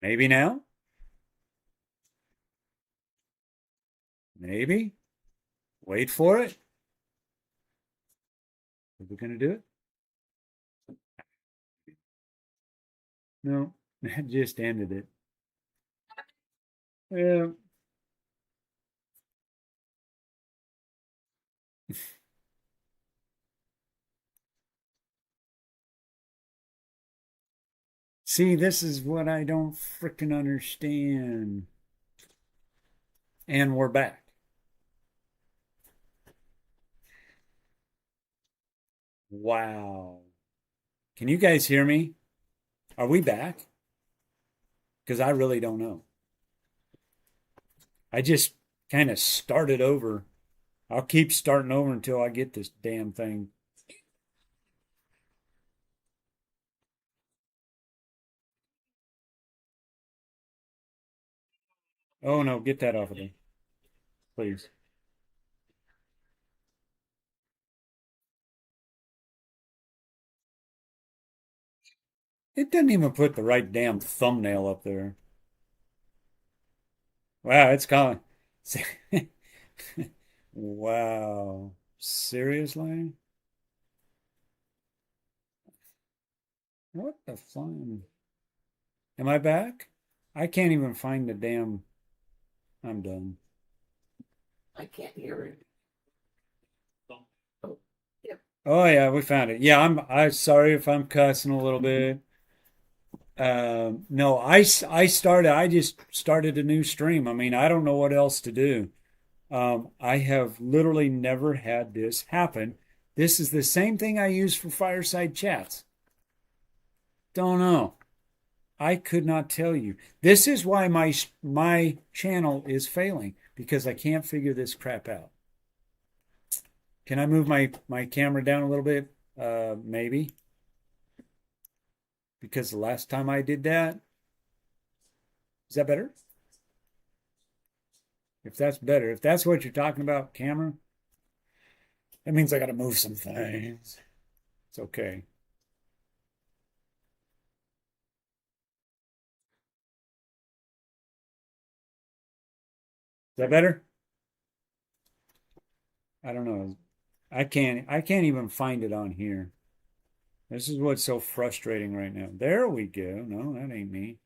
Maybe now? Maybe. Wait for it. Are we going to do it? No, that just ended it. Yeah. See, this is what I don't frickin' understand. And we're back. Wow. Can you guys hear me? Are we back? Because I really don't know. I just kind of started over. I'll keep starting over until I get this damn thing. Oh no, get that off of there, please. It didn't even put the right damn thumbnail up there. Wow, it's calling. Wow. Seriously? What the fun? Am I back? I can't even find the damn. I'm done. I can't hear it. Oh, yep. Oh yeah, we found it. Yeah, I'm sorry if I'm cussing a little bit. No, I just started a new stream. I mean, I don't know what else to do. I have literally never had this happen. This is the same thing I use for fireside chats. Don't know. I could not tell you. This is why my channel is failing because I can't figure this crap out. Can I move my camera down a little bit? Maybe because the last time I did that, is that better? If that's better, if that's what you're talking about, camera, that means I got to move some things. It's okay. Is that better? I don't know. I can't even find it on here. This is what's so frustrating right now. There we go. No, that ain't me.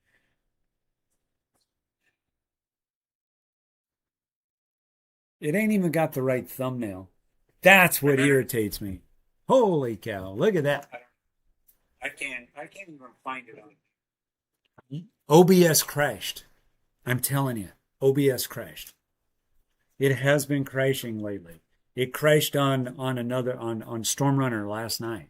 It ain't even got the right thumbnail. That's what irritates me. Holy cow. Look at that. I can't even find it on. OBS crashed. I'm telling you. OBS crashed. It has been crashing lately. It crashed on Stormrunner last night.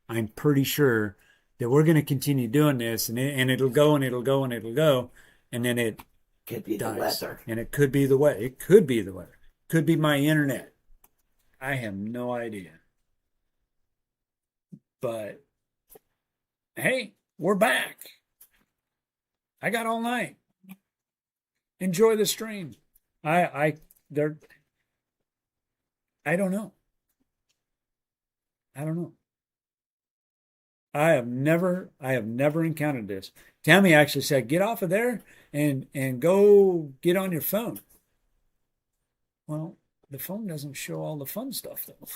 I'm pretty sure that we're going to continue doing this, and it'll go and it'll go and it'll go, and then it Could be the dies. weather. And it could be the way. It could be the weather. Could be my internet. I have no idea. But hey, we're back. I got all night. Enjoy the stream. I there. I don't know. I don't know. I have never encountered this. Tammy actually said, "Get off of there and go get on your phone." Well, the phone doesn't show all the fun stuff though.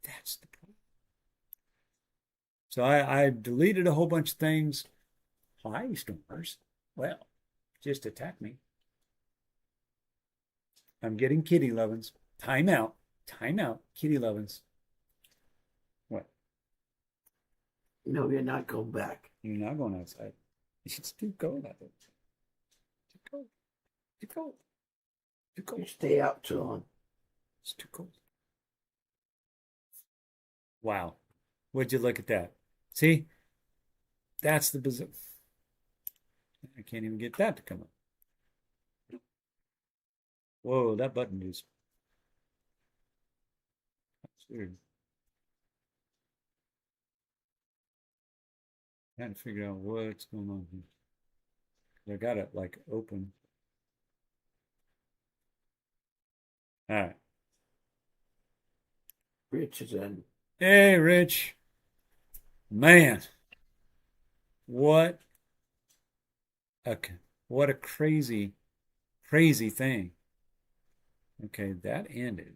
That's the problem. So I deleted a whole bunch of things. Hi, Stormers. Well, just attack me. I'm getting kitty lovins. Time out. Time out. Kitty lovins. What? No, you're not going back. You're not going outside. It's too cold out there. Too cold. Too cold. Too You cold. stay out too long. It's too cold. Wow. Would you look at that? See? That's the bizarre. I can't even get that to come up. Whoa, that button is that's weird. Trying to figure out what's going on here. I got it like open. All right. Rich is in. Hey, Rich. Man, what Okay. What a crazy, crazy thing. Okay, that ended.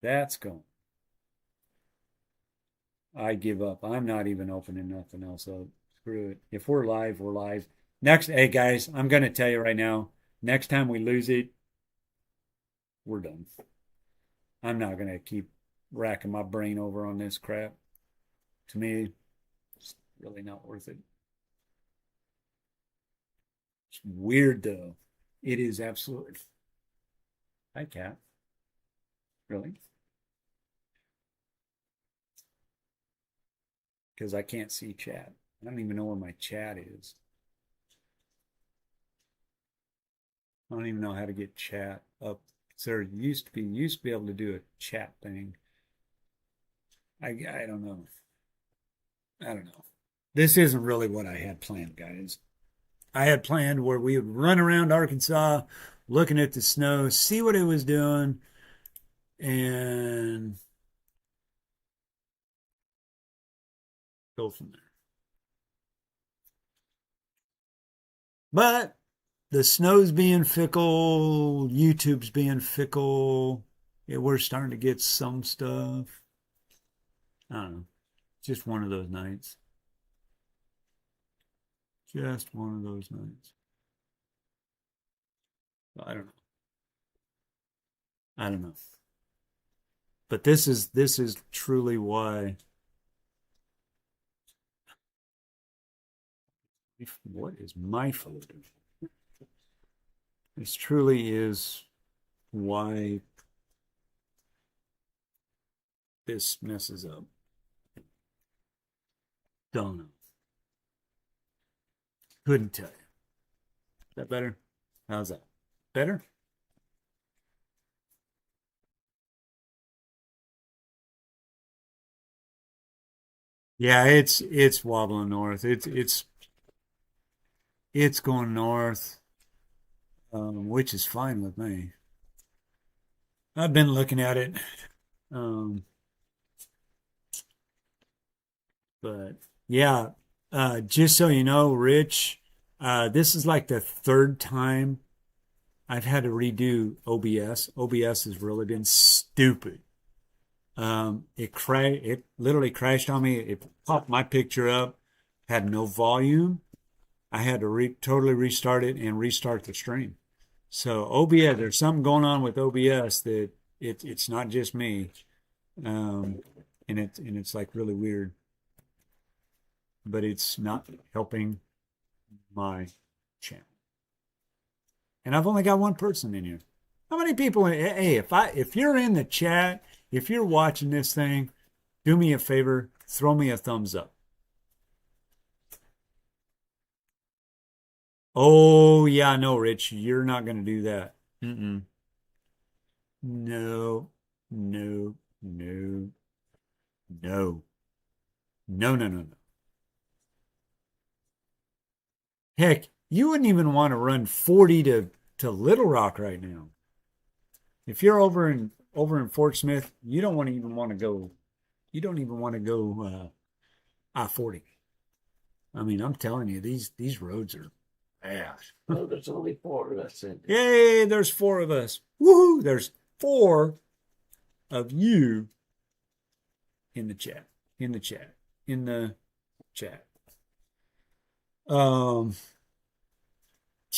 That's gone. I give up. I'm not even opening nothing else up. Screw it. If we're live, we're live. Next, hey guys, I'm going to tell you right now, next time we lose it, we're done. I'm not going to keep racking my brain over on this crap. To me, it's really not worth it. It's weird though. It is absolutely. Hi, cat. Really? Because I can't see chat. I don't even know where my chat is. I don't even know how to get chat up. There used to be able to do a chat thing. I don't know. I don't know. This isn't really what I had planned, guys. I had planned where we would run around Arkansas looking at the snow, see what it was doing, and go from there. But the snow's being fickle, YouTube's being fickle. Yeah, we're starting to get some stuff. I don't know. Just one of those nights. Just one of those nights. I don't know. I don't know. But this is truly why. What is my folder? This truly is why this messes up. Don't know. Couldn't tell you. Is that better? How's that? Better? Yeah, it's wobbling north. It's going north, which is fine with me. I've been looking at it, um, but yeah. Just so you know, Rich, this is like the third time I've had to redo OBS. OBS has really been stupid. It literally crashed on me. It popped my picture up, had no volume. I had to totally restart it and restart the stream. So OBS, there's something going on with OBS that it's not just me, um, and it's like really weird, but it's not helping my channel. And I've only got one person in here. How many people? Hey, if you're in the chat, if you're watching this thing, do me a favor, throw me a thumbs up. Oh yeah, no, Rich, you're not going to do that. Mm-mm. No, no, no, no, no, no, no, no. Heck, you wouldn't even want to run 40 to Little Rock right now. If you're over in Fort Smith, you don't want to even want to go. You don't even want to go I-40. I mean, I'm telling you, these roads are bad. No, there's only four of us in there. Yay, there's four of us. Woohoo! There's four of you in the chat. In the chat. In the chat. Um,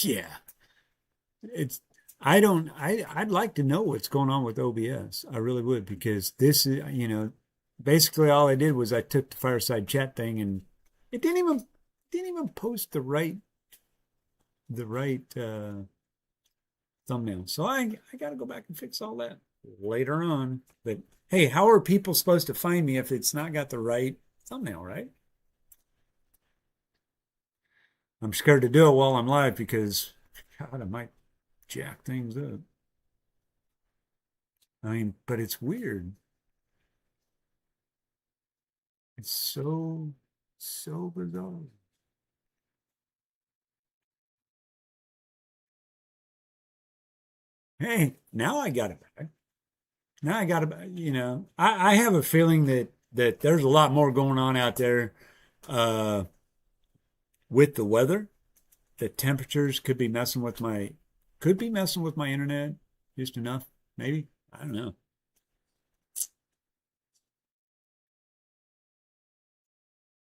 yeah. It's I'd like to know what's going on with OBS. I really would, because this is, basically all I did was I took the fireside chat thing and it didn't even post the right thumbnail. So I got to go back and fix all that later on. But hey, how are people supposed to find me if it's not got the right thumbnail, right? I'm scared to do it while I'm live because God, I might jack things up. I mean, but it's weird. It's so bizarre. Hey, now I got it back. Now I got it back. I have a feeling that there's a lot more going on out there Uh, with the weather, the temperatures could be messing with my internet just enough, maybe. I don't know.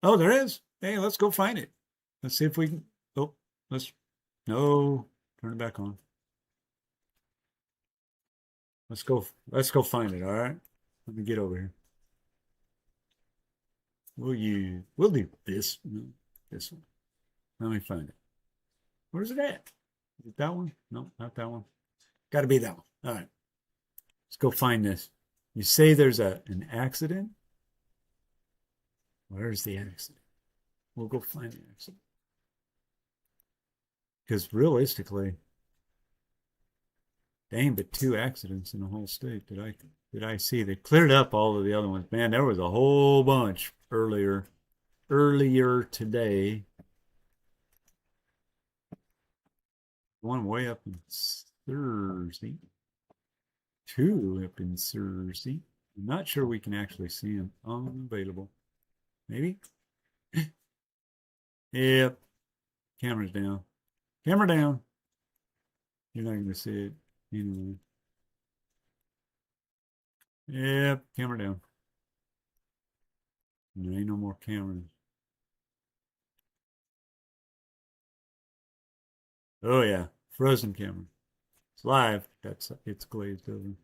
Oh, there is. Hey, let's go find it. Let's see if we can. Oh, let's. No, turn it back on. Let's go. Let's go find it. All right. Let me get over here. We'll do this. No, this one. Let me find it. Where's it at? Is it that one? No, not that one. Got to be that one. All right. Let's go find this. You say there's an accident? Where's the accident? We'll go find the accident. Because realistically, there ain't but two accidents in the whole state that I see. They cleared up all of the other ones. Man, there was a whole bunch earlier today. One way up in Thursday. Two up in Thursday. I'm not sure we can actually see them. Unavailable. Maybe? Yep. Camera's down. Camera down. You're not going to see it anyway. Yep. Camera down. There ain't no more cameras. Oh yeah. Frozen camera. It's live. It's glazed over.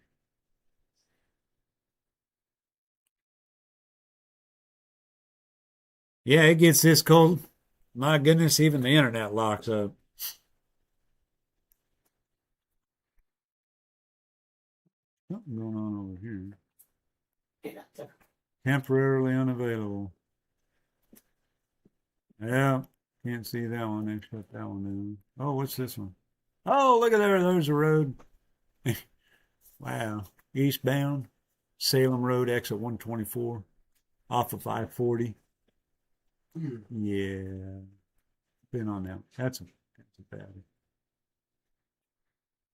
Yeah, it gets this cold. My goodness, even the internet locks up. Something going on over here. Temporarily unavailable. Yeah, can't see that one. They shut that one down. Oh, what's this one? Oh, look at there. There's a road. Wow. Eastbound. Salem Road, exit 124. Off of 540. Yeah. Been on that. That's a bad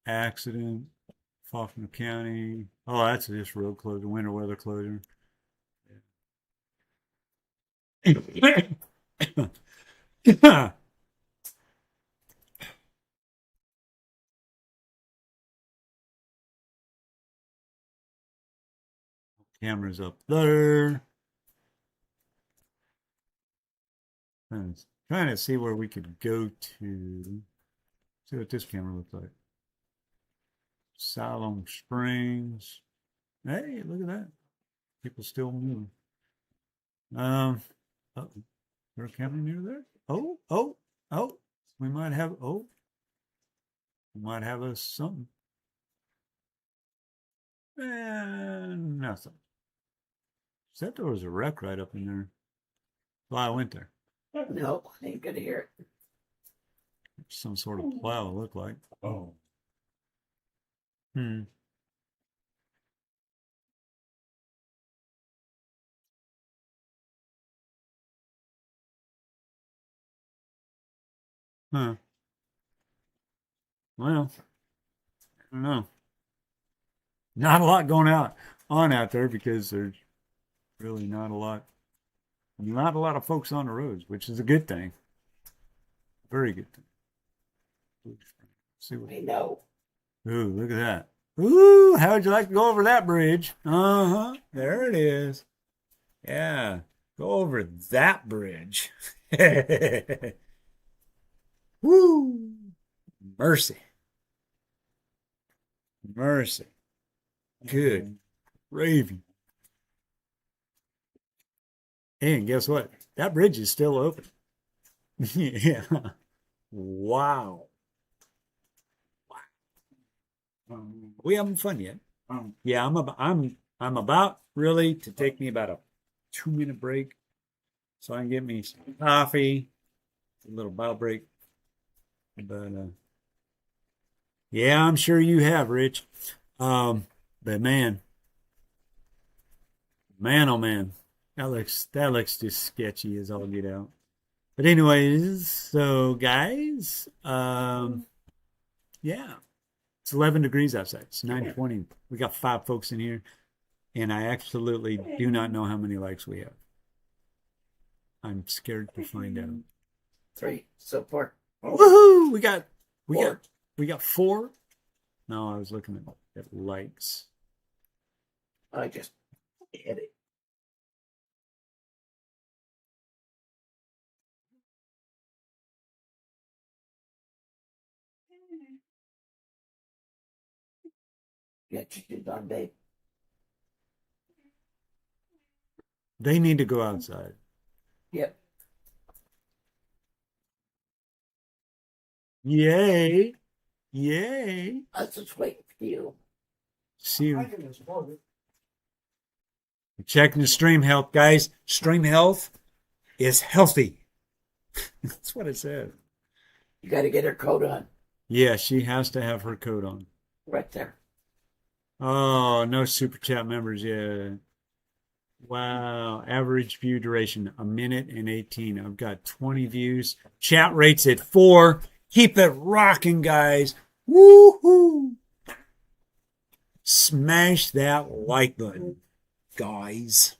accident. Faulkner County. Oh, that's just road closure, winter weather closure. Cameras up there. Trying to see where we could go to. See what this camera looks like. Siloam Springs. Hey, look at that. People still moving. Oh, is there a camera near there? Oh. We might have, we might have a something. And nothing. Except there was a wreck right up in there. Well, I went there. No, I ain't gonna hear it. Some sort of plow, it looked like. Oh. Hmm. Huh. Well, I don't know. Not a lot going on out there because there's really not a lot of folks on the roads, which is a good thing. Very good thing. See what? I know. Ooh, look at that. Ooh, how would you like to go over that bridge? Uh-huh. There it is. Yeah. Go over that bridge. Woo. Mercy. Mercy. Good gravy. And guess what? That bridge is still open. Yeah. Wow. We haven't fun yet. Yeah, I'm about really to take me about a 2 minute break so I can get me some coffee, a little bottle break. But yeah, I'm sure you have, Rich. But oh man, that looks just sketchy as all get out. But anyways, so guys, yeah, it's 11 degrees outside. It's 9:20. We got 5 folks in here, and I absolutely do not know how many likes we have. I'm scared to find out. 3 so far. Woohoo! We Four. got 4. No, I was looking at likes. I just hit it. Get you done, babe. They need to go outside. Yep. Yay! Yay! I was just waiting for you. See you. Checking the stream health, guys. Stream health is healthy. That's what it says. You got to get her coat on. Yeah, she has to have her coat on. Right there. Oh, no super chat members yet. Wow. Average view duration, 1:18. I've got 20 views. Chat rates at 4. Keep it rocking, guys. Woohoo! Smash that like button, guys.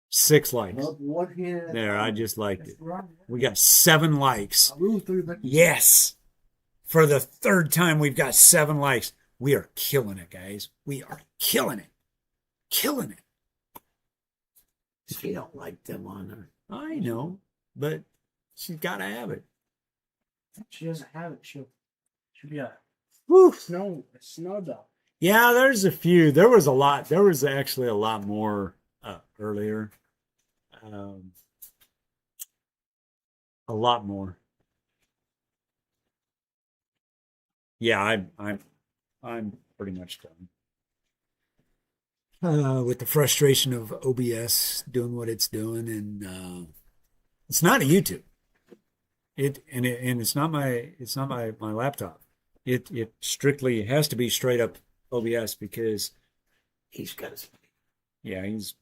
6 likes. There, I just liked it. We got 7 likes. Yes. For the 3rd time, we've got 7 likes. We are killing it, guys. We are killing it. Killing it. She don't like them on her. I know, but she's got to have it. She doesn't have it. She'll be a Woo. snow dog. Yeah, there's a few. There was a lot. There was actually a lot more earlier. A lot more. Yeah, I'm pretty much done. With the frustration of OBS doing what it's doing, and it's not a YouTube. It's not my laptop. It strictly has to be straight up OBS because He's got his. yeah, he's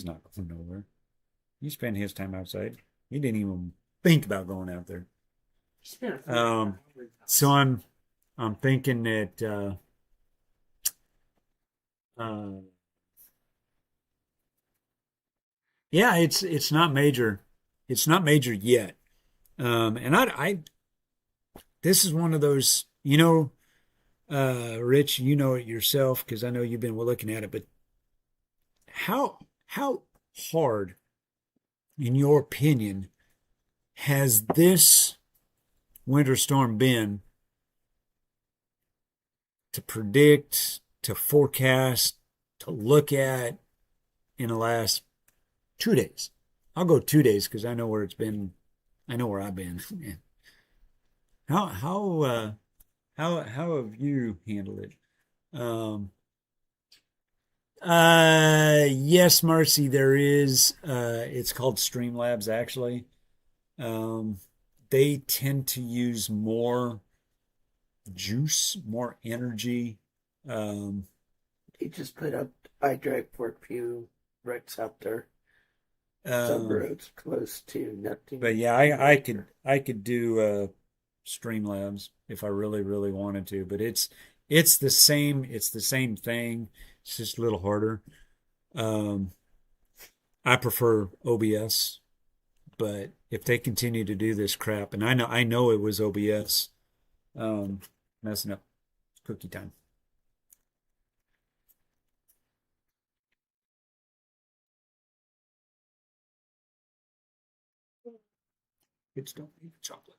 not going nowhere. He spent his time outside. He didn't even think about going out there. So I'm thinking that yeah, it's not major. It's not major yet. And I this is one of those, Rich, you know it yourself because I know you've been looking at it, but how hard, in your opinion, has this winter storm been to predict, to forecast, to look at in the last 2 days? I'll go 2 days because I know where it's been. I know where I've been. How have you handled it? Yes, Marcy, there is. It's called Streamlabs, actually. They tend to use more juice, more energy. He just put up iDrive for a few wrecks out there. Some roads close to nothing. But yeah, I could do Streamlabs if I really really wanted to. But it's the same thing. It's just a little harder. I prefer OBS, but if they continue to do this crap, and I know it was OBS messing up cookie time. Kids don't eat chocolate.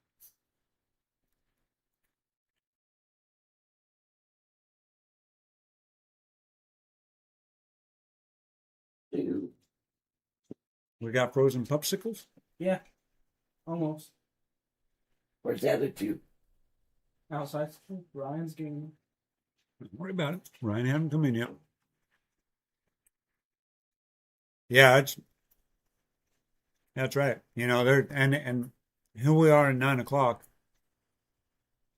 Dude, We got frozen popsicles. Yeah, almost. where's the other two? Outside school, Ryan's game. Don't worry about it. Ryan hasn't come in yet. Yeah, that's right. There and here we are at 9 o'clock.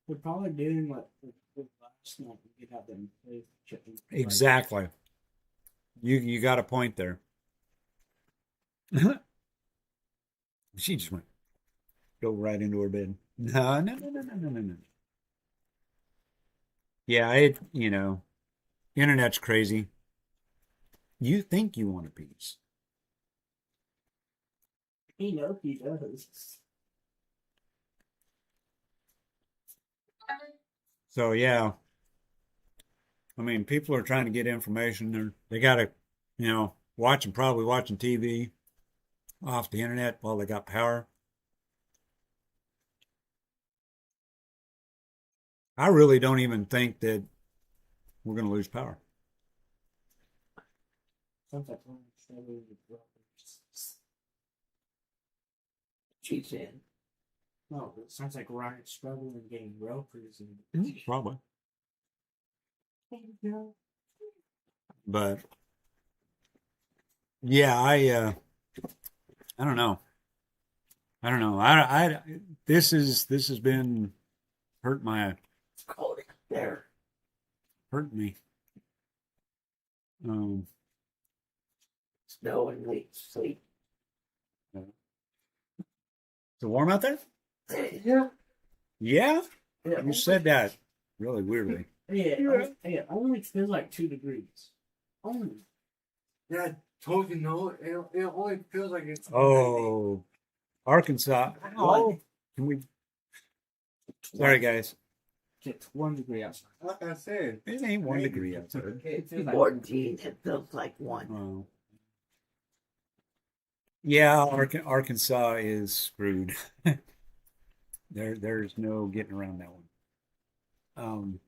We're probably doing what last night. We could have them play chicken. Exactly. You got a point there. She just went go right into her bed. No. Yeah, internet's crazy. You think you want a piece. He knows he does. So yeah, I mean, people are trying to get information. They got to, probably watching TV off the internet while they got power. I really don't even think that we're going to lose power. Sounds like one struggling with brokers. She's in. No, it sounds like Ryan struggling getting ropers and Probably. But yeah, I don't know. I don't know. This has been hurt It's cold there. hurt me. Snow and late sleet. Is it warm out there? Yeah. Yeah, Yeah. you said that really weirdly. yeah, only feels like 2 degrees. Only. Yeah, I told you no. It only feels like it's. Oh, Arkansas. Oh, can we? Sorry, guys. It's 1 degree outside. Like I said, It ain't 1 degree outside. It's feels like 14. It feels like 1. Oh. Yeah, Arkansas is screwed. There's no getting around that one.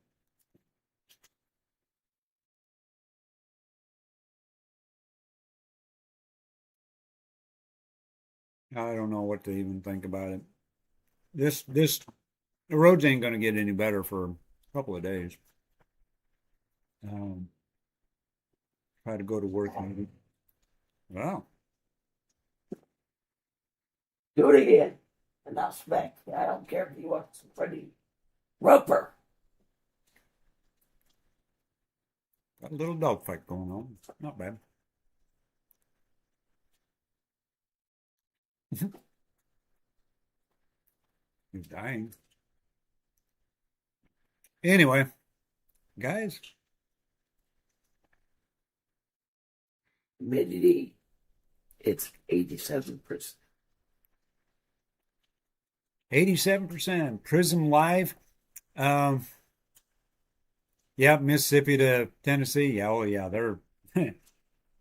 I don't know what to even think about it. The roads ain't gonna get any better for a couple of days. Um, Try to go to work maybe. Wow. Do it again. And I'll smack you. I don't care if you want some pretty roper. Got a little dog fight going on. Not bad. He's dying. Anyway, guys, Humidity. It's 87%. 87%. Prism Live. Yeah, Mississippi to Tennessee. Yeah, oh yeah, they're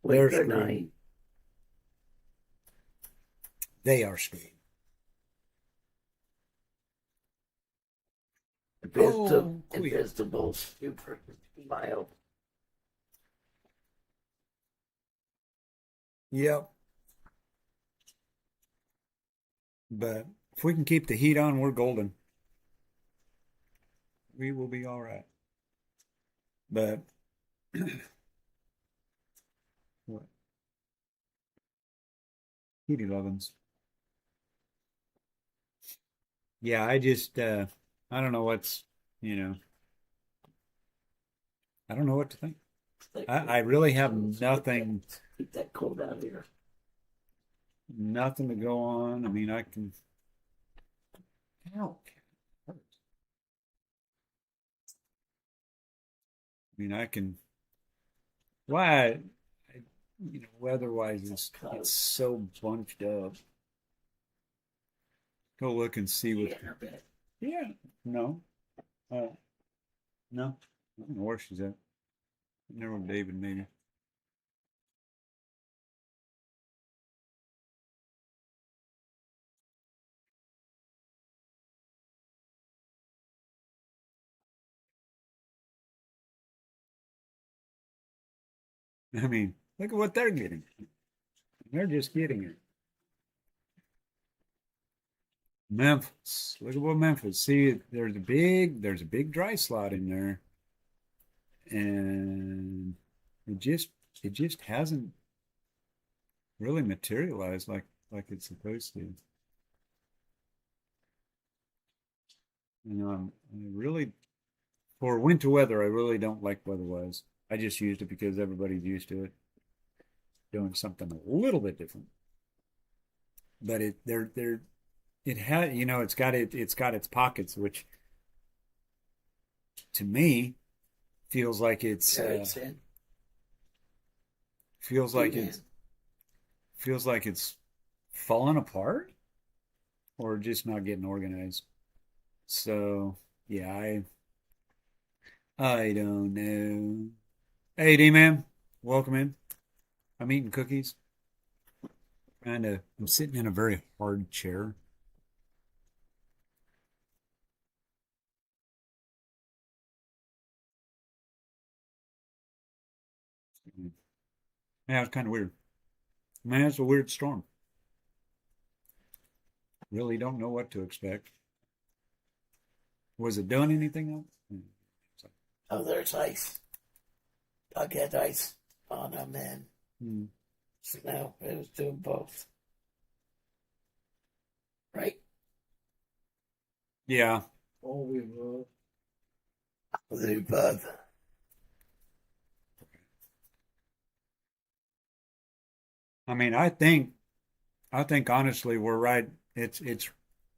Winter screwed. night. They are screwed. Invisible, super mild. Yep. But if we can keep the heat on, we're golden. We will be all right. But what? Heat 11s. Yeah, I don't know I don't know what to think. I really have nothing Keep that cold out here. nothing to go on. I mean, I can. Ow. Hurt. I mean, I can. Why? Weather-wise, it's so bunched up. Go look and see what. Yeah. No. No. I don't know where she's at. Never with David, maybe. I mean, look at what they're getting. They're just getting it. Memphis. Look at what Memphis. See, there's a big dry slot in there. And it just hasn't really materialized like it's supposed to. I really for winter weather, I really don't like weather-wise. I just used it because everybody's used to it. Doing something a little bit different. But it's got its pockets, which to me feels like it's feels like it's falling apart or just not getting organized. So yeah, I don't know. Hey D man, welcome in. I'm eating cookies. I'm sitting in a very hard chair. Yeah, it's kind of weird. Man, it's a weird storm. Really don't know what to expect. Was it doing anything else? Oh, there's ice. I'll get ice on them and Hmm. snow. It was doing both. Right? Yeah. Oh, we will. They both. I mean, I think honestly we're right. It's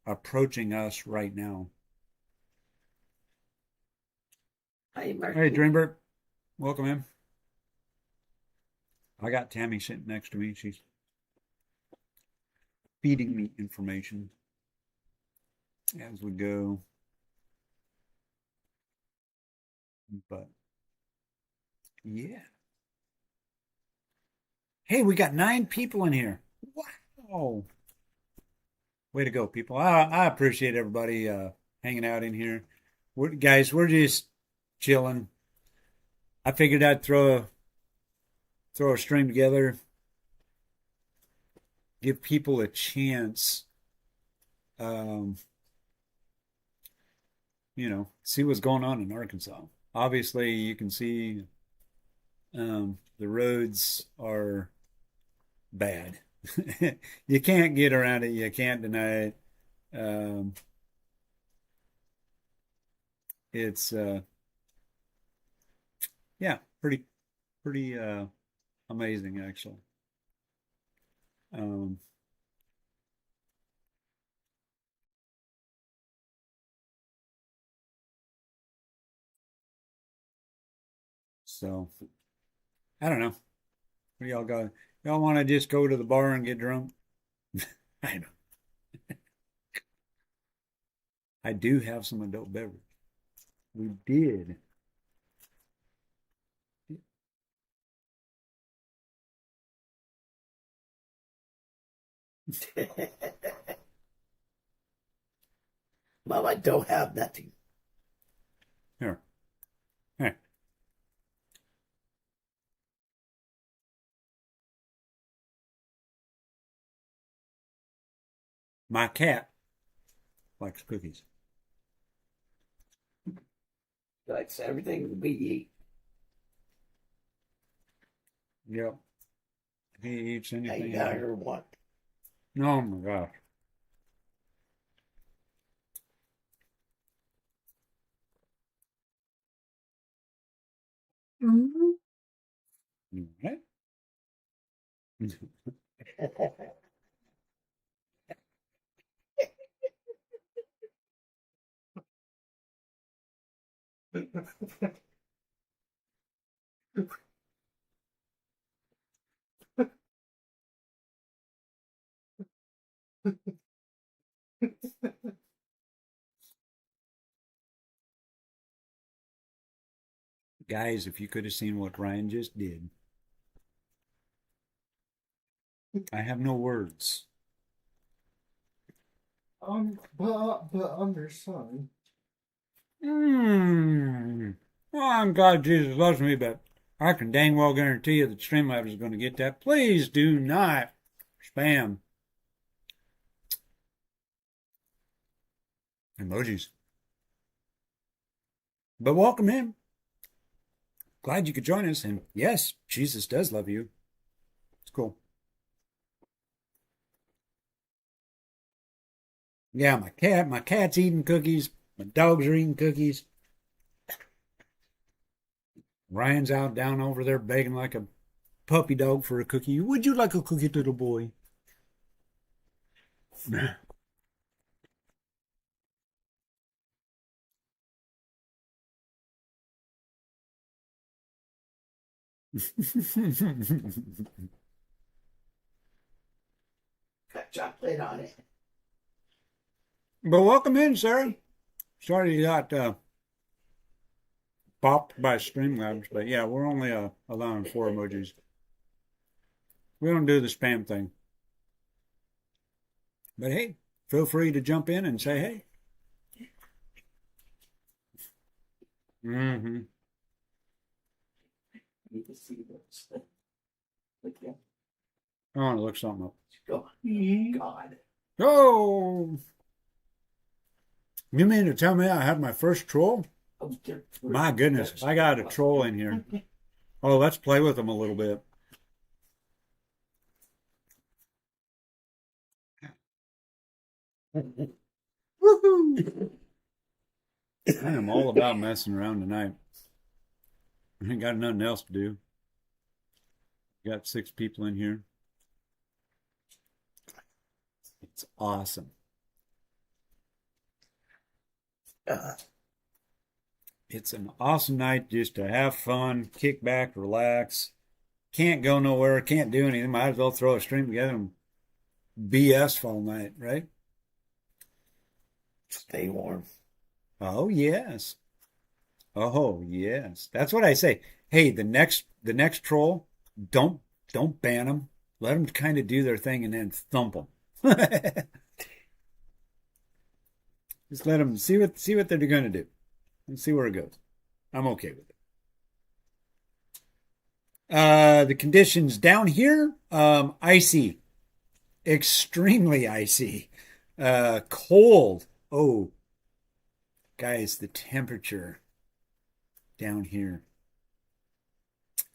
approaching us right now. Hey, Hey, Marky. Dreambird, welcome in. I got Tammy sitting next to me. She's feeding me information as we go. But yeah. Hey, we got 9 people in here. Wow. Way to go, people. I appreciate everybody hanging out in here. Guys, we're just chilling. I figured I'd throw a stream together, give people a chance, um, see what's going on in Arkansas. Obviously, you can see the roads are bad. You can't get around it. You can't deny it. Um, it's yeah, pretty amazing actually. Um, so I don't know. What do y'all got? Y'all want to just go to the bar and get drunk? I don't. I do have some adult beverage. We did. Mom, I don't have nothing. Here. Here. My cat likes cookies. That's everything we eat. Yep. He eats Hey, anything. you got her one. Oh my gosh. Mm-hmm. What? Guys, if you could have seen what Ryan just did, I have no words. But I'm your son. Well, I'm glad Jesus loves me, but I can dang well guarantee you that Streamlabs is going to get that. Please do not spam emojis. But welcome in. Glad you could join us. And yes, Jesus does love you. It's cool. Yeah, my cat's eating cookies. My dogs are eating cookies. Ryan's out down over there begging like a puppy dog for a cookie. Would you like a cookie, little boy? chocolate on it. But welcome in, Sarah. Sorry you got popped by Streamlabs, but yeah, we're only allowing 4 emojis. We don't do the spam thing. But hey, feel free to jump in and say hey. Mm-hmm. Need to see those. Look at I want to look something up. go. God. Oh! You mean to tell me I had my first troll? Oh, dear. My goodness, I got a troll in here. Oh, let's play with them a little bit. Woohoo! I am all about messing around tonight. I ain't got nothing else to do. Got 6 people in here. It's awesome. It's an awesome night just to have fun, kick back, relax. Can't go nowhere, can't do anything. Might as well throw a stream together and BS all night, right? Stay warm. Oh yes. Oh yes. That's what I say. Hey, the next troll, don't ban them. Let them kind of do their thing and then thump them. Just let them see what they're going to do and see where it goes. I'm okay with it. The conditions down here, icy, extremely icy, cold. Oh, guys, the temperature down here,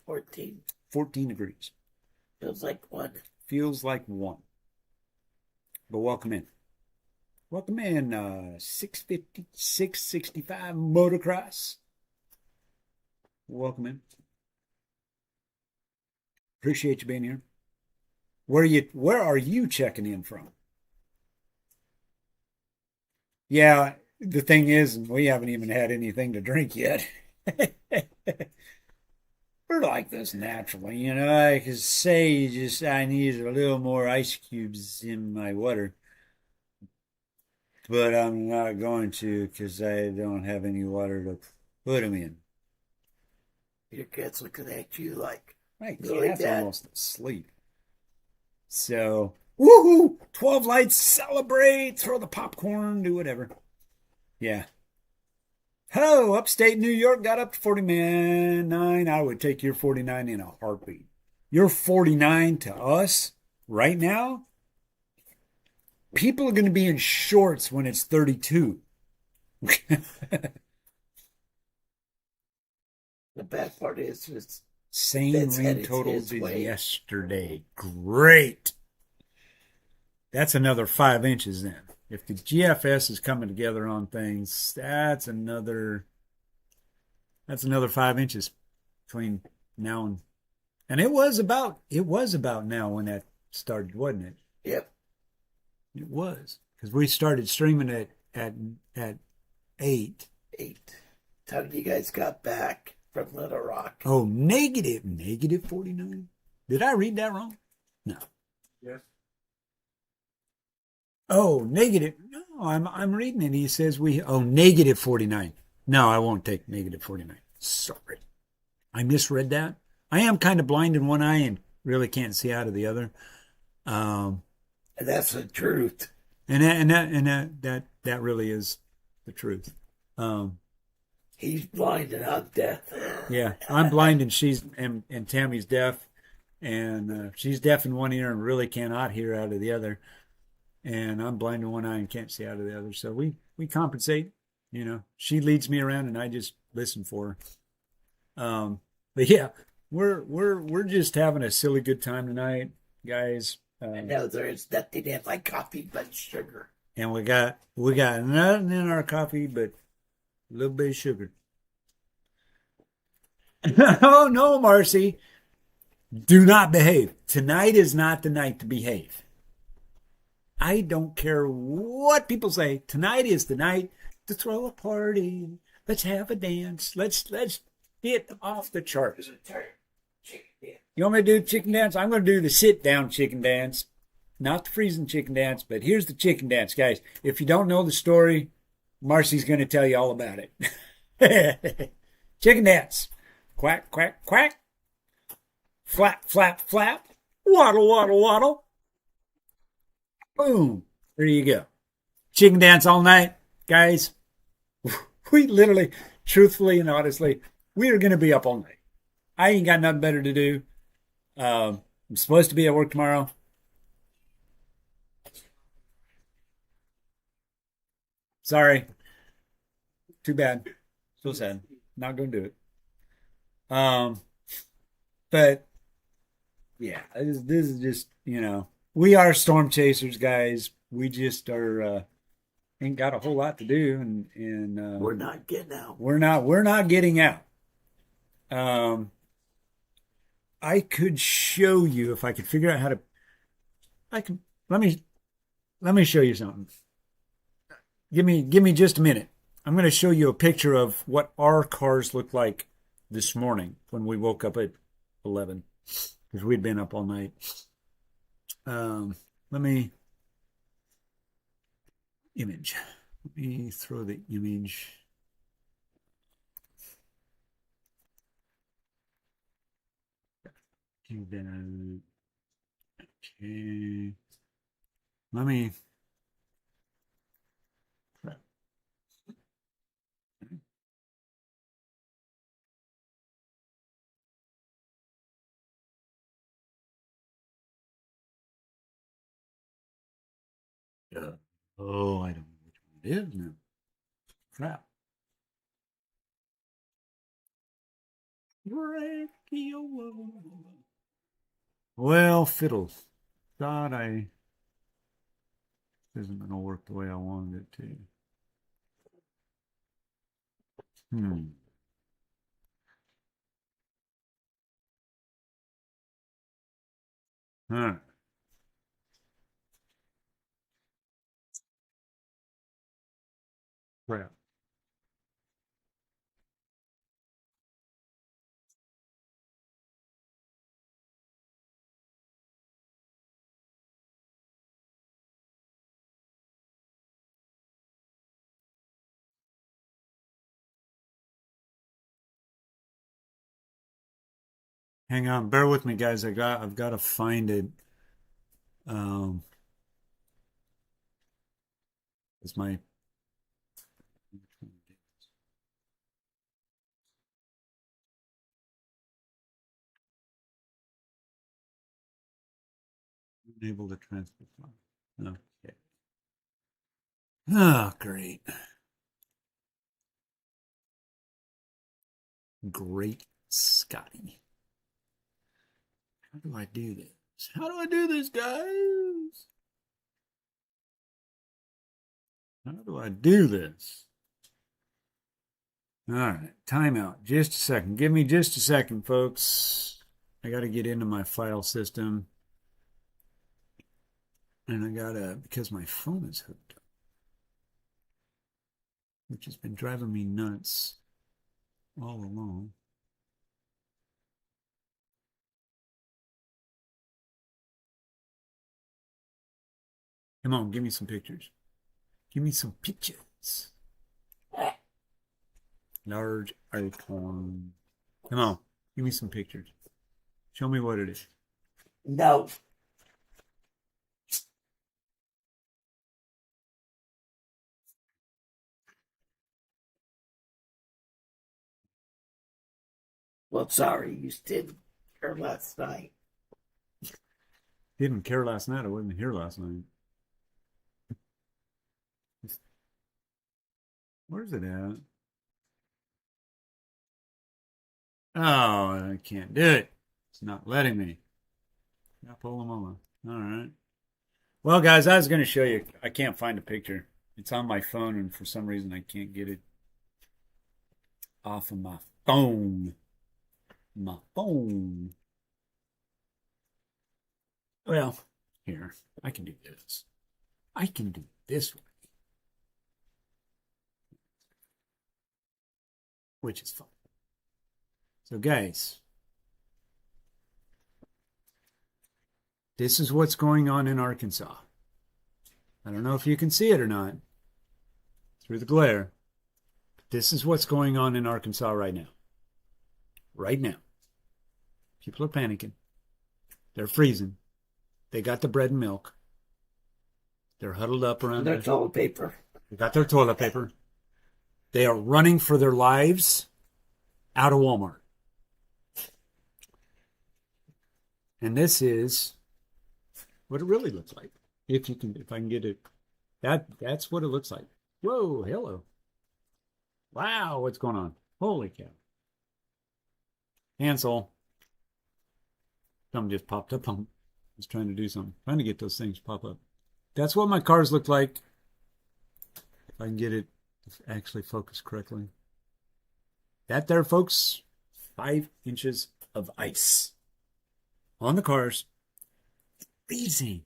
14. 14 degrees. Feels like 1. Feels like 1. But welcome in. Welcome in, 650, 665 motocross. Welcome in. Appreciate you being here. Where are you checking in from? Yeah, the thing is, we haven't even had anything to drink yet. We're like this naturally, you know. I could say just I need a little more ice cubes in my water. But I'm not going to because I don't have any water to put them in. Your cat's looking at you like, My really, cat's Dad? almost asleep. So, woohoo! 12 lights, celebrate, throw the popcorn, do whatever. Yeah. Hello, upstate New York got up to 49. I would take your 49 in a heartbeat. Your 49 to us right now? People are going to be in shorts when it's 32. the bad part is Same That's rain headed totals his as way. yesterday. Great. That's another 5 inches then. If the GFS is coming together on things, that's another 5 inches between now and it was about now when that started, wasn't it? yep. It was because we started streaming it at 8. 8. Time you guys got back from Little Rock. Oh, negative 49. Did I read that wrong? No. Yes. Oh, negative. No, I'm reading it. He says negative 49. No, I won't take negative 49. Sorry. I misread that. I am kind of blind in one eye and really can't see out of the other. And that's the truth. And that really is the truth. He's blind and I'm deaf. Yeah, I'm blind and Tammy's deaf, and she's deaf in one ear and really cannot hear out of the other. And I'm blind in one eye and can't see out of the other. So we compensate. You know, she leads me around and I just listen for her. But yeah, we're just having a silly good time tonight, guys. I know there is nothing in my coffee but sugar. And we got nothing in our coffee but a little bit of sugar. Oh no, Marcy. Do not behave. Tonight is not the night to behave. I don't care what people say. Tonight is the night to throw a party. Let's have a dance. Let's get off the charts. You want me to do chicken dance? I'm going to do the sit down chicken dance. not the freezing chicken dance, but here's the chicken dance, guys. If you don't know the story, Marcy's going to tell you all about it. Chicken dance. Quack, quack, quack. Flap, flap, flap. Waddle, waddle, waddle. Boom. There you go. Chicken dance all night, guys. We literally, truthfully and honestly, we are going to be up all night. I ain't got nothing better to do. I'm supposed to be at work tomorrow. Sorry. Too bad. So sad. Not going to do it. But yeah, this is just, we are storm chasers, guys. We just are ain't got a whole lot to do, and We're not getting out. we're not getting out. I could show you if I could figure out how to. I can let me show you something. Give me just a minute. I'm going to show you a picture of what our cars looked like this morning when we woke up at 11 because we'd been up all night. Let me image. Let me throw the image. Okay. Let me. Oh, I don't know which one it is now. Crap. Well, fiddles. Thought this isn't going to work the way I wanted it to. All right. Crap. Hang on, bear with me, guys. I've got to find it. It's my unable to transfer file. Okay. Oh, great. Great Scotty. How do I do this? How do I do this, guys? How do I do this? All right, timeout. Just a second. Give me just a second, folks. I got to get into my file system. And I got to, because my phone is hooked up, which has been driving me nuts all along. Come on, give me some pictures. Give me some pictures. Large icon. Come on, give me some pictures. Show me what it is. No. Well, sorry, you didn't care last night. Didn't care last night. I wasn't here last night. Where's it at? Oh, I can't do it. It's not letting me. All right. Well, guys, I was going to show you. I can't find a picture. It's on my phone, and for some reason, I can't get it off of my phone. My phone. Well, here. I can do this. I can do this way. Which is fun. So, guys, This is what's going on in Arkansas. I don't know if you can see it or not through the glare. This is what's going on in Arkansas right now. Right now. People are panicking. They're freezing. They got the bread and milk. They're huddled up around Their toilet paper. They got their toilet paper. They are running for their lives out of Walmart. And this is what it really looks like. If I can get it. That's what it looks like. Whoa, hello. Wow, what's going on? Holy cow. Hansel. Something just popped up on. I was trying to do something. Trying to get those things to pop up. That's what my cars look like. If I can get it to actually focus correctly. That there, folks, 5 inches of ice on the cars. Freezing.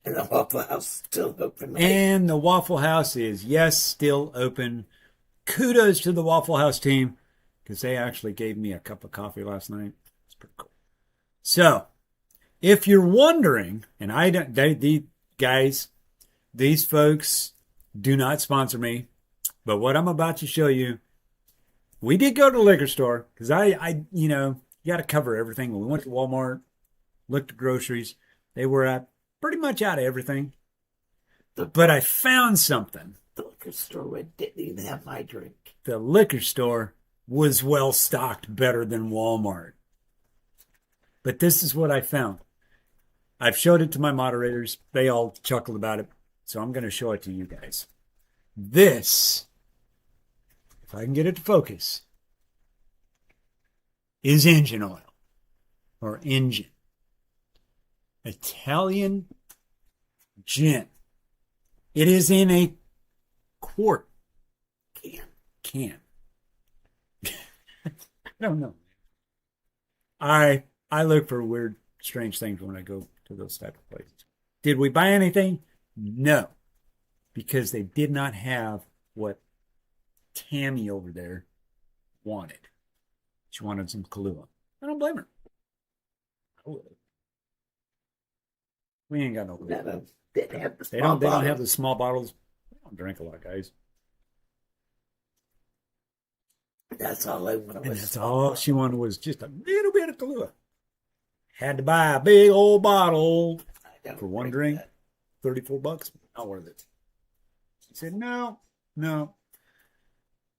And the Waffle House still open. And the Waffle House is, yes, still open. Kudos to the Waffle House team because they actually gave me a cup of coffee last night. It's pretty cool. So, if you're wondering, and I don't, these folks do not sponsor me, but what I'm about to show you, we did go to the liquor store because you got to cover everything. We went to Walmart, looked at groceries. They were pretty much out of everything. But I found something. The liquor store didn't even have my drink. The liquor store was well stocked, better than Walmart. But this is what I found. I've showed it to my moderators. They all chuckled about it. So I'm going to show it to you guys. This, if I can get it to focus, is engine oil or engine. Italian gin. It is in a quart can. I don't know. I look for weird, strange things when I go to those type of places. Did we buy anything? No, because they did not have what Tammy over there wanted. She wanted some Kahlua. I don't blame her. We ain't got no Kahlua. They didn't have the They small don't have the small bottles. They don't drink a lot, guys. That's all I wanted. And that's all she wanted was just a little bit of Kahlua. Had to buy a big old bottle for one drink. that. $34. Not worth it. She said, no.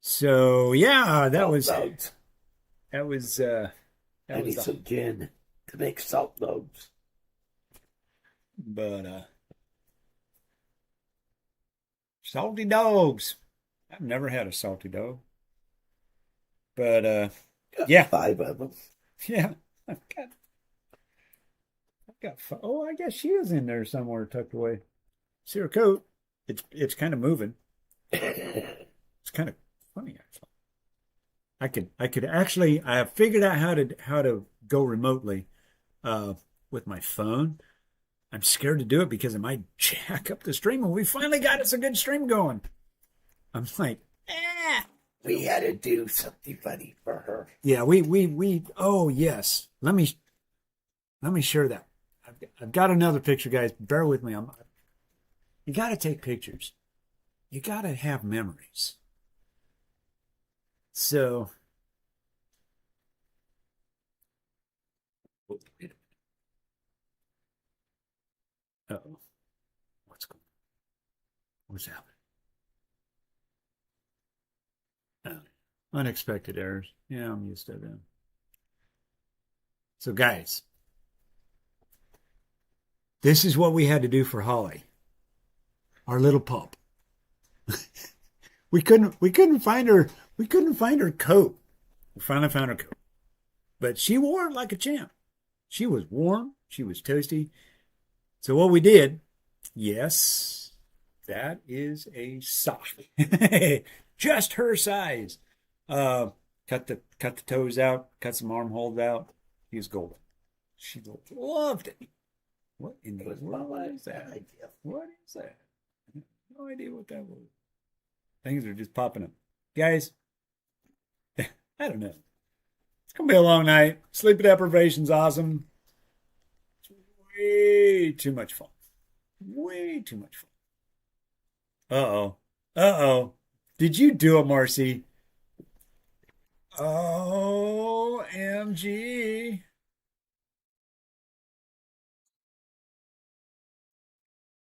So yeah, that was dogs. that was I need some gin to make salt dogs. but salty dogs. I've never had a salty dog. But yeah. 5 of them. Yeah. I've got oh, I guess she is in there somewhere tucked away. See her coat? It's kind of moving. It's kind of funny actually. I could actually I have figured out how to go remotely with my phone. I'm scared to do it because it might jack up the stream, and we finally got us a good stream going. I'm like, We had to do something funny for her. yeah, we oh yes. Let me share that. I've got another picture, guys. Bear with me. You got to take pictures. You got to have memories. So, uh-oh. What's happening? Unexpected errors. Yeah, I'm used to them. So, guys, this is what we had to do for Holly, our little pup. we couldn't find her. We couldn't find her coat. We finally found her coat, but she wore it like a champ. She was warm. She was toasty. So what we did, yes, that is a sock, just her size. Cut the toes out, cut some armholes out. He was golden. She loved it. What in the world is that? What is that? I have no idea what that was. Things are just popping up. Guys, I don't know. It's going to be a long night. Sleep deprivation's awesome. way too much fun. Way too much fun. Uh-oh. Uh-oh. Did you do it, Marcy? OMG.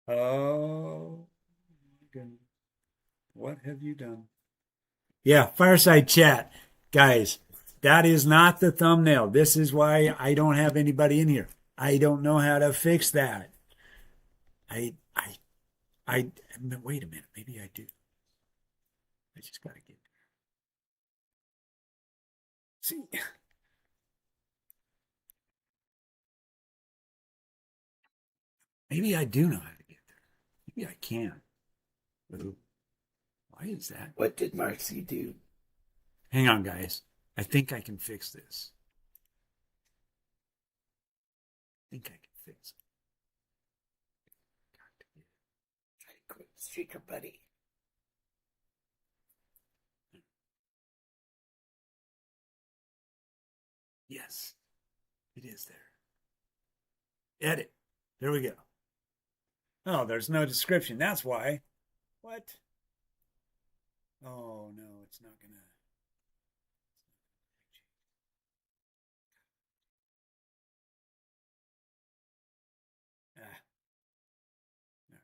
Oh, my goodness. What have you done? Yeah, fireside chat. Guys, that is not the thumbnail. This is why I don't have anybody in here. I don't know how to fix that. I, I, I, wait a minute. Maybe I do. I just got to get, see, maybe I do know how to get there. Maybe I can. Ooh, why is that? What did Marcy do? Hang on, guys. I think I can fix this. I think I can fix it. Try to quit streaker, buddy. Yes, it is there. Edit. There we go. Oh, there's no description. That's why. What? Oh, no, it's not gonna. Ah. All right.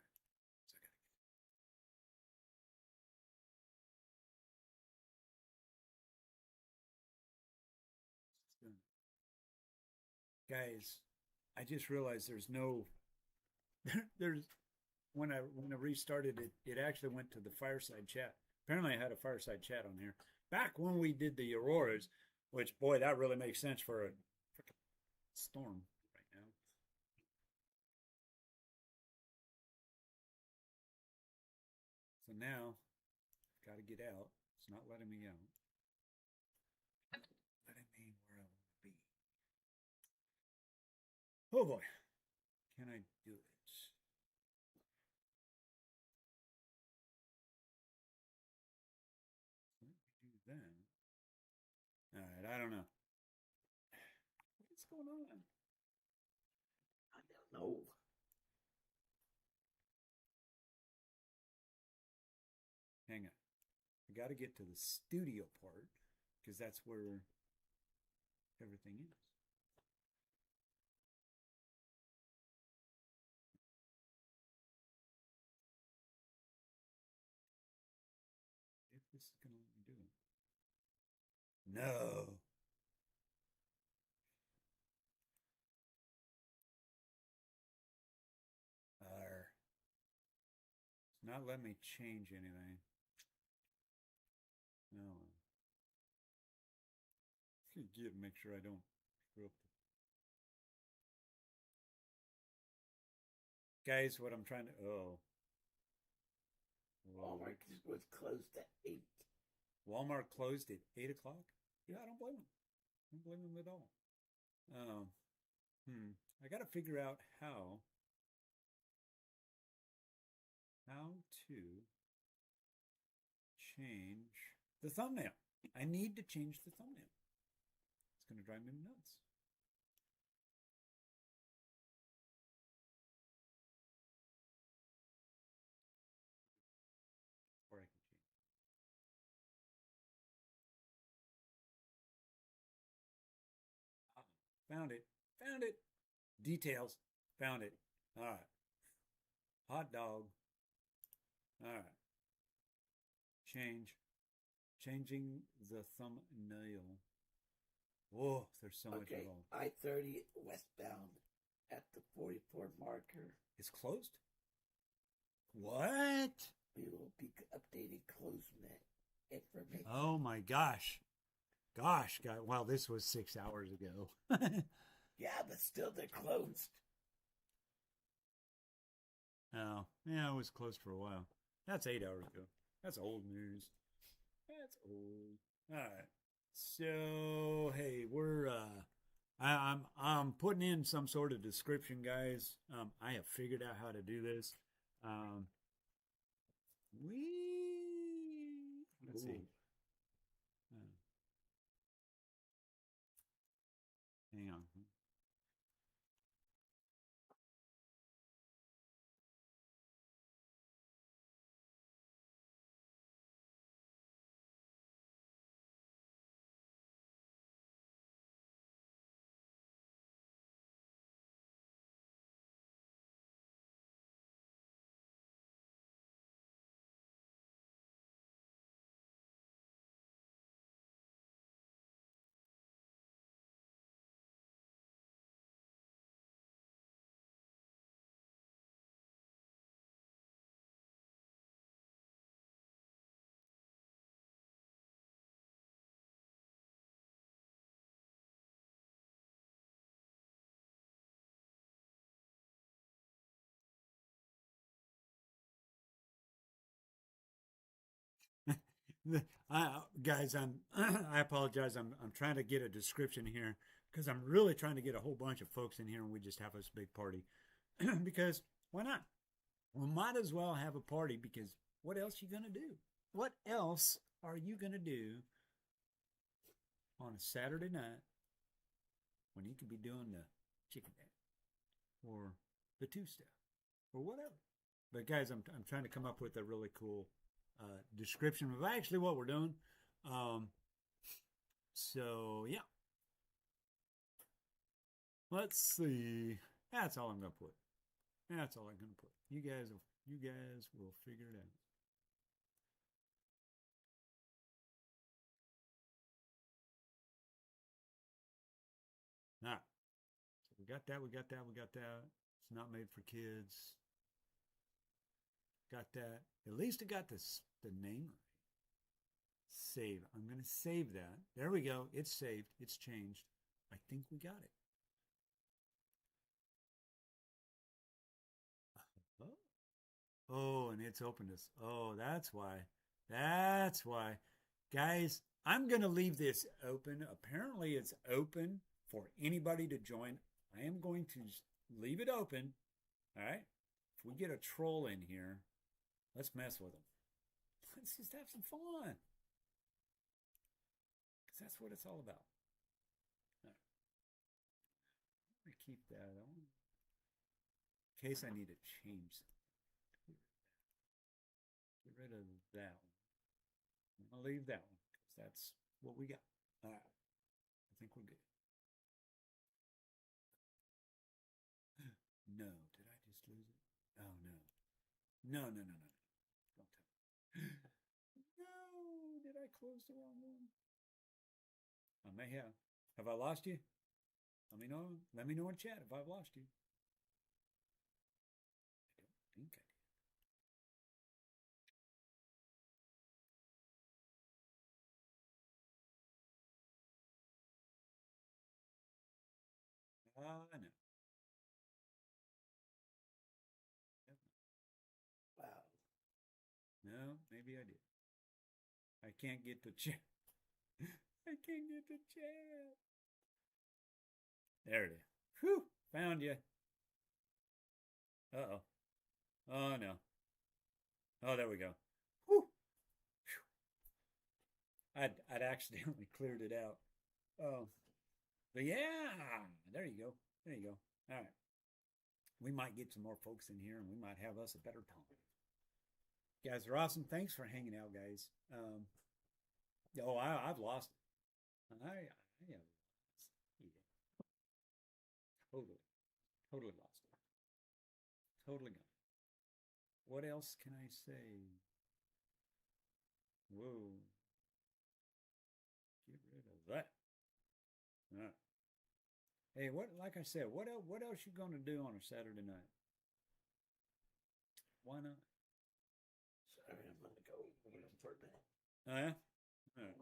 So guys, I just realized there's no there's when I restarted it, it actually went to the fireside chat. Apparently, I had a fireside chat on here back when we did the auroras, which boy, that really makes sense for a storm right now. So now, I've got to get out. It's not letting me out. Letting me where I want to be. Oh boy, can I do it? Let me do that. All right, I don't know. What's going on? I don't know. Hang on. I got to get to the studio part because that's where everything is. If this is going to let me do it. No. It's not letting me change anything. No. Get make sure I don't screw up. Guys, what I'm trying to. Oh. Whoa. Walmart was closed at 8. Walmart closed at 8 o'clock? Yeah, I don't blame them. I don't blame them at all. Um, I got to figure out how to change the thumbnail. I need to change the thumbnail. It's going to drive me nuts. Or I can change. Found it. Found it. Details. Found it. All right. Hot dog. All right. Changing the thumbnail. Whoa, there's so much Okay, involved. I-30 westbound at the 44 marker. It's closed? What? We will be updating closement information. Oh my gosh. Gosh, God. Well, this was 6 hours ago. Yeah, but still they're closed. Oh, yeah, it was closed for a while. That's 8 hours ago. That's old news. That's old. All right. So, hey, I'm putting in some sort of description, guys. I have figured out how to do this. Let's see. Hang on. Guys, I apologize. I'm trying to get a description here because I'm really trying to get a whole bunch of folks in here and we just have this big party. Because why not? We might as well have a party because what else are you gonna do? What else are you gonna do on a Saturday night when you could be doing the chicken dance or the two step or whatever? But guys, I'm trying to come up with a really cool description of actually what we're doing. So yeah, let's see. That's all I'm gonna put. That's all I'm gonna put. You guys will figure it out. All right. So we got that. We got that. We got that. It's not made for kids. Got that. At least it got the name right. Save. I'm going to save that. There we go. It's saved. It's changed. I think we got it. Oh, oh, and it's opened us. Oh, that's why. That's why. Guys, I'm going to leave this open. Apparently, it's open for anybody to join. I am going to leave it open. All right. If we get a troll in here, let's mess with them. Let's just have some fun. Because that's what it's all about. All right. I'm going to keep that on. In case I need to change something. Get rid of that one. I'm going to leave that one because that's what we got. All right. I think we're good. No, did I just lose it? Oh, no. No. Don't tell me. No, did I close the wrong one? I may have. Have I lost you? Let me know. Let me know in chat if I've lost you. I don't think I did. No. Wow. No, maybe I did. I can't get the chat. I can't get the chat. There it is. Whew, found you. Uh-oh. Oh, no. Oh, there we go. Whew. I'd accidentally cleared it out. Oh. But yeah, there you go. There you go. All right. We might get some more folks in here and we might have us a better time. You guys are awesome. Thanks for hanging out, guys. I've lost it. I have lost it. Yeah. Totally lost it. Totally gone. What else can I say? Whoa. Get rid of that. All right. Hey, like I said, what else you gonna do on a Saturday night? Why not? Sorry, I'm gonna go for a minute. Oh, yeah? All right.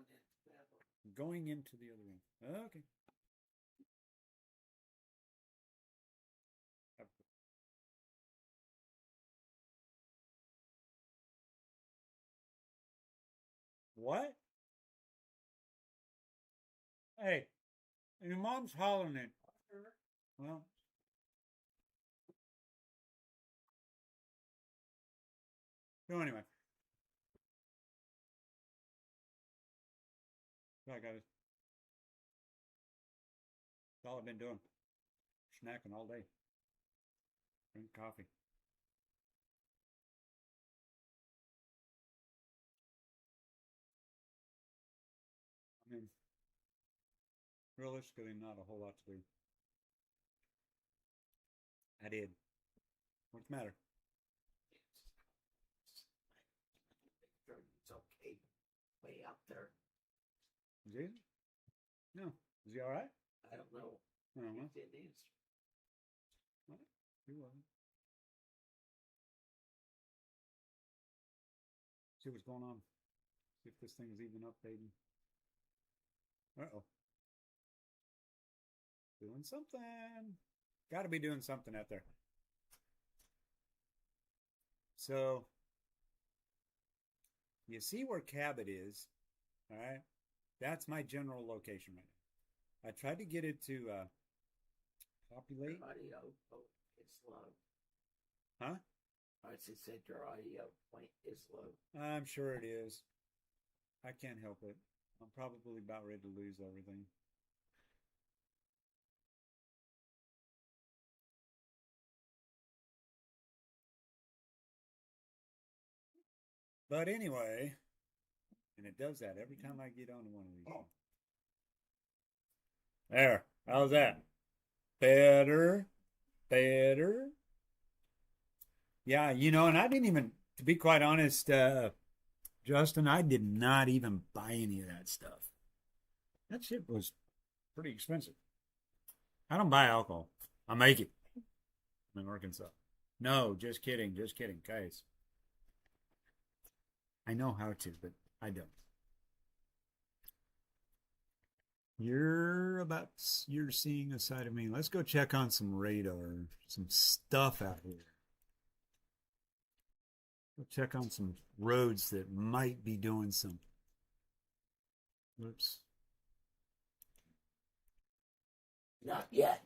Going into the other room. Okay. What? Hey, your mom's hollering it. Well, so anyway. I got it. That's all I've been doing. Snacking all day. Drink coffee. I mean, realistically, not a whole lot to do. I did. What's the matter? It's okay. Way out there. Is he? No. Is he all right? I don't know. I don't know. He didn't answer. What? He wasn't. See what's going on. See if this thing is even updating. Uh-oh. Doing something. Got to be doing something out there. So, You see where Cabot is, all right? That's my general location right now. I tried to get it to populate. Your audio is low. Huh? I just said your audio point is low. I'm sure it is. I can't help it. I'm probably about ready to lose everything. But anyway, and it does that every time I get on one of these. There. How's that? Better. Better. Yeah, and I didn't even, to be quite honest, Justin, I did not even buy any of that stuff. That shit was pretty expensive. I don't buy alcohol. I make it. I'm in Arkansas. No, just kidding, guys. I know how to, but I don't. You're seeing a side of me. Let's go check on some radar, some stuff out here. Go check on some roads that might be doing some. Whoops. Not yet.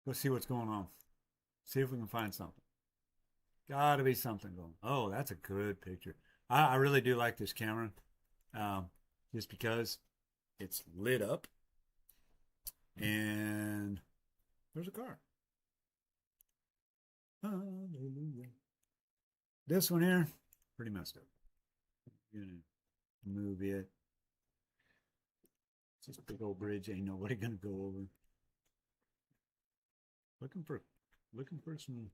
Go see what's going on. See if we can find something. Gotta be something going. Oh, that's a good picture. I really do like this camera, just because it's lit up and there's a car. Hallelujah. This one here, pretty messed up. I'm gonna move it. It's just a big old bridge. Ain't nobody gonna go over. Looking for some.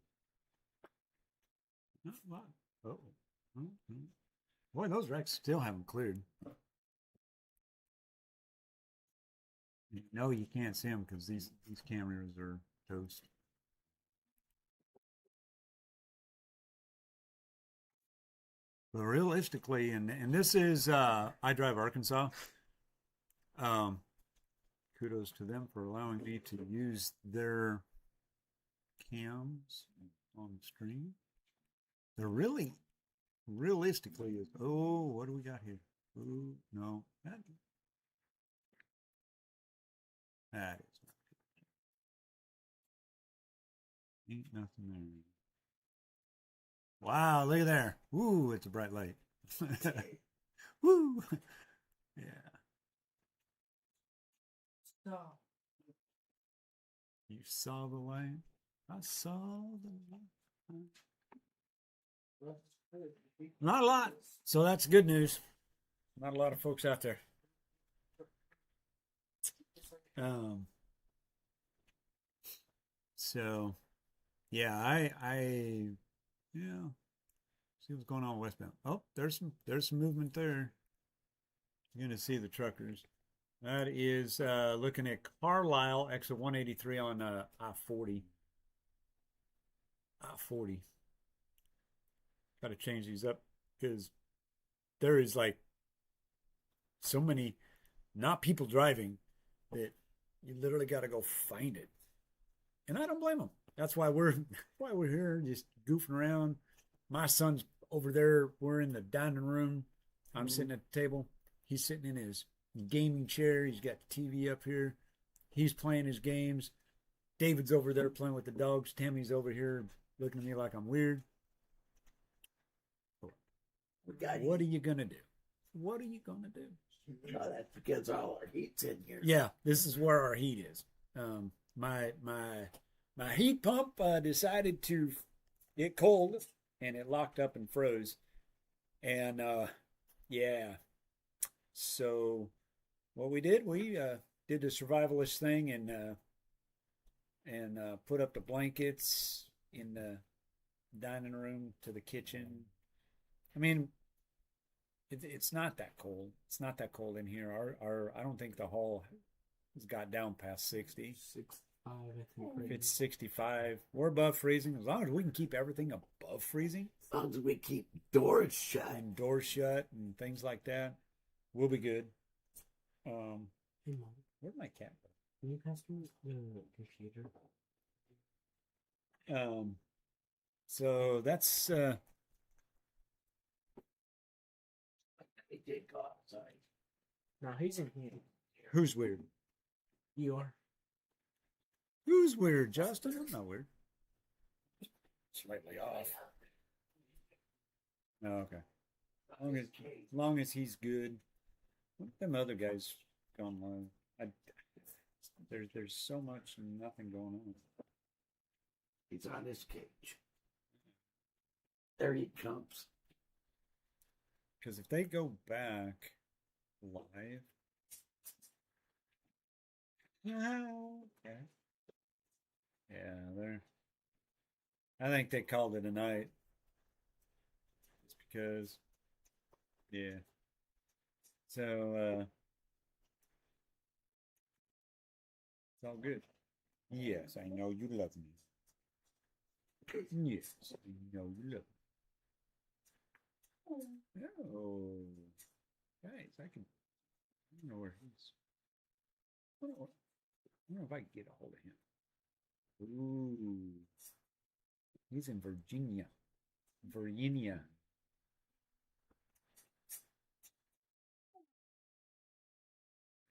Not a lot. Oh. Boy, those wrecks still haven't cleared. No, you can't see them because these cameras are toast. But realistically, and this is I Drive Arkansas. Kudos to them for allowing me to use their cams on stream. They're really realistically is, oh, what do we got here? Oh, no, that is not good. Ain't nothing there. Wow, look at there. Ooh, it's a bright light. Woo. Yeah. Stop. You saw the light? I saw the light. Not a lot. So that's good news. Not a lot of folks out there. So yeah, I yeah. See what's going on westbound. Oh, there's some movement there. You're gonna see the truckers. That is looking at Carlisle, exit 183 on I-40. I-40. Got to change these up because there is like so many not people driving that you literally got to go find it. And I don't blame them. That's why we're here just goofing around. My son's over there. We're in the dining room. I'm sitting at the table. He's sitting in his gaming chair. He's got the TV up here. He's playing his games. David's over there playing with the dogs. Tammy's over here looking at me like I'm weird. What are you gonna do? What are you gonna do? Oh, that's because all our heat's in here. Yeah, this is where our heat is. My heat pump decided to get cold, and it locked up and froze. And yeah, so what we did the survivalist thing and put up the blankets in the dining room to the kitchen. I mean, it's not that cold. It's not that cold in here. Our I don't think the hall has got down past 60. 65, I think. If it's 65, we're above freezing. As long as we can keep everything above freezing, As long as we keep doors shut. and doors shut and things like that, we'll be good. Hey, Mom, Where'd my cat go? can you pass me the computer? So that's He did go outside. No, he's in here. who's weird. You are. Who's weird, Justin? I'm not weird. Slightly off. Oh, okay. As long as he's good. Them other guys gone live. There's so much nothing going on. He's on his cage. There he comes. Because if they go back live, okay. Yeah, they're. I think they called it a night. It's because, yeah. So it's all good. Yes, I know you love me. Yes, I know you love me. Oh, guys, I don't know where he's. I don't know if I can get a hold of him. Ooh, he's in Virginia. Virginia.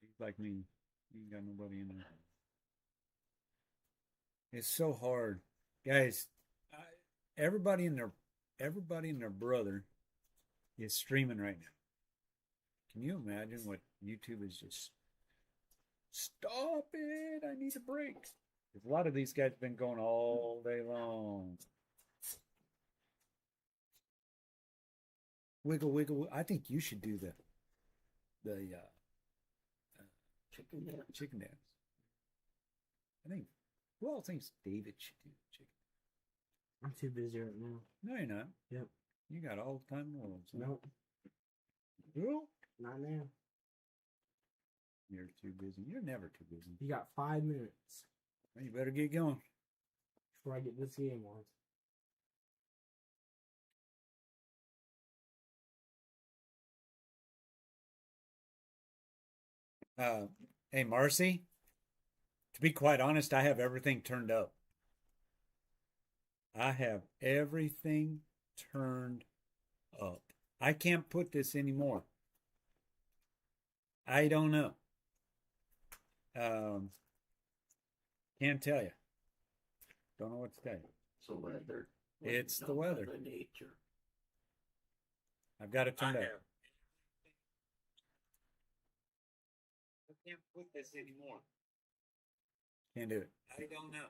He's like me. He ain't got nobody in there. It's so hard, guys. Everybody and their brother is streaming right now. Can you imagine what YouTube is just? Stop it! I need a break. Because a lot of these guys have been going all day long. Wiggle, wiggle. I think you should do the Chicken dance. chicken dance. I think. Who else thinks David should do chicken? I'm too busy right now. No, you're not. Yep. You got all the time in the world. So. Nope. Who? Not now. You're too busy. You're never too busy. You got 5 minutes Well, you better get going. before I get this game on. Hey, Marcy. To be quite honest, I have everything turned up. I have everything turned up. I can't put this anymore. I don't know. Can't tell you. Don't know what to tell you. It's the weather. It's the weather. Mother Nature. I've got it turned up. I can't put this anymore. Can't do it. I don't know.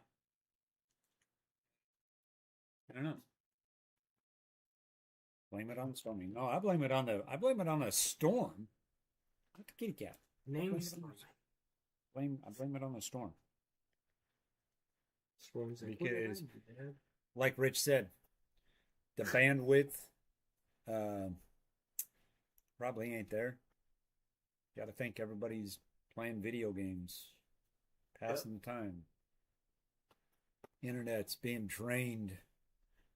I don't know. Blame it on the storming. No, I blame it on the storm. Not the kitty cat. Name blame, Steve. I blame it on the storm. Storm's like, Because- what did I do, Dad? Like Rich said, the bandwidth probably ain't there. Got to think everybody's playing video games, passing the time. Internet's being drained.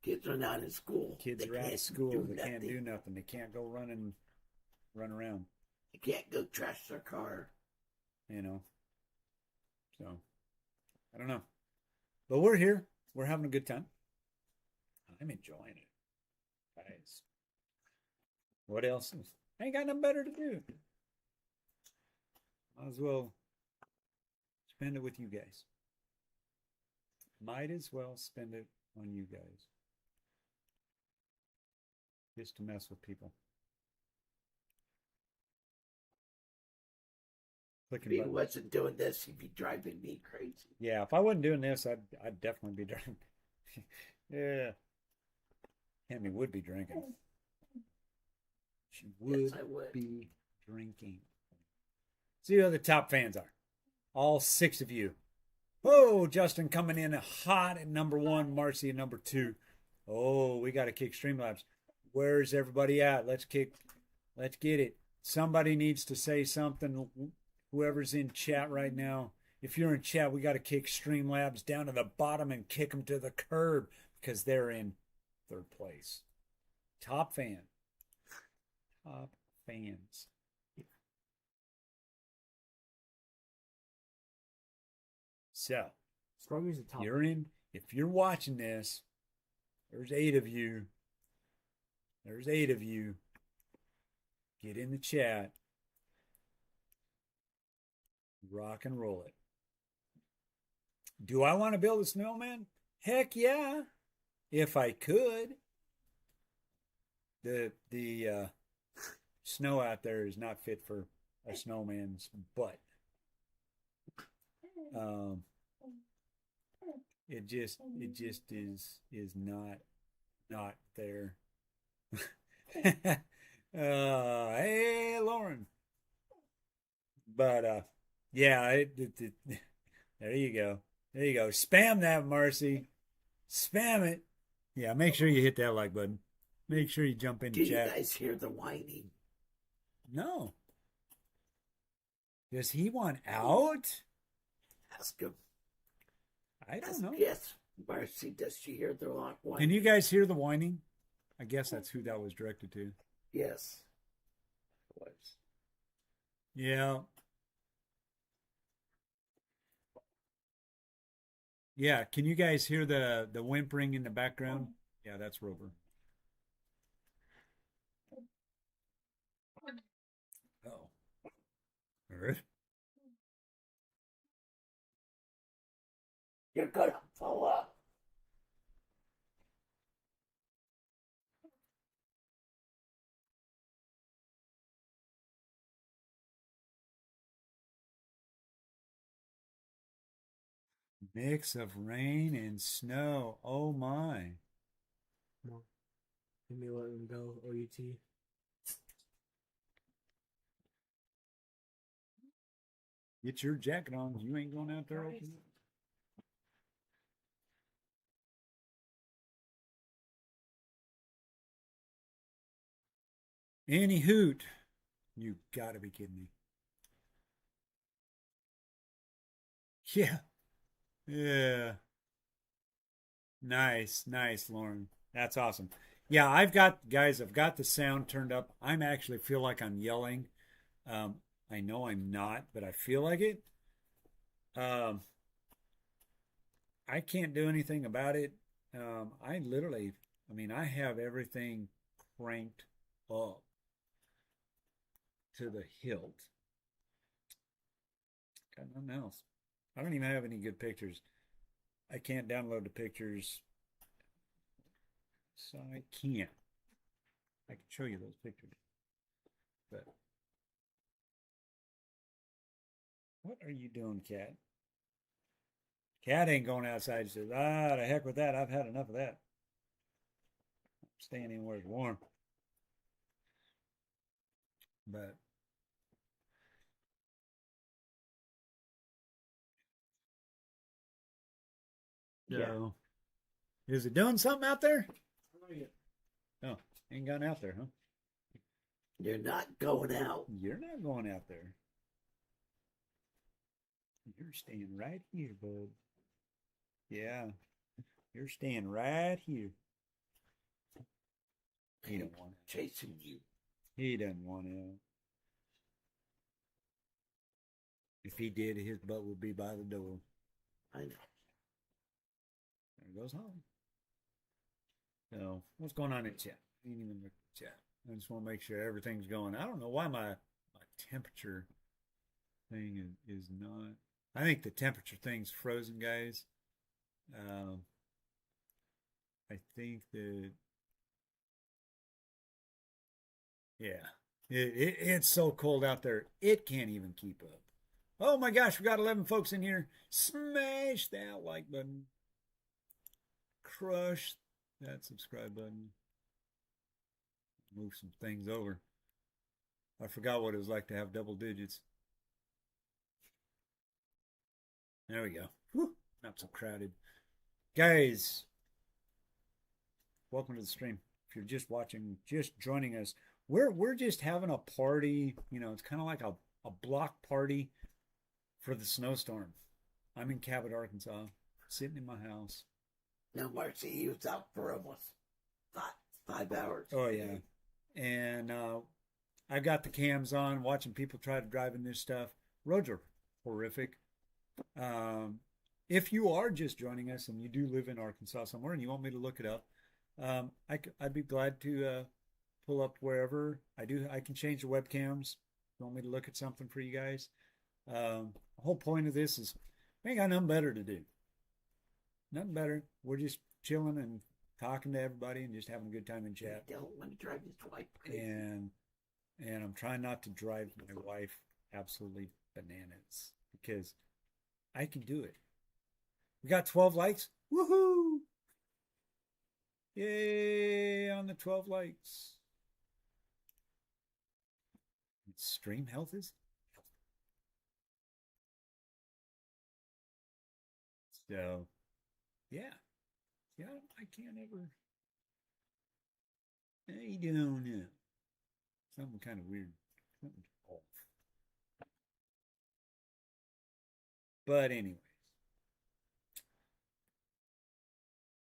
Kids are not in school. Kids They are out can't of school. do They can't nothing. do nothing. They can't go run around. They can't go trash their car. You know. So I don't know. But we're here. We're having a good time. I'm enjoying it. Guys. What else? I ain't got nothing better to do. Might as well spend it with you guys. Might as well spend it on you guys. Just to mess with people. If Clicking he buttons. wasn't doing this, he'd be driving me crazy. Yeah, if I wasn't doing this, I'd definitely be drinking. Yeah. Tammy would be drinking. She would, Yes, I would. be drinking. See who the top fans are. All 6 of you. Oh, Justin coming in hot at number 1, Marcy at number 2. Oh, we got to kick Streamlabs. Where's everybody at? Let's get it. Somebody needs to say something. Whoever's in chat right now. If you're in chat, we got to kick Streamlabs down to the bottom and kick them to the curb because they're in 3rd place. Top fan. Top fans. So, Stormy's the top. if you're watching this, There's 8 of you. There's 8 of you. Get in the chat. Rock and roll it. Do I want to build a snowman? Heck yeah. If I could. The snow out there is not fit for a snowman's butt. It just is not there. Hey Lauren. But yeah, there you go. There you go. Spam that, Marcy. Spam it. Yeah, make sure you hit that like button. Make sure you jump into Do chat. you guys hear the whining? No. Does he want out? Ask him. I don't know. Yes, Marcy, does she hear the whining? Can you guys hear the whining? I guess that's who that was directed to. Yes. It was. Yeah. Yeah, can you guys hear the whimpering in the background? Yeah, that's Rover. Oh. All right. You're gonna fall up. Mix of rain and snow. Oh my. Come on. Let me let him go, OUT. Get your jacket on. You ain't going out there open it. Any hoot. You gotta be kidding me. Yeah. Yeah. Nice, Lauren. That's awesome. Yeah, I've got the sound turned up. I'm actually feel like I'm yelling. I know I'm not, but I feel like it. I can't do anything about it. I have everything cranked up to the hilt. Got nothing else. I don't even have any good pictures. I can't download the pictures, so I can't. I can show you those pictures, but what are you doing, Cat? Cat ain't going outside. She says, the heck with that. I've had enough of that. I'm staying in where it's warm. But so, is it doing something out there? No, ain't gone out there, huh? You're not going out. You're not going out there. You're staying right here, bud. Yeah, you're staying right here. He don't want it. Chasing you. He doesn't want it. If he did, his butt would be by the door. I know. There goes home. So, what's going on in chat? I ain't even look at chat. I just want to make sure everything's going. I don't know why my temperature thing is not. I think the temperature thing's frozen, guys. I think that, yeah, it's so cold out there, it can't even keep up. Oh my gosh, we got 11 folks in here. Smash that like button. Crush that subscribe button. Move some things over. I forgot what it was like to have double digits. There we go. Whew, not so crowded. Guys, welcome to the stream. If you're just watching, just joining us, we're just having a party. You know, it's kind of like a block party for the snowstorm. I'm in Cabot, Arkansas, sitting in my house. Now, Marcy, he was out for almost 5 hours. Oh, yeah. And I've got the cams on, watching people try to drive in this stuff. Roads are horrific. If you are just joining us and you do live in Arkansas somewhere and you want me to look it up, I'd be glad to pull up wherever I do. I can change the webcams. You want me to look at something for you guys? The whole point of this is we ain't got nothing better to do. Nothing better. We're just chilling and talking to everybody and just having a good time in chat. I don't want to drive his wife crazy. And I'm trying not to drive my wife absolutely bananas because I can do it. We got 12 likes. Woohoo! Yay on the 12 likes. Stream health is? So, yeah. Yeah, I can't ever. How you doing now? Something kind of weird. Something off. But anyways,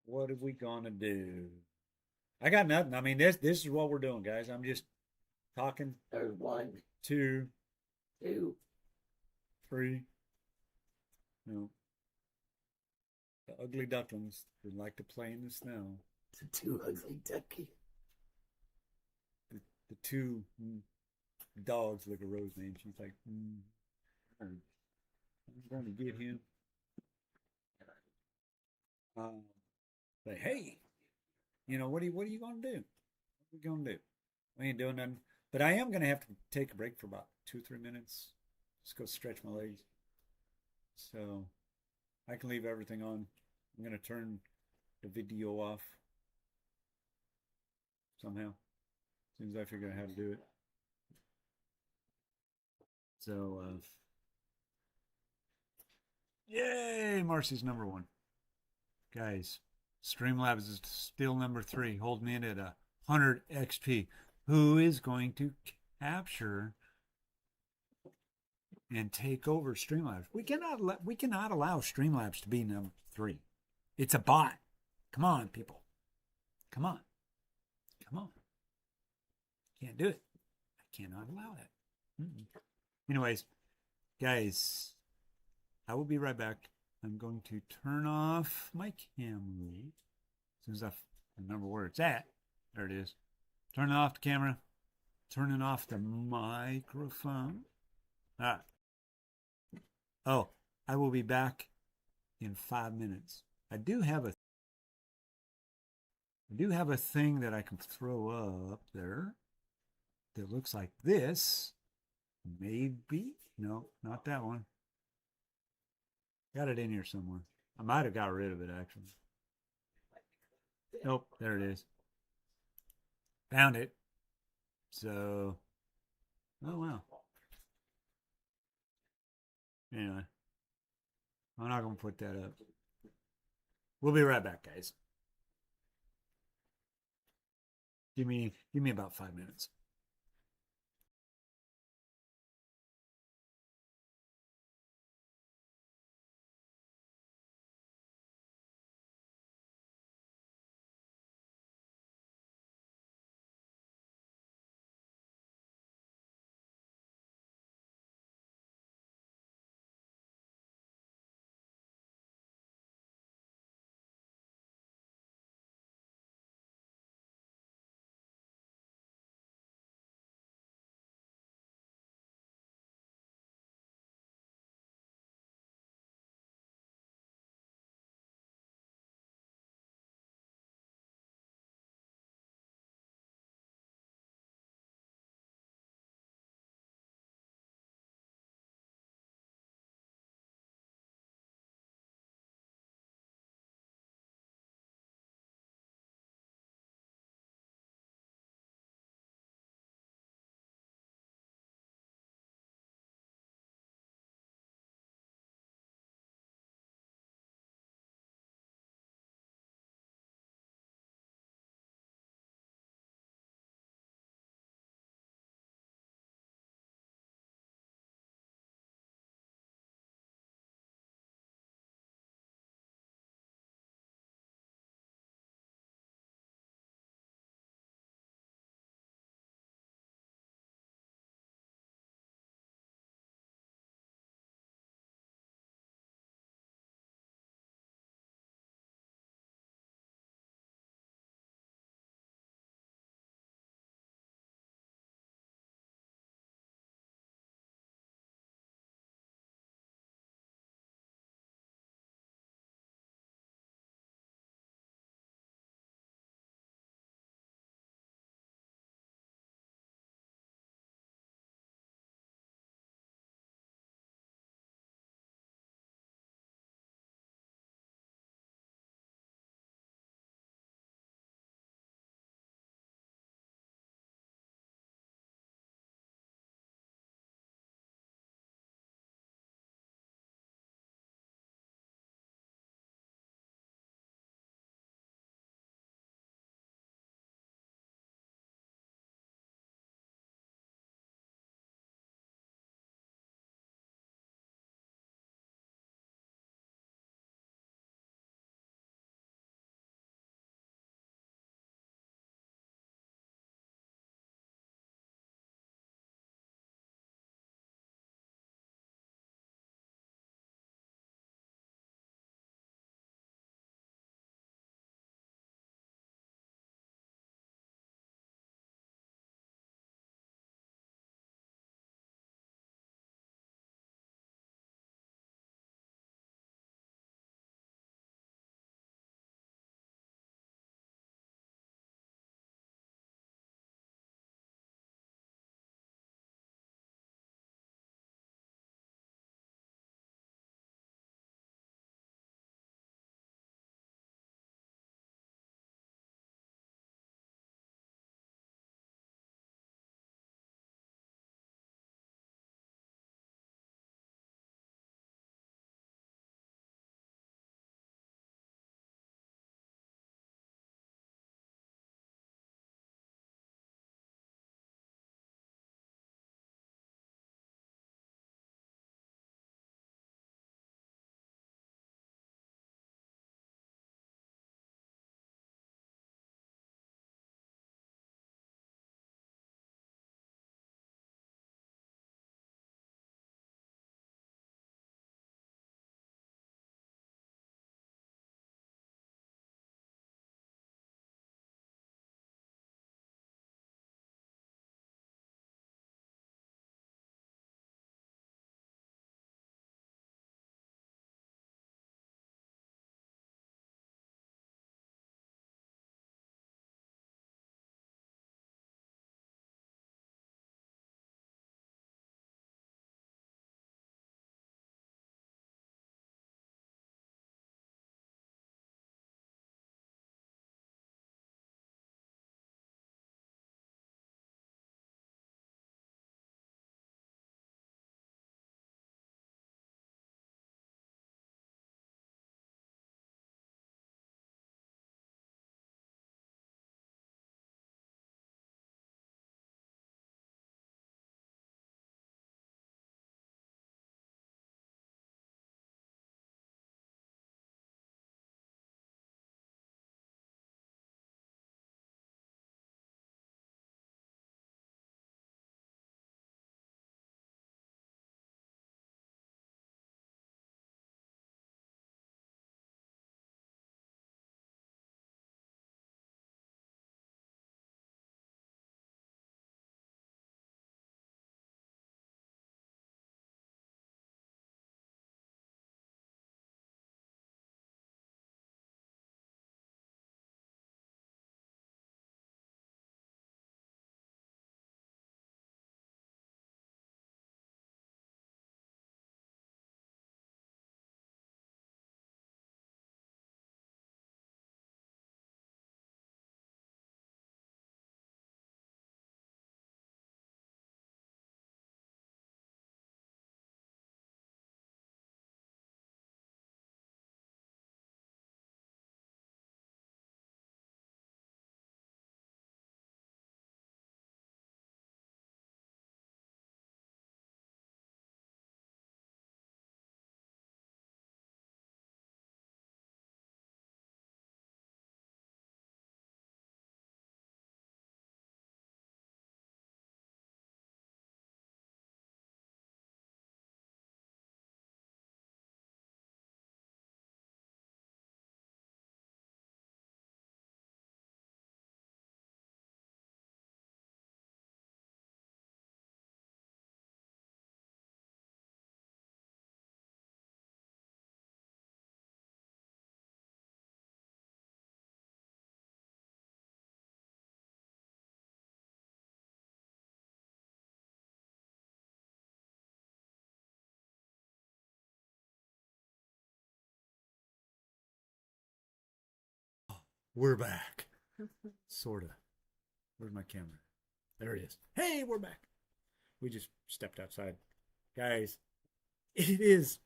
what are we gonna do? I got nothing. I mean, this is what we're doing, guys. I'm just talking. There's 1, 2, 2. 3. No. The ugly ducklings would like to play in the snow. The 2 ugly ducky. The 2 dogs look at Rosemary and she's like, I'm going to get him. Say, hey, what are you going to do? What are we going to do? We ain't doing nothing. But I am going to have to take a break for about 2-3 minutes. Just go stretch my legs. So I can leave everything on. I'm going to turn the video off somehow. As soon as I figure out how to do it. So, yay! Marcy's number 1. Guys, Streamlabs is still number 3, holding in at 100 XP. Who is going to capture and take over Streamlabs? We cannot allow Streamlabs to be number 3. It's a bot. Come on, people. Come on. Come on. Can't do it. I cannot allow that. Anyways, guys, I will be right back. I'm going to turn off my camera as soon as I remember where it's at. There it is. Turning off the camera. Turning off the microphone. All right. Oh, I will be back in 5 minutes. I do have a thing that I can throw up there that looks like this. Maybe. No, not that one. Got it in here somewhere. I might have got rid of it, actually. Nope, there it is. Found it. So, oh wow. Anyway, I'm not going to put that up. We'll be right back, guys. Give me about 5 minutes. We're back. Sorta. Where's my camera? There it is. Hey, we're back. We just stepped outside. Guys, it is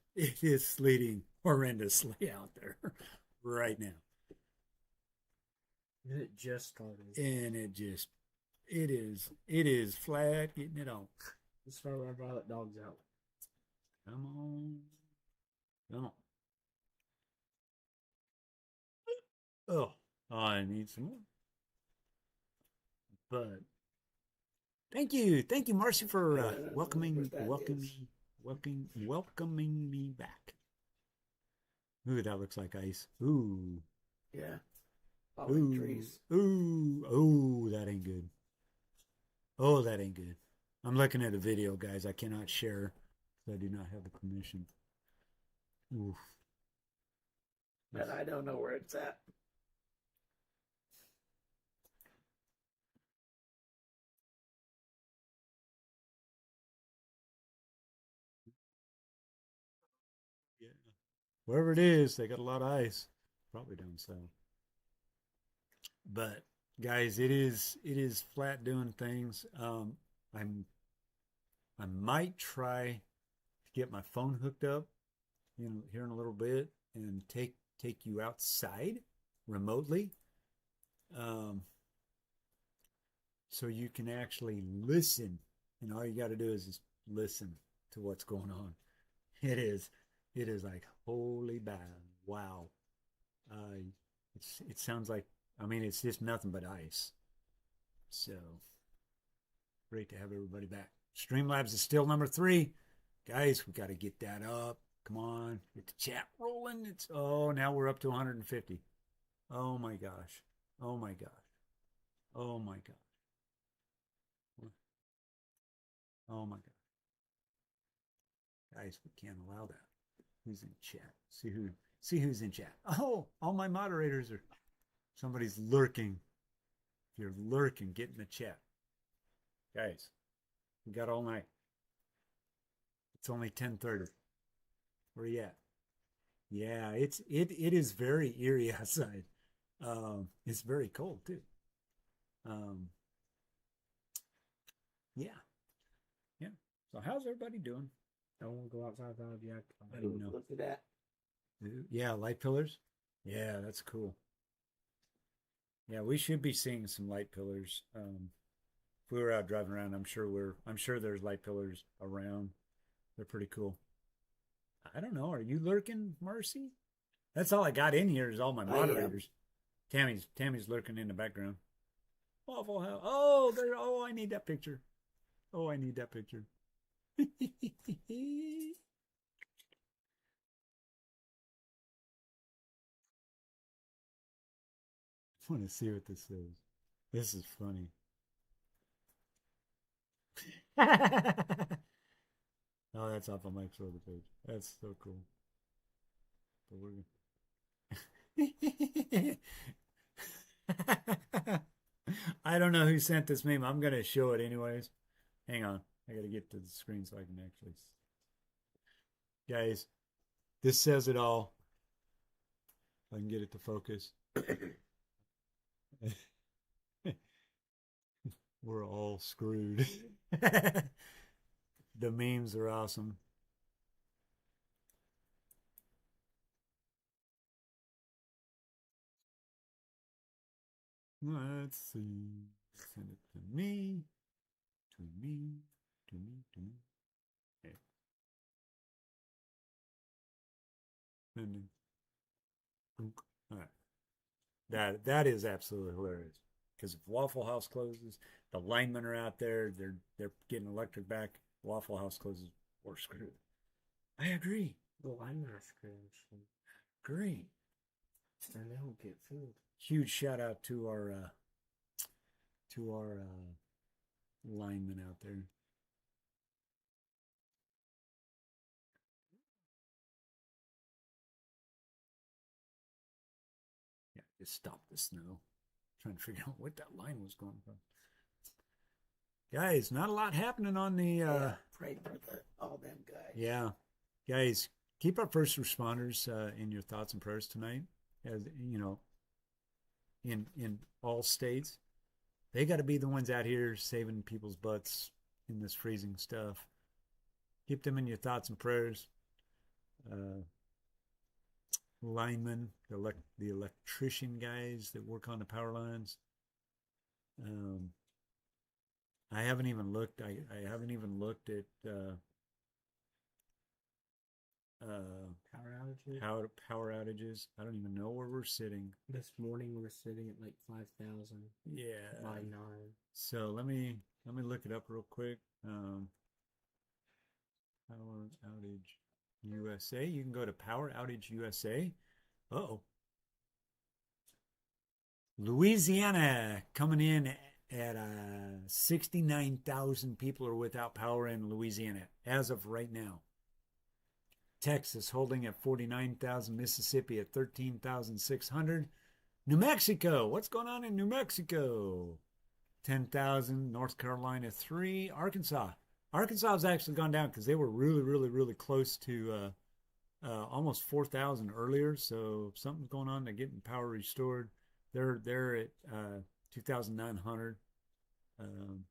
sleeting horrendously out there right now. And it just started. And it is flat getting it on. Let's throw our violet dogs out. Come on. Come on. Oh, I need some more. But thank you, Marcy, for welcoming me back. Ooh, that looks like ice. Ooh, Yeah. ooh, Trees. ooh, that ain't good. Oh, that ain't good. I'm looking at a video, guys. I cannot share because I do not have the permission. Oof. And I don't know where it's at. Yeah. Wherever it is, they got a lot of ice. Probably down south. But guys, it is flat doing things. I might try to get my phone hooked up, here in a little bit and take you outside remotely, so you can actually listen. And all you got to do is just listen to what's going on. It is like holy bad. Wow. It sounds like, I mean, it's just nothing but ice. So great to have everybody back. Streamlabs is still number 3. Guys, we got to get that up. Come on, get the chat rolling. Now we're up to 150. Oh my gosh. Oh my gosh. Oh my gosh. Oh my gosh. Guys, we can't allow that. Who's in chat? See who's in chat. Oh, all my moderators are. Somebody's lurking. If you're lurking, get in the chat. Guys, we got all night. It's only 10:30. Where you at? Yeah, it is very eerie outside. It's very cold too. Yeah. Yeah. So how's everybody doing? I won't go outside without you. I don't know. Look at that. Yeah, light pillars. Yeah, that's cool. Yeah, we should be seeing some light pillars. If we were out driving around, I'm sure there's light pillars around. They're pretty cool. I don't know. Are you lurking, Marcy? That's all I got in here is all my moderators. Tammy's lurking in the background. Waffle House. Oh, there. Oh, I need that picture. Oh, I need that picture. I want to see what this is. This is funny. Oh, that's off of Mike's other page. That's so cool. But we're I don't know who sent this meme. I'm gonna show it anyways. Hang on. I gotta get to the screen so I can actually. Guys, this says it all. If I can get it to focus. We're all screwed. The memes are awesome. Let's see. Send it to me. To me. To me. To me. Okay. Sending. All right. That is absolutely hilarious. Because if Waffle House closes, the linemen are out there. They're getting electric back. Waffle House closes, we're screwed. I agree. The linemen are screwed. Agree. And they don't get food. Huge shout out to our linemen out there. Yeah, just stop the snow. Trying to figure out what that line was going from. Guys, not a lot happening on the pray for all them guys. Yeah. Guys, keep our first responders in your thoughts and prayers tonight. As you know, in all states. They got to be the ones out here saving people's butts in this freezing stuff. Keep them in your thoughts and prayers. Uh, Linemen, the electrician guys that work on the power lines. I haven't even looked. I haven't even looked at Power outages. power outages. I don't even know where we're sitting. This morning we're sitting at like 5,000 Yeah. by 9. So let me look it up real quick. Power outage USA. You can go to Power Outage USA. Uh-oh. Louisiana coming in at 69,000 people are without power in Louisiana as of right now. Texas holding at 49,000, Mississippi at 13,600. New Mexico, what's going on in New Mexico? 10,000, North Carolina 3, Arkansas. Arkansas has actually gone down because they were really close to almost 4,000 earlier. So something's going on. They're getting power restored. They're at 2,900, and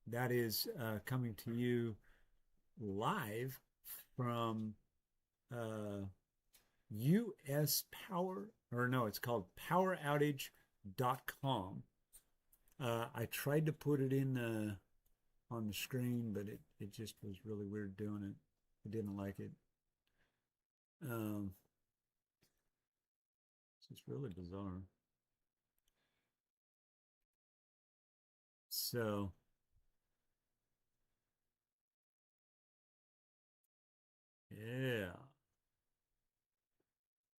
that is coming to you live from US Power, or no, it's called poweroutage.com. I tried to put it in on the screen, but it just was really weird doing it. I didn't like it. It's just really bizarre. So yeah.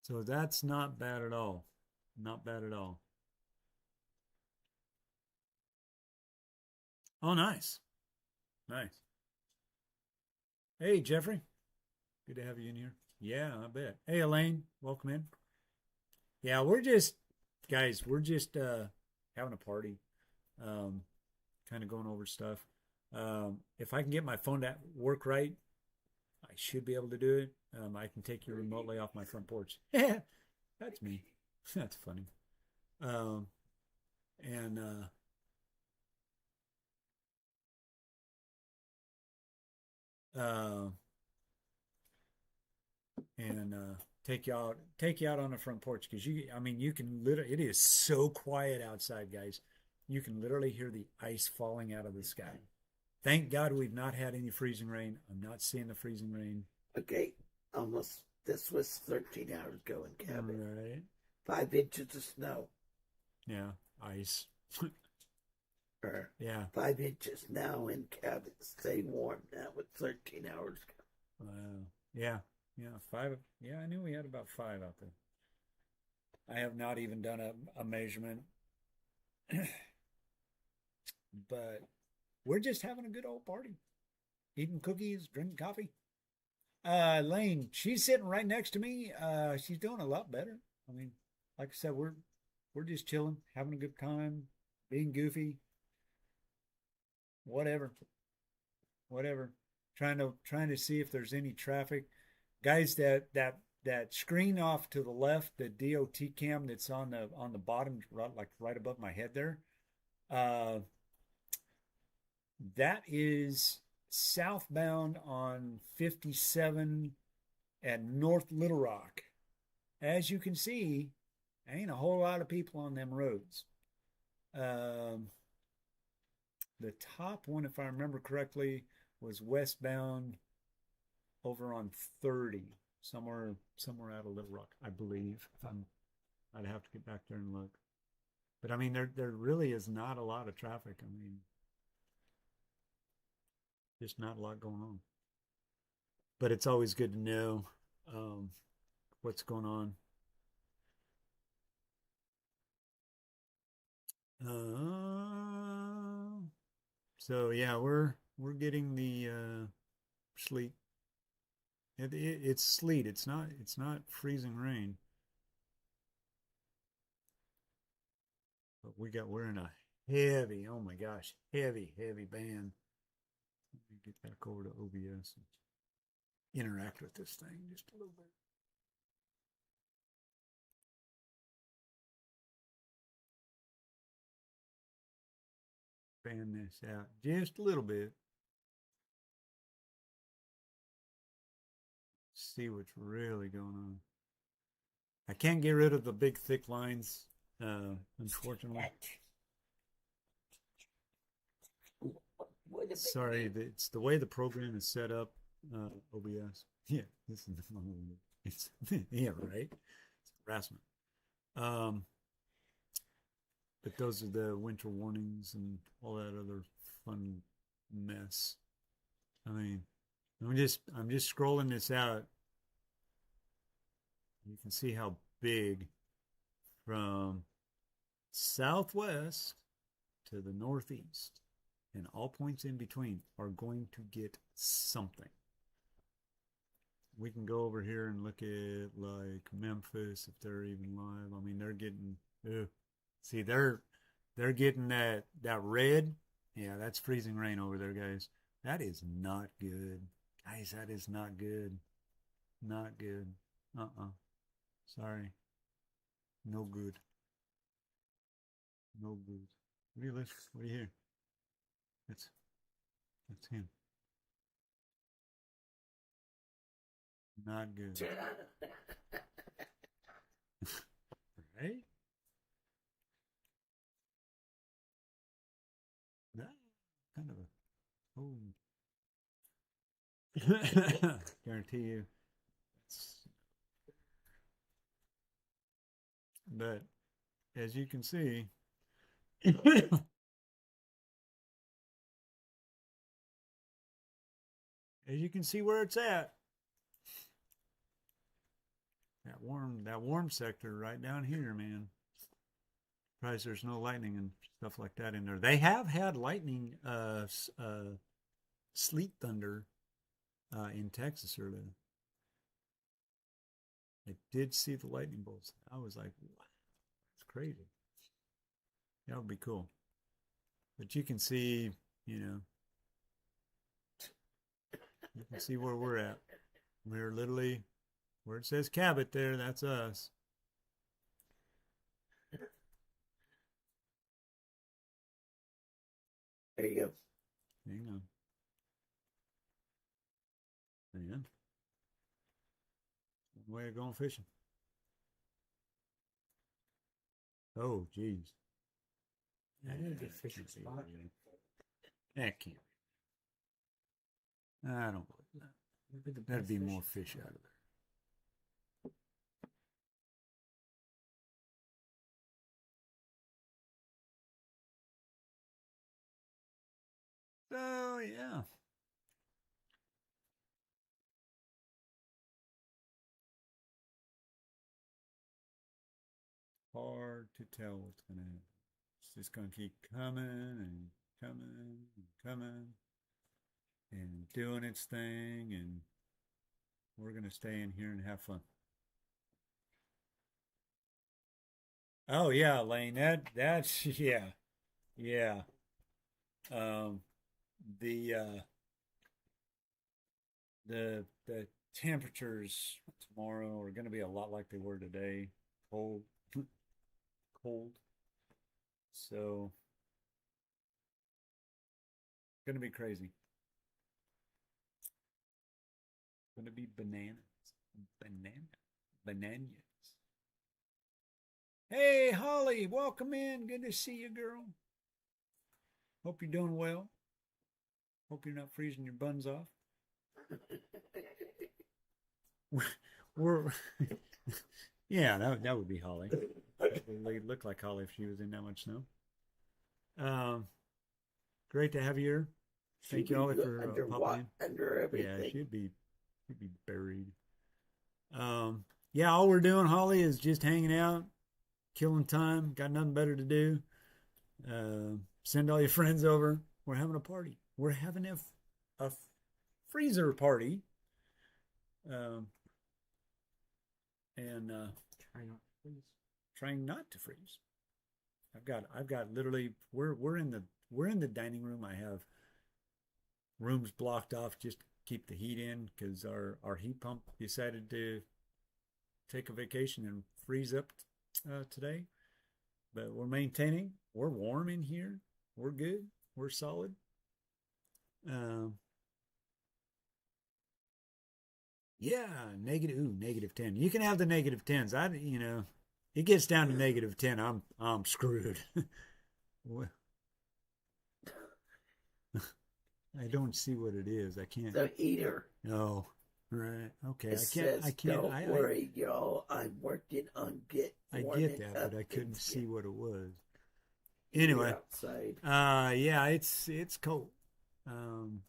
So that's not bad at all. Not bad at all. Oh, nice. Nice. Hey, Jeffrey. Good to have you in here. Yeah, I bet. Hey, Elaine. Welcome in. Yeah, we're just, guys, we're just having a party. Kind of going over stuff. If I can get my phone to work right, I should be able to do it. I can take you remotely off my front porch. Yeah, that's me. That's funny. And take you out on the front porch because you can literally, it is so quiet outside, guys. You can literally hear the ice falling out of the sky. Thank God we've not had any freezing rain. I'm not seeing the freezing rain. Okay, almost. This was 13 hours ago in Cabot. Right. 5 inches of snow. Yeah, ice. Yeah. 5 inches now in Cabot. Stay warm. That was 13 hours ago. Wow. Yeah. 5. Yeah, I knew we had about 5 out there. I have not even done a measurement. But we're just having a good old party. Eating cookies, drinking coffee. Lane, she's sitting right next to me. She's doing a lot better. I mean, like I said, we're just chilling, having a good time, being goofy. Whatever. Trying to see if there's any traffic. Guys, that screen off to the left, the DOT cam that's on the bottom, right above my head there. That is southbound on 57 at North Little Rock. As you can see, ain't a whole lot of people on them roads. The top one, if I remember correctly, was westbound over on 30, somewhere out of Little Rock, I believe. I'd have to get back there and look. But I mean, there really is not a lot of traffic. I mean, just not a lot going on. But it's always good to know what's going on. So yeah, we're getting the sleet. It's sleet. It's not freezing rain. But we're in a heavy, oh my gosh, heavy band. Let me get back over to OBS and interact with this thing just a little bit. fan this out just a little bit. See what's really going on. I can't get rid of the big thick lines, unfortunately. Sorry, it's the way the program is set up. OBS. Yeah, this is it's yeah, right. It's harassment. But those are the winter warnings and all that other fun mess. I mean, I'm just scrolling this out. You can see how big from southwest to the northeast and all points in between are going to get something. We can go over here and look at like Memphis if they're even live. I mean, they're getting see they're getting that red. Yeah, that's freezing rain over there, guys. That is not good. Guys, that is not good. Not good. Sorry. No good. No good. What do you listen? What do you hear? That's him. Not good. Right? That kind of a guarantee you. But as you can see, as you can see where it's at. That warm sector right down here, man. Surprised there's no lightning and stuff like that in there. They have had lightning, sleet thunder in Texas earlier. I did see the lightning bolts. I was like, wow, that's crazy. That would be cool. But you can see, you can see where we're at. We're literally where it says Cabot there, that's us. There you go. Hang on. Yeah. One way of going fishing. Oh, geez. That would be a fishing spot. That can't be. I don't believe that. There'd be more fish out of there. So, yeah. Hard to tell what's going to happen. It's just going to keep coming and coming and coming and doing its thing, and we're going to stay in here and have fun. Oh yeah, Lane, that's yeah. Yeah. Um the the temperatures tomorrow are going to be a lot like they were today. Cold. Cold. So going to be crazy. Going to be bananas. Bananas. Hey, Holly, welcome in. Good to see you, girl. Hope you're doing well. Hope you're not freezing your buns off. We're yeah, that would be Holly. It would look like Holly if she was in that much snow. Great to have you here. Thank you, Holly, for popping in. Under everything. Yeah, she'd be buried. Yeah, all we're doing, Holly, is just hanging out, killing time. Got nothing better to do. Send all your friends over. We're having a party. We're having a freezer party. And trying not to freeze. I've got literally we're in the dining room. I have rooms blocked off just to keep the heat in because our heat pump decided to take a vacation and freeze up today. But we're maintaining. We're warm in here. We're good. we're solid. Um, yeah, -10. You can have the -10s. It gets down to -10. I'm screwed. Well, I don't see what it is. I can't. The heater. No. Right. Okay. It says, I can't. don't worry, y'all. I'm working on I warming get that, up. but I couldn't It's see what it was. getting Anyway, outside. yeah, it's cold. Um,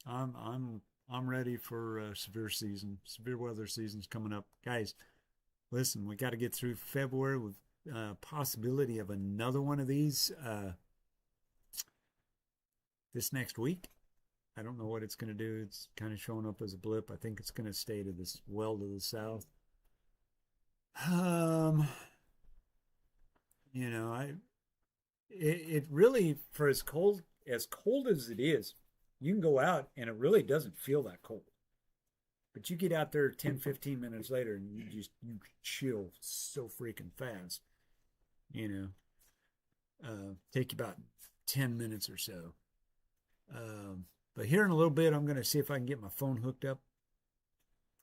I'm ready for severe season. Severe weather season's coming up, guys. Listen, we got to get through February with possibility of another one of these this next week. I don't know what it's going to do. It's kind of showing up as a blip. I think it's going to stay to this well to the south. You know, it really, for as cold as it is, you can go out and it really doesn't feel that cold. But you get out there 10, 15 minutes later and you chill so freaking fast. Take you about 10 minutes or so. But here in a little bit, I'm going to see if I can get my phone hooked up,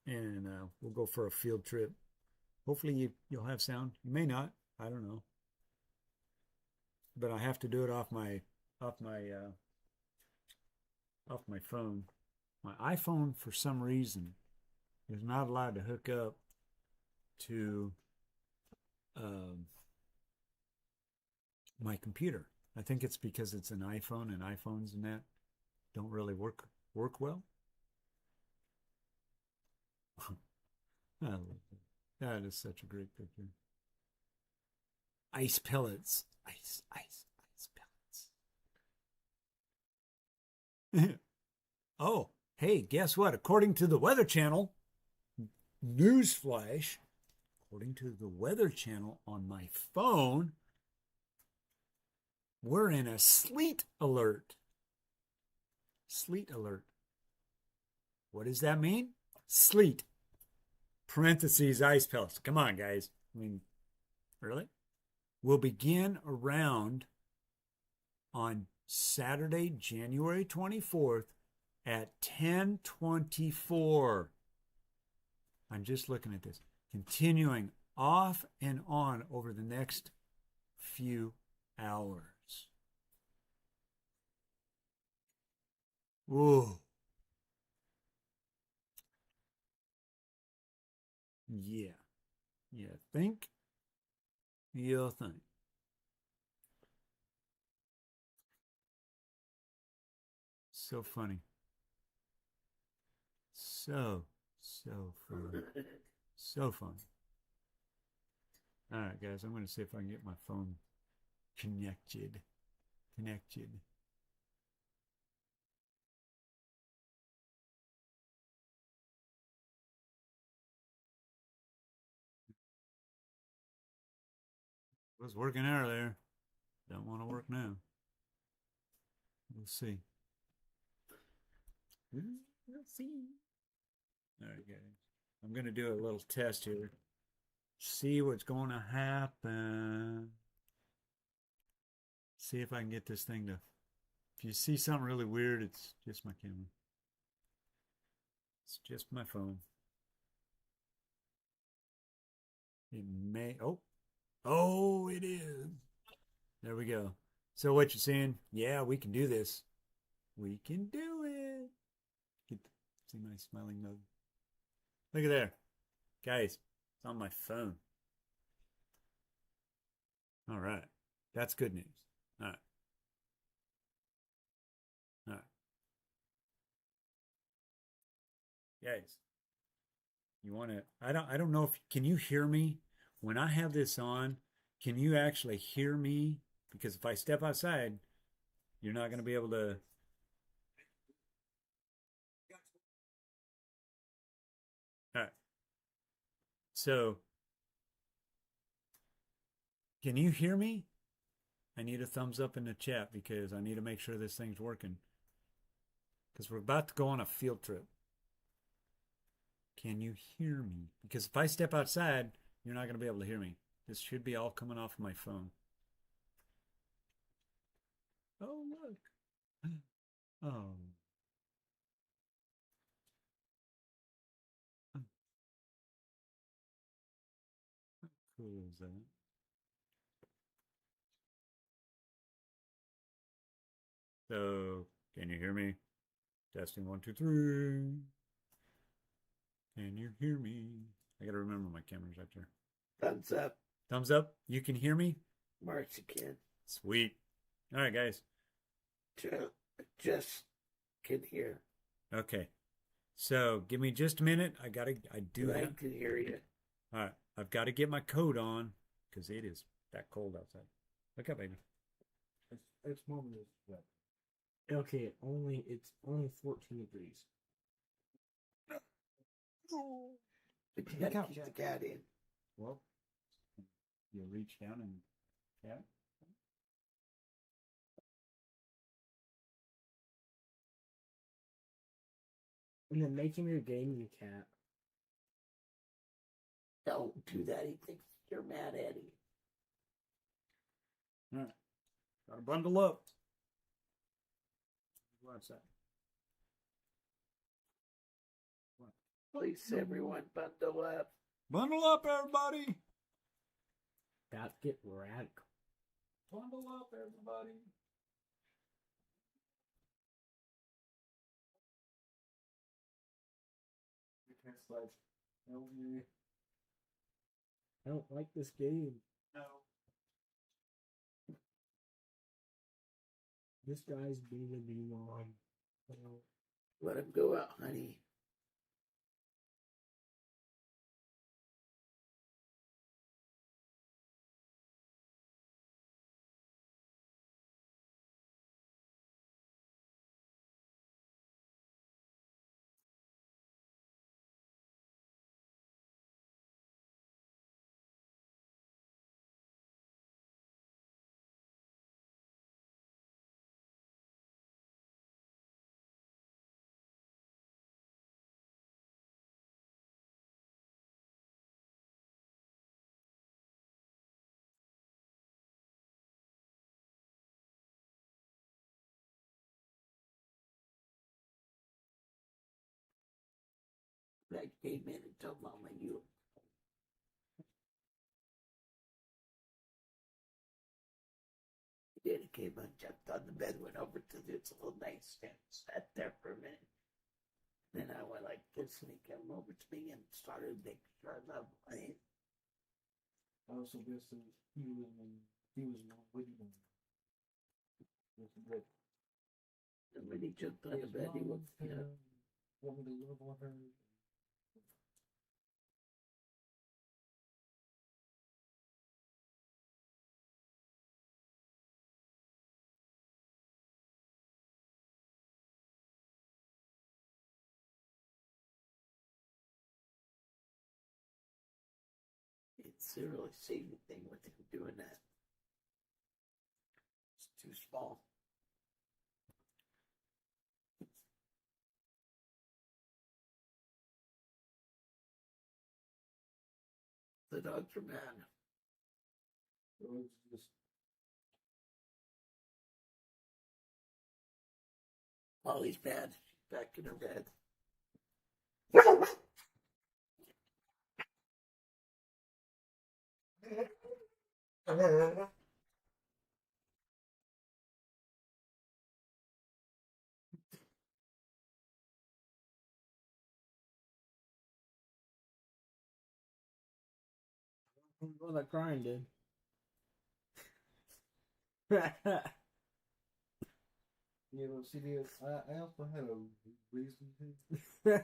and we'll go for a field trip. Hopefully you'll have sound. You may not. I don't know. But I have to do it off my phone. My iPhone, for some reason, is not allowed to hook up to my computer. I think it's because it's an iPhone, and iPhones and that don't really work well. That is such a great picture. Ice pellets. Ice pellets. Oh, hey, guess what? According to the Weather Channel, newsflash, according to the Weather Channel on my phone, we're in a sleet alert. Sleet alert. What does that mean? Sleet. Parentheses, ice pellets. Come on, guys. I mean, really? Will begin around on Saturday, January 24th at 10:24. I'm just looking at this. Continuing off and on over the next few hours. Whoa. Yeah. You think? You'll think. So funny. So funny. So funny. All right, guys, I'm going to see if I can get my phone connected. It was working earlier. Don't want to work now. We'll see. We'll see. All right, guys. I'm going to do a little test here. See what's going to happen. See if I can get this thing to... If you see something really weird, it's just my camera. It's just my phone. It may... Oh, it is. There we go. So what you're saying? Yeah, we can do this. We can do it. See my smiling nose. Look at there. Guys, it's on my phone. All right. That's good news. All right. All right. Guys, you want to... I don't know if... Can you hear me? When I have this on, can you actually hear me? Because if I step outside, you're not going to be able to... All right. So, can you hear me? I need a thumbs up in the chat because I need to make sure this thing's working. Because we're about to go on a field trip. Can you hear me? Because if I step outside, you're not going to be able to hear me. This should be all coming off of my phone. Oh, look. Oh. How cool is that? So, can you hear me? Testing 1, 2, 3. Can you hear me? I gotta remember my camera's right there. Thumbs up. Thumbs up. You can hear me? Marcy can. Sweet. All right, guys. Just can hear. Okay. So give me just a minute. I do I that. can hear you. All right. I've got to get my coat on because it is that cold outside. Look up, baby. It's moment is wet. Okay, it's only 14 degrees. But you gotta keep the cat in. Well, you reach down and yeah. And then make him your gaming cat. Don't do that. He thinks you're mad at him. All right. Gotta bundle up. What's that? What? Please, everyone, bundle up. Bundle up, everybody. About to get radical. Bundle up, everybody. It's like, help me. I don't like this game. No. This guy's being a new mom. Let him go out, honey. I came in and told Mama you. He did. He came and jumped on the bed, went over to this little nightstand, sat there for a minute. Then I went like this, and he came over to me and started making sure I love playing. I also guess that he was not with you. And when he jumped on the bed, he was, want me to love on her. it's really seen anything with him doing that. It's too small. The dogs are mad. It was just Molly's mad. She's back in her bed. What that crying did. see, I also had a reason to.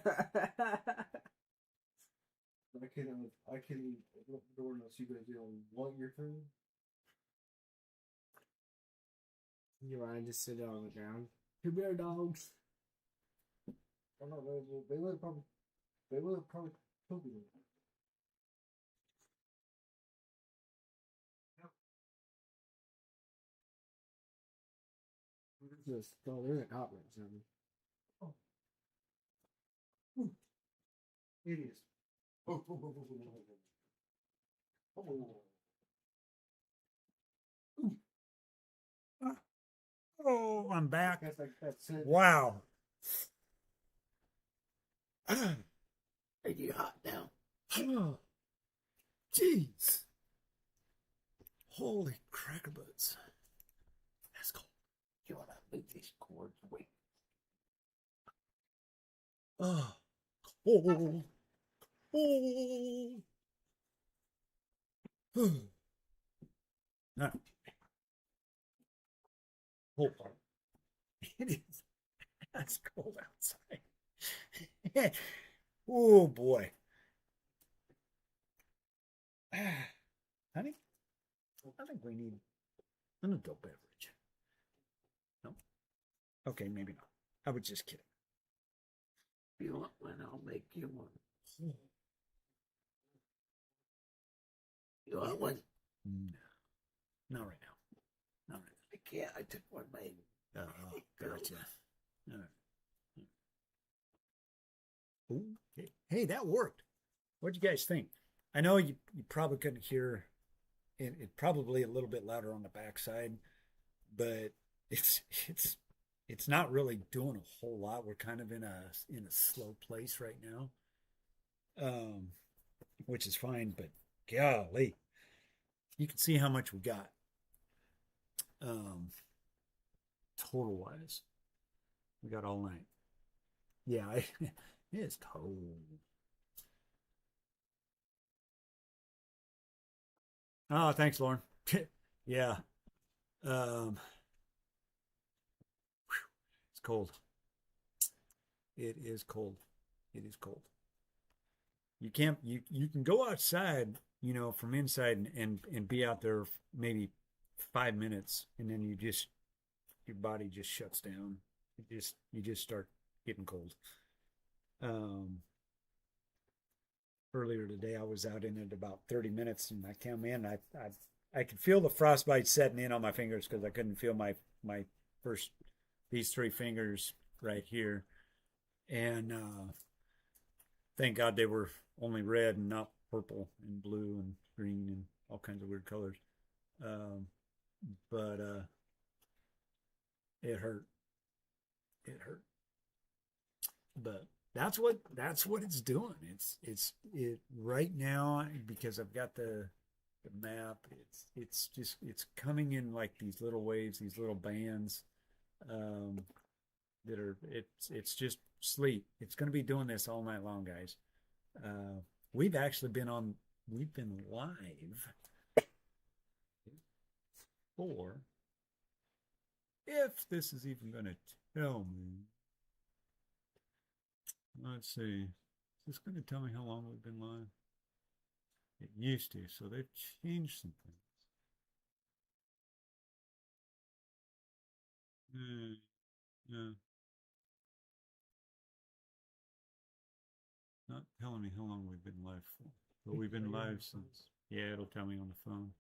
I can open up the door unless you guys don't want your turn. You Ryan just sit on the ground. Two bear dogs. I'm not available. They would have probably told me. Just there's a cop right something. Oh. It is. Oh. Oh, I'm back. That's like that's it. Wow. Are you hot now? Oh, jeez. Holy cracker butts. That's cold. You want to move these cords? Wait. Oh, cold. Cold. No. Hold on. It is. That's cold outside. Oh boy. Honey, I think we need an adult beverage. No? Okay, maybe not. I was just kidding. If you want one, I'll make you one. You want one? No. Not right now. Not right I can't. I took one made. now. Oh, gotcha. All right. Okay. Hey, that worked. What'd you guys think? I know you probably couldn't hear it probably a little bit louder on the backside, but it's it's it's not really doing a whole lot. We're kind of in a slow place right now, which is fine. But golly, you can see how much we got, um, total wise. We got all night. Yeah, it is cold. Oh, thanks, Lauren. Yeah, um, it's cold. It is cold. It is cold. You can't. You can go outside, from inside and be out there maybe 5 minutes, and then your body just shuts down. You just start getting cold. Um, Earlier today, I was out in it about 30 minutes, and I came in. I could feel the frostbite setting in on my fingers because I couldn't feel my first these three fingers right here, and thank God they were only red and not purple and blue and green and all kinds of weird colors. Um, but it hurt. It hurt. But that's what it's doing. It right now because I've got the map. It's coming in like these little waves, these little bands, um, that are it's just sleet. It's going to be doing this all night long, guys. Uh, we've actually we've been live for, if this is even going to tell me. Let's see. Is this going to tell me how long we've been live? It used to, so they've changed some things. Yeah, not telling me how long we've been live for. But we've been live since. Yeah, it'll tell me on the phone.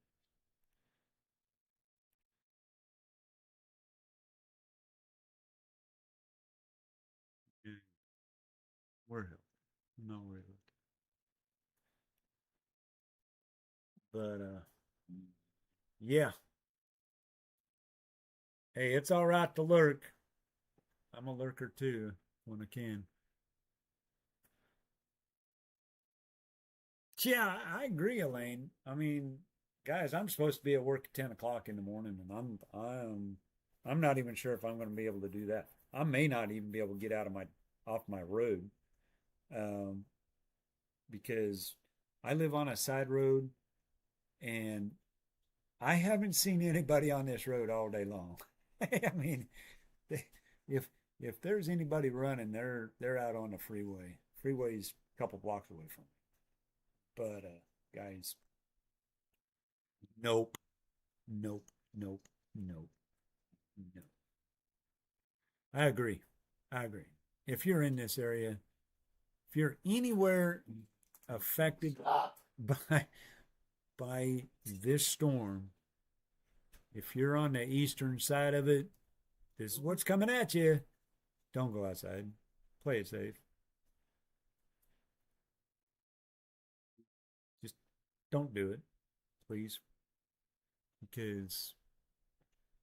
Yeah, we're helping. I'm not worried about that. But yeah. Hey, it's all right to lurk. I'm a lurker too when I can. Yeah, I agree, Elaine. I mean, guys, I'm supposed to be at work at 10 o'clock in the morning, and I'm not even sure if I'm going to be able to do that. I may not even be able to get out of my off my road, um, because I live on a side road, and I haven't seen anybody on this road all day long. I mean, they, if if there's anybody running, they're out on the freeway. Freeway's a couple blocks away from me. But guys, nope, nope, nope, nope, no. I agree. I agree. If you're in this area, if you're anywhere affected Stop. by by this storm, if you're on the eastern side of it, this is what's coming at you. Don't go outside. Play it safe. Just don't do it, please, because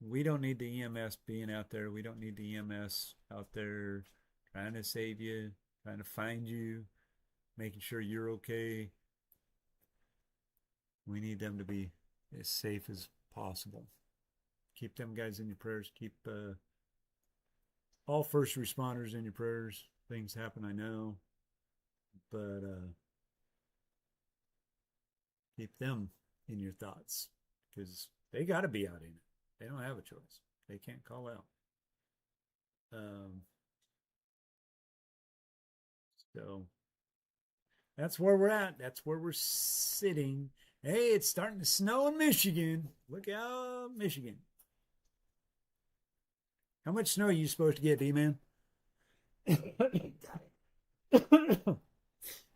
We don't need the EMS being out there. We don't need the EMS out there trying to save you, trying to find you, making sure you're okay. We need them to be as safe as possible. Keep them guys in your prayers. Keep all first responders in your prayers. Things happen, I know, but keep them in your thoughts because they got to be out in it. They don't have a choice. They can't call out. So that's where we're at. That's where we're sitting. Hey, it's starting to snow in Michigan. Look out, Michigan. How much snow are you supposed to get, D-Man?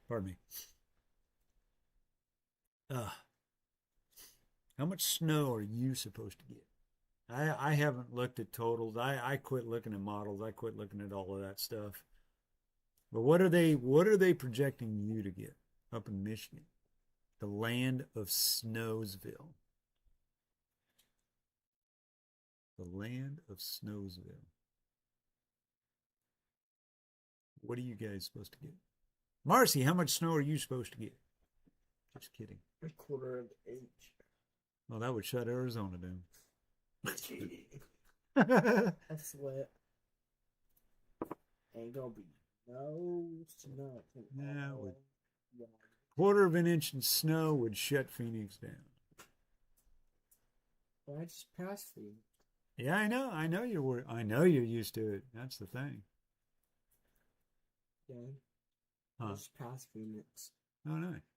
Pardon me. How much snow are you supposed to get? I haven't looked at totals. I quit looking at models. I quit looking at all of that stuff. But what are they projecting you to get up in Michigan? The land of Snowsville. The land of Snowsville. What are you guys supposed to get? Marcy, how much snow are you supposed to get? Just kidding. A quarter of an inch. Well, that would shut Arizona down. That's what. Ain't gonna be no snow. Yeah, it would. Quarter of an inch in snow would shut Phoenix down. Well, I just passed Phoenix. Yeah, I know. I know you're used to it. That's the thing. Yeah. Huh. I just passed Phoenix. Oh, nice.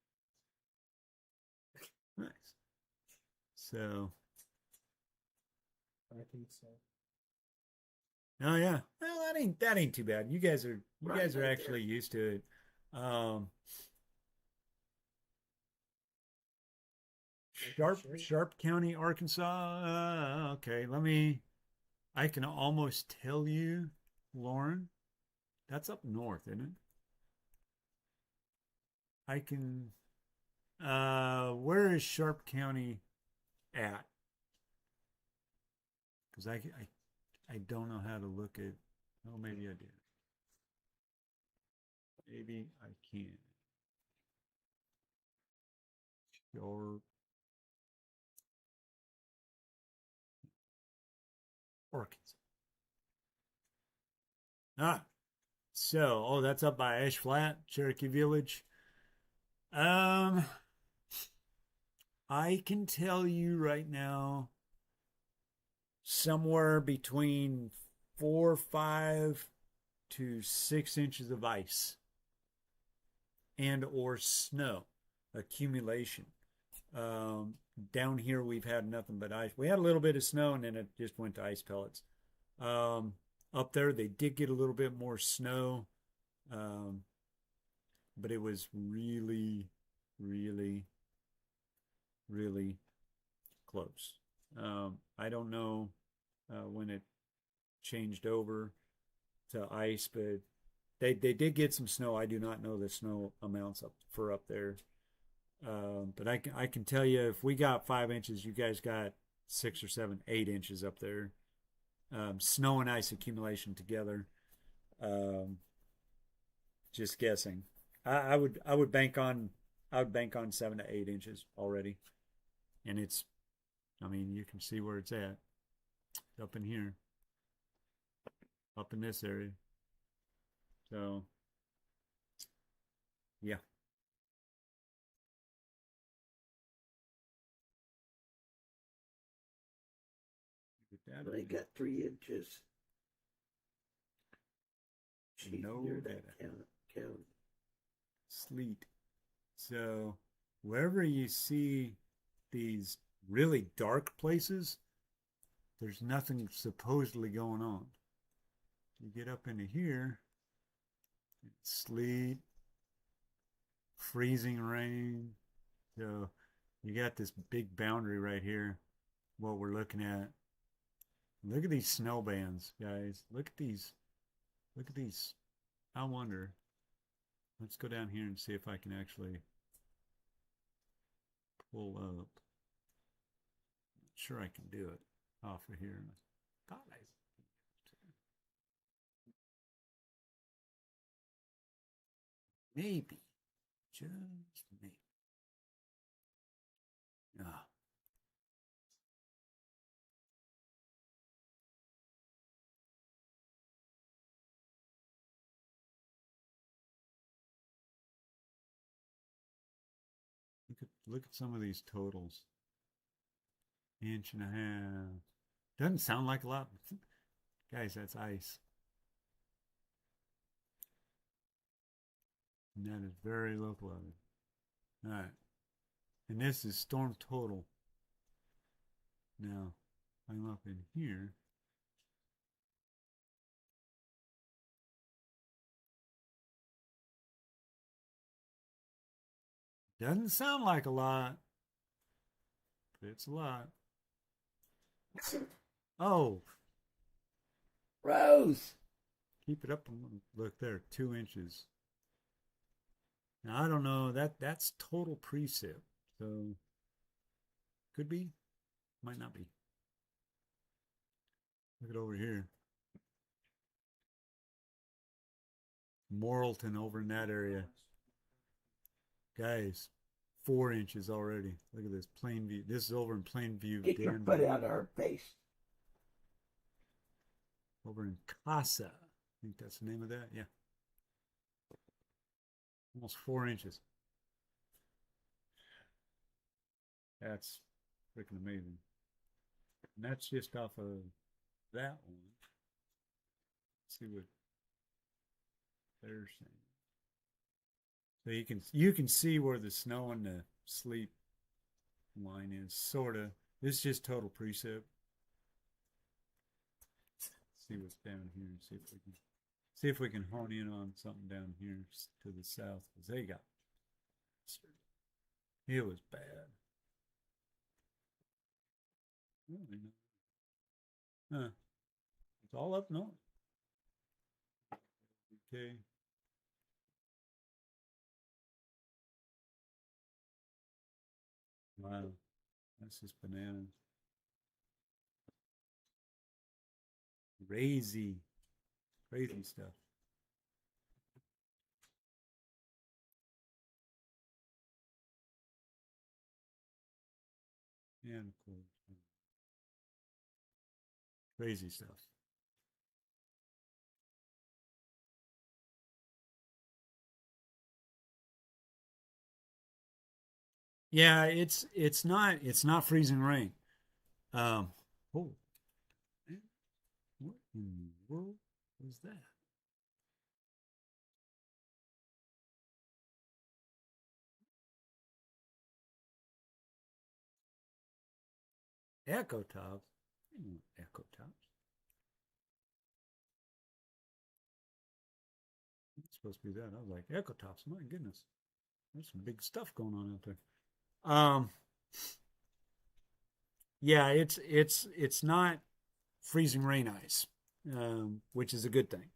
Nice. So. I think so. Oh yeah. Well, that ain't too bad. You guys are actually used to it. Sharp County, Arkansas. Okay, I can almost tell you, Lauren. That's up north, isn't it? I can. Where is Sharp County at? Because I don't know how to look at. Oh, maybe I did. Maybe I can. Sharp. Arkansas. So, that's up by Ash Flat, Cherokee Village. I can tell you right now, somewhere between 4, 5 to 6 inches of ice and or snow accumulation. Down here we've had nothing but ice. We had a little bit of snow and then it just went to ice pellets. Up there they did get a little bit more snow, but it was really, really, really close. I don't know when it changed over to ice, but they did get some snow. I do not know the snow amounts up there. But I can tell you, if we got 5 inches, you guys got 6 or 7, 8 inches up there. Snow and ice accumulation together. Just guessing. I would bank on 7 to 8 inches already, and it's. I mean, you can see where it's at. It's up in here, up in this area. So, yeah. They got 3 inches. No near data. that county. Sleet. So, wherever you see these really dark places, there's nothing supposedly going on. You get up into here, it's sleet, freezing rain. So you got this big boundary right here, what we're looking at. Look at these snow bands, guys. Look at these. Look at these. I wonder. Let's go down here and see if I can actually pull up. Sure I can do it. off of here. I thought I maybe, just maybe. Ah, look at some of these totals. Inch and a half. Doesn't sound like a lot. Guys, that's ice. And that is very local of it. All right. And this is storm total. Now, I'm up in here. Doesn't sound like a lot, but it's a lot. Oh, Rose. keep it up. Look there, 2 inches. Now I don't know that's total precip, so could be, might not be. Look at over here, Morrilton over in that area, guys. 4 inches already. Look at this Plainview. This is over in Plainview, Get your Danville. foot out of her face. Over in Casa. I think that's the name of that. Yeah. Almost 4 inches. That's freaking amazing. And that's just off of that one. Let's see what they're saying. So you can see where the snow and the sleet line is, sorta. This is just total precip. See what's down here and see if we can hone in on something down here to the south, because they got it was bad. Really not. Huh. It's all up north. Okay. Wow. That's just bananas. Crazy. Crazy stuff. And of course, crazy stuff. Yeah, it's not freezing rain. Um, oh, man, what in the world was that? Echo tops. Echo tops. It's supposed to be that. I was like, echo tops. My goodness, there's some big stuff going on out there. Yeah, it's not freezing rain ice, which is a good thing.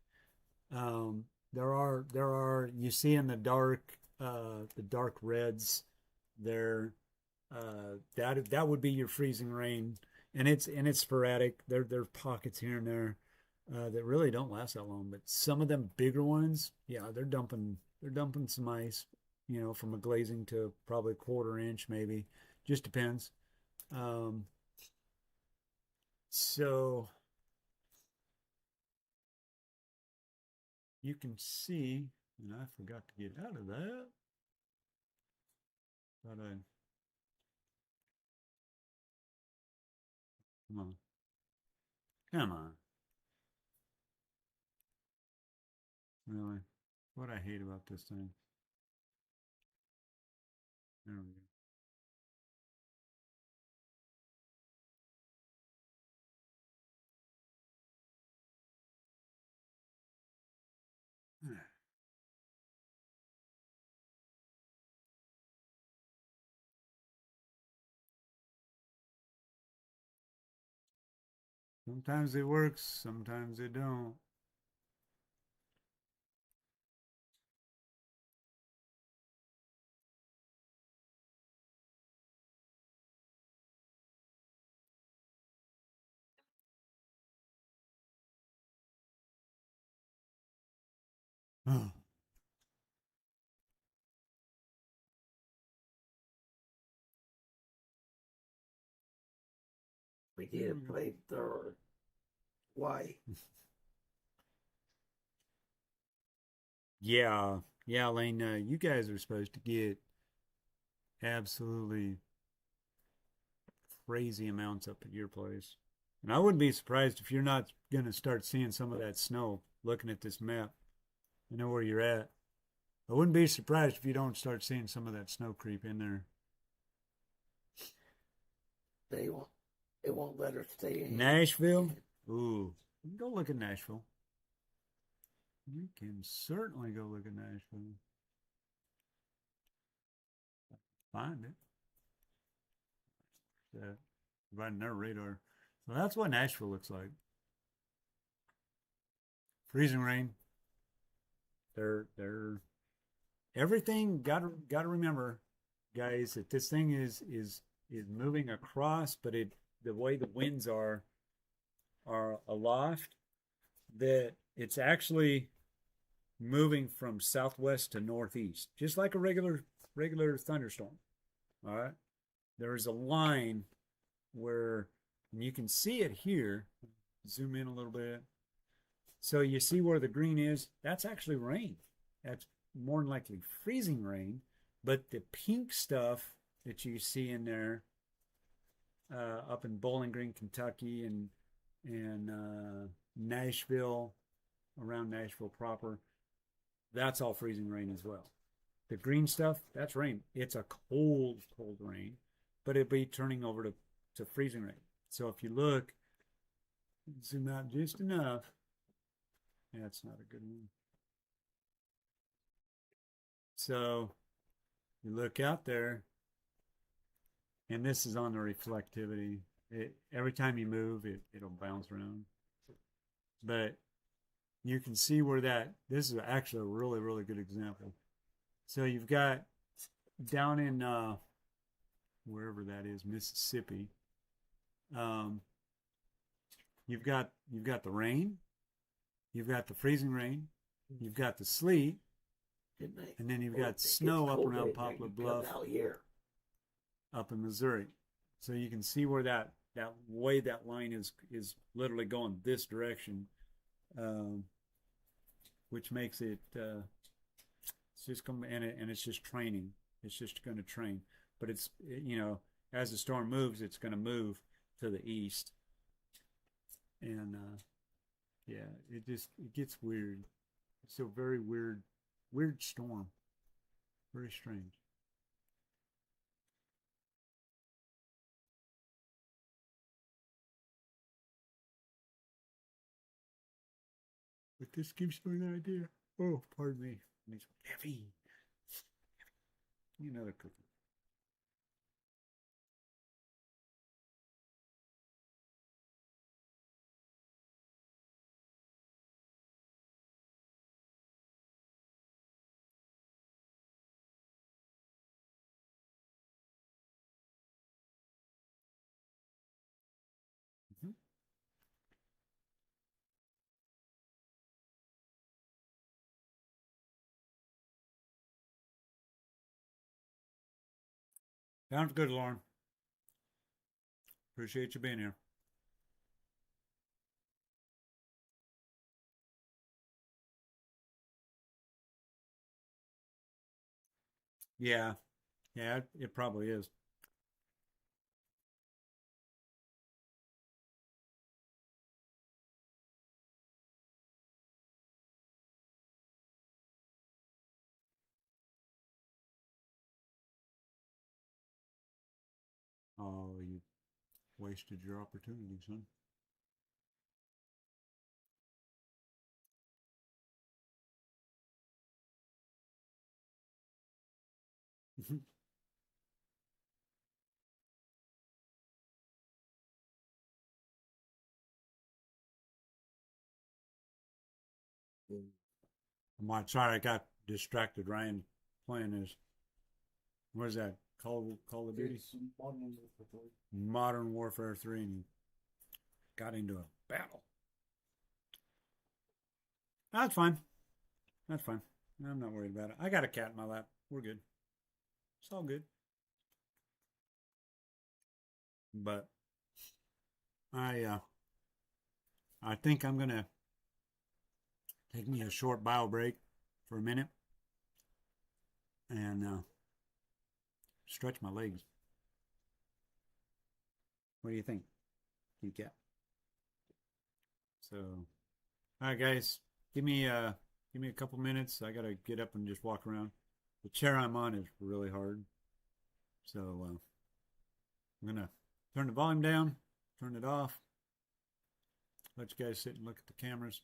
There are you see in the dark reds there, that would be your freezing rain, and it's sporadic. There's pockets here and there that really don't last that long, but some of them bigger ones, yeah, they're dumping some ice, from a glazing to probably a quarter inch maybe, just depends. Um, so you can see, and I forgot to get out of that, but come on, come on, really, what I hate about this thing. There we go. Sometimes it works, sometimes it don't. We need to play third. Why? Yeah, yeah, Lane. You guys are supposed to get absolutely crazy amounts up at your place, and I wouldn't be surprised if you're not going to start seeing some of that snow. Looking at this map, I know where you're at. I wouldn't be surprised if you don't start seeing some of that snow creep in there. They won't let her stay in. Nashville? Ooh, go look at Nashville. You can certainly go look at Nashville. Find it. Right in their radar. So that's what Nashville looks like. Freezing rain. They're everything. Gotta remember, guys, that this thing is moving across, but the way the winds are aloft, that it's actually moving from southwest to northeast, just like a regular thunderstorm. All right, there is a line where, and you can see it here. Zoom in a little bit. So you see where the green is? That's actually rain. That's more than likely freezing rain. But the pink stuff that you see in there, up in Bowling Green, Kentucky, and Nashville, around Nashville proper, that's all freezing rain as well. The green stuff, that's rain. It's a cold, cold rain, but it'll be turning over to freezing rain. So if you look, zoom out just enough. Yeah, it's not a good one. So you look out there, and this is on the reflectivity. Every time you move, it'll bounce around. But you can see where this is actually a really, really good example. So you've got down in wherever that is, Mississippi. You've got the rain, you've got the freezing rain, you've got the sleet, and then you've got snow up around Poplar Bluff, out here, up in Missouri. So you can see where that way that line is literally going this direction, which makes it it's just going and it's just training. It's just going to train, but it's as the storm moves, it's going to move to the east, and yeah, it gets weird. It's a very weird storm, very strange. But this gives you an idea. Oh, pardon me. It's heavy. Another cookie. Mm-hmm. Sounds good, Lauren. Appreciate you being here. Yeah, yeah, it probably is. Oh, you wasted your opportunity, son. Sorry, I got distracted. Ryan playing his, what is that? Call of Duty? It's Modern Warfare 3. Modern Warfare 3, and got into a battle. That's fine. That's fine. I'm not worried about it. I got a cat in my lap. We're good. It's all good. But I I think I'm gonna take me a short bio break for a minute and stretch my legs. What do you think, you cat? So, all right, guys, give me a couple minutes. I gotta get up and just walk around. The chair I'm on is really hard, so I'm gonna turn the volume down, turn it off, let you guys sit and look at the cameras.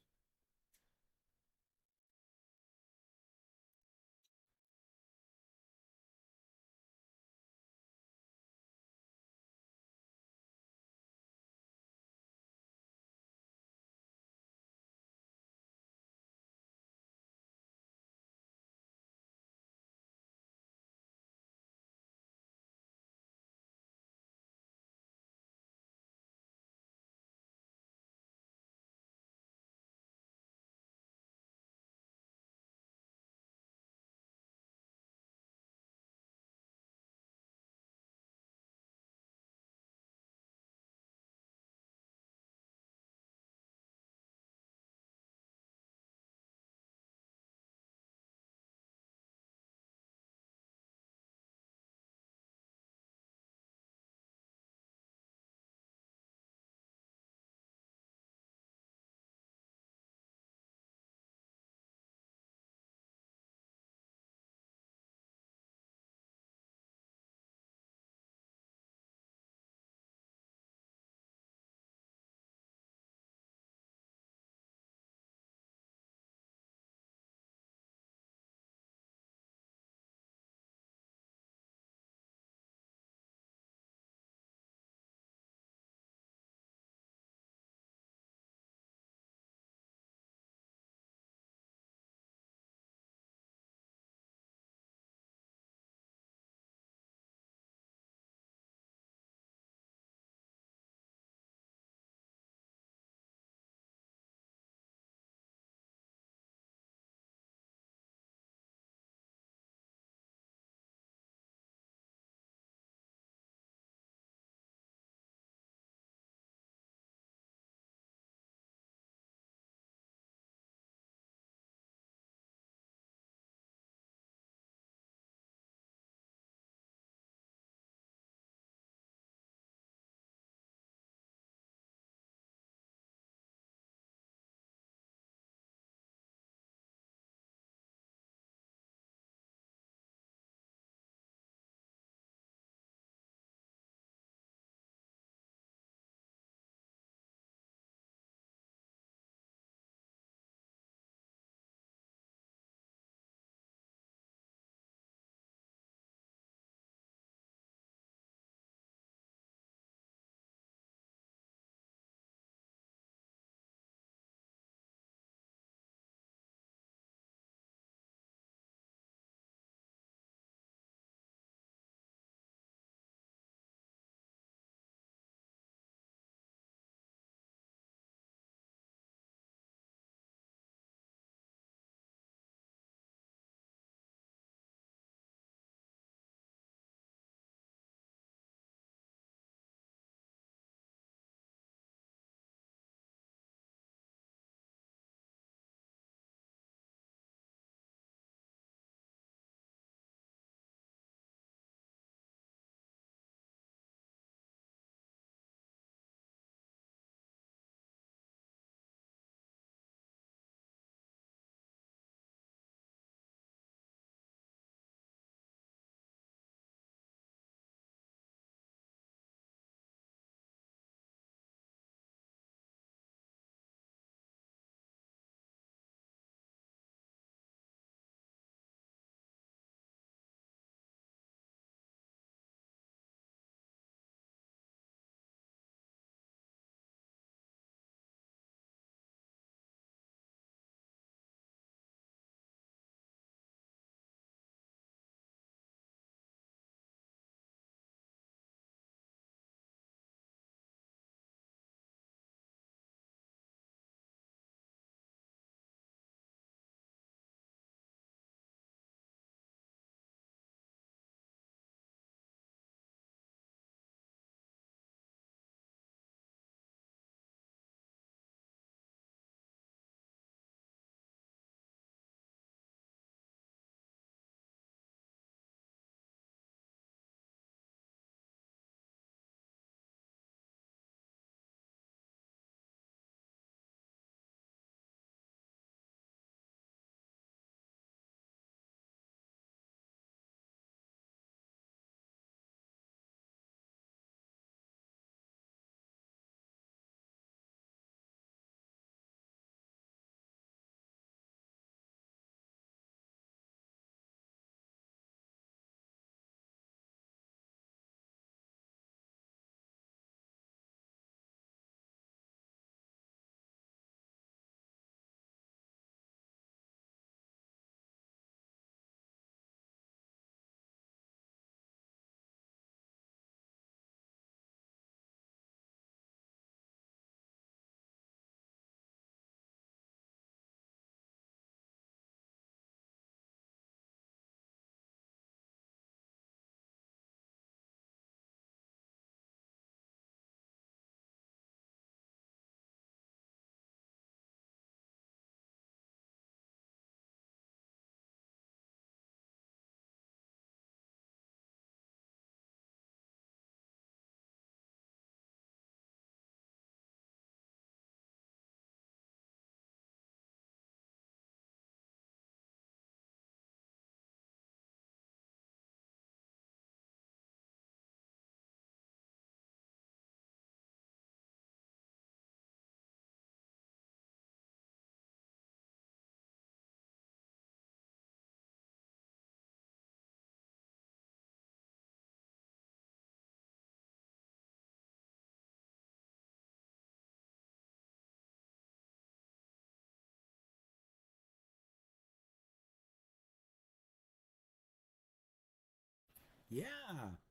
Yeah,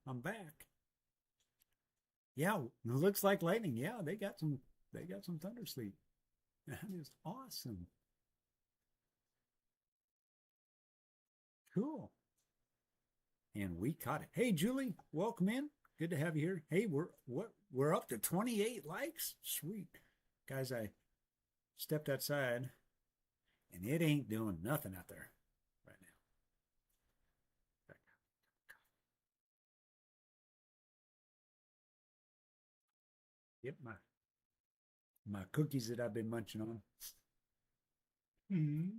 I'm back. Yeah, it looks like lightning. Yeah, they got some thunder sleep. That is awesome. Cool. And we caught it. Hey, Julie, welcome in. Good to have you here. Hey, we're up to 28 likes. Sweet. Guys, I stepped outside and it ain't doing nothing out there right now. Yep, my cookies that I've been munching on. Mm-hmm.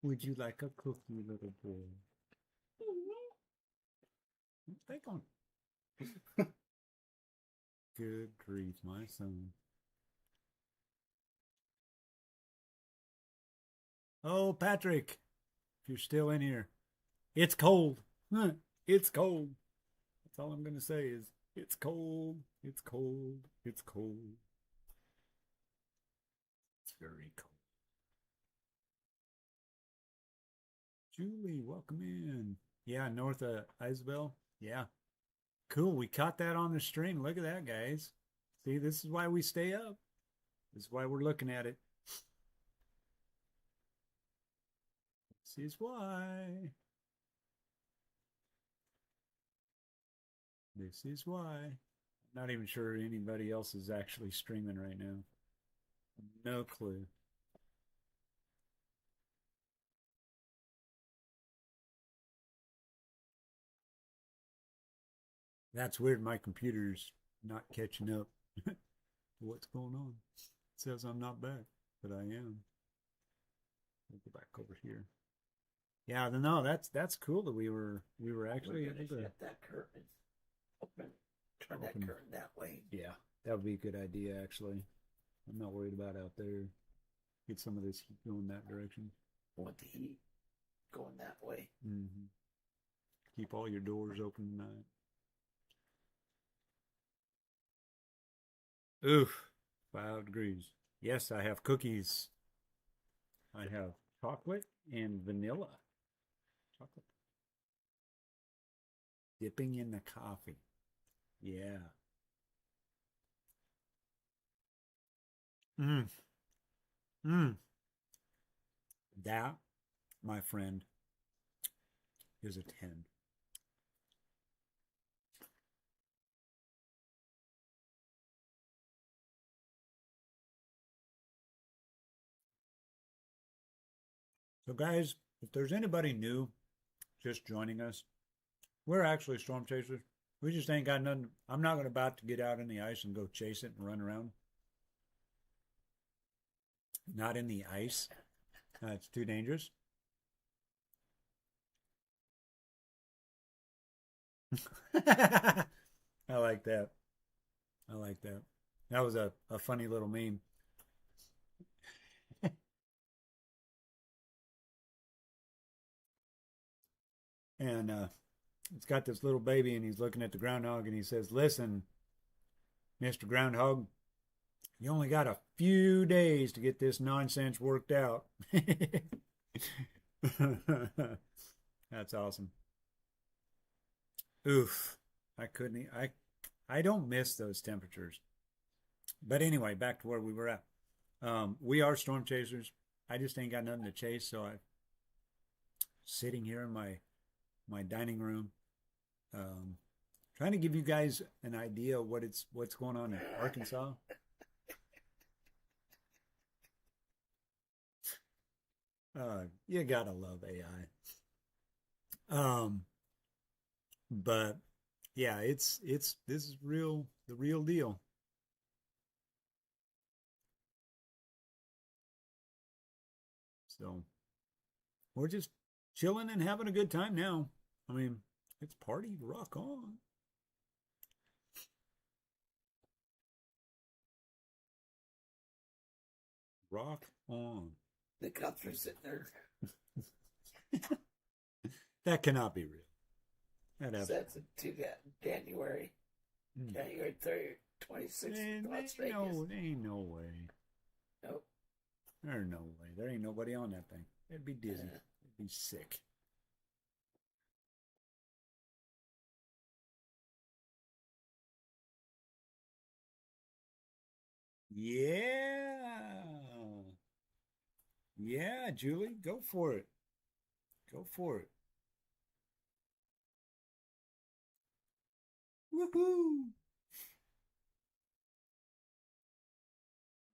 Would you like a cookie, little boy? Take on. Good grief, my son. Oh, Patrick, if you're still in here, it's cold. Huh, it's cold. That's all I'm going to say is it's cold. It's cold. It's cold. It's very cold. Julie, welcome in. Yeah, north of Isabel. Yeah. Cool. We caught that on the stream. Look at that, guys. See, this is why we stay up. This is why we're looking at it. This is why. This is why. I'm not even sure anybody else is actually streaming right now. No clue. That's weird. My computer's not catching up to what's going on. It says I'm not back, but I am. We'll go back over here. Yeah, no, that's cool that we were actually able to shut that curtain open. Turn that curtain that way. Yeah, that would be a good idea actually. I'm not worried about out there. Get some of this heat going that direction. Want the heat going that way. Mm-hmm. Keep all your doors open tonight. Oof, 5 degrees. Yes, I have cookies. I have chocolate and vanilla. Chocolate. Dipping in the coffee. Yeah. Mmm. Mmm. That, my friend, is a 10. So, guys, if there's anybody new just joining us, we're actually storm chasers. We just ain't got nothing. I'm not about to get out in the ice and go chase it and run around. Not in the ice. It's too dangerous. I like that. I like that. That was a funny little meme. And it's got this little baby, and he's looking at the groundhog, and he says, "Listen, Mr. Groundhog, you only got a few days to get this nonsense worked out." That's awesome. Oof. I don't miss those temperatures. But anyway, back to where we were at. We are storm chasers. I just ain't got nothing to chase, so I'm sitting here in my dining room, trying to give you guys an idea of what's going on in Arkansas. You gotta love AI. But yeah, this is the real deal. So we're just chilling and having a good time now. I mean, it's party rock on. Rock on. The cops are sitting there. That cannot be real. That's in January. January 3rd, 26th, Las Vegas. Ain't no way. Nope. There's no way. There ain't nobody on that thing. It'd be dizzy. It'd be sick. Yeah. Yeah, Julie, go for it. Go for it. Woohoo!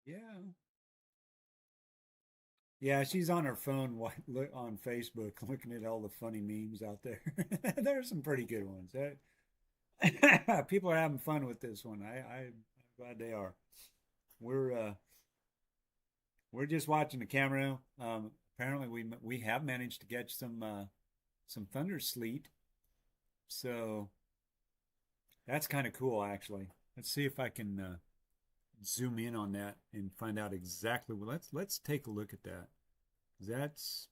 Yeah. Yeah, she's on her phone on Facebook looking at all the funny memes out there. There's some pretty good ones. People are having fun with this one. I'm glad they are. We're uh, we're just watching the camera. Apparently, we have managed to catch some thunder sleet. So that's kind of cool, actually. Let's see if I can zoom in on that and find out exactly. Well, let's take a look at that. That's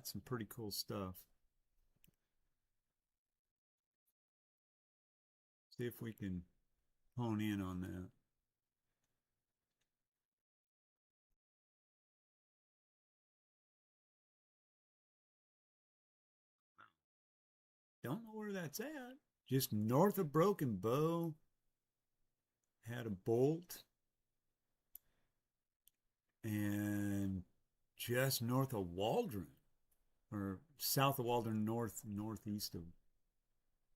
some pretty cool stuff. See if we can hone in on that. Don't know where that's at. Just north of Broken Bow. Had a bolt. And just north of Waldron. Or south of Waldron, northeast of.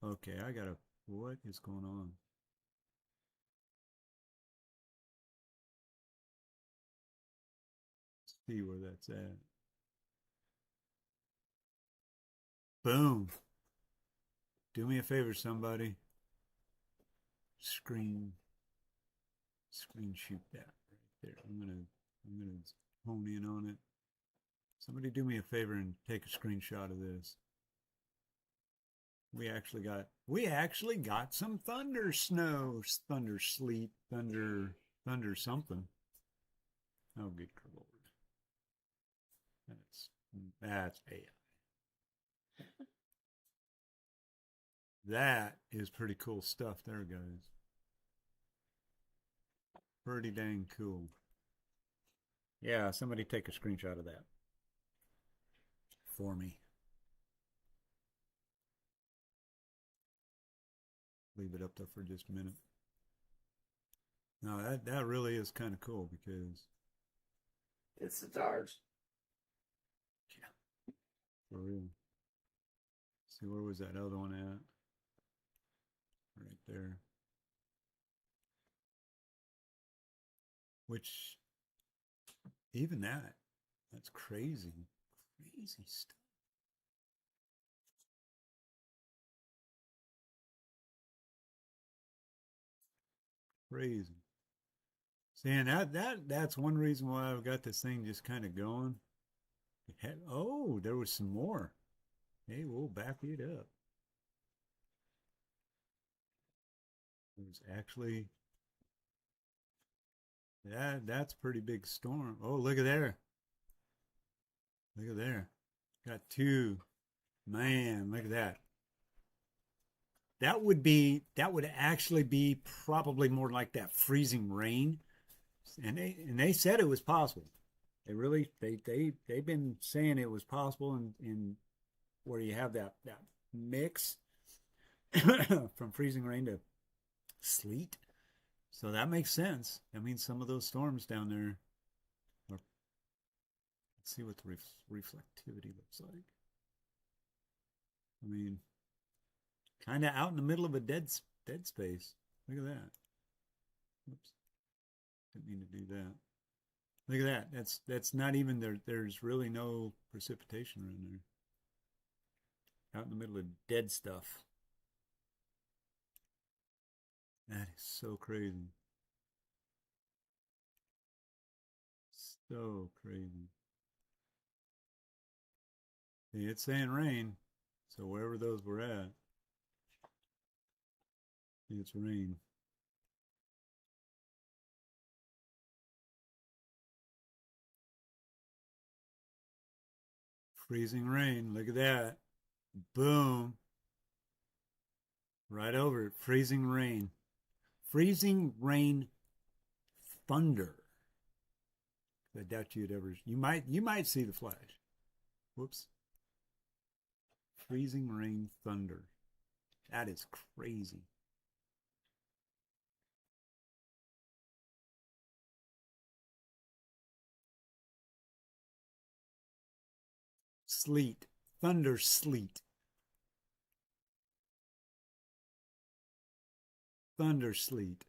Okay, I gotta. What is going on? Let's see where that's at. Boom. Do me a favor, somebody. Screen shoot that right there. I'm gonna hone in on it. Somebody do me a favor and take a screenshot of this. We actually got some thunder snow, thunder sleet, thunder something. Oh good lord. That's AI. That is pretty cool stuff there, guys. Pretty dang cool. Yeah, somebody take a screenshot of that for me. Leave it up there for just a minute. No, that really is kind of cool because It's the stars. yeah, for real. See, where was that other one at? Right there. Which even that's crazy. Crazy stuff. Crazy. Saying that's one reason why I've got this thing just kind of going. Oh, there was some more. Hey, we'll back it up. There's actually that's a pretty big storm. Oh, look at there. Look at there. Got two. Man, look at that. That would actually be probably more like that freezing rain. And they said it was possible. They've been saying it was possible in where you have that mix from freezing rain to sleet. So that makes sense. I mean, some of those storms down there are. Let's see what the reflectivity looks like. I mean, kind of out in the middle of a dead space. Look at that. Oops, didn't mean to do that. Look at that. That's not even there. There's really no precipitation around there. Out in the middle of dead stuff. That is so crazy. So crazy. See, it's saying rain. So wherever those were at, it's rain. Freezing rain. Look at that. Boom. Right over it. Freezing rain. Freezing rain thunder. I doubt you'd ever. You might see the flash. Whoops. Freezing rain thunder. That is crazy. Sleet. Thunder sleet. Thunder sleet.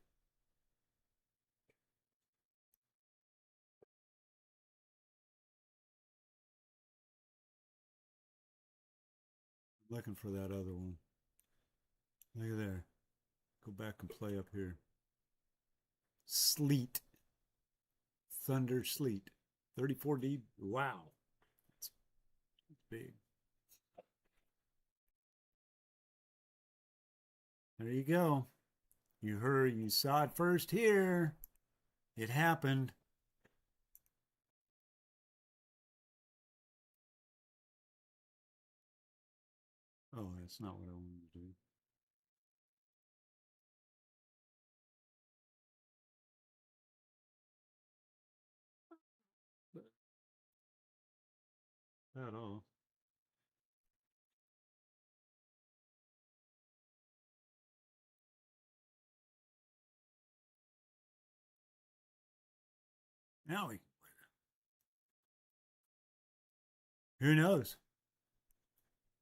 Looking for that other one. Look at there. Go back and play up here. Sleet. Thunder sleet. 34D. Wow. That's big. There you go. You saw it first here. It happened. Oh, that's not what I wanted to do. At all. Now who knows?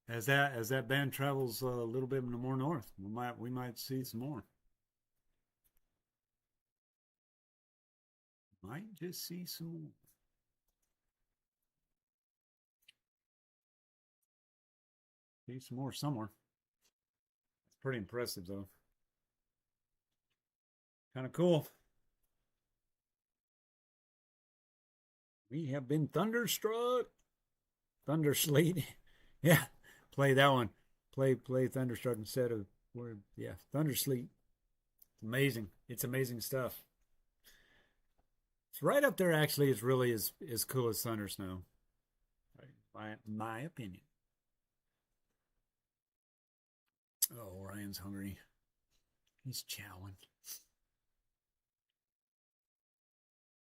As that band travels a little bit more north, we might see some more. Might just see some more. See some more somewhere. It's pretty impressive though. Kind of cool. We have been thunderstruck. Thunder sleet. Yeah. Play that one. Play thunderstruck instead of thunder sleet. It's amazing. It's amazing stuff. It's right up there actually. It's really as cool as thunder snow. My opinion. Oh, Ryan's hungry. He's chowing.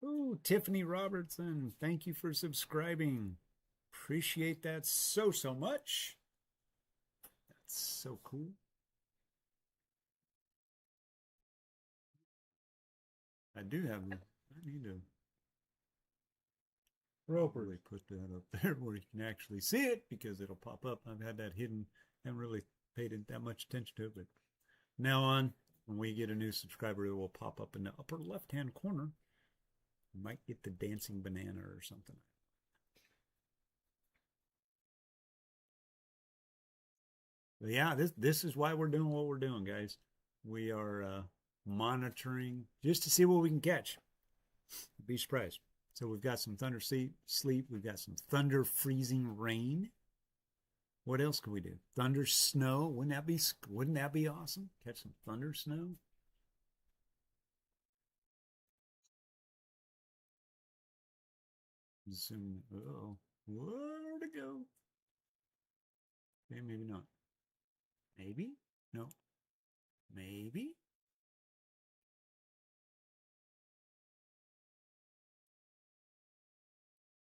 Ooh, Tiffany Robertson, thank you for subscribing. Appreciate that so much. That's so cool. I need to properly put that up there where you can actually see it because it'll pop up. I've had that hidden, haven't really paid that much attention to it, but now on, when we get a new subscriber, it will pop up in the upper left-hand corner. You might get the dancing banana or something. But yeah, this is why we're doing what we're doing, guys. We are monitoring just to see what we can catch. Be surprised. So we've got some thunder sleet. We've got some thunder freezing rain. What else could we do? Thunder snow. Wouldn't that be awesome? Catch some thunder snow. Zoom. Oh, where to go? Okay, maybe not. Maybe? No. Maybe?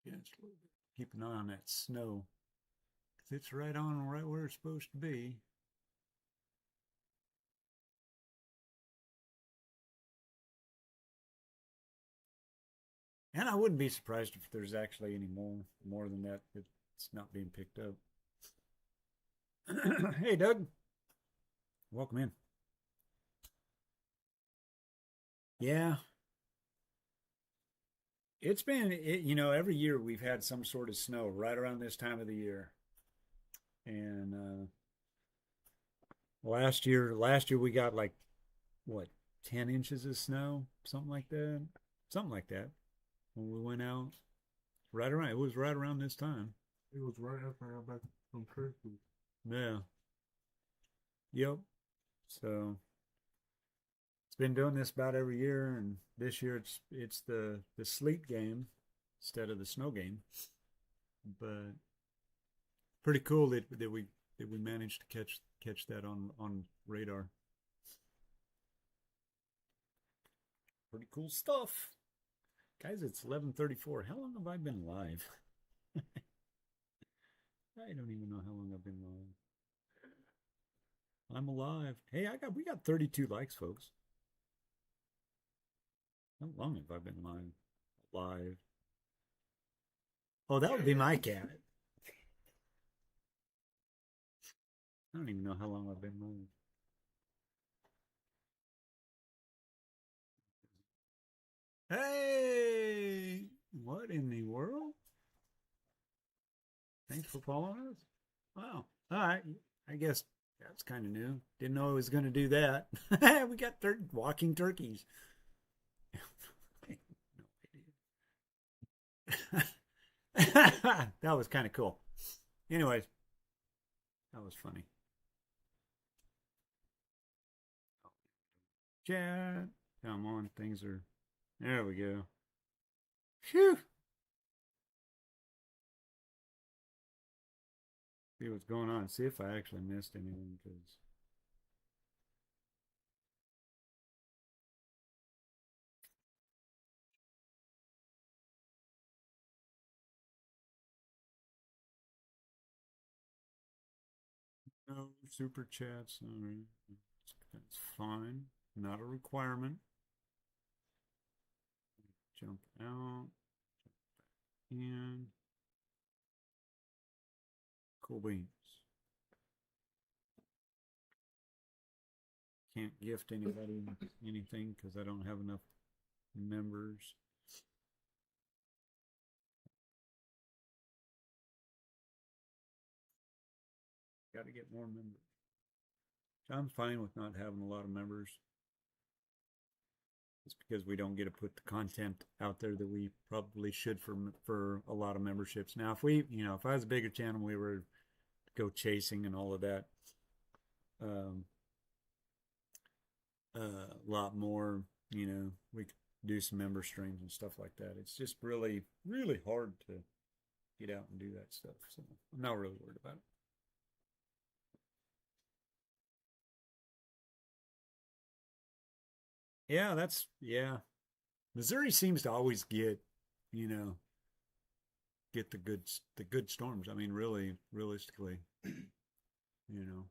Yeah, keep an eye on that snow. It's right where it's supposed to be. And I wouldn't be surprised if there's actually any more than that it's not being picked up. Hey, Doug. Welcome in. Yeah. It's been, every year we've had some sort of snow right around this time of the year. And last year we got like, what, 10 inches of snow? Something like that. Something like that. When we went out. It was right around this time. It was right after I got back from Turkey. Yeah. Yep. So it's been doing this about every year, and this year it's the sleet game instead of the snow game. But pretty cool that we managed to catch that on radar. Pretty cool stuff. Guys, it's 11:34. How long have I been live? I don't even know how long I've been live. I'm alive. Hey, we got 32 likes, folks. How long have I been live? Live. Oh, that would be my cat. I don't even know how long I've been live. Hey! What in the world? Thanks for following us. Wow. All right. I guess that's kind of new. Didn't know I was going to do that. We got walking turkeys. No idea. That was kind of cool. Anyways, that was funny. Chat. Come on. Things are. There we go. Phew. See what's going on. See if I actually missed anything because. No super chats. All right. That's fine. Not a requirement. Jump out. Jump in. Cool beans. Can't gift anybody anything because I don't have enough members. Got to get more members. I'm fine with not having a lot of members. It's because we don't get to put the content out there that we probably should for a lot of memberships. Now, if I was a bigger channel, we were to go chasing and all of that. A lot more, we could do some member streams and stuff like that. It's just really, really hard to get out and do that stuff. So I'm not really worried about it. Yeah. Missouri seems to always get the good storms. I mean, really, realistically, you know.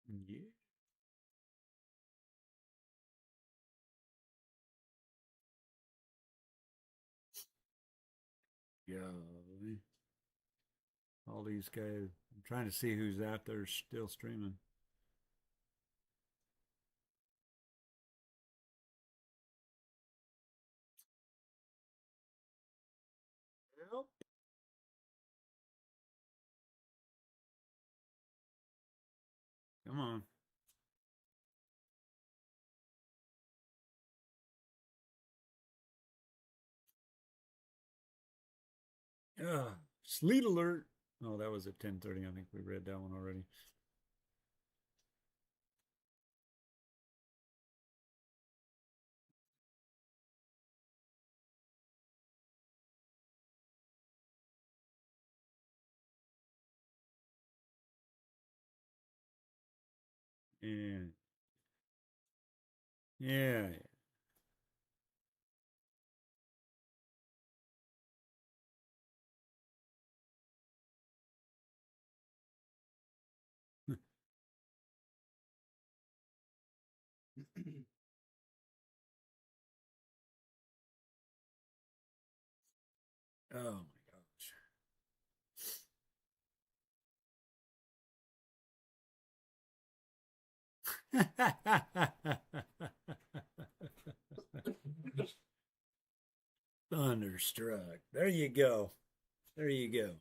Yeah. Yeah. All these guys. I'm trying to see who's out there still streaming. Yep. Come on. Sleet alert. Oh, that was at 10:30. I think we read that one already. Yeah. Yeah. Oh my gosh. Thunderstruck. There you go. There you go.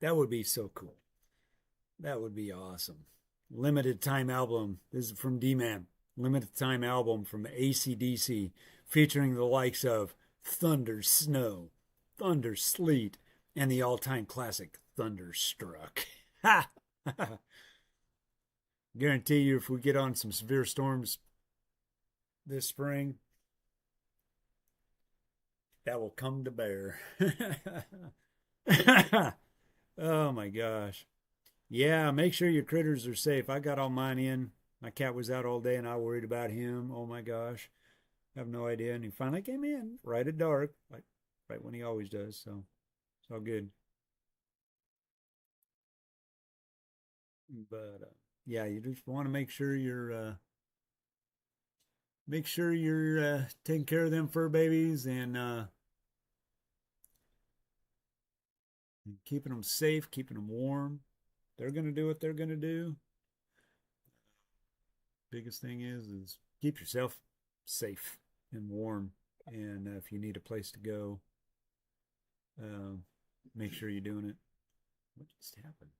That would be so cool. That would be awesome. Limited time album. This is from D-Man. Limited time album from AC/DC featuring the likes of Thunder Snow, Thunder Sleet, and the all-time classic Thunderstruck. Ha! Guarantee you if we get on some severe storms this spring, that will come to bear. Oh my gosh. Yeah, make sure your critters are safe. I got all mine in. My cat was out all day and I worried about him. Oh my gosh. I have no idea. And he finally came in right at dark, like right when he always does. So it's all good. But yeah, you just want to make sure you're taking care of them fur babies and keeping them safe, keeping them warm. They're gonna do what they're gonna do. Biggest thing is keep yourself safe and warm. And if you need a place to go, um, make sure you're doing it. What just happened?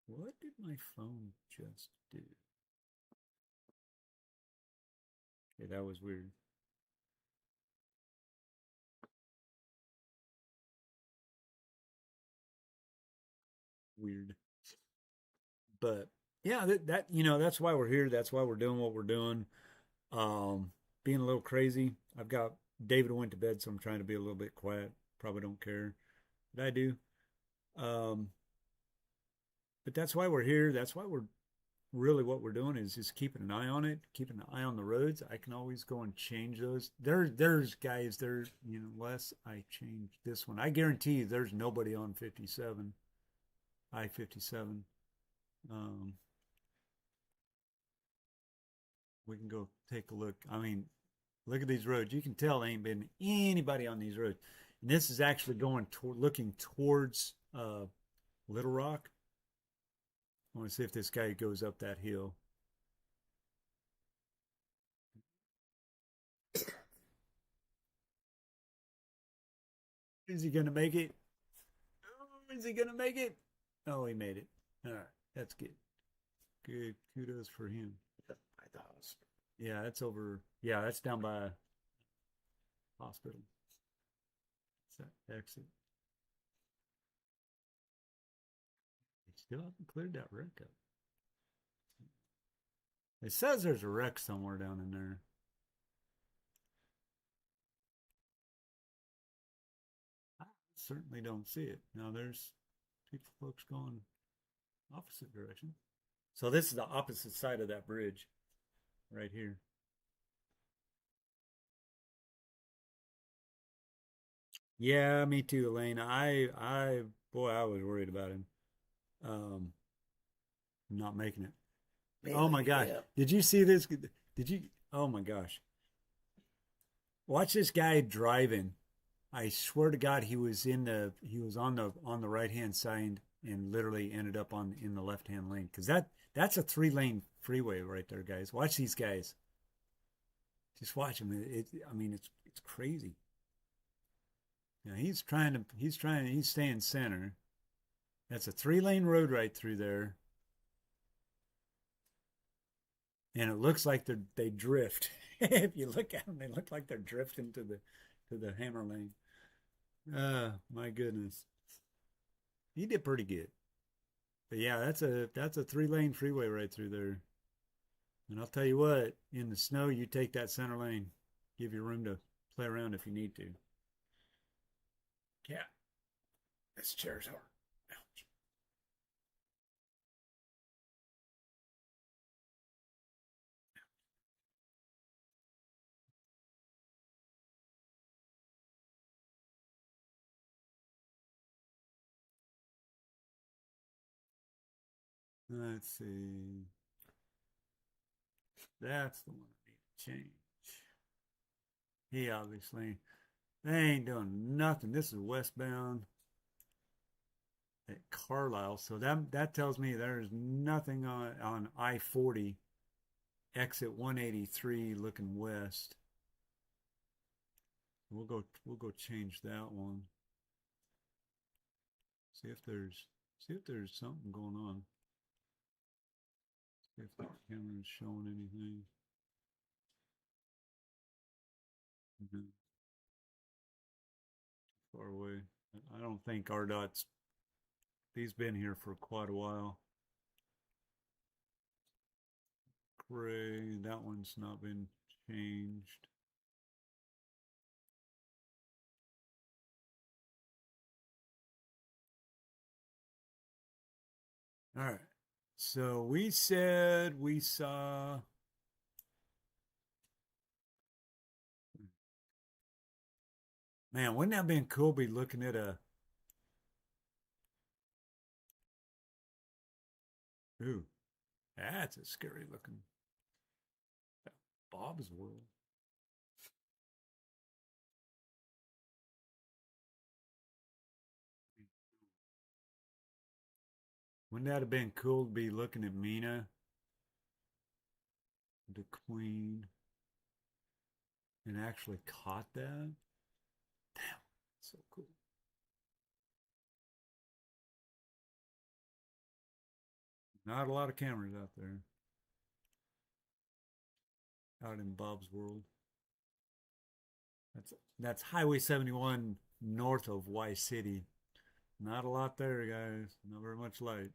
What did my phone just do? Okay, that was weird. Weird. But yeah, that that's why we're here. That's why we're doing what we're doing. Um, Being a little crazy. I've got David went to bed, so I'm trying to be a little bit quiet. Probably don't care, but I do. Um, but that's why we're here. That's why we're really what we're doing is just keeping an eye on it, keeping an eye on the roads. I can always go and change those. There's guys, there's unless I change this one, I guarantee you there's nobody on 57, I-57. Um, we can go take a look. I mean, look at these roads. You can tell there ain't been anybody on these roads. And this is actually going toward looking towards Little Rock. I want to see if this guy goes up that hill. Is he going to make it? Oh, is he going to make it? Oh, he made it. All right. That's good. Good. Kudos for him. By the hospital. Yeah, that's over. Yeah, that's down by a hospital. It's that exit. They still haven't cleared that wreck up. It says there's a wreck somewhere down in there. I certainly don't see it. Now there's people, folks going opposite direction. So this is the opposite side of that bridge right here. Yeah, me too, Elaine. Boy, I was worried about him. Um, not making it. Oh my gosh. Yeah. Did you see this? Did you? Oh my gosh. Watch this guy driving. I swear to God, he was on the right hand side and literally ended up on in the left hand lane because that's a 3-lane freeway right there, guys. Watch these guys. Just watch them. I mean, it's crazy. You know, he's staying center. That's a 3-lane road right through there, and it looks like they drift. If you look at them, they look like they're drifting to the hammer lane. My goodness, he did pretty good. But yeah, that's a 3-lane freeway right through there. And I'll tell you what, in the snow, you take that center lane, give you room to play around if you need to. Yeah, this chair's hard. Ouch. Let's see. That's the one I need to change. He obviously, they ain't doing nothing. This is westbound at Carlisle, so that tells me there's nothing on I-40 exit 183 looking west. We'll go change that one. See if there's something going on. See if the camera's showing anything. Mm-hmm. Far away. I don't think RDOT's he's been here for quite a while. Gray, that one's not been changed. All right. So we said we saw. Man, wouldn't that have been cool? Be looking at a. Ooh, that's a scary looking. Bob's World. Wouldn't that have been cool to be looking at Mina, the queen, and actually caught that? Damn, so cool. Not a lot of cameras out there, out in Bob's World. That's Highway 71 north of Y City. Not a lot there, guys. Not very much light.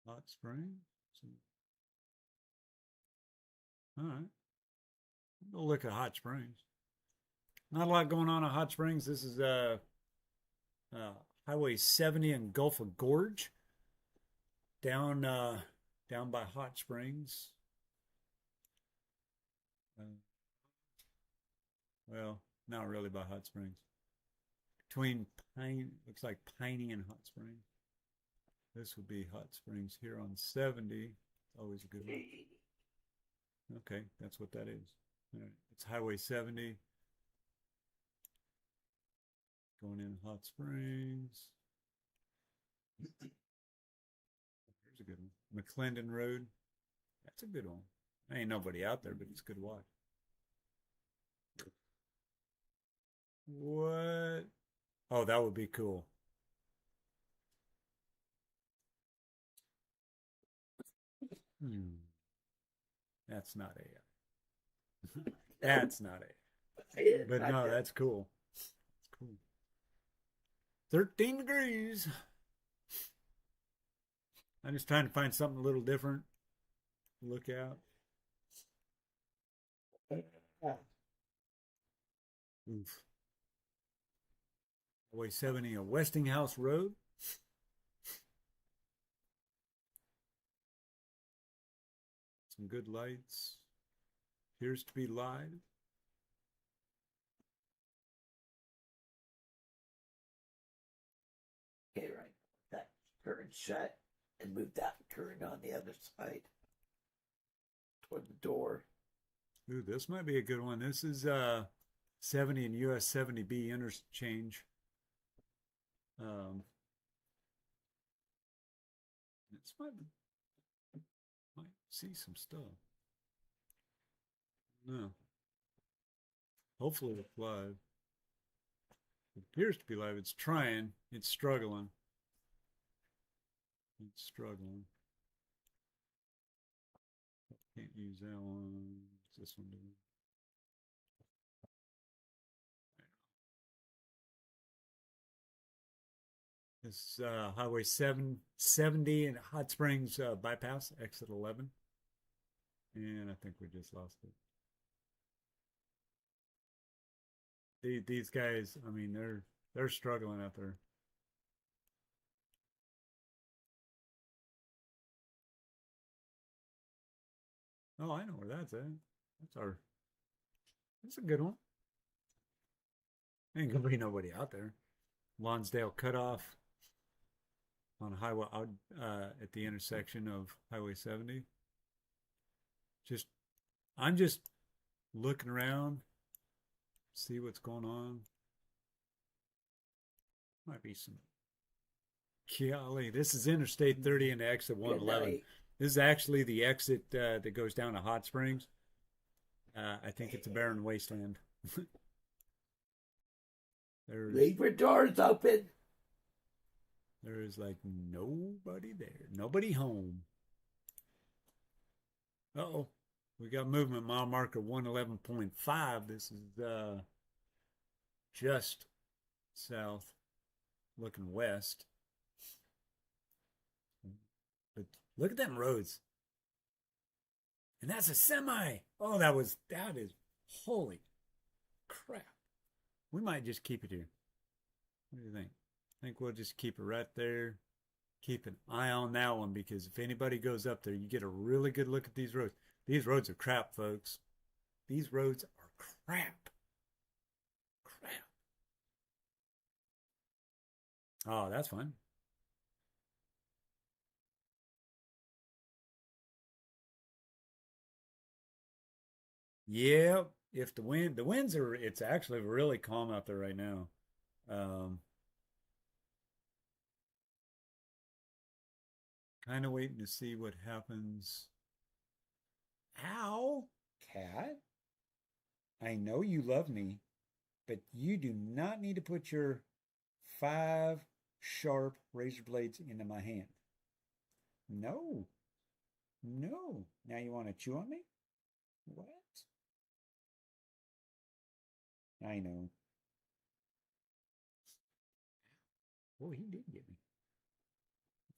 Hot Springs. All right. Go look at Hot Springs. Not a lot going on at Hot Springs. This is uh, Highway 70 and Gulf of Gorge, down down by Hot Springs. Uh, well, not really by Hot Springs. Between Pine, looks like Piney and Hot Springs. This would be Hot Springs here on 70. Always a good one. Okay, that's what that is. All right, it's Highway 70. Going in Hot Springs. Here's a good one. McClendon Road. That's a good one. Ain't nobody out there, but it's good to watch. What? Oh, that would be cool. Hmm. That's not AI. That's not AI. But no, that's cool. That's cool. 13 degrees. I'm just trying to find something a little different to look out. Oof. Highway 70 a Westinghouse Road. Some good lights. Appears to be live. Okay, right. That curtain shut and move that curtain on the other side toward the door. Ooh, this might be a good one. This is 70 and US 70B interchange. This might see some stuff. No. Hopefully it's live. It appears to be live. It's trying. It's struggling. It's struggling. Can't use that one. What's this one doing? This Highway 770 and Hot Springs bypass, exit 11. And I think we just lost it. These guys, I mean, they're struggling out there. Oh, I know where that's at. That's a good one. Ain't gonna be nobody out there. Lonsdale Cutoff on highway out at the intersection of Highway 70. I'm just looking around, see what's going on. Might be some. Golly, this is Interstate 30 and exit 111. This is actually the exit that goes down to Hot Springs. I think it's a barren wasteland. Leave your doors open. There is like nobody there. Nobody home. Uh-oh. We got movement, mile marker 111.5. This is just south, looking west. But look at them roads. And that's a semi. Oh, that is, holy crap. We might just keep it here. What do you think? I think we'll just keep it right there. Keep an eye on that one because if anybody goes up there, you get a really good look at these roads. These roads are crap, folks. These roads are crap. Crap. Oh, that's fun. Yeah, if the winds are, it's actually really calm out there right now. Um, kind of waiting to see what happens. Ow, cat. I know you love me, but you do not need to put your 5 sharp razor blades into my hand. No, no. Now you want to chew on me? What? I know. Oh, he did get me.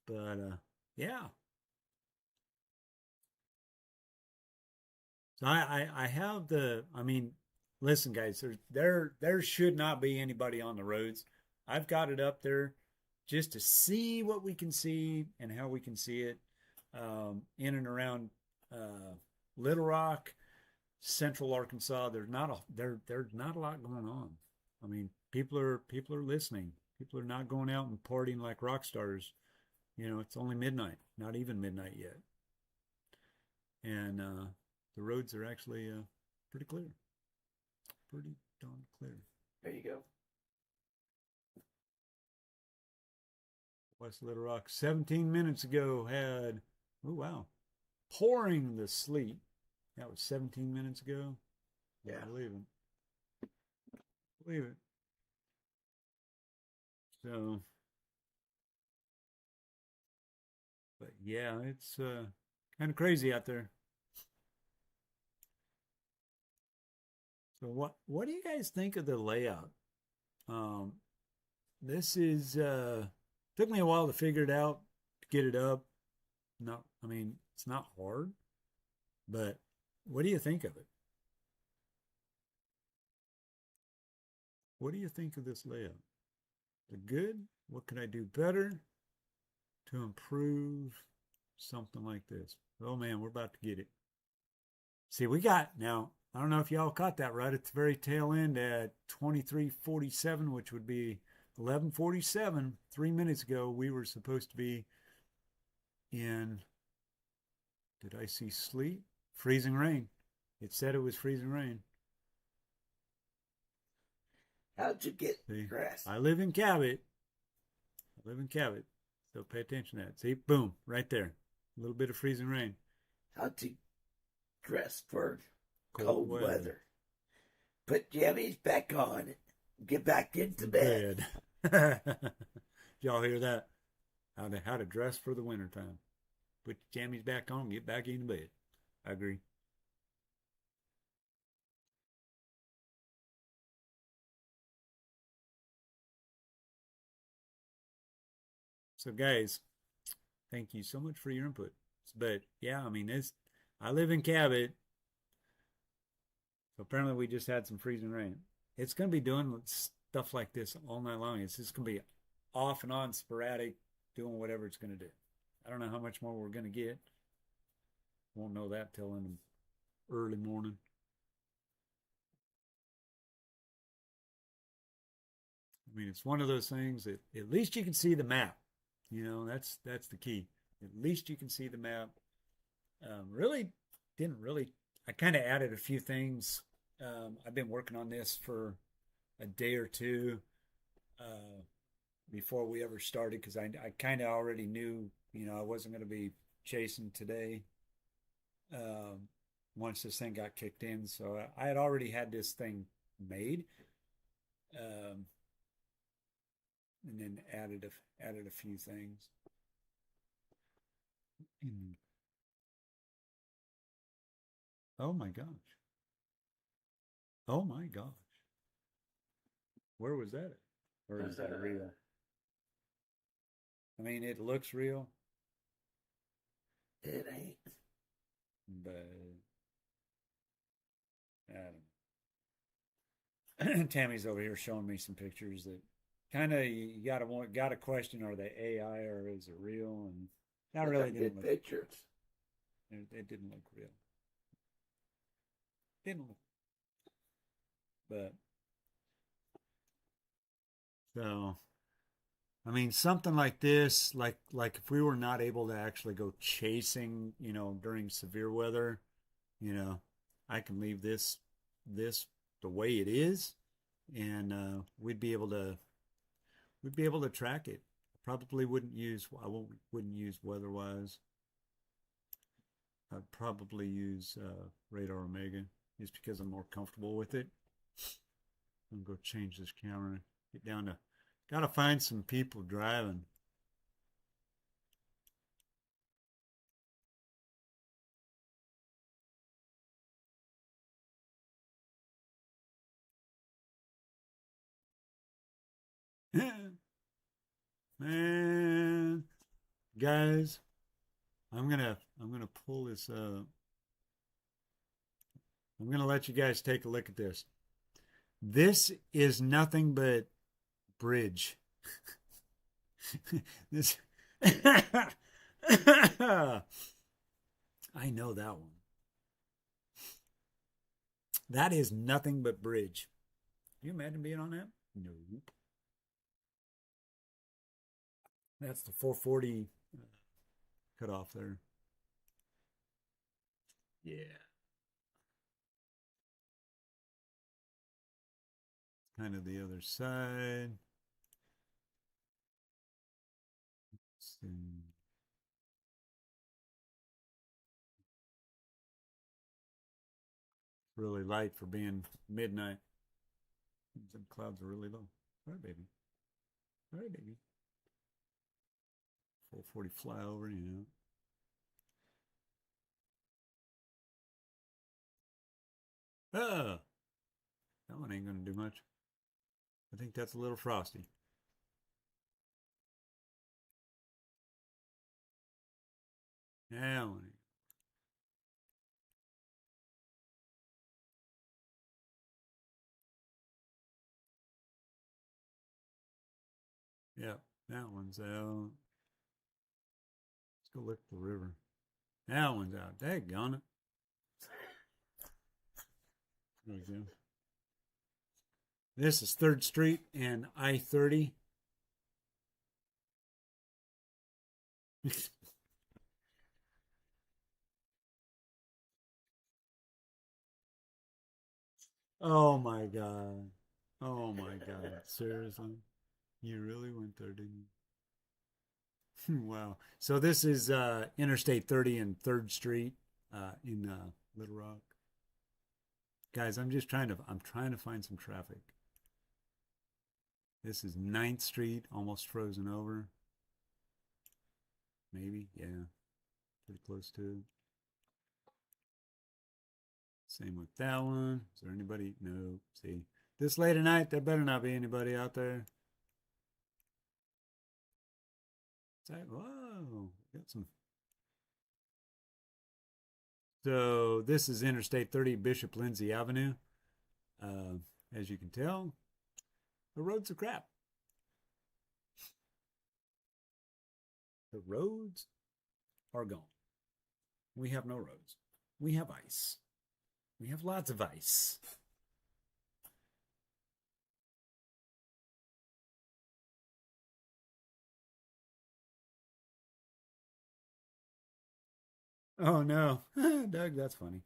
But yeah. So I have the I mean, listen guys, there should not be anybody on the roads. I've got it up there just to see what we can see and how we can see it in and around Little Rock, Central Arkansas. There's not a lot going on. I mean, people are listening. People are not going out and partying like rock stars. You know, it's only midnight, not even midnight yet, and the roads are actually pretty clear, pretty darn clear. There you go. West Little Rock, 17 minutes ago had, oh wow, pouring the sleet. That was 17 minutes ago. Yeah. I believe it. Believe it. So, but yeah, it's kind of crazy out there. So what do you guys think of the layout? Um, this is took me a while to figure it out, to get it up. Not, I mean, it's not hard, but what do you think of it? What do you think of this layout? Is it good? What can I do better to improve something like this? Oh man, we're about to get it. See, we got now. I don't know if y'all caught that right at the very tail end at 23:47, which would be 11:47. 3 minutes ago, we were supposed to be in. Did I see sleet? Freezing rain. It said it was freezing rain. How'd you get See, dressed? I live in Cabot. I live in Cabot. So pay attention to that. See, boom, right there. A little bit of freezing rain. How'd you dress for cold weather? Put jammies back on. Get back into bed. Did y'all hear that? How to dress for the wintertime. Put your jammies back on, get back into bed. I agree. So guys, thank you so much for your input. But yeah, I mean, I live in Cabot, so apparently we just had some freezing rain. It's going to be doing stuff like this all night long. It's just going to be off and on, sporadic, doing whatever it's going to do. I don't know how much more we're going to get. Won't know that till in the early morning. I mean, it's one of those things that at least you can see the map. You know, that's the key. At least you can see the map. Really didn't really. I kind of added a few things. I've been working on this for a day or two before we ever started because I kind of already knew, you know, I wasn't going to be chasing today once this thing got kicked in. So I had already had this thing made. And then added a few things. Oh my gosh. Oh my gosh. Where was that? Or is that real? I mean, it looks real. It ain't. But I don't know. Tammy's over here showing me some pictures that kind of you gotta question, are they AI or is it real? And that They really got didn't good look. pictures. It didn't look real. Didn't look. But so I mean, something like this, like if we were not able to actually go chasing, during severe weather, you know, I can leave this the way it is, and we'd be able to track it. Probably wouldn't use WeatherWise. I'd probably use Radar Omega just because I'm more comfortable with it. I'm gonna go change this camera. Get down to. Gotta find some people driving. Man, guys, I'm gonna pull this up. I'm gonna let you guys take a look at this. This is nothing but bridge. This I know that one. That is nothing but bridge. Can you imagine being on that? Nope. That's the 440 cutoff there. Yeah. Kind of the other side. Let's see. Really light for being midnight. Some clouds are really low. All right, baby. All right, baby. 440 flyover, Ah, that one ain't going to do much. I think that's a little frosty. That one ain't. Yeah, that one's out. Let's go look at the river. That one's out. Daggone it. There we go. This is 3rd Street and I-30. Oh my God. Oh my God. Seriously? You really went there, didn't you? Wow. So this is Interstate 30 and 3rd Street in Little Rock. Guys, I'm trying to find some traffic. This is 9th Street, almost frozen over. Maybe, yeah. Pretty close to it. Same with that one. Is there anybody? No. See, this late at night, there better not be anybody out there. Whoa, got some. So this is Interstate 30, Bishop Lindsay Avenue. As you can tell, the roads are crap. The roads are gone. We have no roads. We have ice. We have lots of ice. Oh no, Doug, that's funny.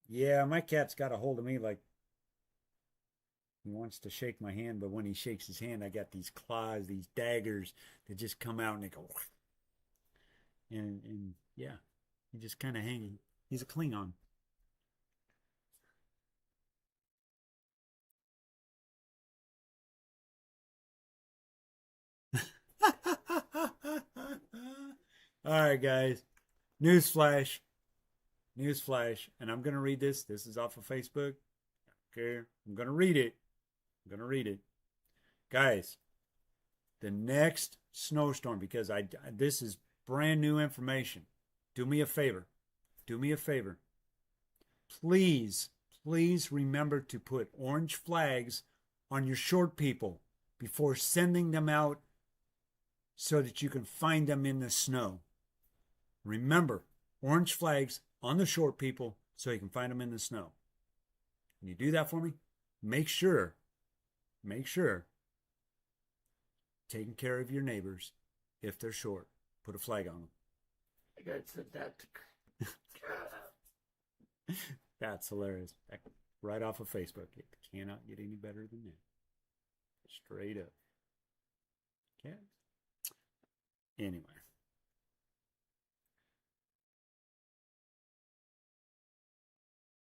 Yeah, my cat's got a hold of me like he wants to shake my hand, but when he shakes his hand, I got these claws, these daggers that just come out and they go, and yeah, he just kind of hanging. He's a Klingon. All right, guys. Newsflash. Newsflash. And I'm going to read this. This is off of Facebook. Okay. I'm going to read it. I'm going to read it. Guys, the next snowstorm, because this is brand new information. Do me a favor. Do me a favor. Please, please remember to put orange flags on your short people before sending them out so that you can find them in the snow. Remember, orange flags on the short people so you can find them in the snow. Can you do that for me? Make sure, taking care of your neighbors if they're short. Put a flag on them. I gotta send that to. That's hilarious. Right off of Facebook. It cannot get any better than that. Straight up. Okay. Anyway.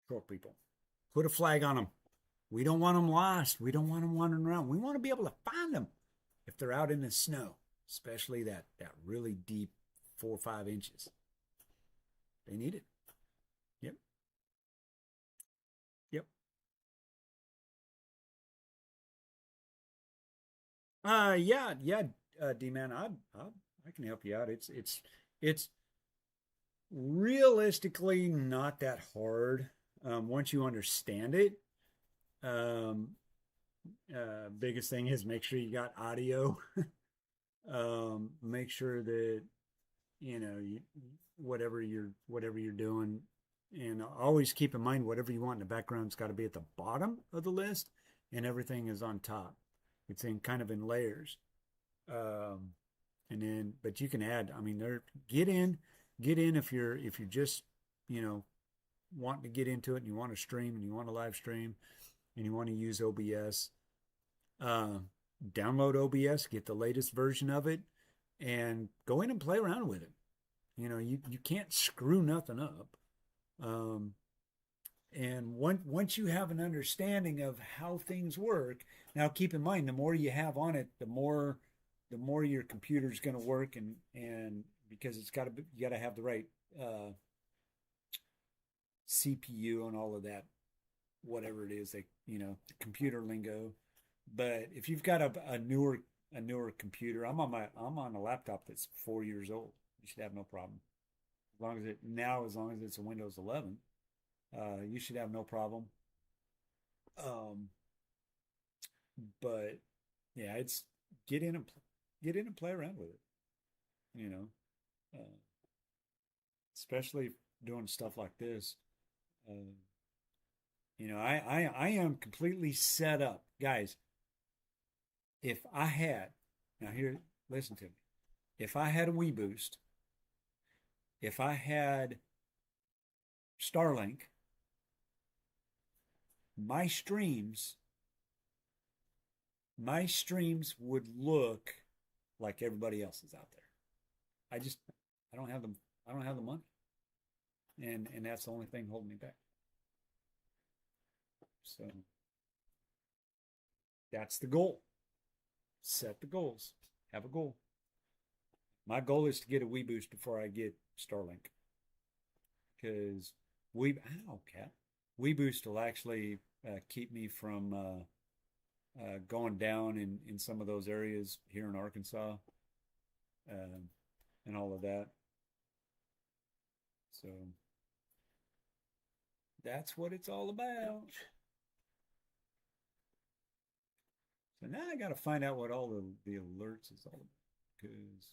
Short people. Put a flag on them. We don't want them lost. We don't want them wandering around. We want to be able to find them if they're out in the snow, especially that really deep 4 or 5 inches. They need it. Yep. Yep. Yeah, D-Man, I can help you out. It's realistically not that hard once you understand it. Biggest thing is make sure you got audio. Make sure that whatever you're doing, and always keep in mind whatever you want in the background's got to be at the bottom of the list, and everything is on top. It's in kind of in layers. And then, but you can add. I mean, get in if you're just wanting to get into it and you want to stream and you want to live stream and you want to use OBS. Download OBS, get the latest version of it, and go in and play around with it. You can't screw nothing up. And once you have an understanding of how things work, now keep in mind, the more you have on it, the more your computer's going to work, and because you got to have the right CPU and all of that, whatever it is, the computer lingo. But if you've got a newer computer, I'm on a laptop that's 4 years old. You should have no problem. As long as it's a Windows 11, you should have no problem. But yeah, it's get in and play around with it. Especially doing stuff like this. I am completely set up, guys. If I had, now here, listen to me. If I had a WeBoost, if I had Starlink, my streams would look like everybody else's out there. I don't have the money. And that's the only thing holding me back. So that's the goal. Set the goals. Have a goal. My goal is to get a WeBoost before I get Starlink. Because WeBoost will actually keep me from going down in some of those areas here in Arkansas and all of that. So that's what it's all about. So now I got to find out what all the alerts is all about, because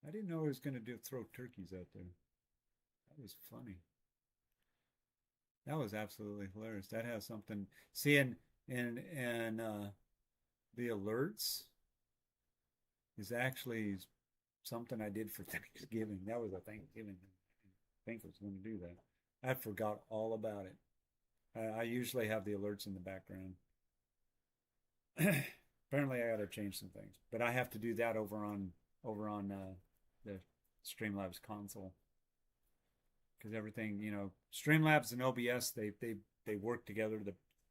I didn't know I was going to throw turkeys out there. That was funny. That was absolutely hilarious. That has something. See, and the alerts is actually something I did for Thanksgiving. That was a Thanksgiving. I think I was going to do that. I forgot all about it. I usually have the alerts in the background. Apparently, I got to change some things, but I have to do that over on the Streamlabs console, because everything, Streamlabs and OBS, they work together.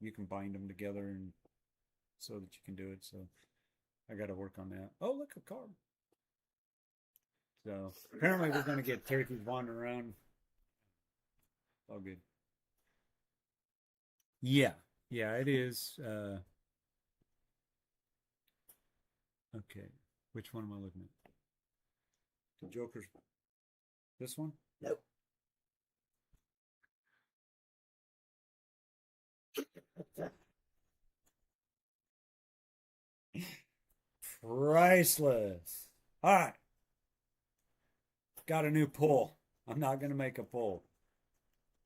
You can bind them together, and so that you can do it. So I got to work on that. Oh, look, a car. So apparently, we're going to get turkeys wandering around. All good. Yeah, it is. Okay, which one am I looking at? The Joker's. This one? Nope. Priceless. All right. Got a new poll. I'm not going to make a poll.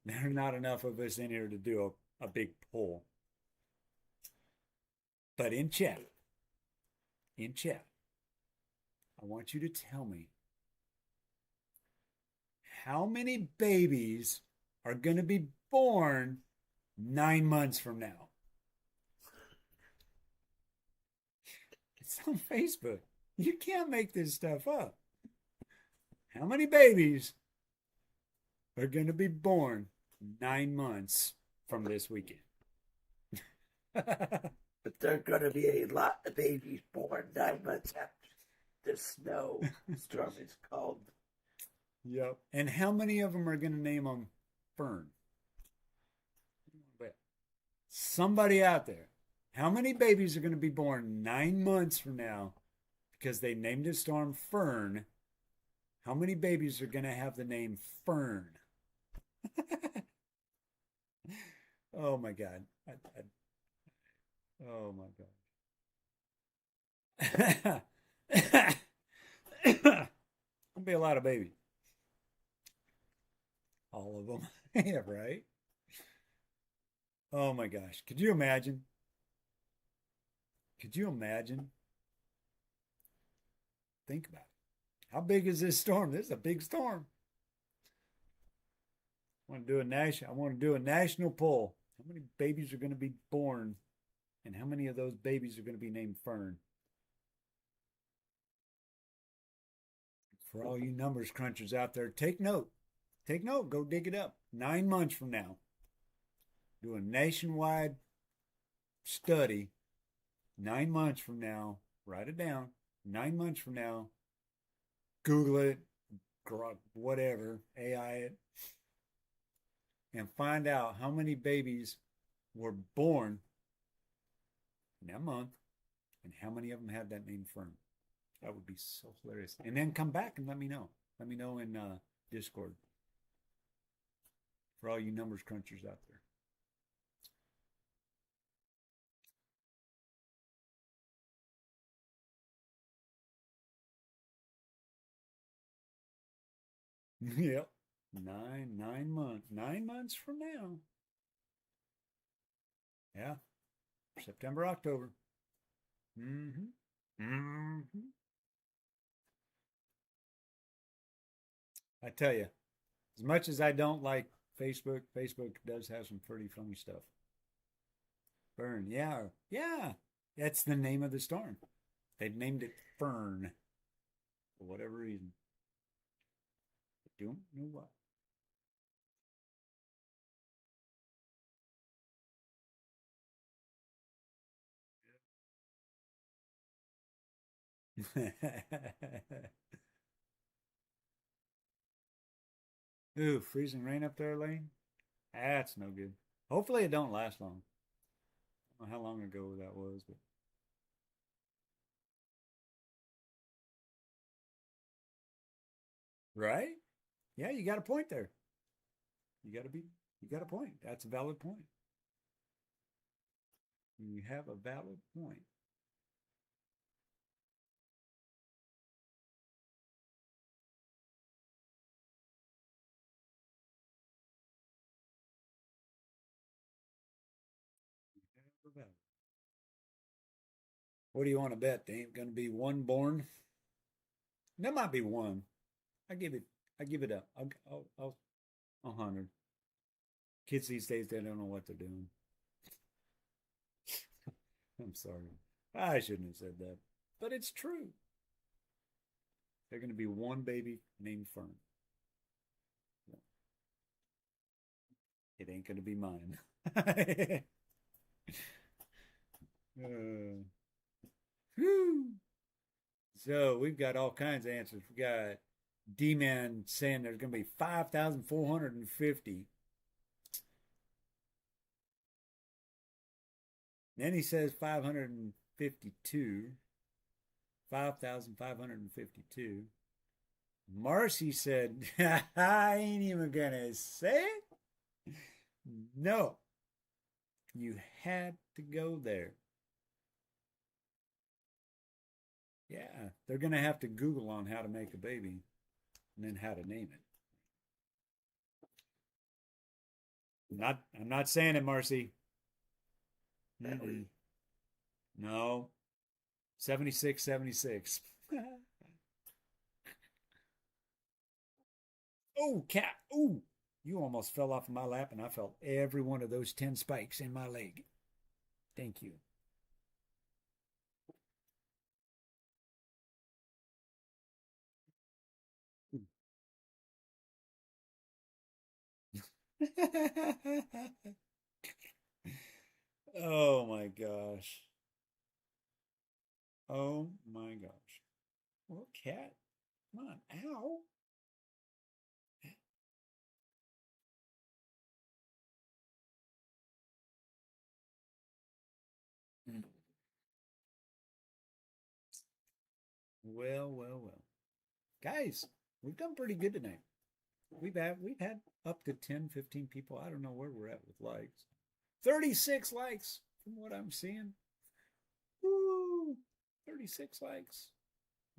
There are not enough of us in here to do a big poll. But in chat, I want you to tell me how many babies are going to be born 9 months from now. It's on Facebook. You can't make this stuff up. How many babies are going to be born 9 months from this weekend? But there are going to be a lot of babies born 9 months after the snowstorm is called. Yep. And how many of them are going to name them Fern? Somebody out there, how many babies are going to be born 9 months from now because they named a storm Fern? How many babies are going to have the name Fern? Oh my God. Oh my God. There'll be a lot of babies. All of them. Yeah, right? Oh my gosh. Could you imagine? Could you imagine? Think about it. How big is this storm? This is a big storm. I want to do a national poll. How many babies are going to be born, and how many of those babies are going to be named Fern? For all you numbers crunchers out there, take note. Take note. Go dig it up. 9 months from now, do a nationwide study. 9 months from now, write it down. 9 months from now, Google it, whatever, AI it, and find out how many babies were born in that month and how many of them had that name Fern. That would be so hilarious. And then come back and let me know. Let me know in Discord for all you numbers crunchers out there. Yep. 9 months. 9 months from now. Yeah. September, October. I tell you, as much as I don't like Facebook, Facebook does have some pretty funny stuff. Fern, yeah. Yeah. That's the name of the storm. They've named it Fern for whatever reason. I don't know why. Ooh, freezing rain up there, Lane? That's no good. Hopefully it don't last long. I don't know how long ago that was, but right? Yeah, you got a point there. You got a point. That's a valid point. You have a valid point. What do you want to bet? There ain't going to be one born. There might be one. I give it. I give it up. I'll 100. Kids these days, they don't know what they're doing. I'm sorry. I shouldn't have said that, but it's true. There's going to be one baby named Fern. It ain't going to be mine. So we've got all kinds of answers. We got D-Man saying there's going to be 5,450. Then he says 552. 5,552. Marcy said, I ain't even going to say it. No. You had to go there. Yeah, they're gonna have to Google on how to make a baby and then how to name it. I'm not saying it, Marcy. Mm-mm. No. 76, 76. Oh, cat. Oh, you almost fell off of my lap, and I felt every one of those 10 spikes in my leg. Thank you. Oh my gosh. Oh my gosh. Well, cat, come on. Ow. Well, well, well. Guys, we've done pretty good tonight. We've had up to 10, 15 people. I don't know where we're at with likes. 36 likes from what I'm seeing. Woo! 36 likes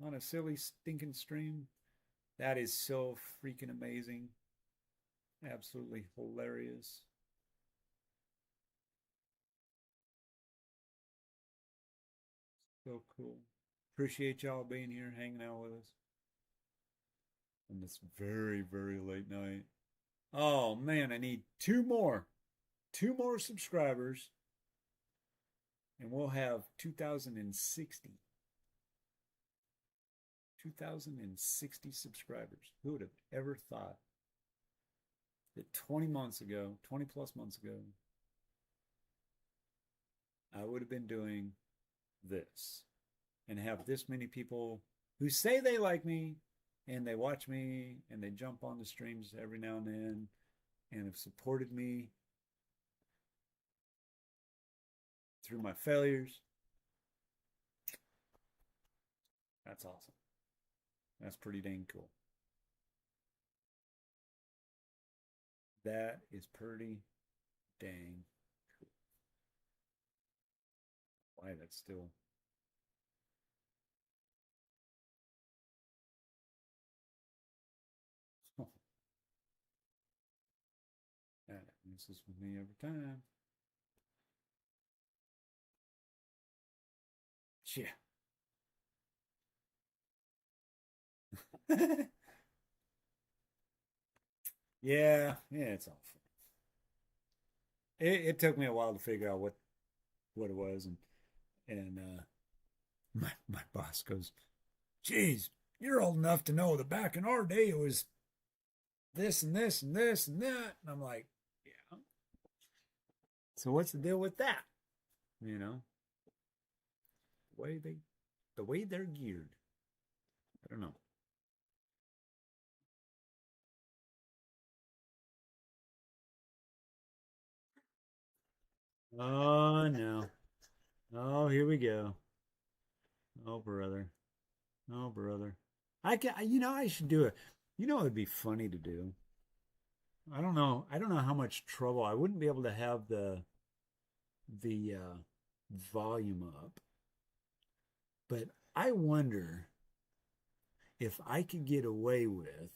on a silly stinking stream. That is so freaking amazing. Absolutely hilarious. So cool. Appreciate y'all being here, hanging out with us on this very, very late night. Oh man, I need two more subscribers, and we'll have 2,060 subscribers. Who would have ever thought that 20 months ago, 20 plus months ago, I would have been doing this and have this many people who say they like me and they watch me and they jump on the streams every now and then and have supported me through my failures. That's awesome. That's pretty dang cool. That is pretty dang cool. Why that's still. That messes with me every time. Yeah. Yeah, it's awful. It took me a while to figure out what it was, and my boss goes, "Geez, you're old enough to know that back in our day it was this and this and this and that," and I'm like, "Yeah." So what's the deal with that? You know, the way they're geared. I don't know. Oh no. Oh, here we go. Oh brother. Oh brother. I can. I should do it. It would be funny to do. I don't know. I don't know how much trouble. I wouldn't be able to have the volume up, but I wonder if I could get away with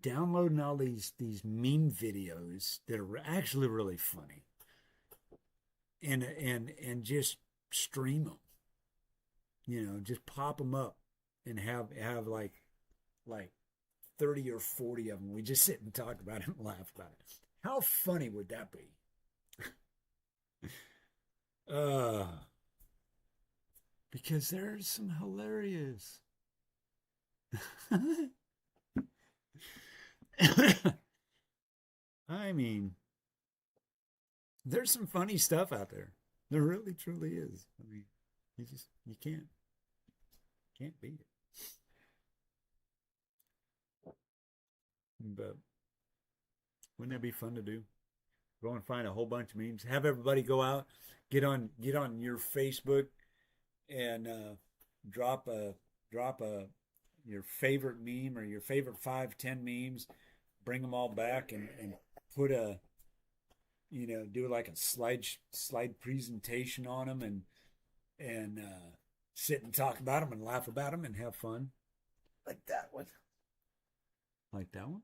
downloading all these meme videos that are actually really funny and just stream them. Just pop them up and have like 30 or 40 of them. We just sit and talk about it and laugh about it. How funny would that be? Uh, because there's some hilarious. I mean, there's some funny stuff out there. There really truly is. I mean, you can't beat it. But wouldn't that be fun to do? Go and find a whole bunch of memes. Have everybody go out, get on your Facebook and drop a your favorite meme or your favorite 5, 10 memes. Bring them all back and put do like a slide presentation on them and sit and talk about them and laugh about them and have fun. Like that one. Like that one.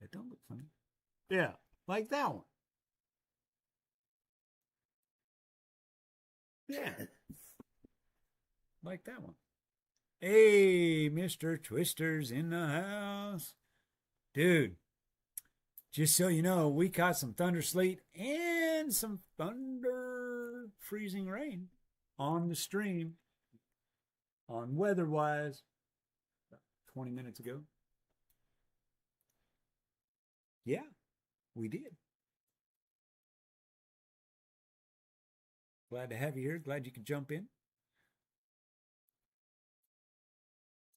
That don't look funny. Yeah, like that one. Yeah, like that one. Hey, Mr. Twister's in the house. Dude, just so you know, we caught some thunder sleet and some thunder freezing rain on the stream on WeatherWise 20 minutes ago. Yeah, we did. Glad to have you here. Glad you could jump in.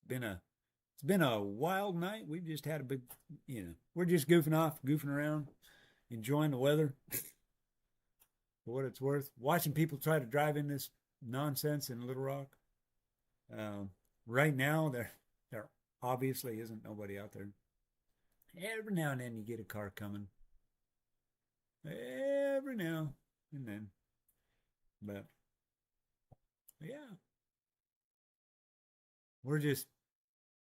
It's been a wild night. We've just had a big, we're just goofing off, goofing around, enjoying the weather for what it's worth. Watching people try to drive in this nonsense in Little Rock. Right now, there obviously isn't nobody out there. Every now and then you get a car coming. Every now and then. But yeah, we're just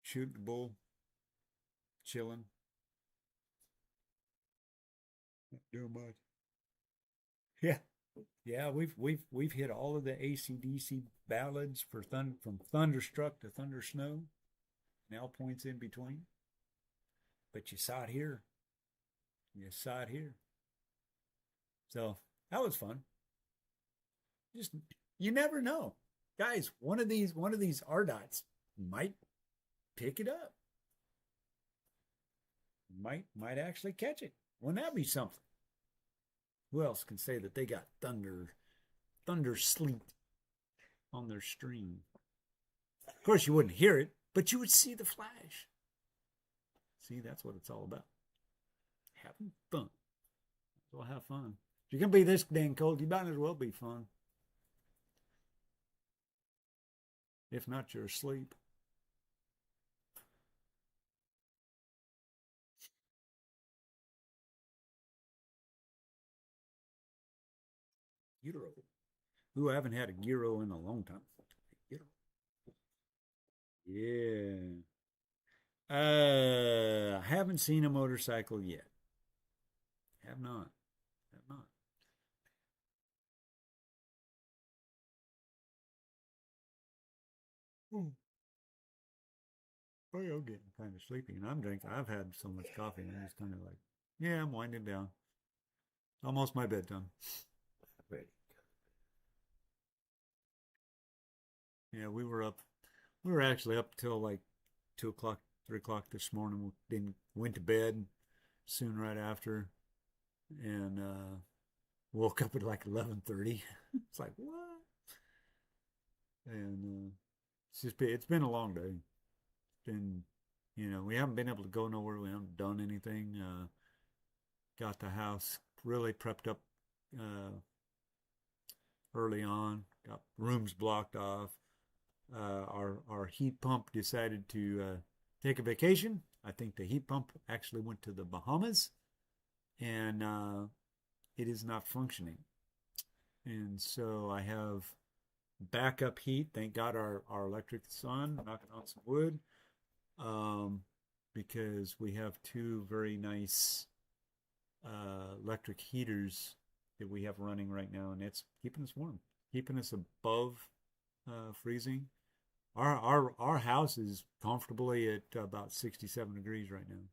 shooting the bull, chilling, not doing much. Yeah, yeah, we've hit all of the AC/DC ballads from Thunderstruck to Thunder Snow, and all points in between. But you saw it here. You saw it here. So that was fun. Just you never know, guys. One of these RDOTs might pick it up. Might actually catch it. Wouldn't that be something? Who else can say that they got thunder sleet on their stream? Of course, you wouldn't hear it, but you would see the flash. See, that's what it's all about. Having fun. So have fun. If you're gonna be this dang cold, you might as well be fun. If not, you're asleep. Gyro. Ooh, I haven't had a gyro in a long time. Gyro. Yeah. I haven't seen a motorcycle yet. Have not. Have not. Hmm. Oh, I'm getting kind of sleepy, and I'm drinking. I've had so much coffee, and I'm just kind of like, yeah, I'm winding down. Almost my bedtime. Ready. Yeah, we were up. We were actually up till like 2 o'clock, 3 o'clock this morning. Then went to bed soon right after, and woke up at like 11:30. It's like what? And it's been a long day. It's been, we haven't been able to go nowhere. We haven't done anything. Got the house really prepped up early on. Got rooms blocked off. Our heat pump decided to take a vacation. I think the heat pump actually went to the Bahamas, and it is not functioning. And so I have backup heat. Thank God our electric's on, knocking on some wood, because we have two very nice electric heaters that we have running right now, and it's keeping us warm, keeping us above freezing. Our house is comfortably at about 67 degrees right now,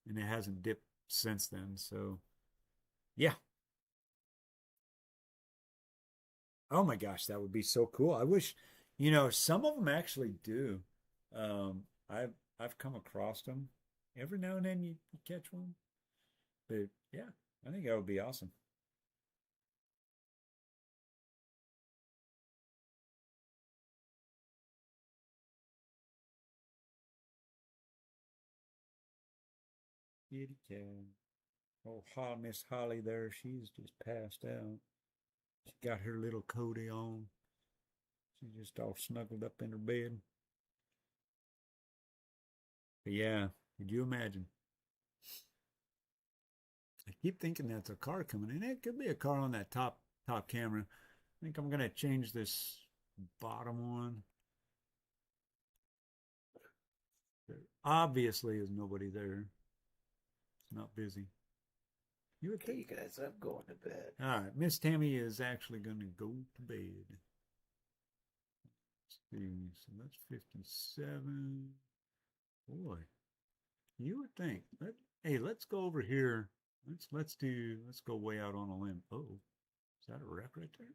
and it hasn't dipped since then. So, yeah. Oh my gosh, that would be so cool. I wish, some of them actually do. Um, I've come across them. Every now and then you catch one, but yeah, I think that would be awesome. Kitty cat. Oh, Miss Holly there, she's just passed out. She got her little coatie on. She's just all snuggled up in her bed. But yeah, could you imagine? I keep thinking that's a car coming in. It could be a car on that top camera. think I'm gonna change this bottom one. There obviously is nobody there. It's not busy. You would Okay, you think. guys, I'm going to bed. All right, Miss Tammy is actually going to go to bed. Let's see, so that's 57. Boy, you would think. Hey, let's go over here. Let's go way out on a limb. Oh, is that a wreck right there?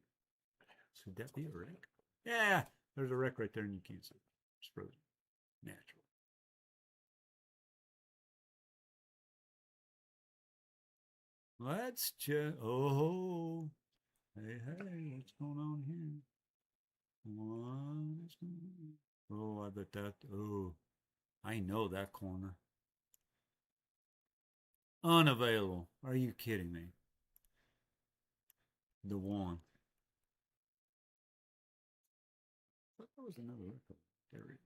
Should that be a wreck? Yeah, there's a wreck right there, and you can't see it. It's frozen. Natural. Let's just. Oh, hey, what's going on here? What is going on? Oh, I bet that. Oh, I know that corner. Unavailable. Are you kidding me? The one. I thought there was another record. There it is.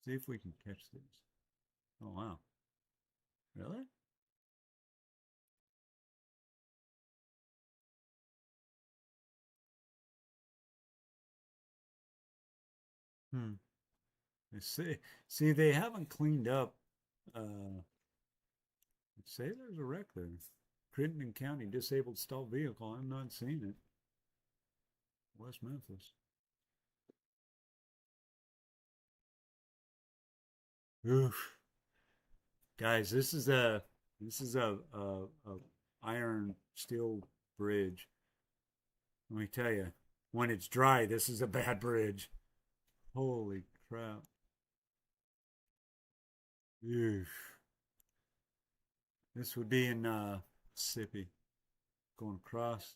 See if we can catch this. Oh, wow. Really? Hmm. See, they haven't cleaned up. Say there's a wreck there. Crittenden County disabled stalled vehicle. I'm not seeing it. West Memphis. Oof. Guys, this is a iron steel bridge. Let me tell you, when it's dry, this is a bad bridge. Holy crap. Oof. This would be in Mississippi, going across,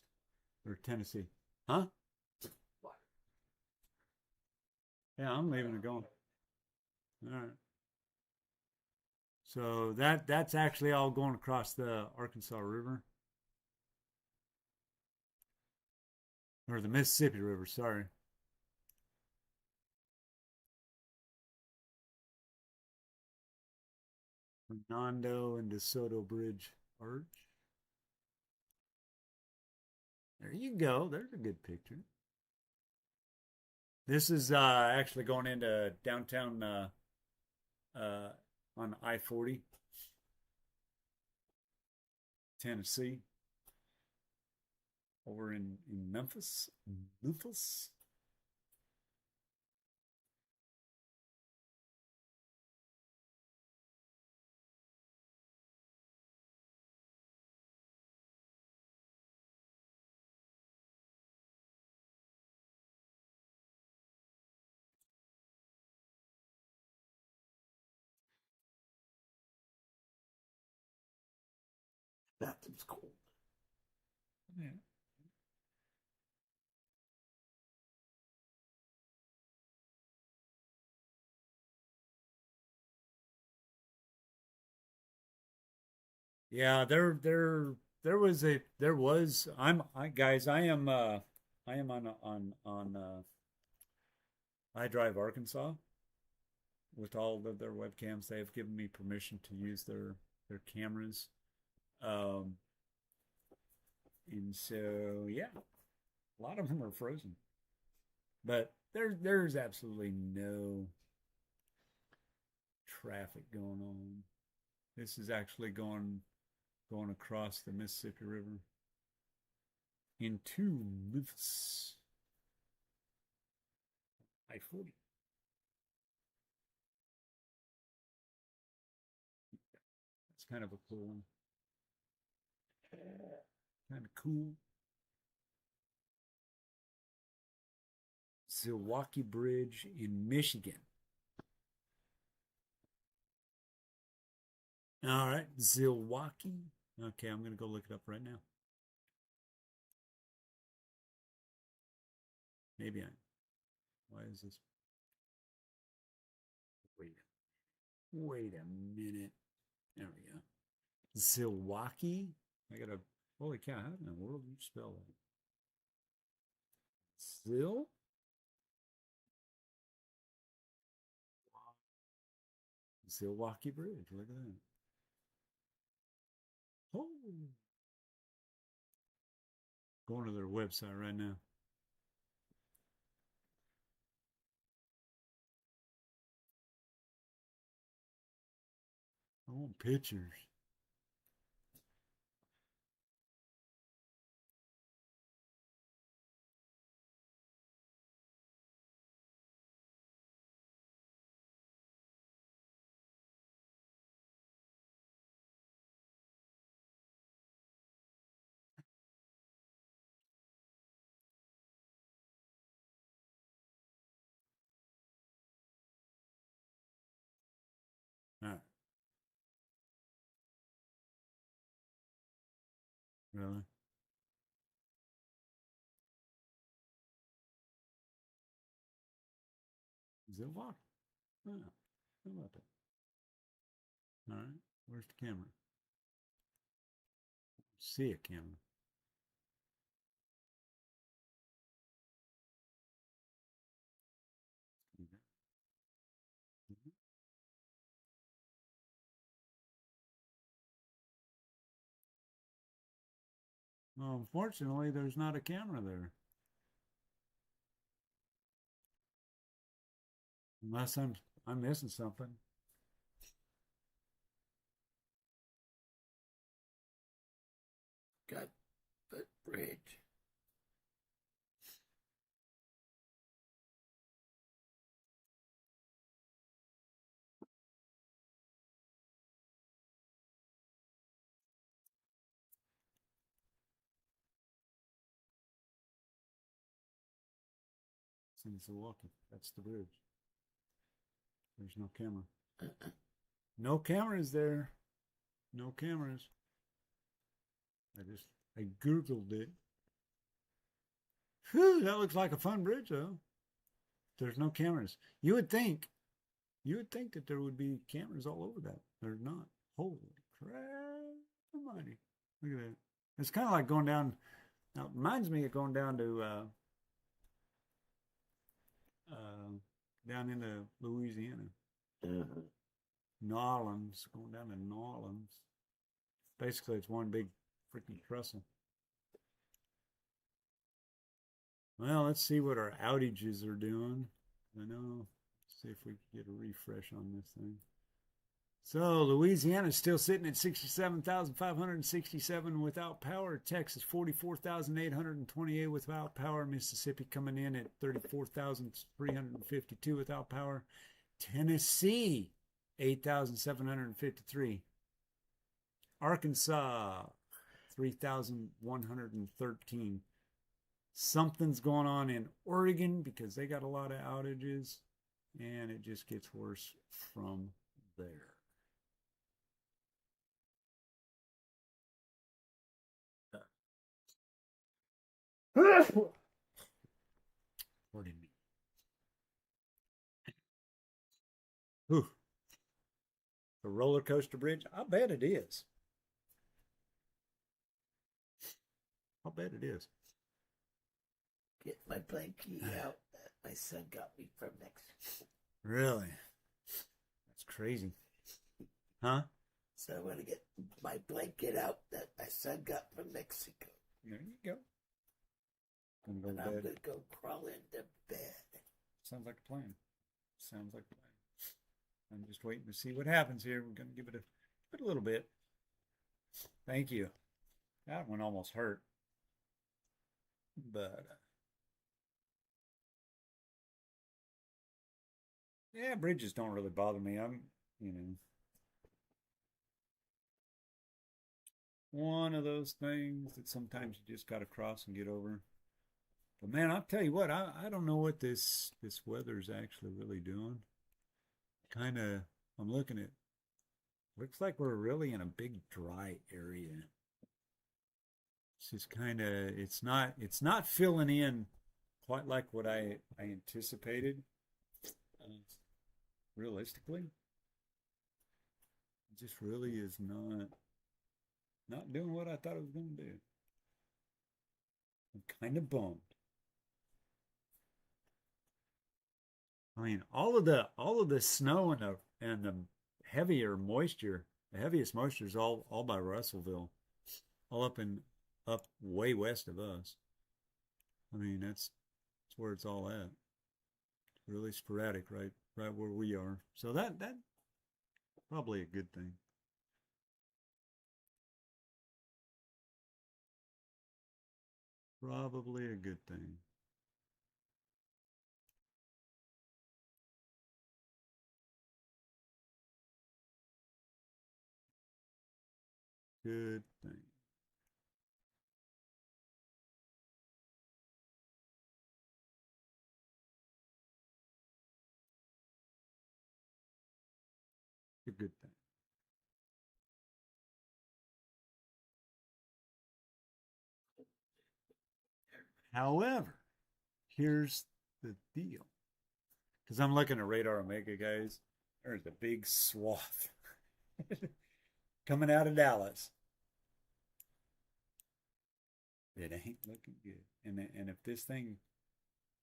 or Tennessee. Huh? Yeah, I'm leaving it going. All right. So that's actually all going across the Arkansas River. Or the Mississippi River, sorry. Fernando and DeSoto Bridge Arch. There you go. There's a good picture. This is actually going into downtown uh, on I-40, Tennessee, over in Memphis. Memphis. Bathroom's cold. Yeah. Yeah, there was I am on I Drive Arkansas with all of their webcams. They have given me permission to use their cameras. Um and so yeah, a lot of them are frozen. But there's absolutely no traffic going on. This is actually going across the Mississippi River into Memphis. I-40. That's kind of a cool one. Kind of cool. Zilwaukee Bridge in Michigan. All right, Zilwaukee. Okay, I'm going to go look it up right now. Maybe I. Why is this? Wait a minute. There we go. Zilwaukee. I gotta. Holy cow! How in the world do you spell that? Zil. Zilwaukee Bridge. Look at that. Oh. Going to their website right now. I want pictures. All right. Really? Is it locked? Oh, how about that? All right. Where's the camera? See a camera. Okay. Mhm. Well, unfortunately, there's not a camera there. Unless I'm missing something. Got footbridge. Since walking. That's the bridge. There's no camera. No cameras there. No cameras. I Googled it. Whew, that looks like a fun bridge though. There's no cameras. You would think that there would be cameras all over that. There's not. Holy crap almighty. Look at that. It's kind of like going down. Now, it reminds me of going down to down into Louisiana. Uh-huh. New Orleans, going down to New Orleans. Basically, it's one big freaking trestle. Well, let's see what our outages are doing. I know. Let's see if we can get a refresh on this thing. So Louisiana's still sitting at 67,567 without power. Texas 44,828 without power. Mississippi coming in at 34,352 without power. Tennessee 8,753. Arkansas 3,113. Something's going on in Oregon because they got a lot of outages, and it just gets worse from there. Pardon me. Whew. The roller coaster bridge? I bet it is. I'll bet it is. Get my blankie out that my son got me from Mexico. Really? That's crazy. Huh? So I want to get my blanket out that my son got from Mexico. There you go. And I'm going to go crawl into bed. Sounds like a plan. Sounds like a plan. I'm just waiting to see what happens here. We're going to give it a little bit. Thank you. That one almost hurt. But yeah, bridges don't really bother me. One of those things that sometimes you just got to cross and get over. But man, I'll tell you what, I don't know what this weather's actually really doing. I'm looking at, looks like we're really in a big dry area. It's just it's not filling in quite like what I anticipated. Realistically, it just really is not doing what I thought it was going to do. I'm kind of bummed. I mean, all of the snow and the heavier moisture, the heaviest moisture is all by Russellville, all up in up way west of us. I mean, that's where it's all at. It's really sporadic, right where we are. So that probably a good thing. Probably a good thing. Good thing. A good thing. However, here's the deal. Because I'm looking at Radar Omega, guys. There's a big swath coming out of Dallas. It ain't looking good. And if this thing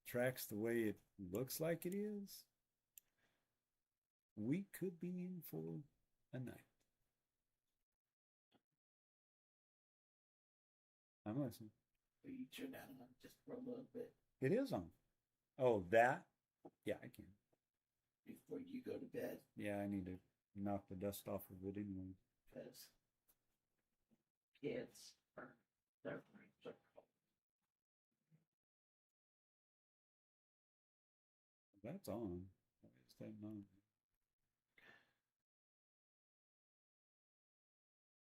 tracks the way it looks like it is, we could be in for a night. I'm listening. Will you turn that on just for a little bit It is on. Oh, that? Yeah, I can. before you go to bed? Yeah, I need to knock the dust off of it anyway. Because kids are their brains are cold. That's on. Why is that not?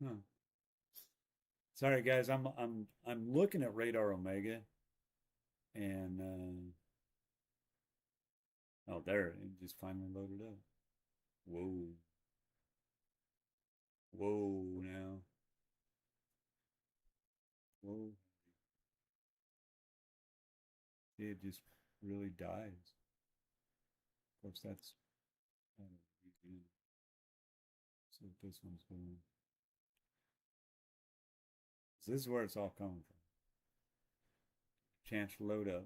Huh. Sorry, guys. I'm looking at Radar Omega, and oh, there it just finally loaded up. Whoa, whoa, now, whoa. It just really dies. Of course, that's kind of easy. See what this one's doing. So this is where it's all coming from. Chance to load up.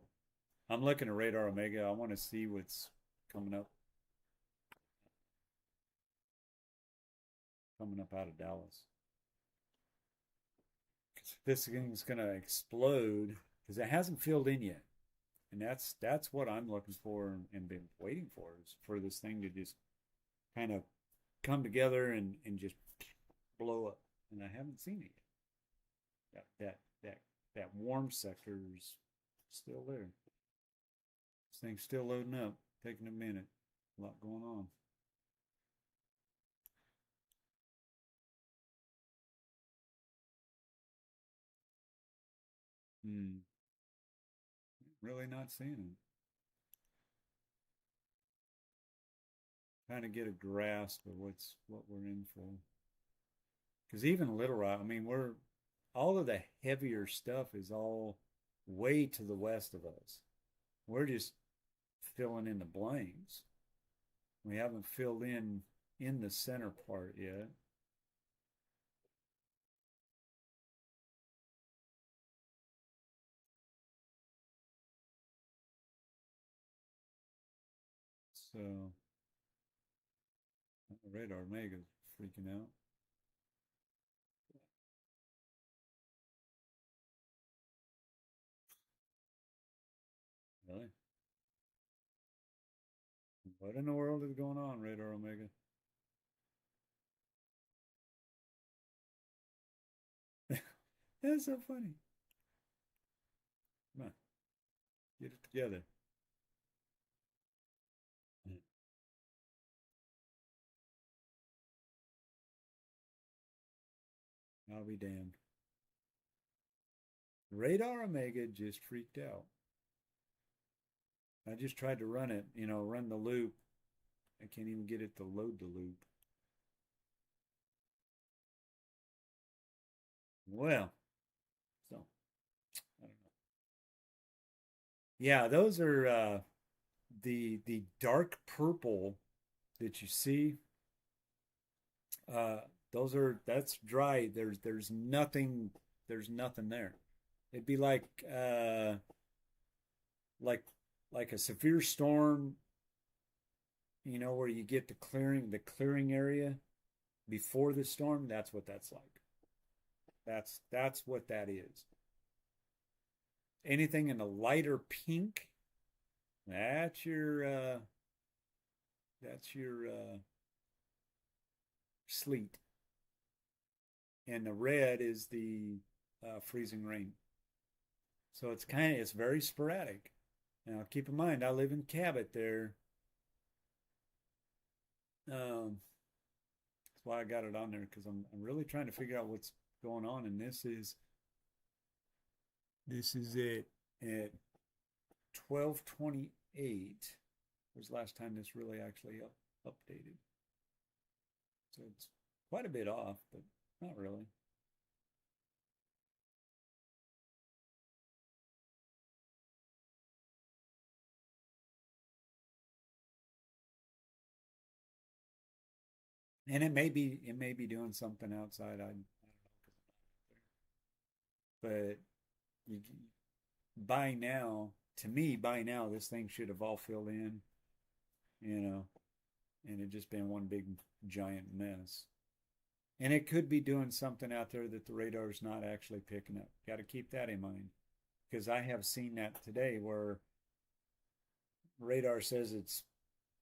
I'm looking at Radar Omega. I want to see what's coming up. Coming up out of Dallas. This thing's gonna explode because it hasn't filled in yet, and that's what I'm looking for and been waiting for is for this thing to just kind of come together and just blow up. And I haven't seen it yet. That warm sector's still there. This thing's still loading up, taking a minute. A lot going on. Really not seeing it. Trying to get a grasp of what we're in for. Because even Little Rock, I mean, we're all of the heavier stuff is all way to the west of us. We're just filling in the blanks. We haven't filled in the center part yet. So Radar Omega's freaking out. Really? What in the world is going on, Radar Omega? That's so funny. Come on, get it together. I'll be damned. Radar Omega just freaked out. I just tried to run it, run the loop. I can't even get it to load the loop. Well, so I don't know. Yeah, those are the dark purple that you see. Uh, that's dry. There's nothing there. It'd be like like a severe storm, where you get the clearing area before the storm. That's what that's like. That's what that is. Anything in a lighter pink, that's your sleet, and the red is the freezing rain. So it's very sporadic. Now keep in mind, I live in Cabot there. That's why I got it on there because I'm really trying to figure out what's going on, and this is it at 12:28 was the last time this really actually updated. So it's quite a bit off, but not really. And it may be doing something outside. I don't know, but you, by now, to me, by now, this thing should have all filled in, you know, and it just been one big giant mess. And it could be doing something out there that the radar's not actually picking up. Got to keep that in mind because I have seen that today where radar says it's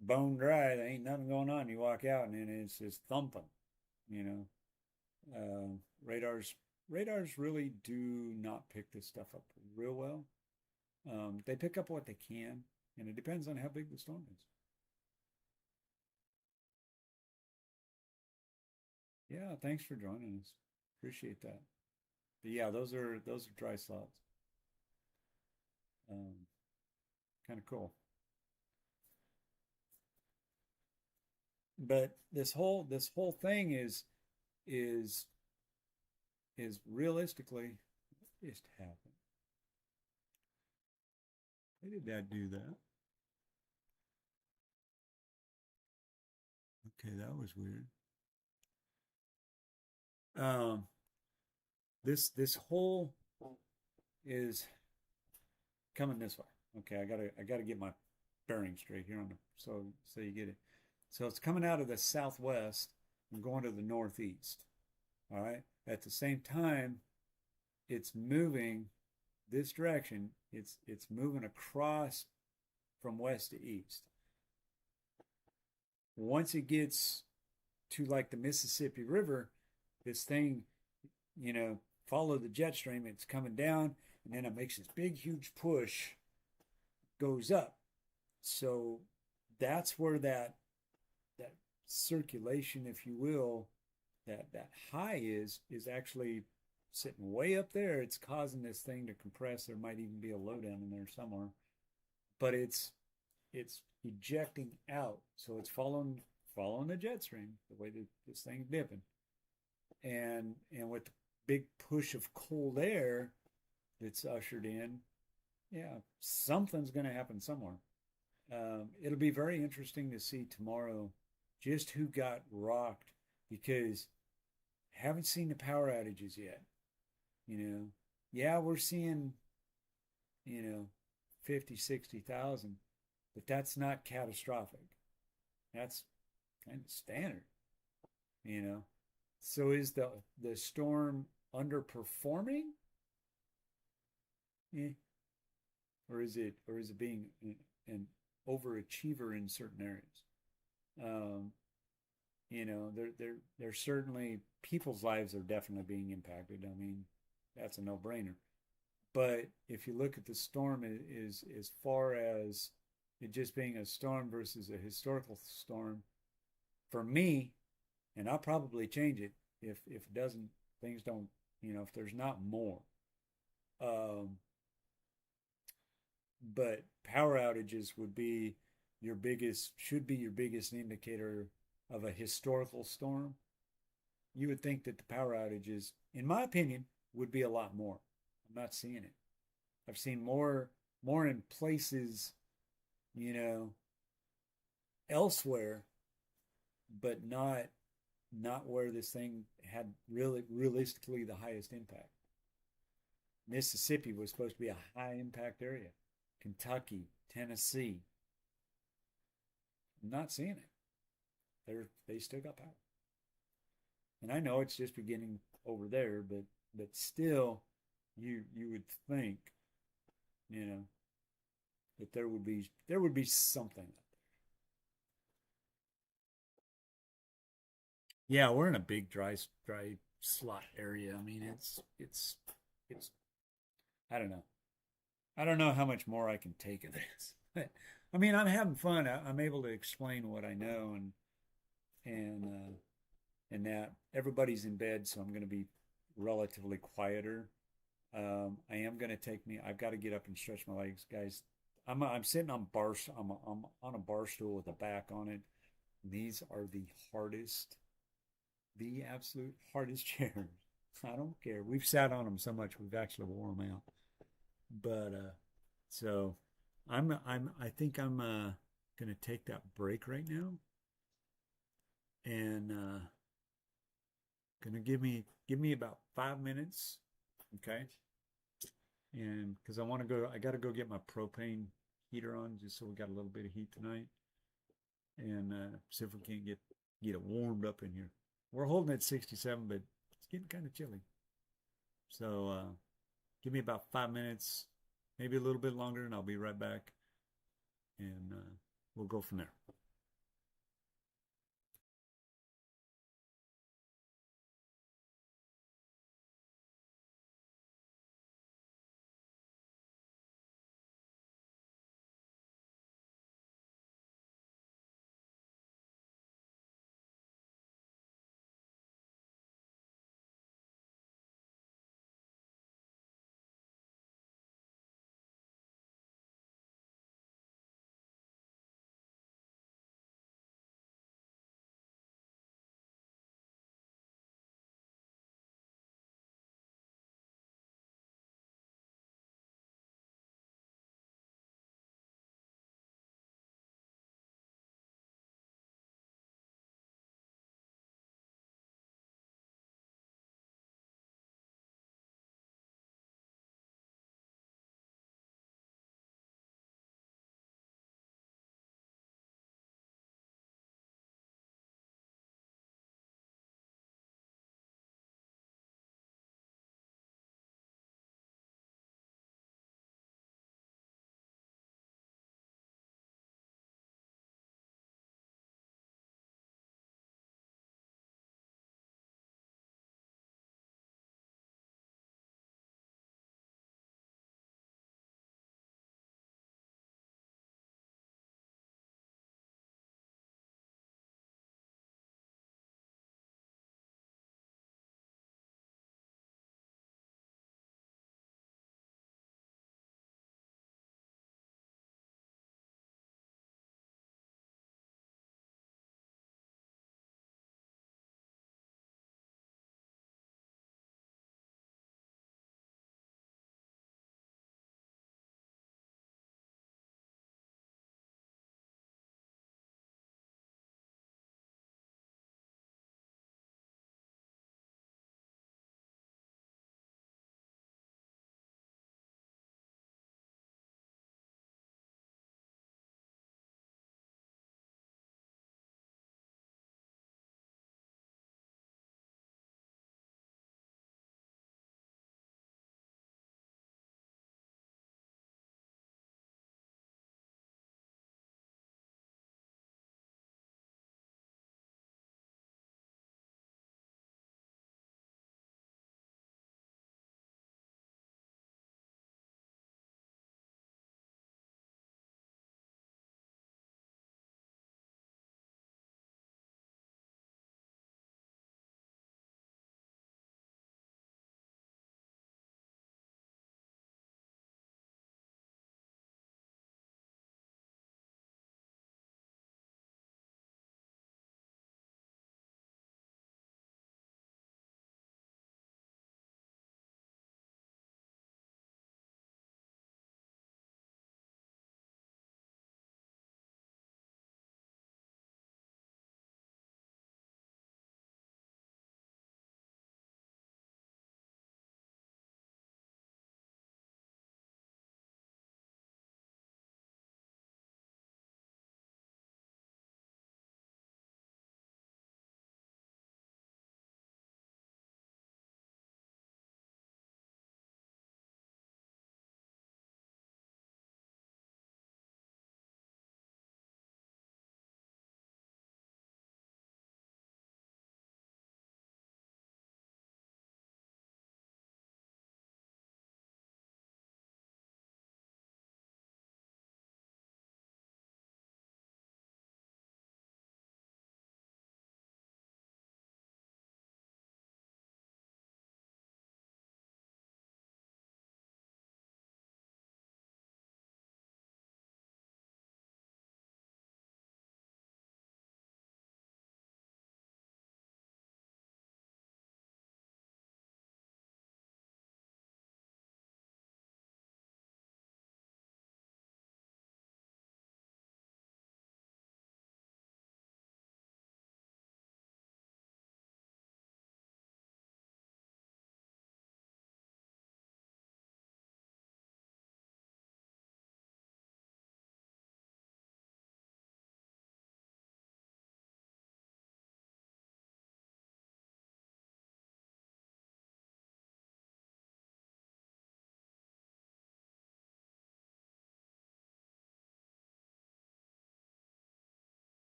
bone dry, there ain't nothing going on. You walk out and then it's just thumping, you know. Radars really do not pick this stuff up real well. They pick up what they can, and it depends on how big the storm is. Yeah, thanks for joining us. Appreciate that. But yeah, those are dry slots. Um, Kind of cool. But this whole thing is is realistically just happened. Why did that do that? Okay, that was weird. Um, this hole is coming this way. Okay, I gotta get my bearing straight here on the so you get it. So it's coming out of the southwest and going to the northeast. All right. At the same time, it's moving this direction. It's moving across from west to east. Once it gets to like the Mississippi River, this thing, follow the jet stream. It's coming down, and then it makes this big, huge push, goes up. So that's where that circulation, if you will, that high is actually sitting way up there. It's causing this thing to compress. There might even be a lowdown in there somewhere, but it's ejecting out, so it's following the jet stream the way that this thing's dipping, and with the big push of cold air that's ushered in, yeah, something's going to happen somewhere. It'll be very interesting to see tomorrow just who got rocked because I haven't seen the power outages yet. Yeah, we're seeing, you know, 50, 60,000, but that's not catastrophic. That's kind of standard, you know. So is the storm underperforming? Eh. Or is it being an overachiever in certain areas? Um, there's certainly people's lives are definitely being impacted. I mean, that's a no-brainer. But if you look at the storm is as far as it just being a storm versus a historical storm, for me, and I'll probably change it if it doesn't things don't if there's not more. Um, but power outages should be your biggest indicator of a historical storm. You would think that the power outages, in my opinion, would be a lot more. I'm not seeing it. I've seen more in places, you know, elsewhere, but not where this thing had really realistically the highest impact. Mississippi was supposed to be a high impact area. Kentucky, Tennessee. I'm not seeing it. They still got power. And I know it's just beginning over there, but but still, you would think, you know, that there would be something. Yeah, we're in a big dry slot area. I mean, it's I don't know. I don't know how much more I can take of this. I mean, I'm having fun. I'm able to explain what I know and and that everybody's in bed, so I'm going to be relatively quieter. I am going to take me. I've got to get up and stretch my legs, guys. I'm sitting on bar. I'm on a bar stool with a back on it. These are the absolute hardest chairs. I don't care. We've sat on them so much we've actually worn them out. But so I think I'm gonna take that break right now and gonna give me about 5 minutes, okay? And because I got to go get my propane heater on just so we got a little bit of heat tonight, and see if we can't get it warmed up in here. We're holding at 67, but it's getting kind of chilly. So give me about 5 minutes, maybe a little bit longer, and I'll be right back, and we'll go from there.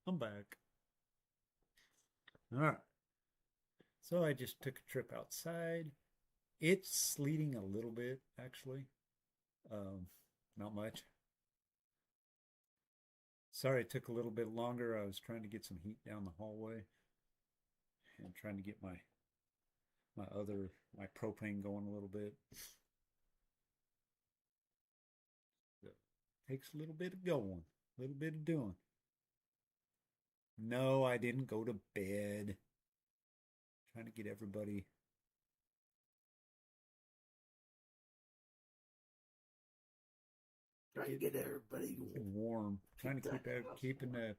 I'm back. All right. So I just took a trip outside. It's sleeting a little bit, actually. Um, Not much. Sorry it took a little bit longer. I was trying to get some heat down the hallway and trying to get my propane going a little bit. So, takes a little bit of going, a little bit of doing. No, I didn't go to bed. Trying to get everybody Try to get everybody warm. Trying to keep that house keeping the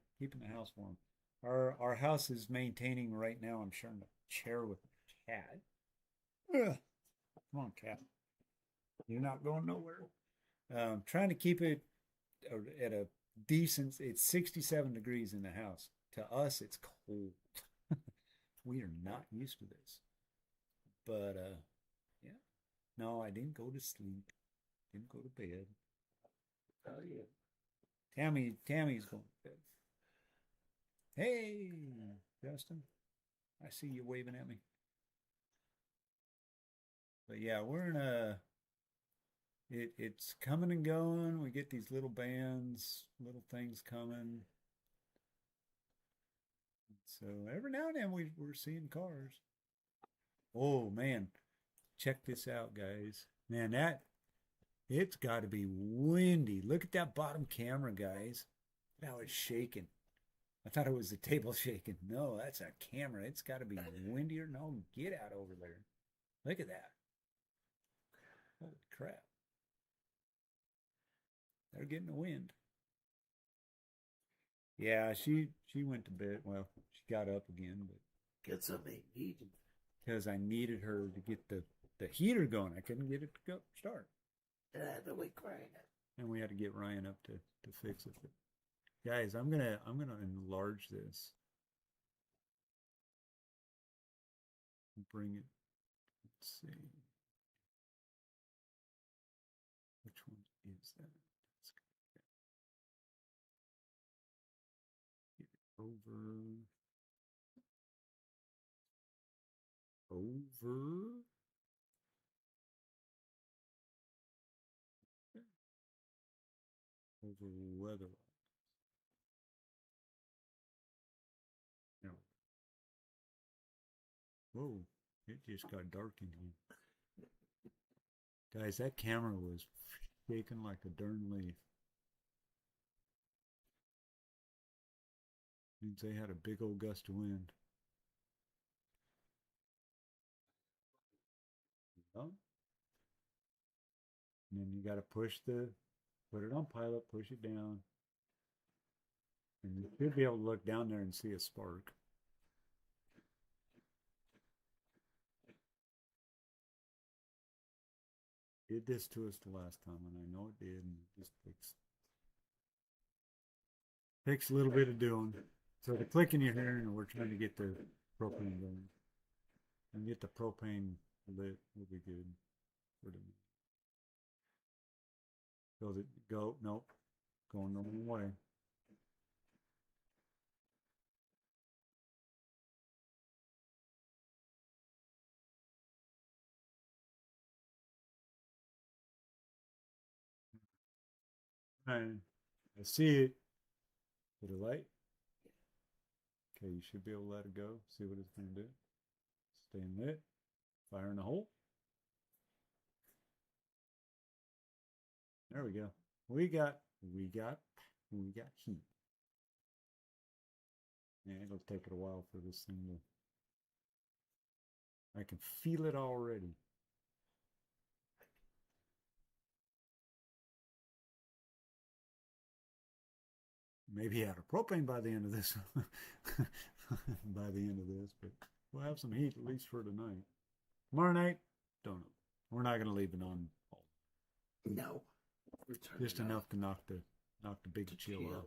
house warm. Our house is maintaining right now. I'm sharing a chair with a cat. Ugh. Come on, cat. You're not going nowhere. Trying to keep it at a decent. It's 67 degrees in the house. To us, it's cold. We are not used to this. But yeah. No, I didn't go to sleep. Didn't go to bed. Oh yeah. Tammy's going to bed. Hey, Justin. I see you waving at me. But yeah, we're in a it's coming and going. We get these little bands, little things coming. So every now and then we're seeing cars. Oh man, check this out, guys. Man, it's got to be windy. Look at that bottom camera, guys. Now it's shaking. I thought it was the table shaking. No, that's a camera. It's got to be windier. No, get out over there. Look at that. Holy crap. They're getting the wind. Yeah, she went to bed. Well, she got up again, but Get something eaten. because I needed her to get the heater going. I couldn't get it to go start. And I had to wait crying. And we had to get Ryan up to fix it. But guys, I'm gonna enlarge this. Bring it. Let's see. Which one is that? Let's get it over weather. No. Whoa, it just got dark in here. Guys, that camera was shaking like a darn leaf. Means they had a big old gust of wind. Yeah. And then you got to put it on pilot, push it down. And you should be able to look down there and see a spark. Did this to us the last time, and I know it did, and it just takes a little bit of doing. So the clicking you're hearing, and we're trying to get the propane going. And get the propane lit will be good. For the, nope, going the wrong way. And I see it. Put a light. Okay, you should be able to let it go. See what it's going to do. Staying lit. Fire in the hole. There we go. We got heat. And it'll take it a while for this thing to. I can feel it already. Maybe out of propane by the end of this. By the end of this, but we'll have some heat at least for tonight. Tomorrow night, don't know. We're not going to leave it on all. No. Just enough to knock the big chill off.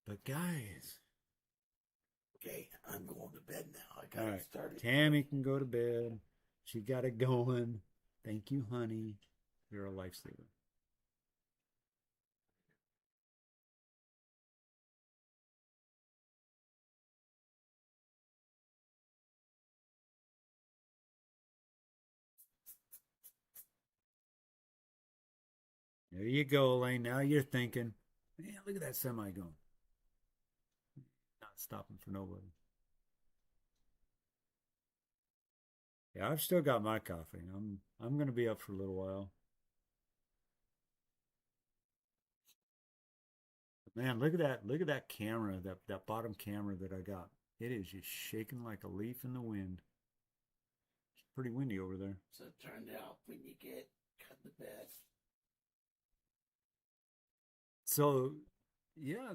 But guys. Okay, I'm going to bed now. I got it started. Tammy can go to bed. She got it going. Thank you, honey. You're a lifesaver. There you go, Elaine. Now you're thinking, man, look at that semi going. Not stopping for nobody. Yeah, I've still got my coffee. I'm gonna be up for a little while. Man, look at that. Look at that camera, that bottom camera that I got. It is just shaking like a leaf in the wind. It's pretty windy over there. So turn it off when you get cut the bed. So, yeah,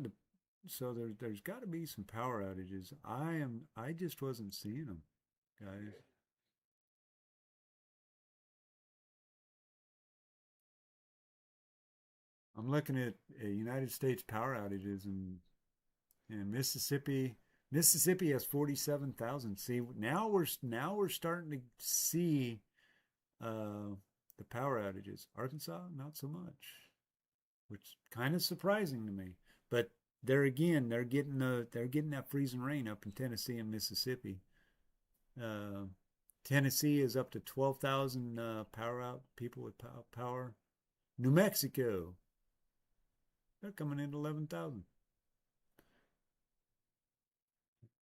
so there's got to be some power outages. I just wasn't seeing them, guys. I'm looking at United States power outages and Mississippi. Mississippi has 47,000. See, now we're starting to see uh, the power outages. Arkansas, not so much, which kind of surprising to me. But there again, they're getting that freezing rain up in Tennessee and Mississippi. Uh, Tennessee is up to 12,000 power out people with power. New Mexico, they're coming into 11,000.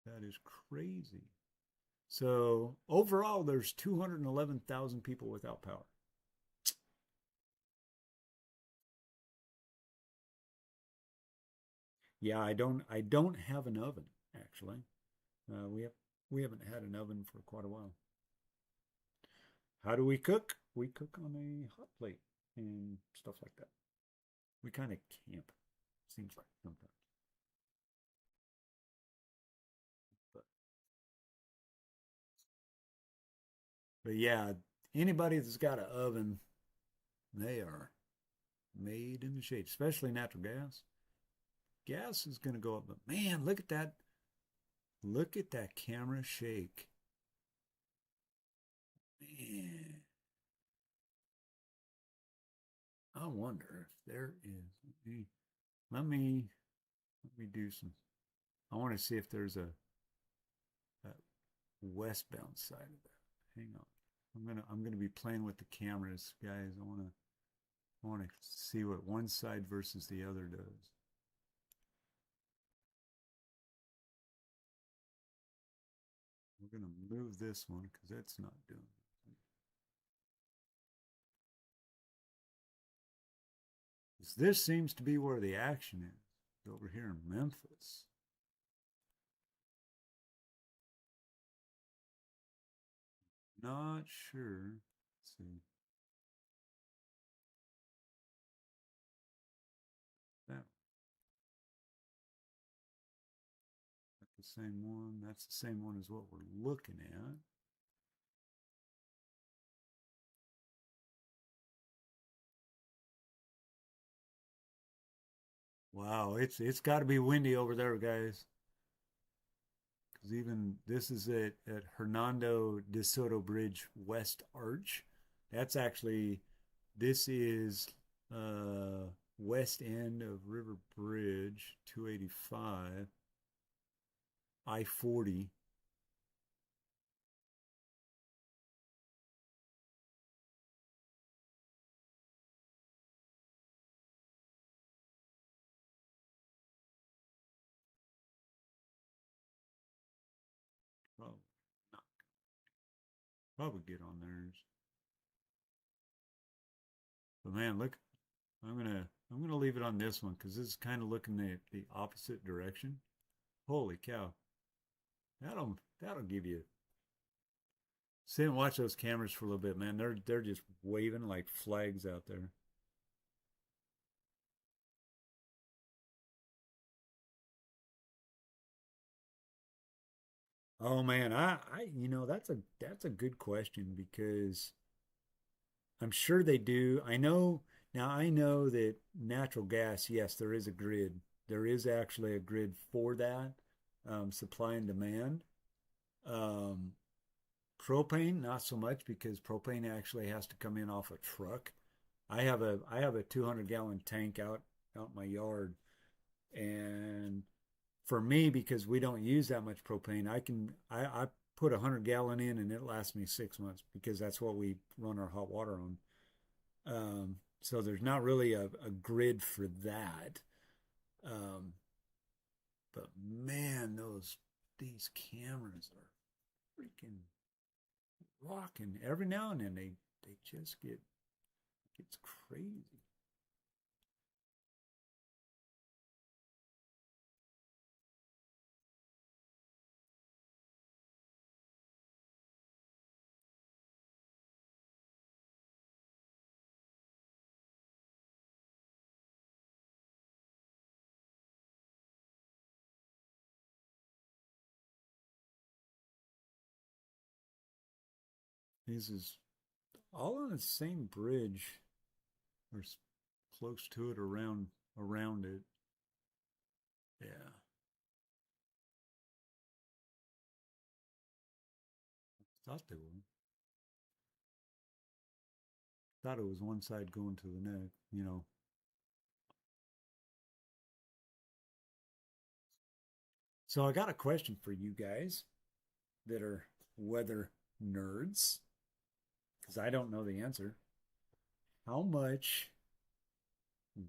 That is crazy. So overall, there's 211,000 people without power. Yeah, I don't have an oven actually. We haven't had an oven for quite a while. How do we cook? We cook on a hot plate and stuff like that. We kind of camp, seems like sometimes. But but yeah, anybody that's got an oven, they are made in the shade, especially natural gas. Gas is going to go up, but man, look at that. Look at that camera shake. Man, I wonder if there is. Let me do some. I want to see if there's a westbound side of that. Hang on. I'm gonna be playing with the cameras, guys. I wanna see what one side versus the other does. We're gonna move this one because that's not doing it. This seems to be where the action is, over here in Memphis. Not sure. Let's see. That that's the same one. That's the same one as what we're looking at. Wow, it's got to be windy over there, guys. Because even this is at Hernando de Soto Bridge West Arch. That's actually this is uh west end of River Bridge 285 I-40. Probably not. Probably get on theirs. But man, look, I'm gonna leave it on this one because this is kind of looking the opposite direction. Holy cow. That'll give you sit and watch those cameras for a little bit, man. They're just waving like flags out there. Oh man, that's a good question because I'm sure they do. I know that natural gas, yes, there is a grid. There is actually a grid for that, supply and demand. Um, Propane, not so much because propane actually has to come in off a truck. I have a 200 gallon tank out in my yard, and for me, because we don't use that much propane, I put 100 gallon in and it lasts me 6 months because that's what we run our hot water on. So there's not really a grid for that. Um, but man, these cameras are freaking rocking. Every now and then they just gets crazy. This is all on the same bridge, or close to it, around it. Yeah, thought they were. Thought it was one side going to the neck. So I got a question for you guys that are weather nerds, because I don't know the answer. How much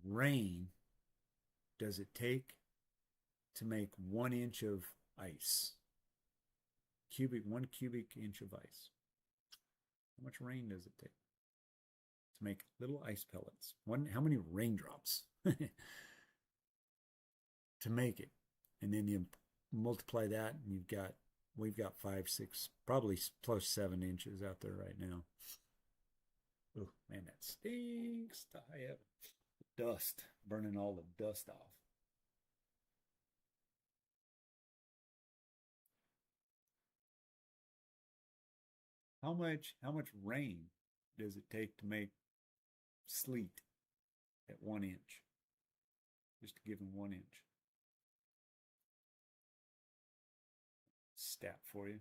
rain does it take to make 1 inch of ice? 1 cubic inch of ice. How much rain does it take to make little ice pellets? How many raindrops to make it? And then you multiply that, and we've got 5, 6, probably plus 7 inches out there right now. Oh man, that stinks to high heaven. Dust, burning all the dust off. How much rain does it take to make sleet at 1 inch? Just to give him 1 inch. Stat for you.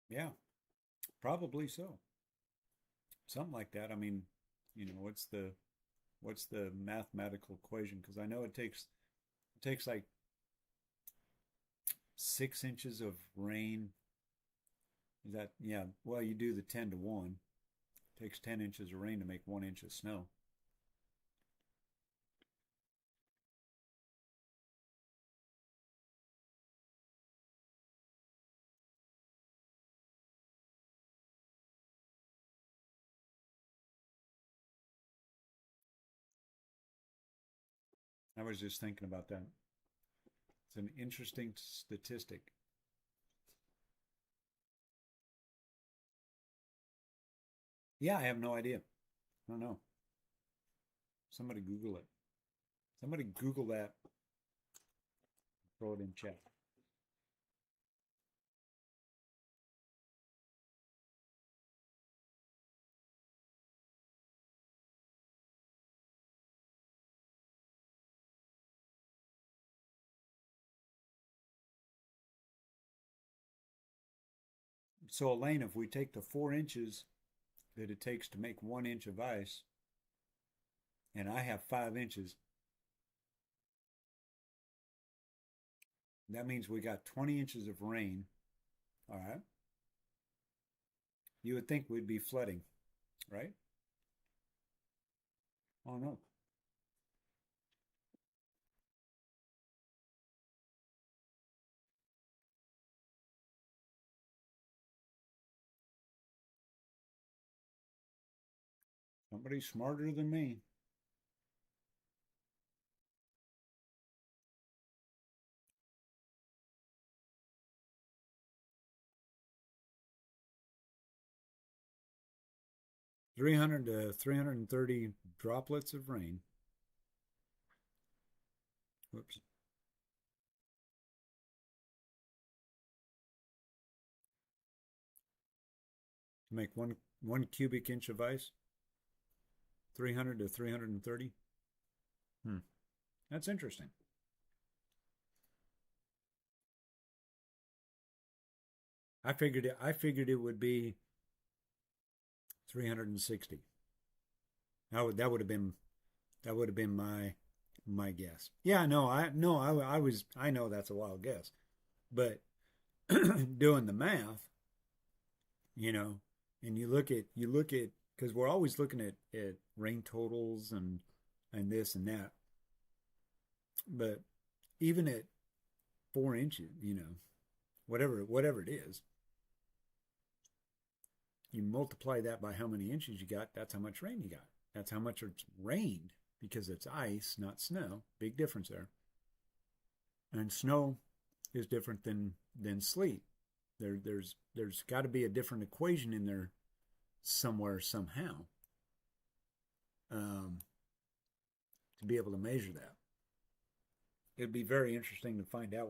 Yeah, probably so. Something like that. I mean, what's the mathematical equation? Because I know it takes like 6 inches of rain. Is that, yeah? Well, you do the 10 to 1. It takes 10 inches of rain to make 1 inch of snow. I was just thinking about that. It's an interesting statistic. Yeah, I have no idea. I don't know. Somebody Google it. Somebody Google that. Throw it in chat. So, Elaine, if we take the 4 inches that it takes to make 1 inch of ice, and I have 5 inches, that means we got 20 inches of rain. All right. You would think we'd be flooding, right? Oh, no. Somebody smarter than me. $300 to $330 droplets of rain. Whoops. To make one cubic inch of ice. 300 to 330. Hmm. That's interesting. I figured it would be 360. That would have been my guess. Yeah, I know that's a wild guess, but doing the math, you know, and you look at because we're always looking at rain totals and this and that, but even at 4 inches, whatever it is, you multiply that by how many inches you got. That's how much rain you got. That's how much it's rained because it's ice, not snow. Big difference there. And snow is different than sleet. There's got to be a different equation in there somewhere somehow um, to be able to measure that. It'd be very interesting to find out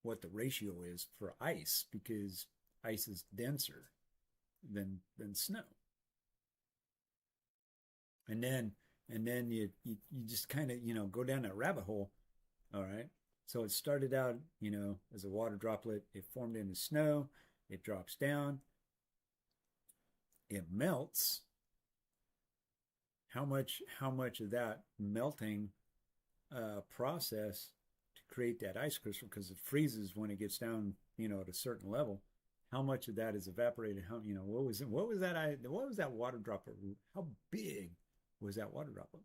what the ratio is for ice because ice is denser than snow. And then you just kind of go down that rabbit hole. All right. So it started out as a water droplet. It formed into snow. It drops down. It melts. How much of that melting process to create that ice crystal, because it freezes when it gets down at a certain level, how much of that is evaporated? How what was it? What was that water droplet? How big was that water droplet?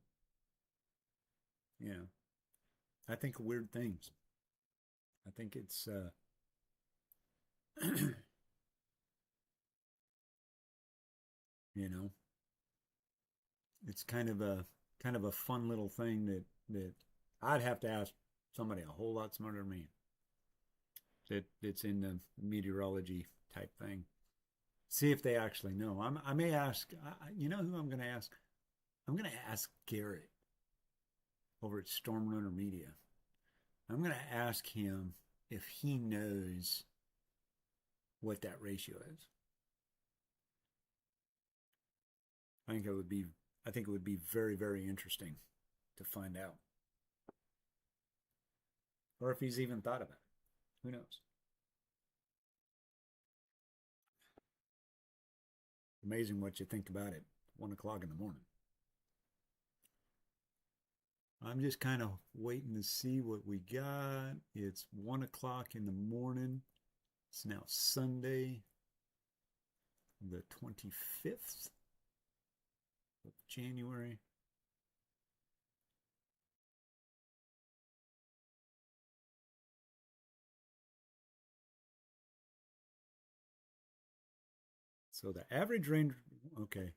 I think of weird things. I think it's you know it's kind of a fun little thing that I'd have to ask somebody a whole lot smarter than me that's in the meteorology type thing. See if they actually know. I may ask. You know who I'm going to ask? I'm going to ask Garrett over at Storm Runner Media. I'm going to ask him if he knows what that ratio is. I think it would be. I think it would be very, very interesting to find out, or if he's even thought about it. Who knows? Amazing what you think about it. 1 o'clock in the morning. I'm just kind of waiting to see what we got. It's 1 o'clock in the morning. It's now Sunday, the 25th of January. So the average rain, okay,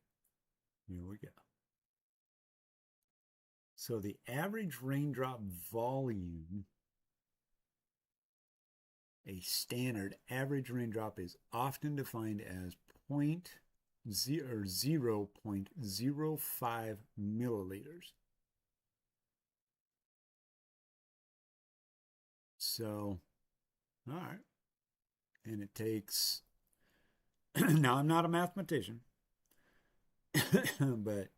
here we go. So the average raindrop volume, a standard average raindrop, is often defined as 0.05 milliliters. So, all right. And it takes, now I'm not a mathematician, but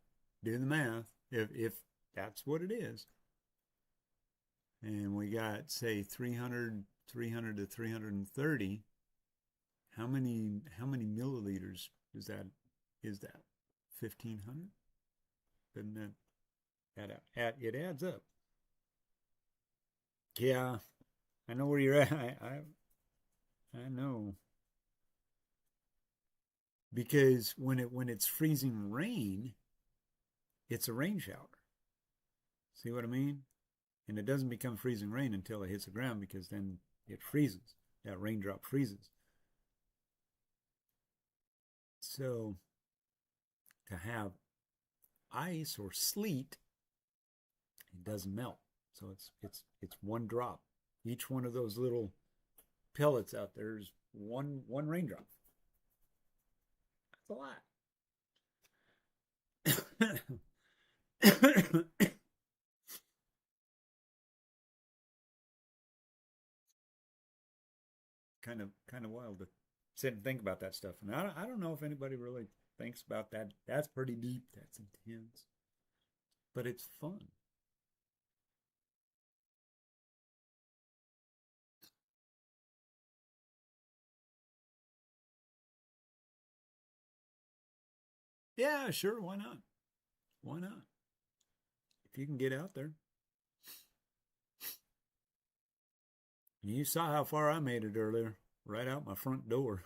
do the math. If that's what it is, and we got, say, 300 to 330, how many milliliters is that? 1,500? Doesn't that it adds up? Yeah, I know where you're at. I know, because when it's freezing rain, it's a rain shower. See what I mean? And it doesn't become freezing rain until it hits the ground, because then it freezes. That raindrop freezes. So to have ice or sleet, it doesn't melt. So it's one drop. Each one of those little pellets out there is one raindrop. That's a lot. kind of wild to sit and think about that stuff. And I don't know if anybody really thinks about that. That's pretty deep. That's intense, but it's fun. Yeah, sure. Why not? Why not? If you can get out there. You saw how far I made it earlier, right out my front door.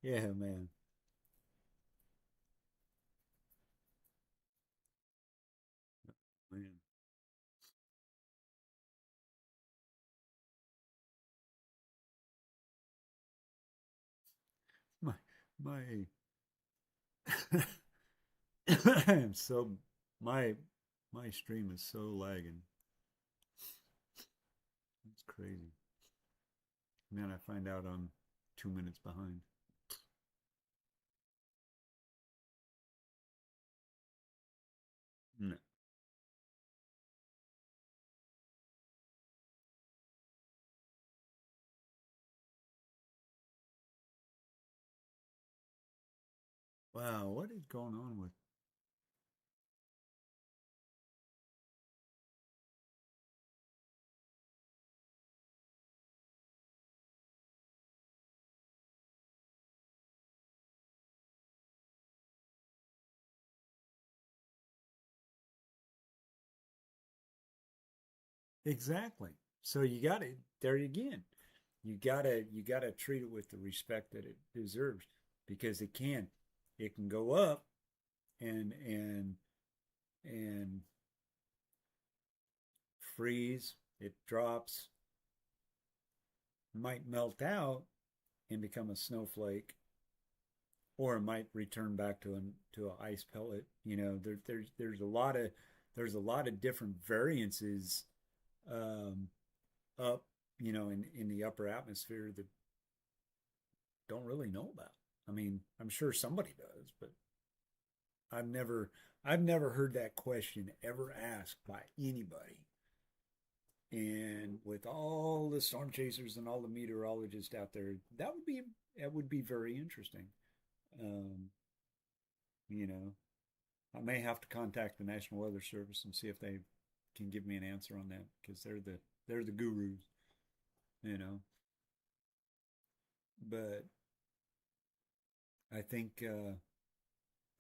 Yeah, man. Man. My my so my my stream is so lagging. It's crazy. And then I find out I'm 2 minutes behind. No. Wow, what is going on with exactly? So you got to there again. You gotta treat it with the respect that it deserves because it can go up and and freeze. It drops, might melt out and become a snowflake, or it might return back to an ice pellet. There's a lot of different variances um, up, in the upper atmosphere that don't really know about. I mean, I'm sure somebody does, but I've never I've never heard that question ever asked by anybody. And with all the storm chasers and all the meteorologists out there, that would be very interesting. Um, you know, I may have to contact the National Weather Service and see if they can give me an answer on that because they're the gurus, you know. But I think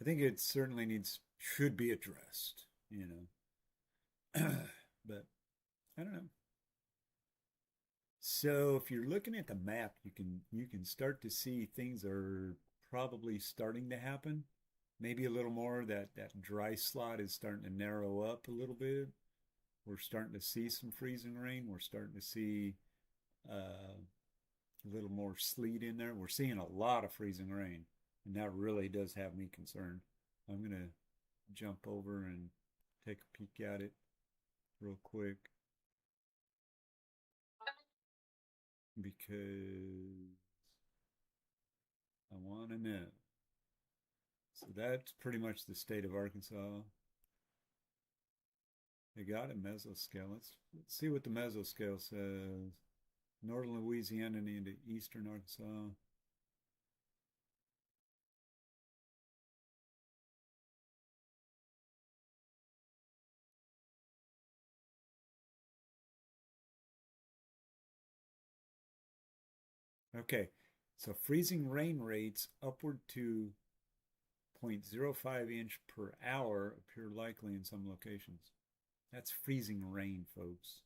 I think it certainly should be addressed, but I don't know. So if you're looking at the map, you can start to see things are probably starting to happen. Maybe a little more. That dry slot is starting to narrow up a little bit. We're starting to see some freezing rain. We're starting to see a little more sleet in there. We're seeing a lot of freezing rain, and that really does have me concerned. I'm gonna jump over and take a peek at it real quick because I want to know. So that's pretty much the state of Arkansas. They got a mesoscale. Let's see what the mesoscale says. Northern Louisiana and into eastern Arkansas. Okay, so freezing rain rates upward to 0.05 inch per hour appear likely in some locations. That's freezing rain, folks.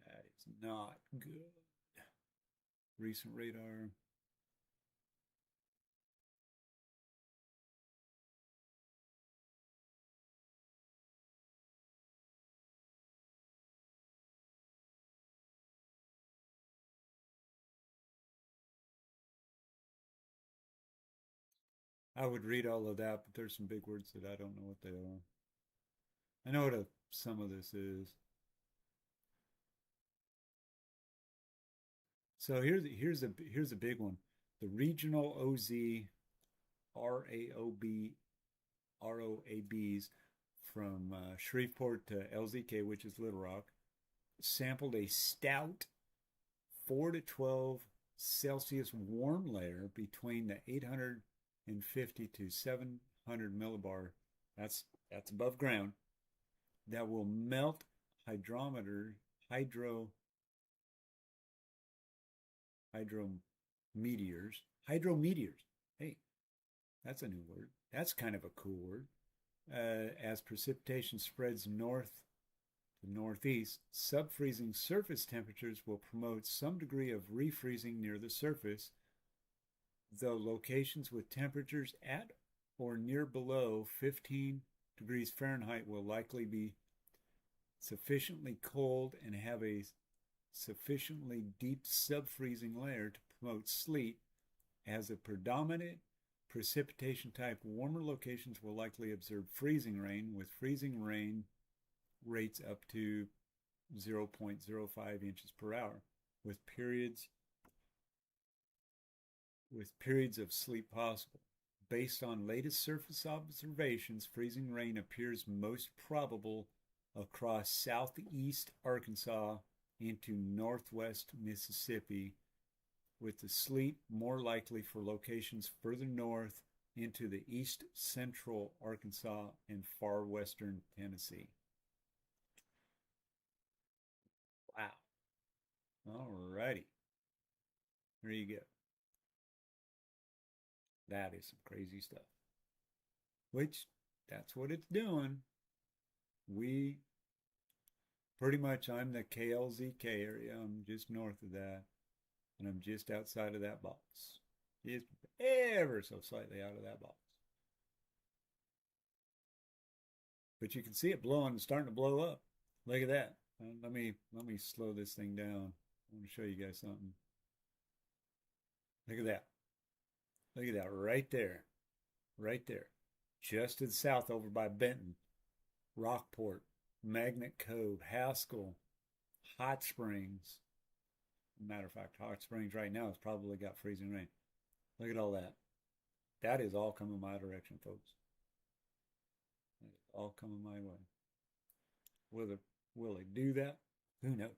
That is not good. Recent radar. I would read all of that, but there's some big words that I don't know what they are. I know what some of this is. So here's a big one. The regional OZ RAOBs from Shreveport to LZK, which is Little Rock, sampled a stout 4 to 12 Celsius warm layer between the 850 to 700 millibar. That's above ground. That will melt hydrometer hydro hydrometeors. Hydrometeors. Hey, That's a new word. That's kind of a cool word. As precipitation spreads north to northeast, subfreezing surface temperatures will promote some degree of refreezing near the surface, though locations with temperatures at or near below 15 degrees Fahrenheit will likely be sufficiently cold and have a sufficiently deep subfreezing layer to promote sleet. As a predominant precipitation type, warmer locations will likely observe freezing rain, with freezing rain rates up to 0.05 inches per hour, with periods of sleet possible. Based on latest surface observations, freezing rain appears most probable across southeast Arkansas into northwest Mississippi, with the sleet more likely for locations further north into the east central Arkansas and far western Tennessee. Wow. All righty. There you go. That is some crazy stuff. Which, that's what it's doing. We pretty much, I'm the KLZK area. I'm just north of that. And I'm just outside of that box. Just ever so slightly out of that box. But you can see it blowing, starting to blow up. Look at that. Let me slow this thing down. I want to show you guys something. Look at that. Look at that right there. Right there. Just to the south over by Benton, Rockport, Magnet Cove, Haskell, Hot Springs. Matter of fact, Hot Springs right now has probably got freezing rain. Look at all that. That is all coming my direction, folks. That is all coming my way. Will they do that? Who knows?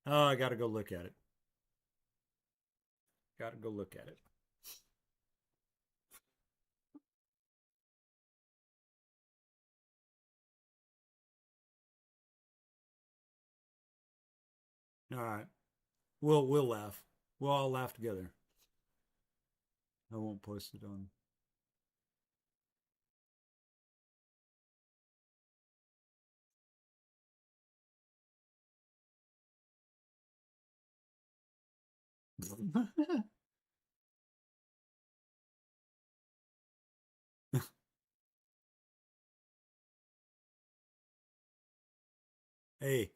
Oh, I got to go look at it. Got to go look at it. All right. We'll laugh. We'll all laugh together. I won't post it on. Hey,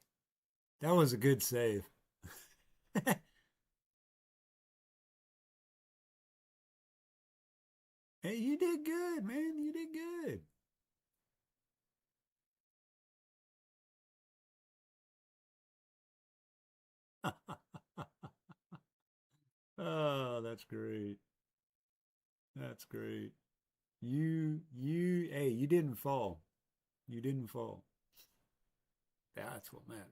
that was a good save. Hey, you did good, man. You did good. Oh, that's great. That's great. Hey, you didn't fall. You didn't fall. That's what matters.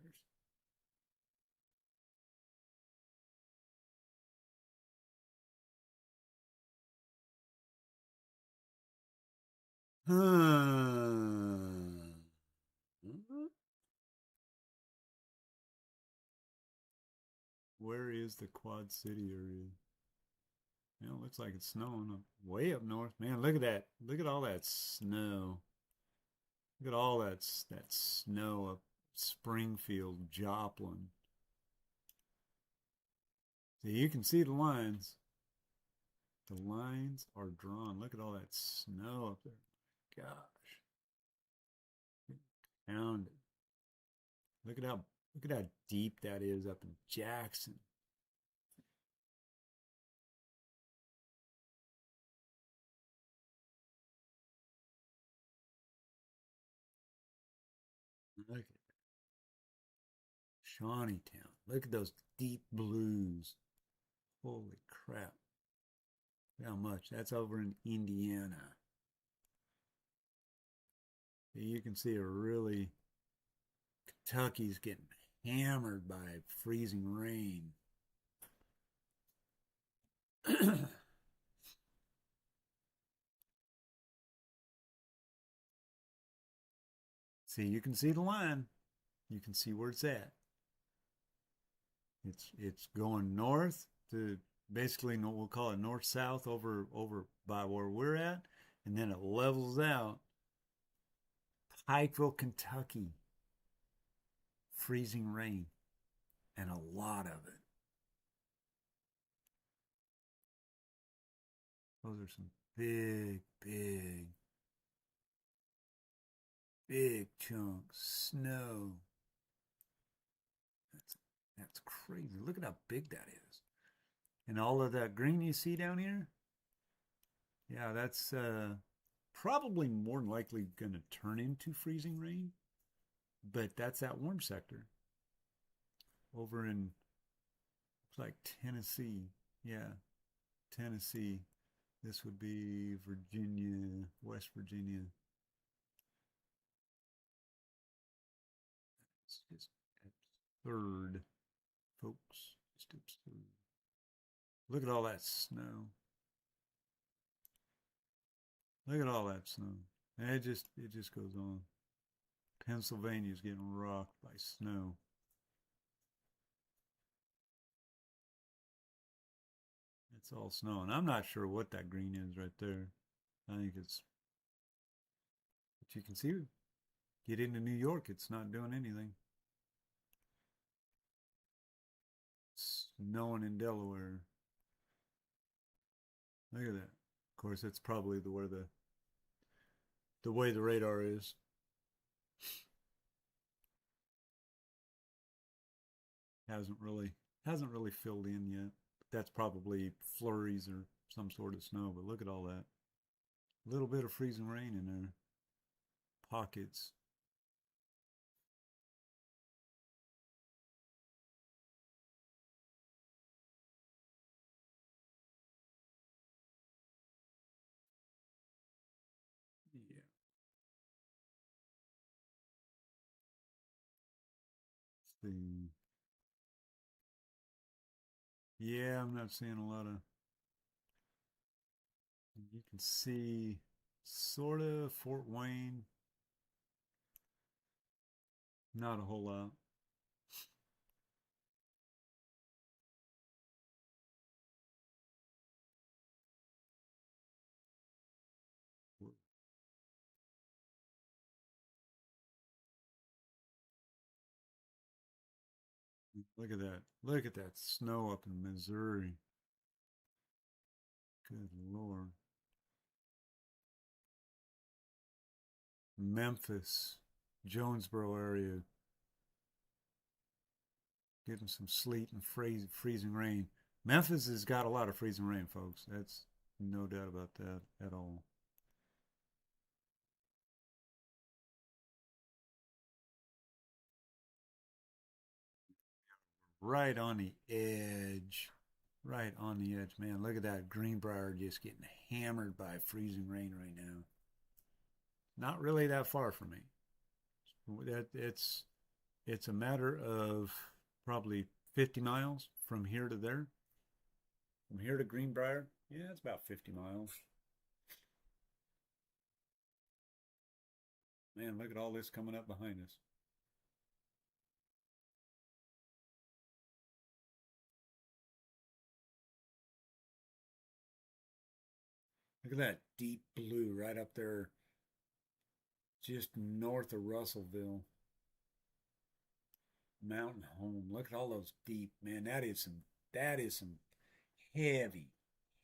Hmm. Where is the Quad City area? Yeah, it looks like it's snowing way up north. Man, look at that. Look at all that snow. Look at all that snow up Springfield, Joplin. So you can see the lines. The lines are drawn. Look at all that snow up there. Gosh. Pounded. Look at how deep that is up in Jackson. Look at Shawneetown. Look at those deep blues. Holy crap. Look how much. That's over in Indiana. You can see a really Kentucky's getting hammered by freezing rain. See, you can see the line. You can see where it's at. It's going north to basically we'll call it north south over by where we're at, and then it levels out. Pikeville, Kentucky, freezing rain, and a lot of it. Those are some big chunks snow. That's that's crazy. Look at how big that is. And all of that green you see down here, yeah, that's probably more than likely going to turn into freezing rain. But that's that warm sector over in it's like Tennessee. Yeah, Tennessee. This would be Virginia, West Virginia. It's just absurd, folks. Just absurd. Look at all that snow. Look at all that snow. And it just goes on. Pennsylvania's getting rocked by snow. It's all snow. And I'm not sure what that green is right there. I think it's but you can see get into New York, it's not doing anything. It's snowing in Delaware. Look at that. Of course, that's probably the way the radar is. Hasn't really filled in yet. That's probably flurries or some sort of snow. But look at all that. A little bit of freezing rain in there. Pockets. Yeah. See. Yeah, I'm not seeing a lot of. You can see sort of Fort Wayne. Not a whole lot. Look at that. Look at that snow up in Missouri. Good Lord. Memphis, Jonesboro area, getting some sleet and freezing rain. Memphis has got a lot of freezing rain, folks. That's no doubt about that at all. Right on the edge. Right on the edge, man. Look at that Greenbrier just getting hammered by freezing rain right now. Not really that far from me. It's a matter of probably 50 miles from here to there. From here to Greenbrier, yeah, it's about 50 miles. Man, look at all this coming up behind us. Look at that deep blue right up there, just north of Russellville. Mountain Home. Look at all those deep, man. That is some heavy,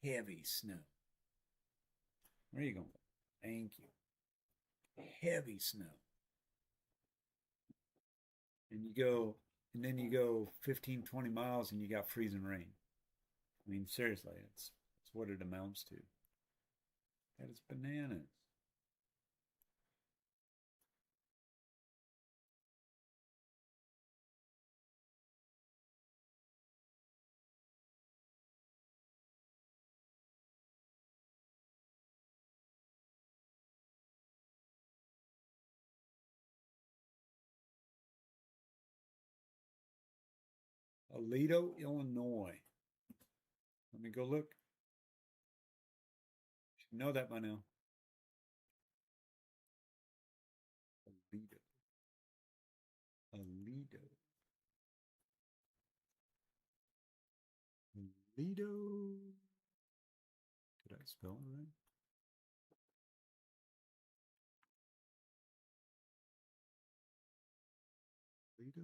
heavy snow. Where are you going? Thank you. Heavy snow. And then you go 15, 20 miles and you got freezing rain. I mean, seriously, it's what it amounts to. That is bananas. Aledo, Illinois. Let me go look. You should know that by now. Aledo. Aledo. Lido. Did I spell it right? Lido.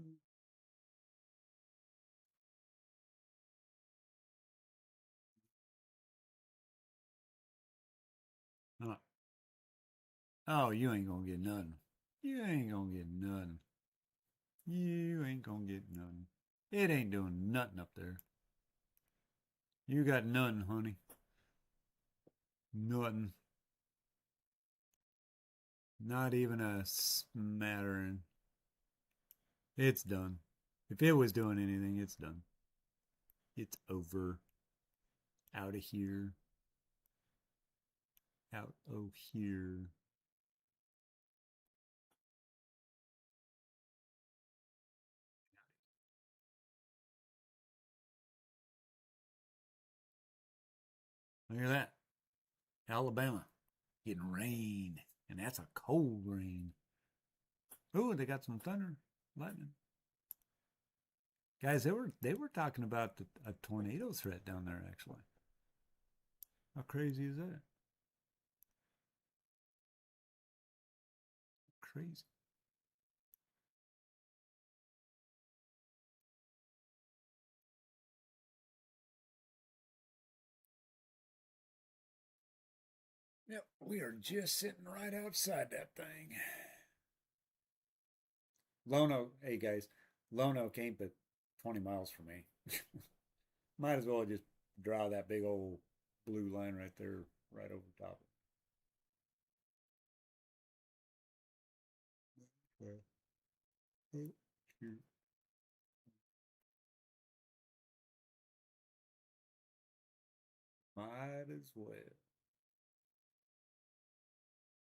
Huh. Oh, you ain't gonna get none. You ain't gonna get none. You ain't gonna get none. It ain't doing nothing up there. You got none, honey. Nothing. Not even a smattering. It's done. If it was doing anything, it's done. It's over. Out of here. Out of here. Look at that. Alabama getting rain. And that's a cold rain. Oh, they got some thunder, lightning. Guys, they were talking about a tornado threat down there actually. How crazy is that? Crazy. Yep, we are just sitting right outside that thing. Lono, hey guys, Lone Oak ain't but 20 miles from me. Might as well just draw that big old blue line right there, right over top. Well, oh, shoot. Might as well.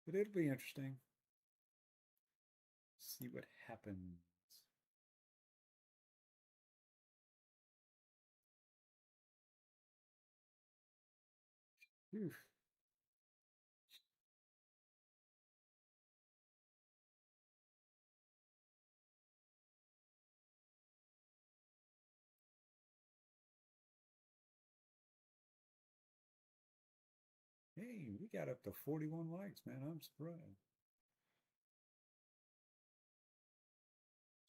But it'll be interesting. See what happens. Whew. Hey, we got up to 41 likes, man. I'm surprised.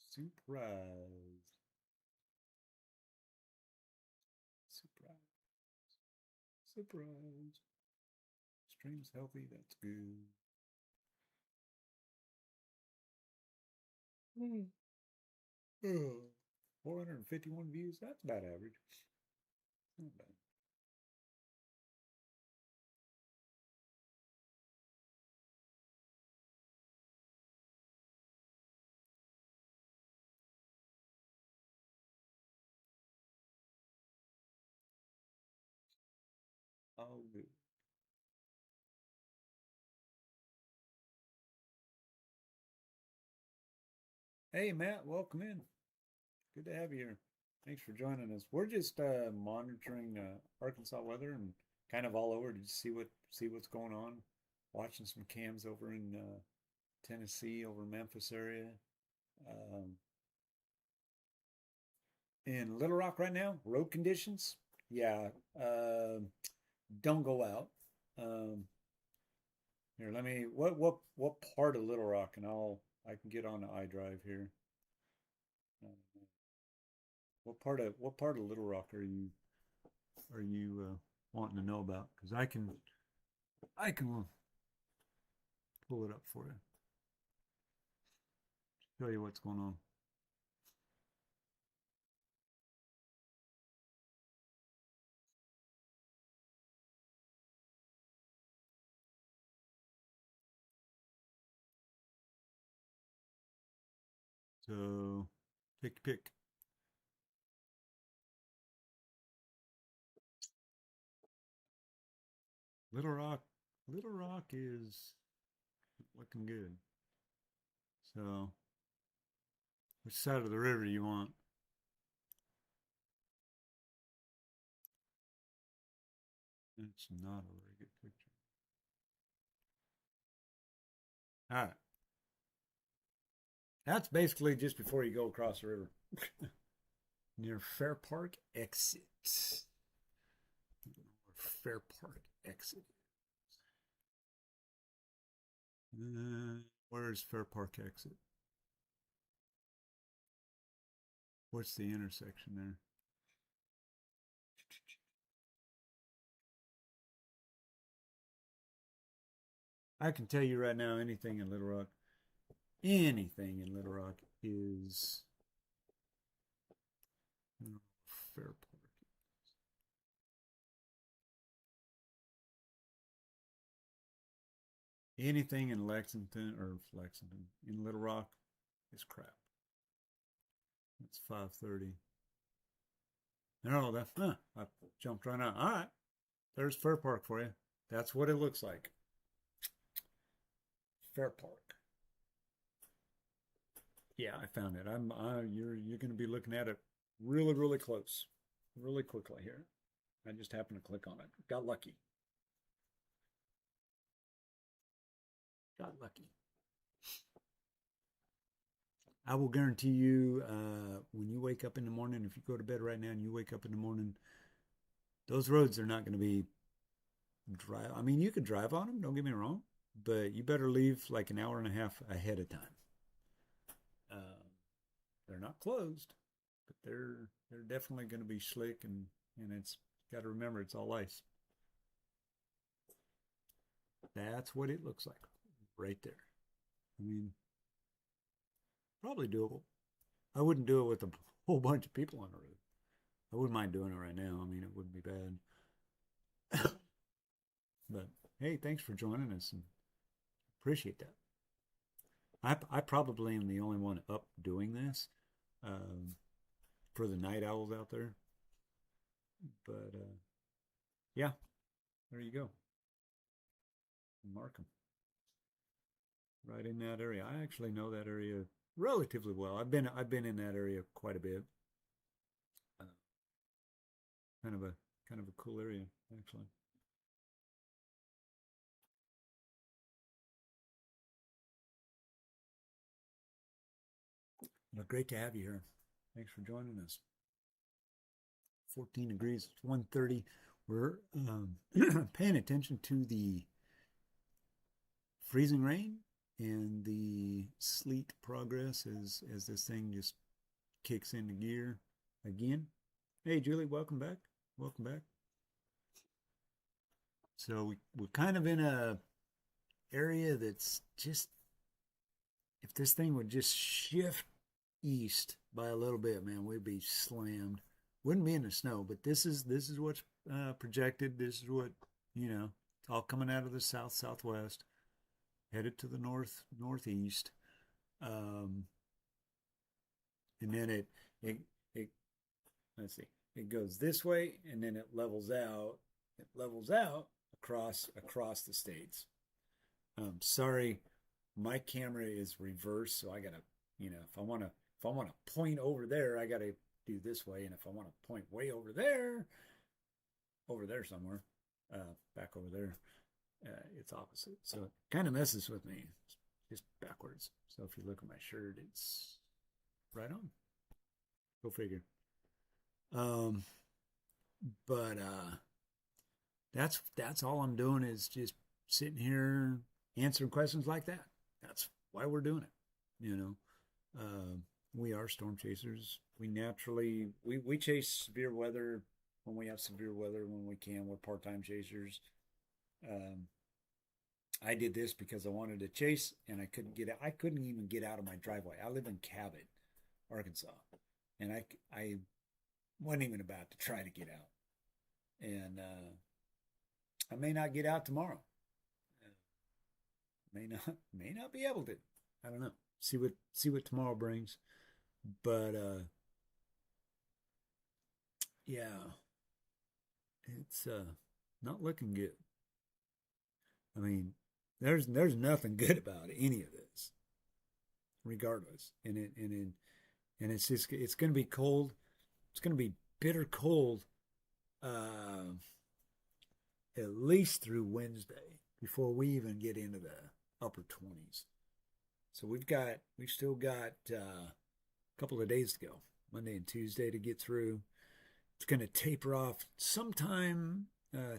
Surprised. Surprised. Surprised. Stream's healthy. That's good. 451 views. That's about average. Not bad. All good. Hey, Matt, welcome in. Good to have you here. Thanks for joining us. We're just monitoring Arkansas weather and kind of all over to see what's going on. Watching some cams over in Tennessee, over Memphis area. Um, in Little Rock right now, road conditions. Yeah, don't go out. Um, Here, let me. What part of Little Rock, and I can get on the iDrive here. Uh, what part of Little Rock are you wanting to know about? Because I can pull it up for you. Show you what's going on. So take your pick. Little Rock, Little Rock is looking good. So which side of the river you want? It's not a very good picture. All right. That's basically just before you go across the river. Near Fair Park exit. Fair Park exit is. Where's Fair Park exit? What's the intersection there? I can tell you right now, anything in Little Rock is Fair Park. Anything in Lexington in Little Rock is crap. It's 5:30. No, I jumped right out. All right, there's Fair Park for you. That's what it looks like. Fair Park. Yeah, I found it. You're going to be looking at it really, really close, really quickly here. I just happened to click on it. Got lucky. Got lucky. I will guarantee you, when you wake up in the morning, if you go to bed right now and you wake up in the morning, those roads are not going to be drive. I mean, you could drive on them, don't get me wrong, but you better leave like an hour and a half ahead of time. They're not closed, but they're definitely going to be slick, and it's got to remember it's all ice. That's what it looks like right there. I mean, probably doable. I wouldn't do it with a whole bunch of people on the road. I wouldn't mind doing it right now. I mean, it wouldn't be bad. But hey, thanks for joining us, and appreciate that. I probably am the only one up doing this for the night owls out there. But yeah, there you go. Mark them right in that area. I actually know that area relatively well. I've been in that area quite a bit. Kind of a cool area, actually. Well, great to have you here. Thanks for joining us. 14 degrees, it's 1:30. We're paying attention to the freezing rain and the sleet progress as this thing just kicks into gear again. Hey, Julie, welcome back. Welcome back. So we're kind of in a area that's just, if this thing would just shift east by a little bit, man, we'd be slammed. Wouldn't be in the snow, but this is what's projected. This is what, it's all coming out of the southwest, headed to the northeast, and then it let's see, it goes this way, and then it levels out. It levels out across the states. Sorry, my camera is reversed, so I gotta, if I want to point over there, I gotta do this way, and if I want to point way over there somewhere, back over there, it's opposite. So it kind of messes with me. It's just backwards. So if you look at my shirt, it's right on. Go figure. But that's all I'm doing is just sitting here answering questions like that. That's why we're doing it. We are storm chasers. We naturally we chase severe weather when we have severe weather when we can. We're part-time chasers. I did this because I wanted to chase and I couldn't get out. I couldn't even get out of my driveway. I live in Cabot, Arkansas, and I wasn't even about to try to get out. And I may not get out tomorrow. May not be able to. I don't know. See what tomorrow brings. But yeah, it's not looking good. I mean, there's nothing good about any of this, regardless. And it's just, it's going to be cold. It's going to be bitter cold, at least through Wednesday before we even get into the upper 20s. So we've still got a couple of days to go, Monday and Tuesday to get through. It's going to taper off sometime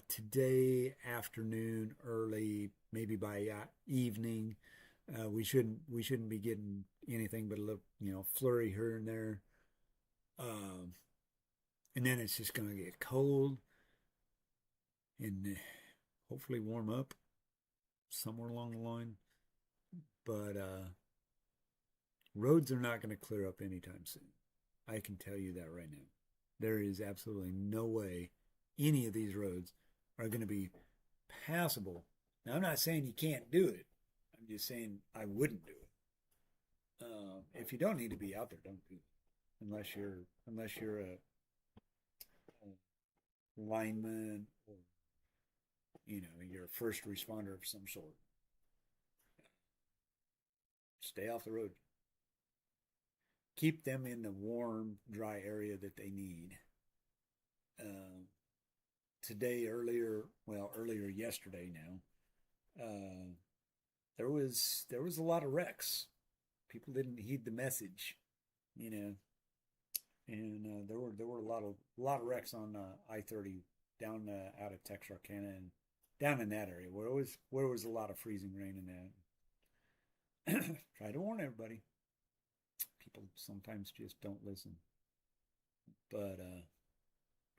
today afternoon, early, maybe by evening. We shouldn't be getting anything but a little, flurry here and there. Um, and then it's just gonna get cold and hopefully warm up somewhere along the line. But roads are not going to clear up anytime soon. I can tell you that right now. There is absolutely no way any of these roads are going to be passable. Now, I'm not saying you can't do it. I'm just saying I wouldn't do it. If you don't need to be out there, don't do it. Unless you're a lineman or you're a first responder of some sort. Stay off the road. Keep them in the warm, dry area that they need. Uh, Today, earlier yesterday now, there was a lot of wrecks. People didn't heed the message, you know, and there were a lot of wrecks on I-30 down out of Texarkana and down in that area where was a lot of freezing rain and that. Try to warn everybody. People sometimes just don't listen. But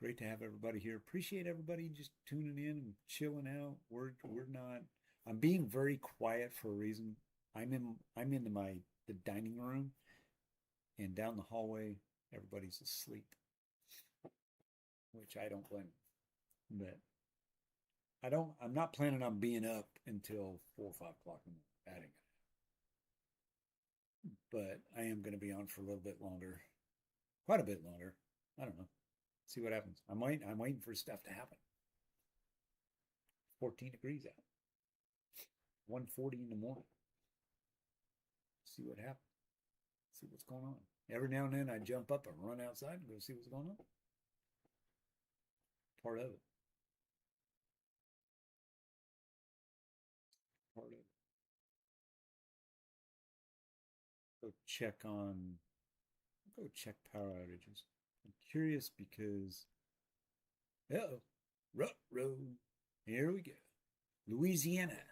great to have everybody here. Appreciate everybody just tuning in and chilling out. We're not. I'm being very quiet for a reason. I'm into the dining room, and down the hallway everybody's asleep, which I don't blame them. But I'm not planning on being up until 4 or 5 o'clock in the morning. But I am going to be on for a little bit longer, quite a bit longer. I don't know. See what happens. I'm waiting for stuff to happen. 14 degrees out. 1:40 in the morning. See what happens. See what's going on. Every now and then I jump up and run outside and go see what's going on. Part of it. Part of it. Go check power outages. I'm curious because rut road. Here we go. Louisiana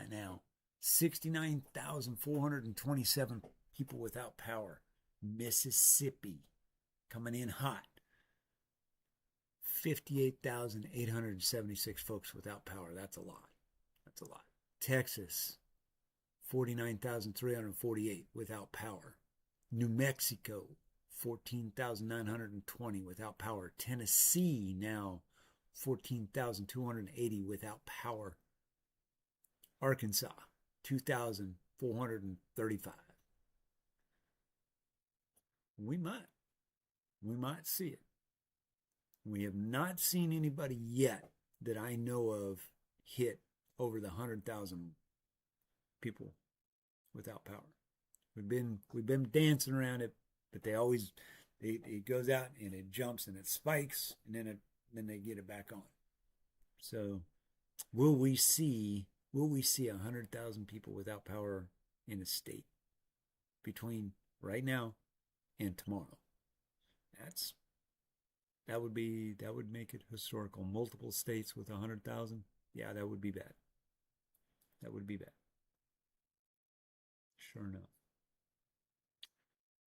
now. 69,427 people without power. Mississippi coming in hot. 58,876 folks without power. That's a lot. Texas, 49,348 without power. New Mexico, 14,920 without power. Tennessee now 14,280 without power. Arkansas, 2,435. We might see it. We have not seen anybody yet that I know of hit over the 100,000 people without power. We've been dancing around it, but it goes out and it jumps and it spikes and then they get it back on. So will we see 100,000 people without power in a state between right now and tomorrow? That would make it historical. Multiple states with 100,000. Yeah, that would be bad. Sure enough.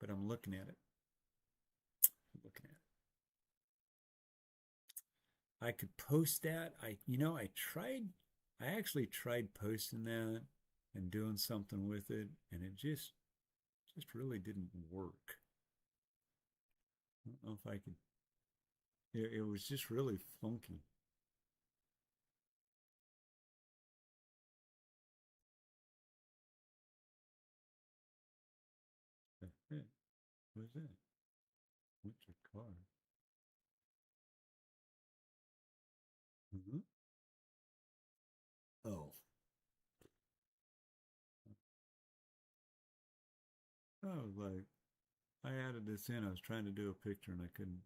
But I'm looking at it. I could post that. I actually tried posting that and doing something with it, and it just really didn't work. I don't know if I could. It was just really funky. What is that? What's your car? Mm-hmm. Oh. I was like, I added this in. I was trying to do a picture and I couldn't.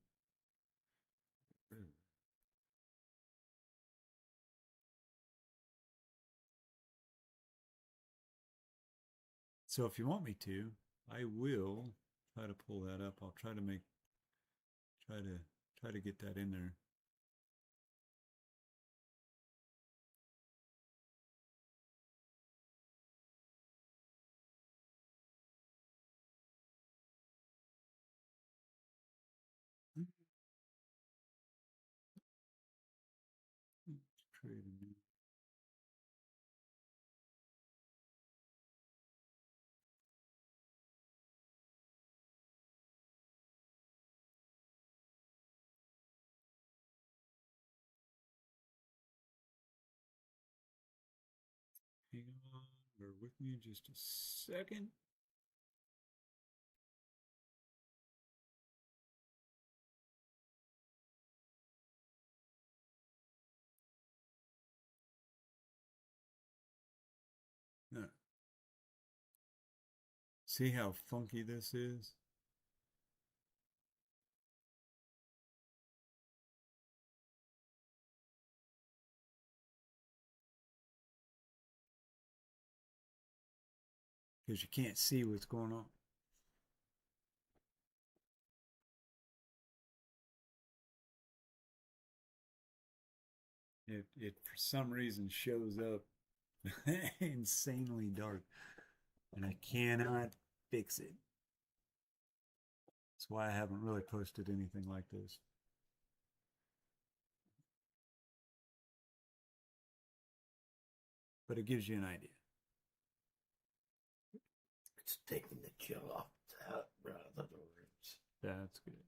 So if you want me to, I will try to pull that up. I'll try to get that in there. with me just a second. See how funky this is? Because you can't see what's going on. It for some reason shows up insanely dark, and I cannot fix it. That's why I haven't really posted anything like this. But it gives you an idea. It's taking the chill off that rather than words. That's good.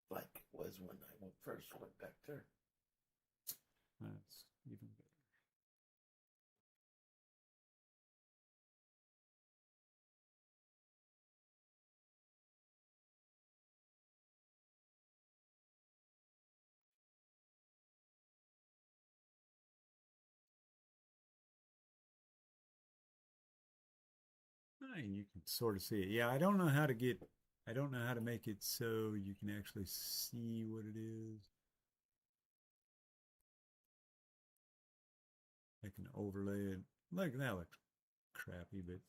Like it was when I first went back there. That's even better. And you can sort of see it. Yeah, I don't know how to make it so you can actually see what it is. I can overlay it. Like that looks crappy, but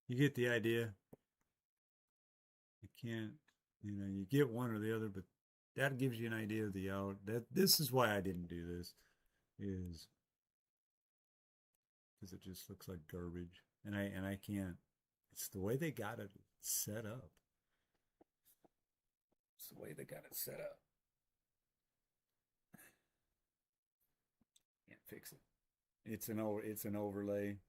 you get the idea. You can't, you get one or the other, but that gives you an idea of the out. This is why I didn't do this, is because it just looks like garbage, and I can't. It's the way they got it set up. It's the way they got it set up. Can't fix it. It's an overlay.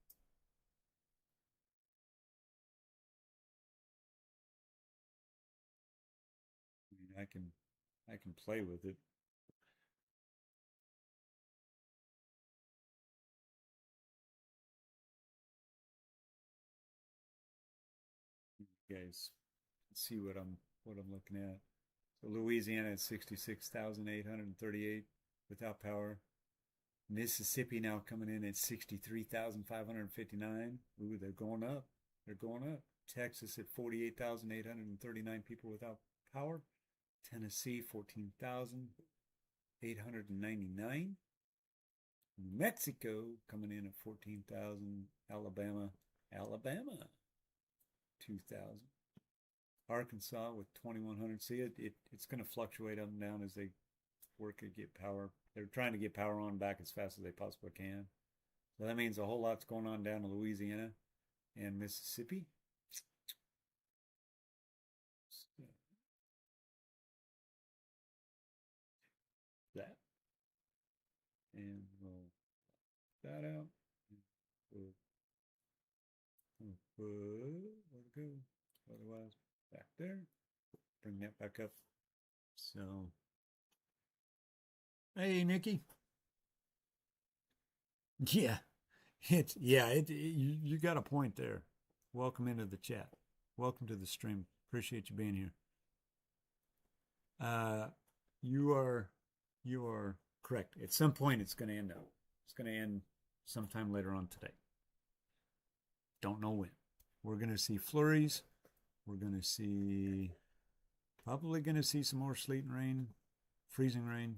I mean, I can play with it. You guys see what I'm looking at. So Louisiana at 66,838 without power. Mississippi now coming in at 63,559. Ooh, they're going up. They're going up. Texas at 48,839 people without power. Tennessee 14,899. New Mexico coming in at 14,000. Alabama 2,000. Arkansas with 2,100. See, it's going to fluctuate up and down as they work to get power. They're trying to get power on back as fast as they possibly can. So that means a whole lot's going on down in Louisiana and Mississippi. That. And we'll that out. Let it go. Otherwise, back there. Bring that back up. So, hey, Nikki. Yeah, you got a point there. Welcome into the chat. Welcome to the stream. Appreciate you being here. You are correct. At some point, it's going to end up. It's going to end sometime later on today. Don't know when. We're going to see flurries. We're going to see, probably going to see some more sleet and rain, freezing rain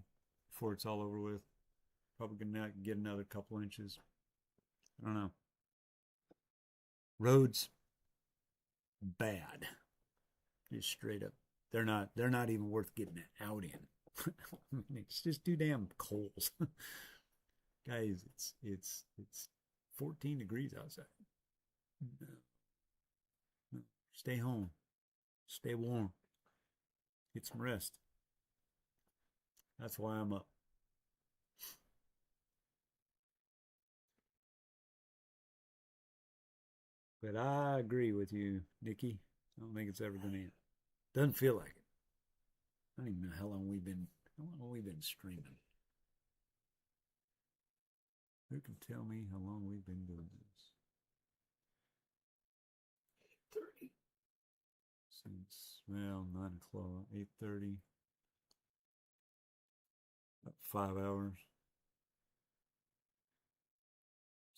before it's all over with. Probably going to get another couple inches. I don't know. Roads, bad. Just straight up. They're not even worth getting out in. It's just too damn cold. Guys, it's 14 degrees outside. No. No. Stay home. Stay warm. Get some rest. That's why I'm up. But I agree with you, Nikki. I don't think it's ever going to end. Doesn't feel like it. I don't even know how long we've been streaming. Who can tell me how long we've been doing this? 30. Since, well, 9 o'clock, 8:30. About 5 hours.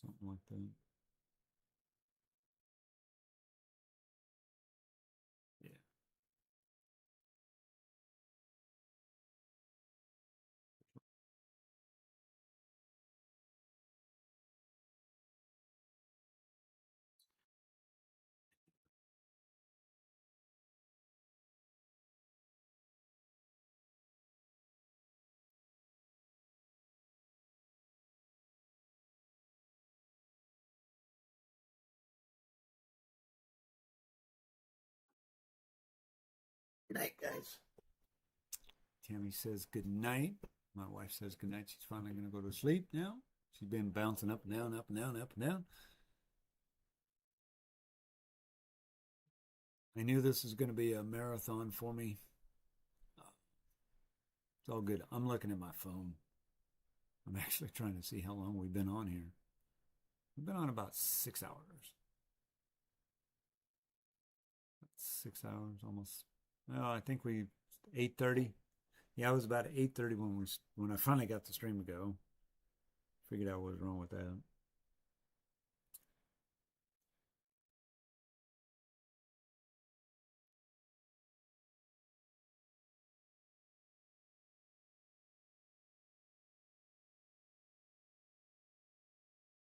Something like that. Yeah. Good night, guys. Tammy says good night. My wife says good night. She's finally going to go to sleep now. She's been bouncing up and down, up and down, up and down. I knew this was going to be a marathon for me. It's all good. I'm looking at my phone. I'm actually trying to see how long we've been on here. We've been on about 6 hours. 6 hours almost. Well, I think we 8:30. Yeah, it was about 8:30 when I finally got the stream to go. Figured out what was wrong with that.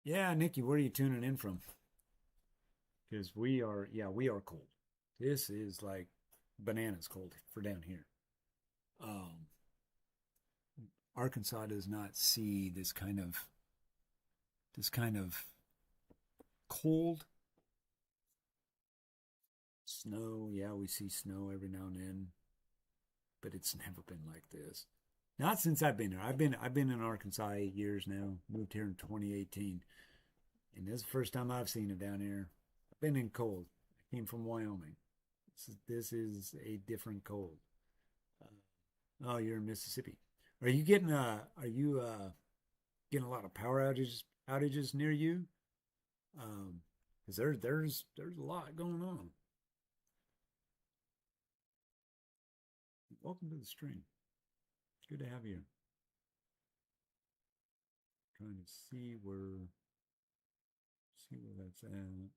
Yeah, Nikki, where are you tuning in from? Because we are cold. This is like bananas cold for down here. Um, Arkansas does not see this kind of cold snow. Yeah, we see snow every now and then, but it's never been like this. Not since I've been here. I've been in Arkansas 8 years now. Moved here in 2018, and this is the first time I've seen it down here. I've been in cold. I came from Wyoming. This is a different cold. Oh, you're in Mississippi. Are you getting a lot of power outages near you? Because there's a lot going on. Welcome to the stream. Good to have you. Trying to see where that's at.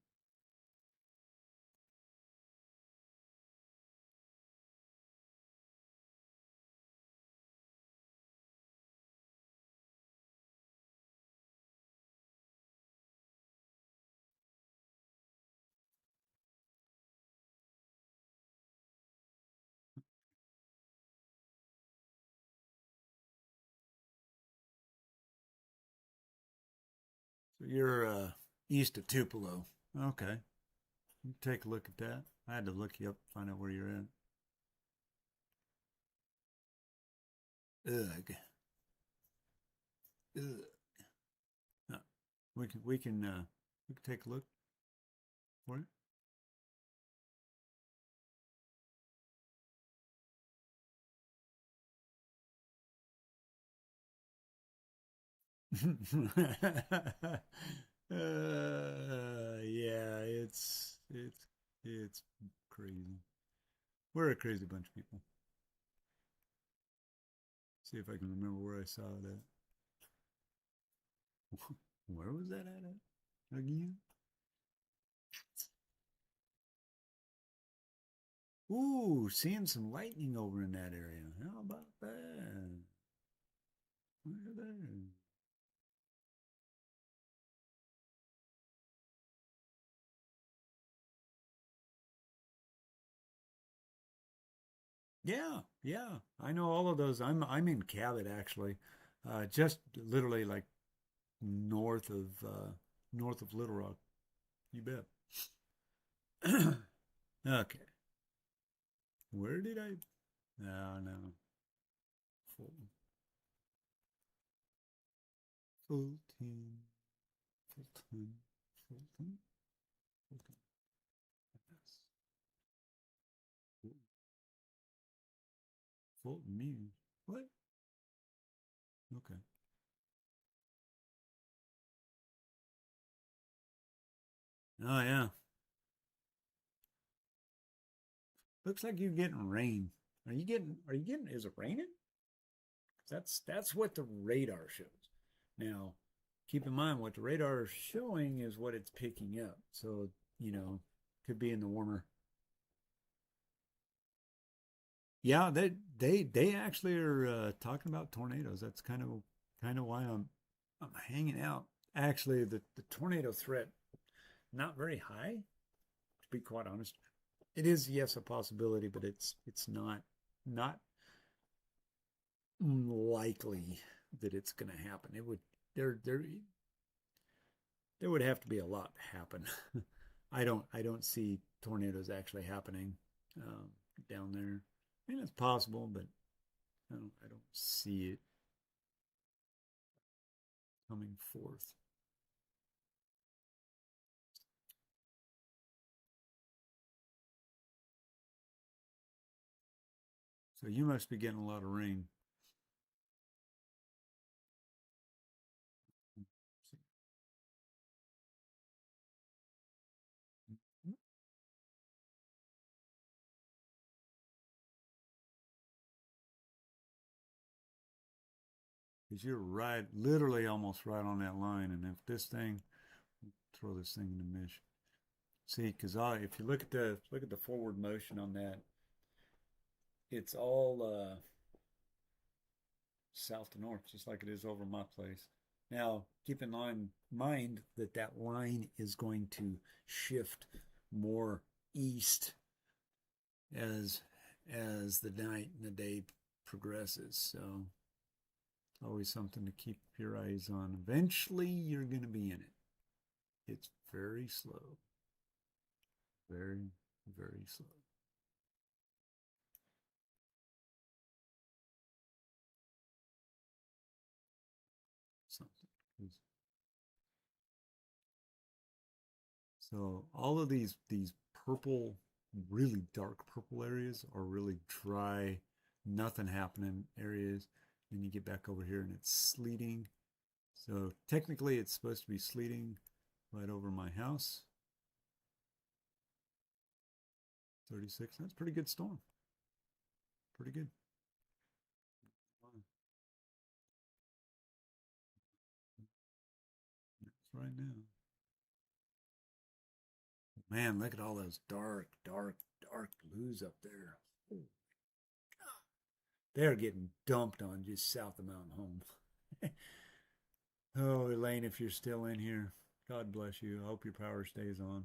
So you're east of Tupelo. Okay. Take a look at that. I had to look you up, find out where you're at. Ugh. Ugh. No, we can take a look for it. Yeah, it's crazy. We're a crazy bunch of people. See if I can remember where I saw that. Where was that at again? Ooh, seeing some lightning over in that area. How about that? Look at that. Yeah, yeah. I know all of those. I'm in Cabot actually. Just literally like north of north of Little Rock. You bet. Okay. Where did I? No, no. Fulton. Fulton. Fulton. Fulton. Fulton. Yes. Fulton Muse. What? Okay. Oh yeah. Looks like you're getting rain. Are you getting is it raining? That's what the radar shows. Now, keep in mind what the radar is showing is what it's picking up. So, could be in the warmer. Yeah, they actually are talking about tornadoes. That's kind of why I'm hanging out. Actually, the tornado threat not very high, to be quite honest. It is, yes, a possibility, but it's not likely that it's going to happen. It would there would have to be a lot happen. I don't see tornadoes actually happening um, down there. I mean, it's possible, but I don't see it coming forth. So you must be getting a lot of rain. Because you're right, literally almost right on that line. And if this thing, throw this thing in the mesh. See, because if you look at the forward motion on that, it's all south to north, just like it is over my place. Now, keep in mind that that line is going to shift more east as the night and the day progresses. So it's always something to keep your eyes on. Eventually, you're going to be in it. It's very slow, very, very slow. Something. So all of these purple, really dark purple areas are really dry, nothing happening areas. Then you get back over here and it's sleeting. So technically it's supposed to be sleeting right over my house. 36. That's a pretty good storm. Pretty good. That's right now. Man, look at all those dark, dark, dark blues up there. They're getting dumped on just south of Mountain Home. Oh, Elaine, if you're still in here, God bless you. I hope your power stays on.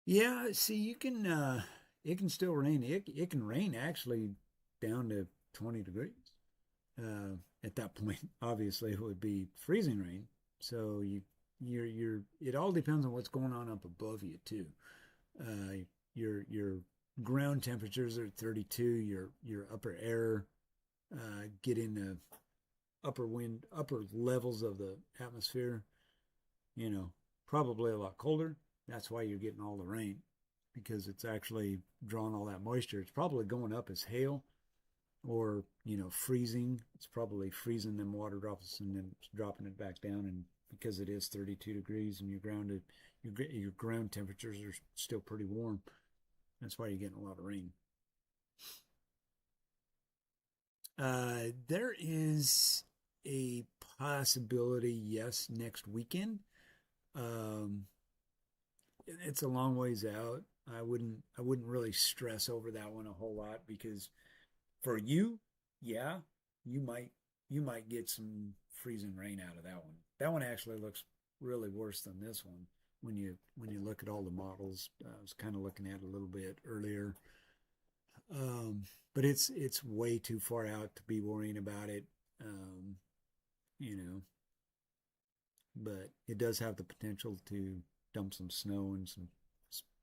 Yeah, see, it can still rain. It can rain actually down to 20 degrees. At that point, obviously, it would be freezing rain. So it all depends on what's going on up above you too. Uh, your ground temperatures are 32. Your upper air get in the upper levels of the atmosphere, you know, probably a lot colder. That's why you're getting all the rain because it's actually drawing all that moisture. It's probably going up as hail or, freezing. It's probably freezing them water drops and then dropping it back down. And because it is 32 degrees and your ground temperatures are still pretty warm. That's why you're getting a lot of rain. There is a possibility, yes, next weekend. Um, it's a long ways out. I wouldn't really stress over that one a whole lot because for you, yeah, you might you might get some freezing rain out of that one. That one actually looks really worse than this one when you look at all the models. I was kind of looking at it a little bit earlier. Um, but it's way too far out to be worrying about it. Um, you know, but it does have the potential to dump some snow and some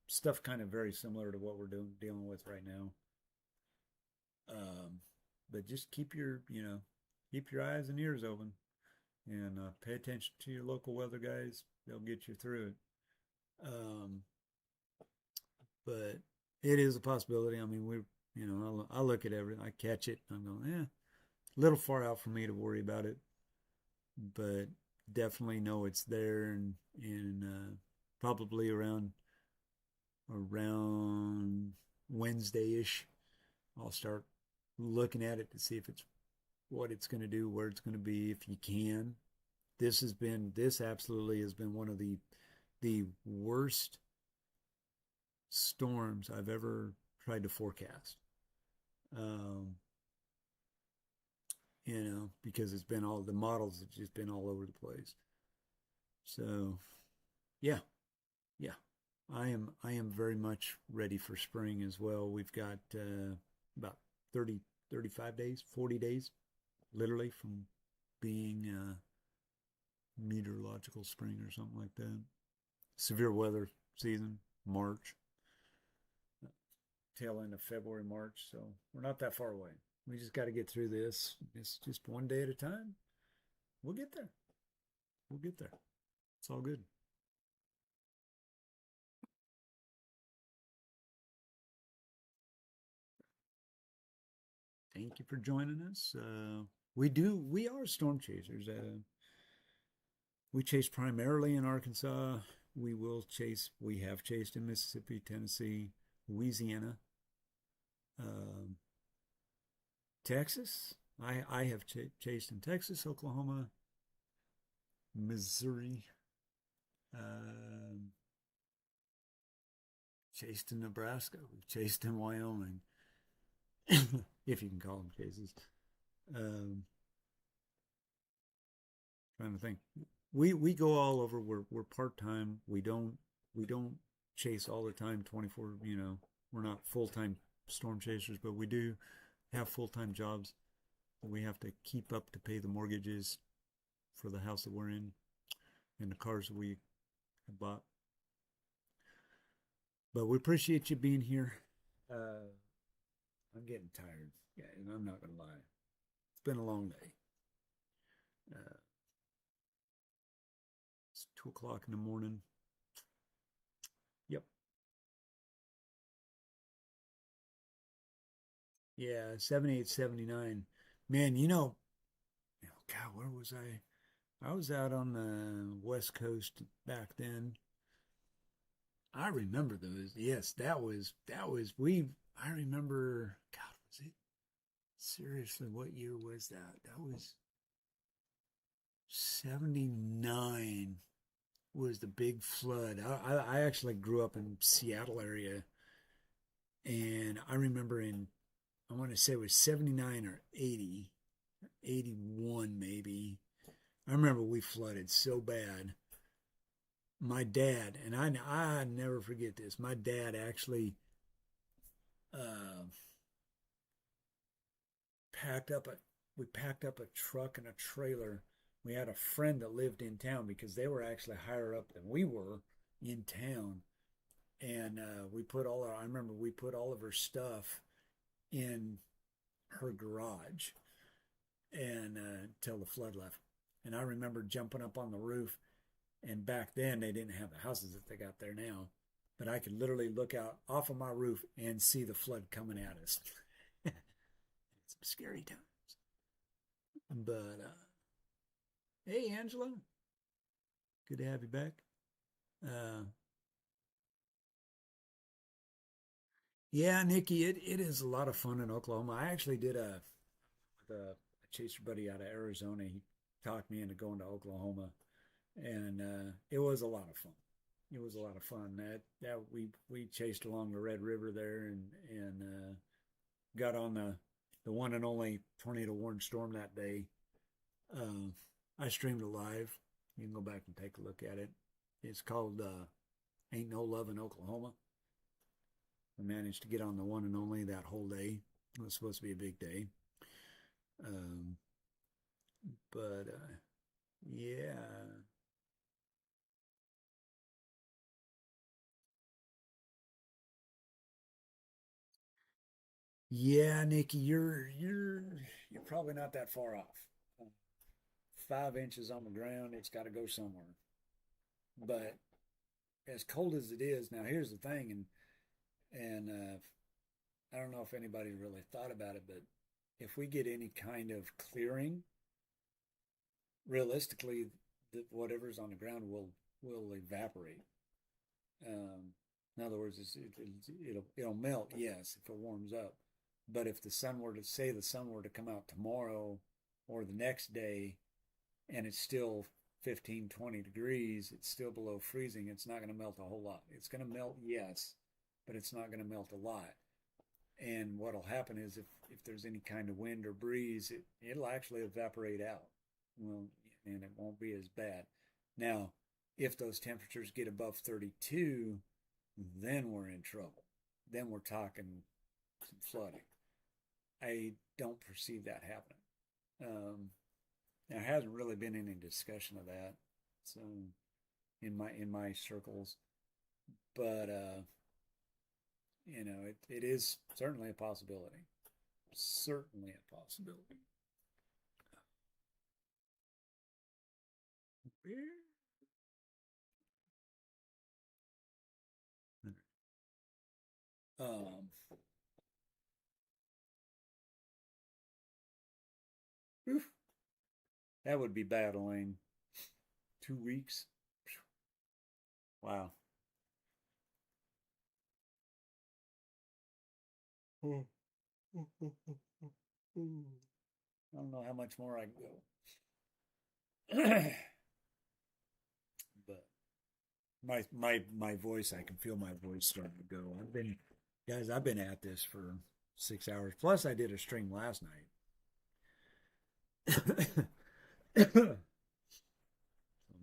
stuff kind of very similar to what we're dealing with right now. Um, but just keep your eyes and ears open and pay attention to your local weather guys. They'll get you through it. Um, but it is a possibility. I mean, I look at everything, I catch it, I'm going, a little far out for me to worry about it. but definitely know it's there, and probably around Wednesday-ish, I'll start looking at it to see if it's what it's going to do, where it's going to be, if you can. This absolutely has been one of the worst storms I've ever tried to forecast. Um, because it's been all the models have just been all over the place. So, yeah, yeah, I am very much ready for spring as well. We've got about 30, 35 days, 40 days, literally from being meteorological spring or something like that. Severe weather season, March, tail end of February, March. So we're not that far away. We just got to get through this. It's just one day at a time. We'll get there. We'll get there. It's all good. Thank you for joining us. We are storm chasers. We chase primarily in Arkansas. We have chased in Mississippi, Tennessee, Louisiana, um, Texas. I have chased in Texas, Oklahoma, Missouri, um, chased in Nebraska. We've chased in Wyoming, if you can call them chases. Um, Trying to think. We go all over. We're part time. We don't chase all the time. 24. We're not full time storm chasers, but we do have full time jobs. We have to keep up to pay the mortgages for the house that we're in and the cars that we have bought. But we appreciate you being here. I'm getting tired. Yeah, and I'm not gonna lie. It's been a long day. Uh, it's 2 o'clock in the morning. Yep. Yeah, 78, 79. Man, God, where was I? I was out on the West Coast back then. I remember those. Yes, I remember, God, was it? Seriously, what year was that? That was 79 was the big flood. I actually grew up in Seattle area, and I remember I want to say it was 79 or 80, 81 maybe. I remember we flooded so bad. My dad, and I never forget this, my dad actually uh, packed up a we packed up a truck and a trailer. We had a friend that lived in town because they were actually higher up than we were in town, and I remember we put all of her stuff in her garage and until the flood left. And I remember jumping up on the roof, and back then they didn't have the houses that they got there now, but I could literally look out off of my roof and see the flood coming at us. Some scary times. But hey, Angela, good to have you back. Uh, yeah, Nikki, it is a lot of fun in Oklahoma. I actually did a chaser buddy out of Arizona. He talked me into going to Oklahoma, and it was a lot of fun. It was a lot of fun. That we chased along the Red River there, and got on the one and only tornado warned storm that day. I streamed it live. You can go back and take a look at it. It's called Ain't No Love in Oklahoma. I managed to get on the one and only that whole day. It was supposed to be a big day. Um, but yeah. Yeah, Nikki, you're probably not that far off. 5 inches on the ground, it's got to go somewhere. But as cold as it is now, here's the thing, and I don't know if anybody really thought about it, but if we get any kind of clearing, realistically, whatever's on the ground will evaporate. In other words, it'll melt. Yes, if it warms up, but if the sun were to say the sun were to come out tomorrow or the next day, and it's still 15, 20 degrees, it's still below freezing, it's not going to melt a whole lot. It's going to melt, yes, but it's not going to melt a lot. And what'll happen is if there's any kind of wind or breeze, it'll actually evaporate out. Well, and it won't be as bad. Now, if those temperatures get above 32, then we're in trouble. Then we're talking some flooding. I don't perceive that happening. There hasn't really been any discussion of that, so in my circles, but it is certainly a possibility. Certainly a possibility. Um, that would be battling 2 weeks. Wow. I don't know how much more I can go. But my voice, I can feel my voice starting to go. I've been at this for 6 hours. Plus I did a stream last night. I'm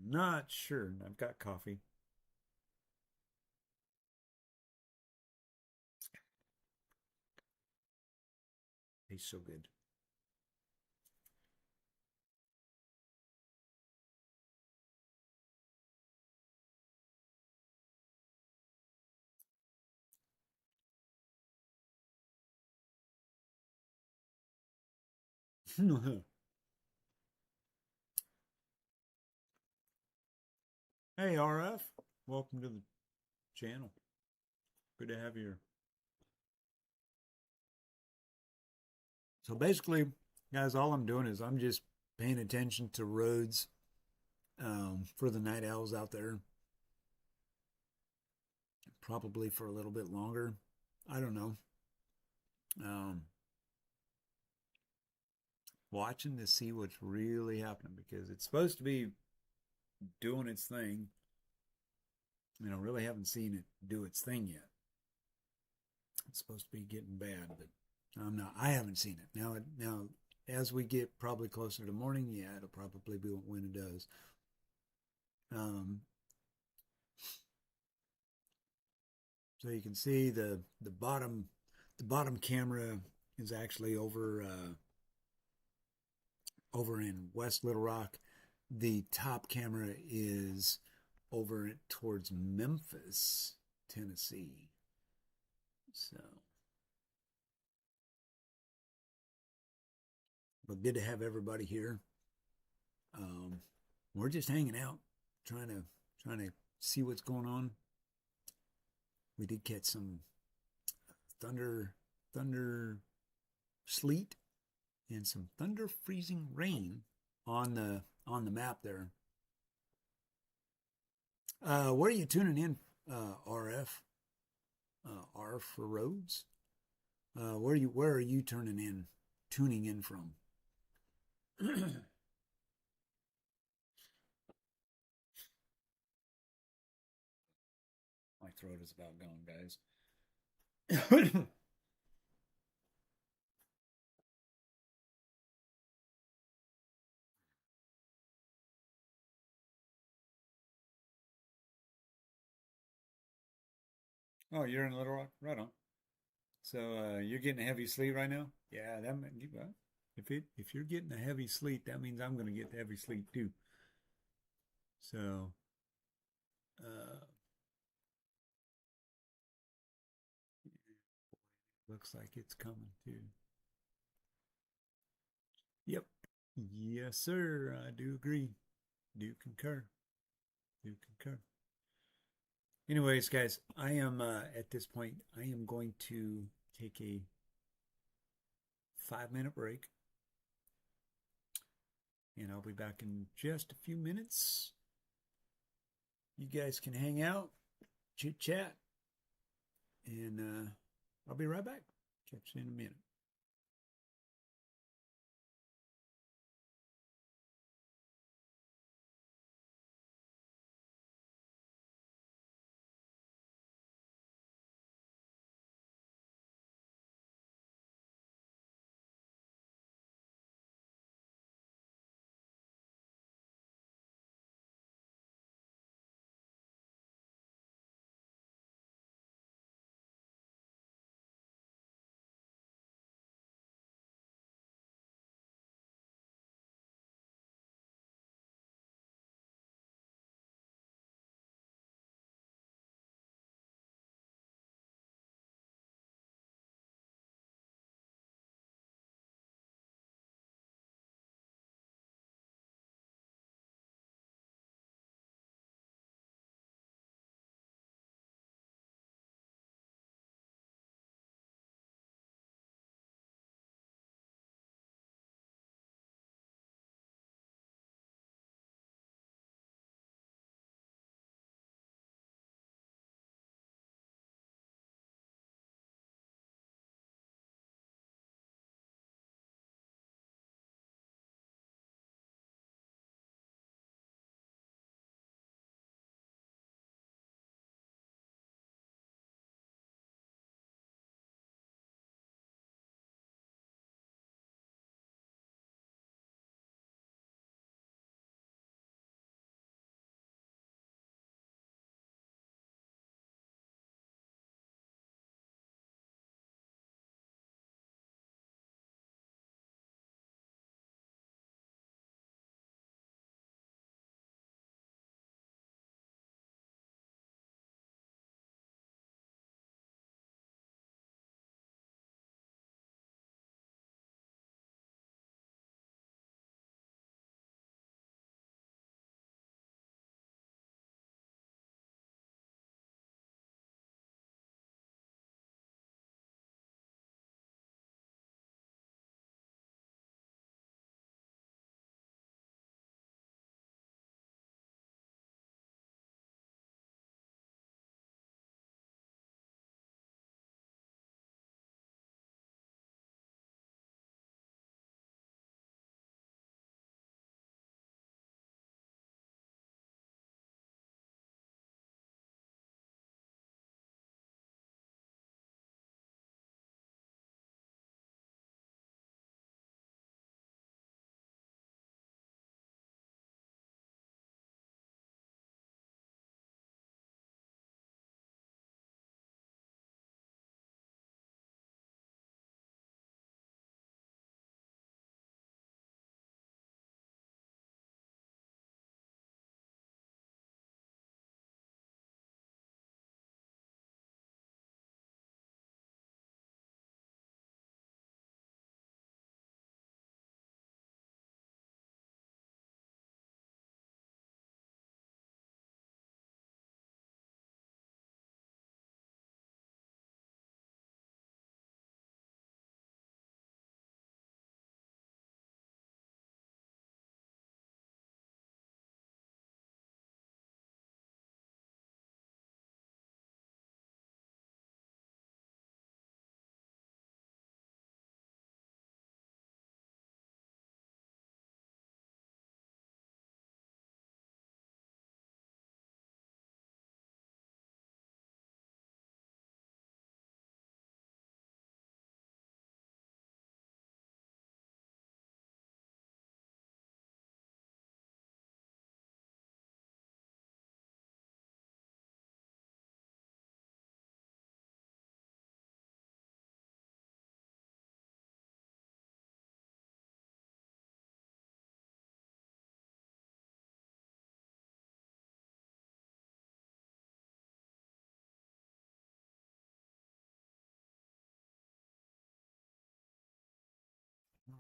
not sure. I've got coffee. Tastes so good. Hey RF, welcome to the channel. Good to have you here. So basically, guys, all I'm doing is I'm just paying attention to roads for the night owls out there. Probably for a little bit longer. I don't know. Watching to see what's really happening because it's supposed to be doing its thing. Really haven't seen it do its thing yet. It's supposed to be getting bad, but I haven't seen it. Now, as we get probably closer to morning, yeah, it'll probably be when it does. So you can see the bottom camera is actually over in West Little Rock. The top camera is over towards Memphis, Tennessee. So, but good to have everybody here. We're just hanging out, trying to see what's going on. We did catch some thunder, sleet, and some thunder freezing rain on the map there. Where are you tuning in, RF? R for roads. Where are you tuning in from? My throat is about gone, guys. Oh, you're in Little Rock? Right on. So you're getting a heavy sleet right now? Yeah, if you're getting a heavy sleet, that means I'm going to get the heavy sleet too. So looks like it's coming too. Yep. Yes, sir. I do agree. Do concur. Do concur. Anyways, guys, I am at this point, I am going to take a 5-minute break. and I'll be back in just a few minutes. You guys can hang out, chit chat, and I'll be right back. Catch you in a minute.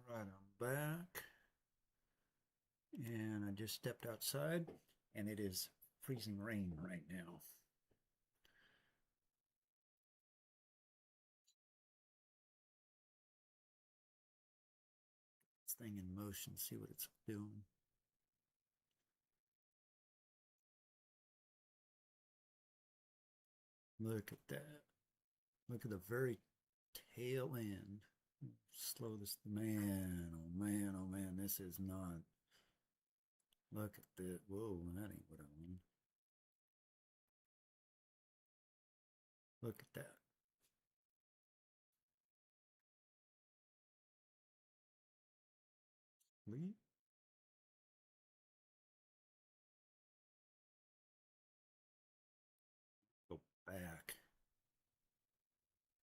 All right, I'm back. And I just stepped outside, and it is freezing rain right now. It's thing in motion, see what it's doing. Look at that. Look at the very tail end. Slow this, man, oh man, oh man, this is not. Look at that. Whoa, that ain't what I want. Look at that. Sleet. Go back.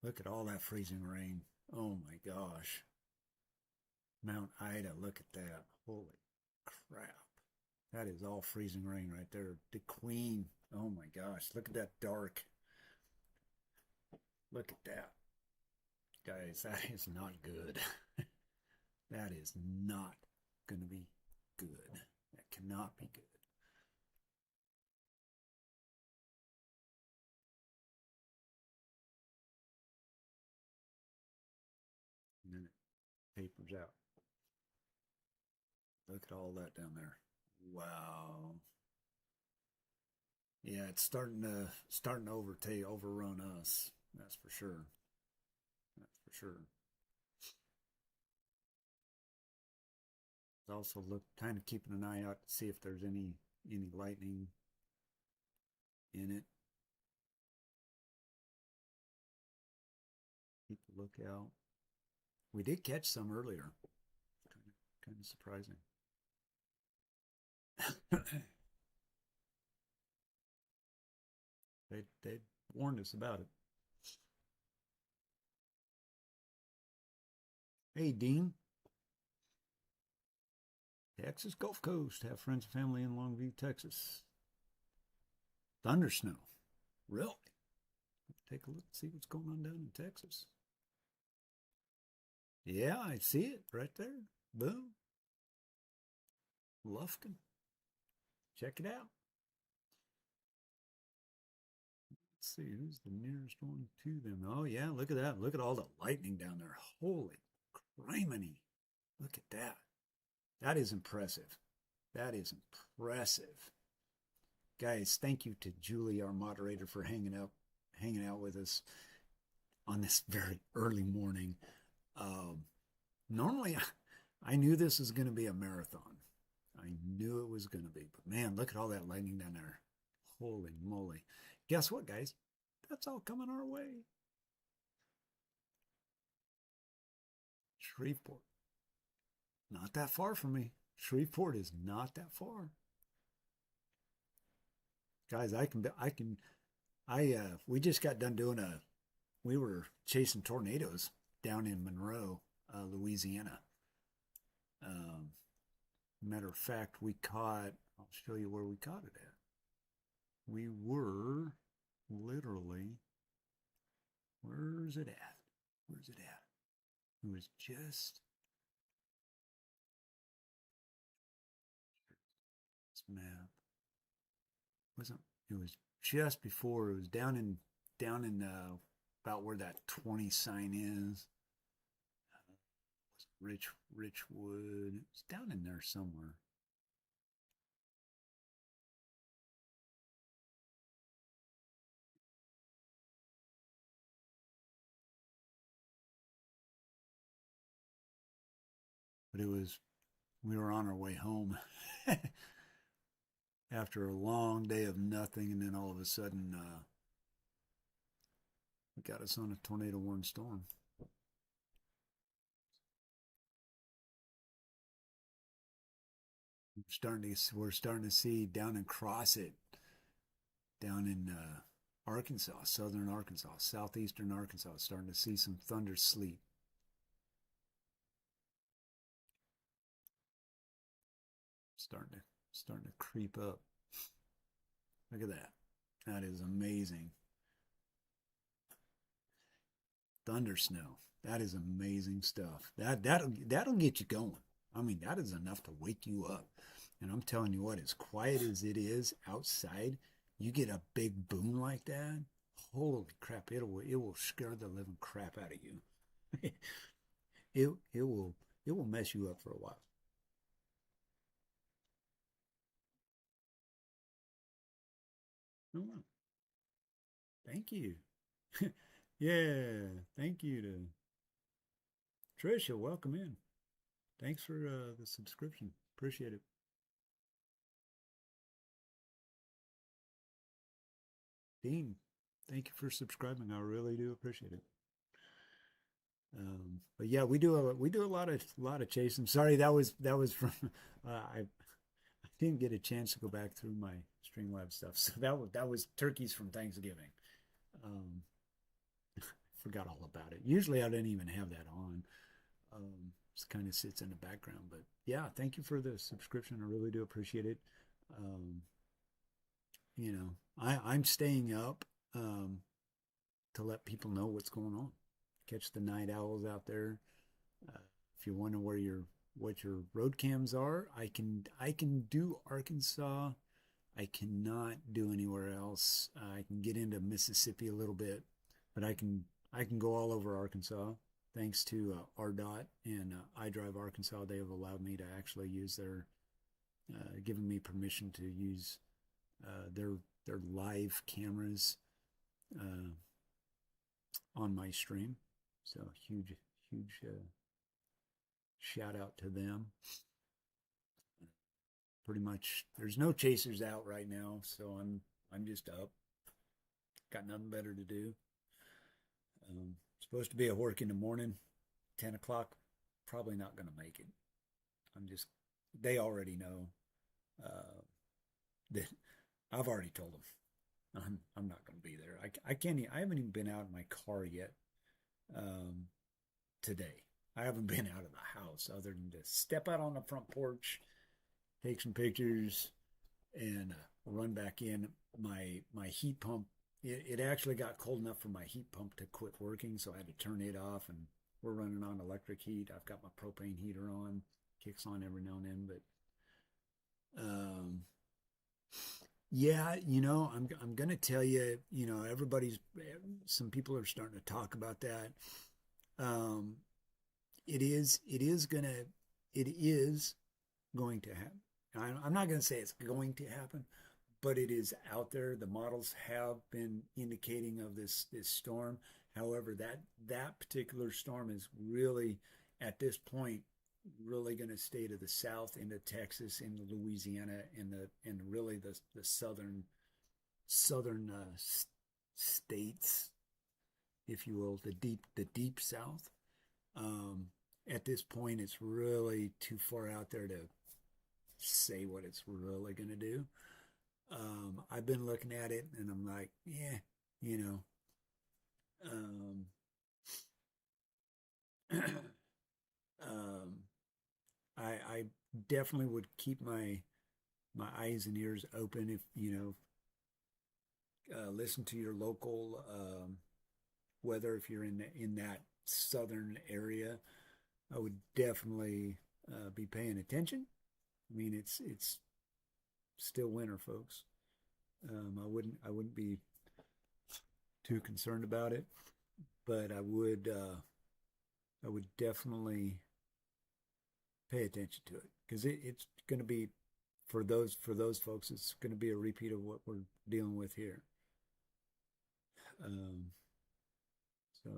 Look at all that freezing rain. Oh my gosh. Mount Ida, look at that. Holy crap. That is all freezing rain right there. The Queen. Oh my gosh. Look at that dark. Look at that. Guys, that is not good. That is not going to be good. That cannot be good. And then it tapers out. Look at all that down there. Wow. Yeah, it's starting to overrun us. That's for sure. That's for sure. Also look kind of keeping an eye out to see if there's any lightning in it. Keep a lookout. We did catch some earlier. Kind of surprising. They warned us about it. Hey, Dean. Texas Gulf Coast. Have friends and family in Longview, Texas. Thunder snow. Really? Take a look, see what's going on down in Texas. Yeah, I see it right there. Boom. Lufkin. Check it out. Let's see, who's the nearest one to them? Oh, yeah, look at that. Look at all the lightning down there. Holy criminy. Look at that. That is impressive. That is impressive. Guys, thank you to Julie, our moderator, for hanging out with us on this very early morning. Normally, I knew this was going to be a marathon. I knew it was going to be. But man, look at all that lightning down there. Holy moly. Guess what, guys? That's all coming our way. Shreveport. Not that far from me. Shreveport is not that far. Guys, we just got done doing we were chasing tornadoes down in Monroe, Louisiana. Matter of fact, I'll show you where we caught it at. We were literally, where's it at? Where's it at? It was just, this map, it was just before, it was down in about where that 20 sign is. Richwood. It's down in there somewhere. But we were on our way home after a long day of nothing, and then all of a sudden, it got us on a tornado warning storm. We're starting to see down in Crossett, down in Arkansas, southern Arkansas, southeastern Arkansas, starting to see some thunder sleet. Starting to creep up. Look at that. That is amazing. Thunder snow. That is amazing stuff. That'll get you going. I mean, that is enough to wake you up. And I'm telling you what, as quiet as it is outside, you get a big boom like that, holy crap, it will scare the living crap out of you. It it will mess you up for a while. Oh, wow. Thank you. Yeah, thank you to Trisha. Welcome in. Thanks for the subscription. Appreciate it. Dean, thank you for subscribing. I really do appreciate it. But yeah, we do a lot of chasing. Sorry, that was from I didn't get a chance to go back through my Streamlabs stuff, so that was turkeys from Thanksgiving. Um, Forgot all about it. Usually I didn't even have that on. Just kind of sits in the background. But yeah, thank you for the subscription. I really do appreciate it. Um, I'm staying up to let people know what's going on. Catch the night owls out there. Uh, if you wonder what your road cams are, I can do Arkansas. I cannot do anywhere else. I can get into Mississippi a little bit, but I can go all over Arkansas. Thanks to RDOT and iDrive Arkansas, they have allowed me to actually use given me permission to use their live cameras uh, on my stream. So huge shout out to them. Pretty much, there's no chasers out right now, so I'm just up. Got nothing better to do. Supposed to be at work in the morning, 10 o'clock. Probably not going to make it. They already know that I've already told them I'm not going to be there. I can't. I haven't even been out in my car yet today. I haven't been out of the house other than to step out on the front porch, take some pictures, and run back in. My heat pump. It actually got cold enough for my heat pump to quit working, so I had to turn it off. And we're running on electric heat. I've got my propane heater on, kicks on every now and then, but yeah, I'm gonna tell you, some people are starting to talk about that. Um, it is going to happen. I'm not going to say it's going to happen, but it is out there. The models have been indicating of this storm. However, that particular storm is really, at this point, really going to stay to the south into Texas, into Louisiana, and really the southern states, if you will, the deep south. At this point, it's really too far out there to say what it's really going to do. I've been looking at it and I'm like, yeah, you know, um, I definitely would keep my eyes and ears open if listen to your local weather if you're in that southern area. I would definitely be paying attention. I mean, it's still winter, folks. I wouldn't be too concerned about it, but I would definitely pay attention to it because it's going to be for those folks. It's going to be a repeat of what we're dealing with here. Um, so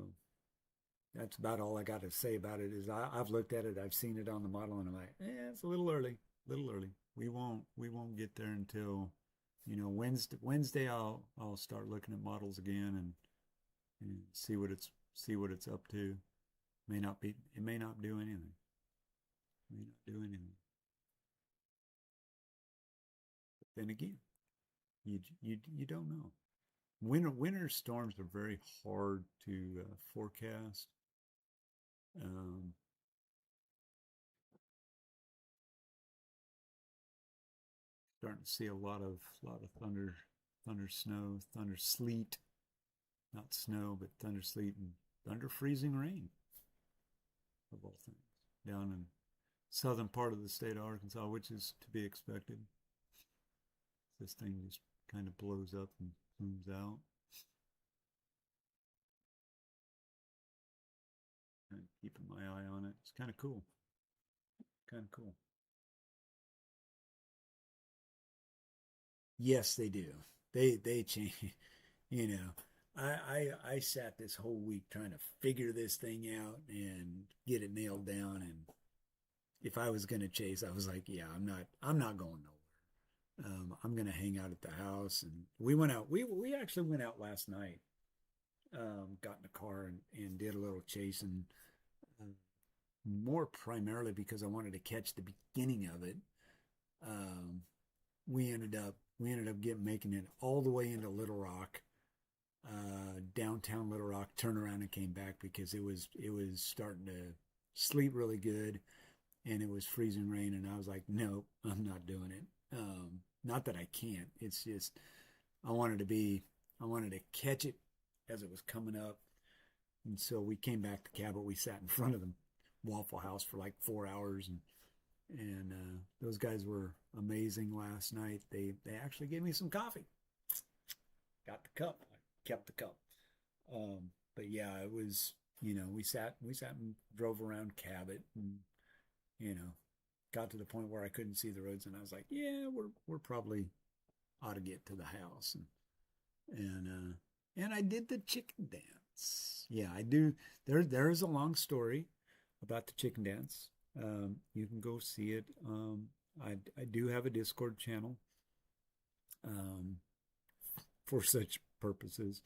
that's about all I got to say about it. Is I've looked at it, I've seen it on the model, and I'm like, it's a little early, little early. We won't get there until Wednesday. I'll start looking at models again and see what it's up to. It may not do anything. It may not do anything. But then again, you don't know. Winter storms are very hard to forecast. Um, Starting to see a lot of thunder, snow, thunder, sleet, not snow, but thunder, sleet, and thunder, freezing rain, of all things, down in southern part of the state of Arkansas, which is to be expected. This thing just kind of blows up and zooms out. And keeping my eye on it. It's kind of cool. Kind of cool. Yes, they do. They change. You know, I sat this whole week trying to figure this thing out and get it nailed down. And if I was going to chase, I was like, yeah, I'm not going nowhere. I'm going to hang out at the house. And we went out. We actually went out last night. Got in the car and did a little chasing. Uh, More primarily because I wanted to catch the beginning of it. Um, we ended up making it all the way into Little Rock, downtown Little Rock. Turned around and came back because it was starting to sleet really good, and it was freezing rain. And I was like, no, I'm not doing it. Not that I can't. It's just I wanted to be I wanted to catch it as it was coming up. And so we came back to Cabot. We sat in front of the Waffle House for like 4 hours, and those guys were amazing last night. They actually gave me some coffee. Got the cup. I kept the cup. But yeah, it was, we sat and drove around Cabot, and you know got to the point where I couldn't see the roads, and I was like, yeah, we're probably ought to get to the house, and I did the chicken dance. Yeah, I do. There's a long story about the chicken dance. You can go see it. I do have a Discord channel um, for such purposes.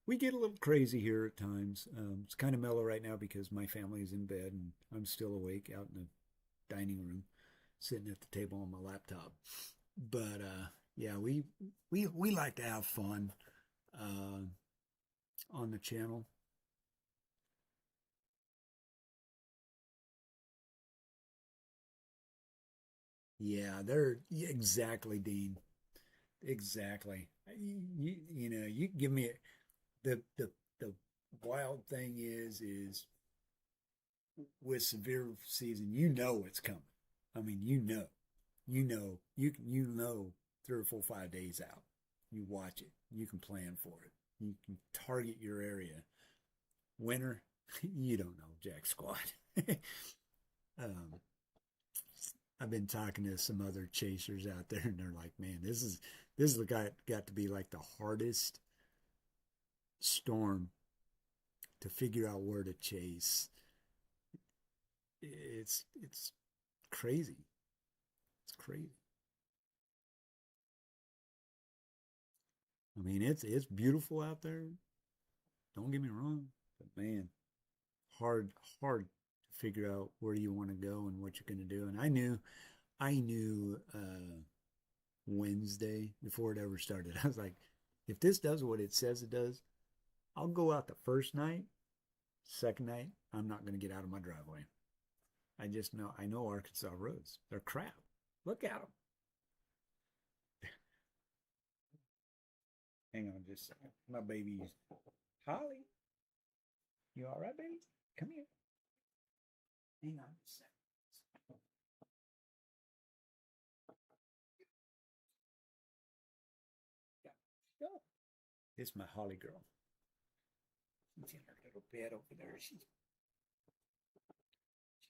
We get a little crazy here at times. It's kind of mellow right now because my family is in bed and I'm still awake out in the dining room, sitting at the table on my laptop. But yeah, we like to have fun uh, on the channel. Yeah, exactly, Dean. Exactly. You give me the wild thing is with severe season, you know it's coming. I mean, you know 3 or 4, 5 days out. You watch it. You can plan for it. You can target your area. Winter, you don't know jack squat. um, I've been talking to some other chasers out there, and they're like, "Man, this is the guy got to be like the hardest storm to figure out where to chase. It's crazy. It's crazy. I mean, it's beautiful out there. Don't get me wrong, but man, hard hard to figure out where you want to go and what you're going to do. And I knew Wednesday before it ever started. I was like, if this does what it says it does, I'll go out the first night. Second night, I'm not going to get out of my driveway. I know Arkansas roads. They're crap. Look at them. Hang on just a second. My baby's Holly. You all right, baby? Come here. Hang on just a second. Yeah. Go. This is my Holly girl. She's in her little bed over there. She's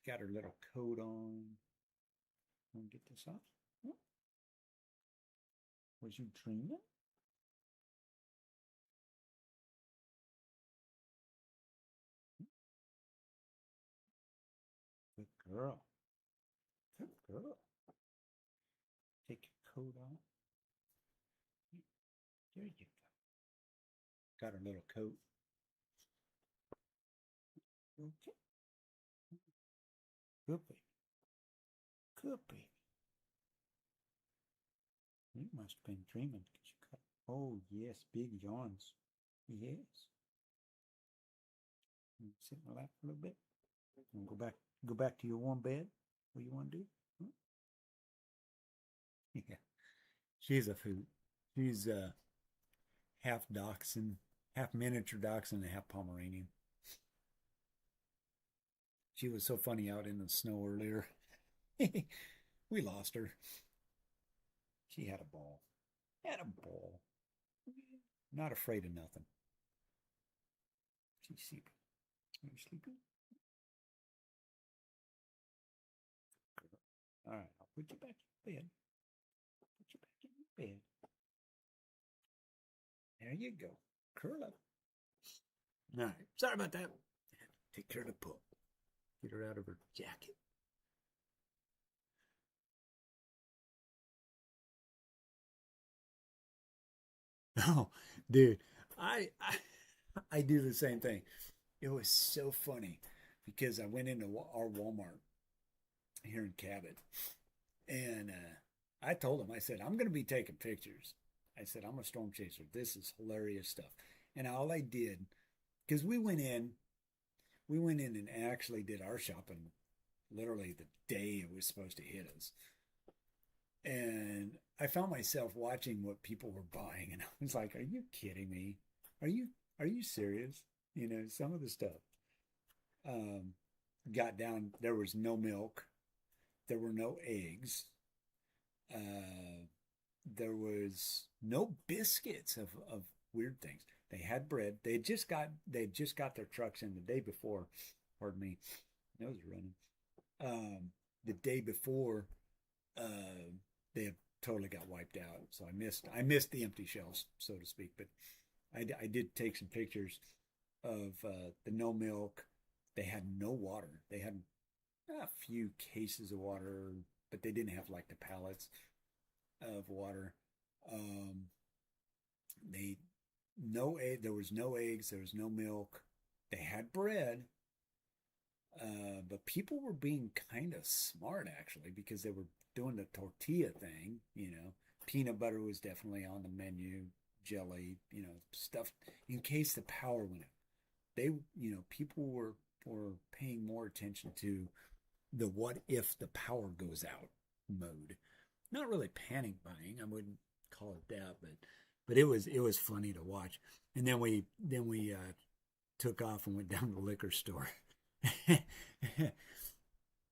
got her little coat on. Want to get this off? Huh? Was you dreaming? Good girl. Good girl. Take your coat off. There you go. Got her little coat. Okay. Good baby. Good baby. You must have been dreaming because you got, oh, yes, big yawns. Yes. Sit in my lap for a little bit. And go back to your warm bed. What you want to do? Huh? Yeah. She's a hoot. She's half dachshund, half miniature dachshund, and half Pomeranian. She was so funny out in the snow earlier. We lost her. She had a ball. Had a ball. Not afraid of nothing. She's sleeping. Are you sleeping? All right, I'll put you back in bed. Put you back in your bed. There you go. Curl up. All right. Sorry about that. Take care of the pup. Get her out of her jacket. Oh, dude, I I do the same thing. It was so funny because I went into our Walmart here in Cabot, and I told him, I said, I'm going to be taking pictures. I said, I'm a storm chaser. This is hilarious stuff. And all I did, because we went in and actually did our shopping literally the day it was supposed to hit us. And I found myself watching what people were buying, and I was like, "Are you kidding me? Are you serious?" You know, some of the stuff. Um, got down. There was no milk. There were no eggs. Uh, there was no biscuits of weird things. They had bread. They had just got their trucks in the day before. Pardon me, nose is running. The day before, uh, they had totally got wiped out. So I missed the empty shelves, so to speak. But I did take some pictures of the no milk. They had no water. They had a few cases of water, but they didn't have like the pallets of water. Um, they no egg. There was no eggs. There was no milk. They had bread, but people were being kind of smart actually because they were doing the tortilla thing. You know, peanut butter was definitely on the menu, jelly, you know, stuff in case the power went out. They, you know, people were paying more attention to the what if the power goes out mode. Not really panic buying, I wouldn't call it that, but it was funny to watch. And then we took off and went down to the liquor store.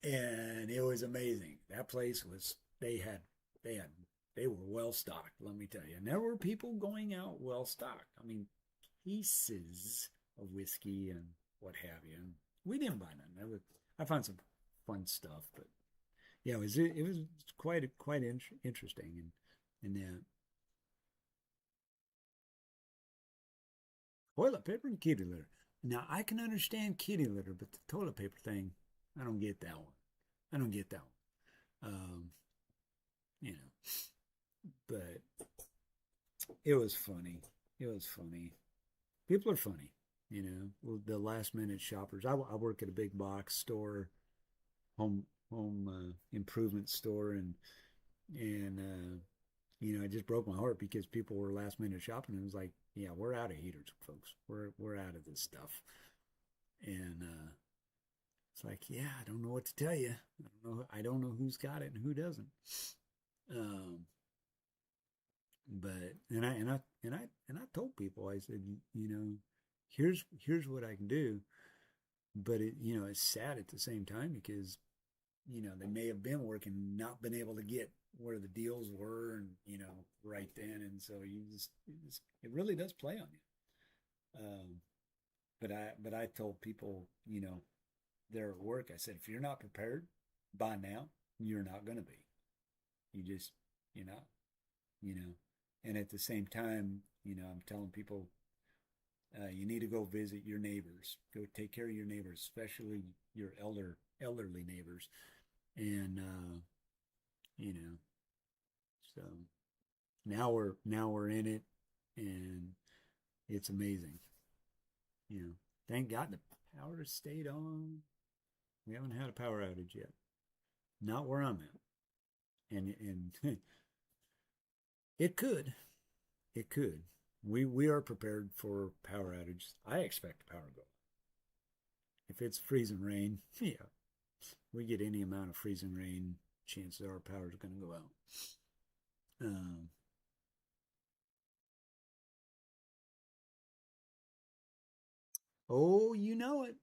And it was amazing. That place was they had they were well stocked, let me tell you. And there were people going out well stocked. I mean, cases of whiskey and what have you. And we didn't buy none. I found some fun stuff, but yeah, it was quite interesting and toilet paper and kitty litter. Now I can understand kitty litter, but the toilet paper thing, I don't get that one. I don't get that one. You know, but it was funny. It was funny. People are funny, you know. Well, the last minute shoppers. I work at a big box store, home improvement store, and you know, it just broke my heart because people were last minute shopping. And it was like, yeah, we're out of heaters, folks. We're out of this stuff, and it's like, yeah, I don't know what to tell you. I don't know who's got it and who doesn't. Um, but and I told people, I said, you know, here's what I can do, but you know, it's sad at the same time because you know they may have been working, not been able to get where the deals were, and you know, right then, and so it really does play on you. But I told people, you know, there at work, I said, if you're not prepared by now, you're not going to be. You just, you're not, you know. And at the same time, you know, I'm telling people, you need to go visit your neighbors. Go take care of your neighbors, especially your elderly neighbors. And you know, so now we're in it, and it's amazing. You know, thank God the power stayed on. We haven't had a power outage yet. Not where I'm at. And it could. It could. We are prepared for power outages. I expect the power to go. If it's freezing rain, yeah, we get any amount of freezing rain, chances are our power is going to go out. Um, oh, you know it.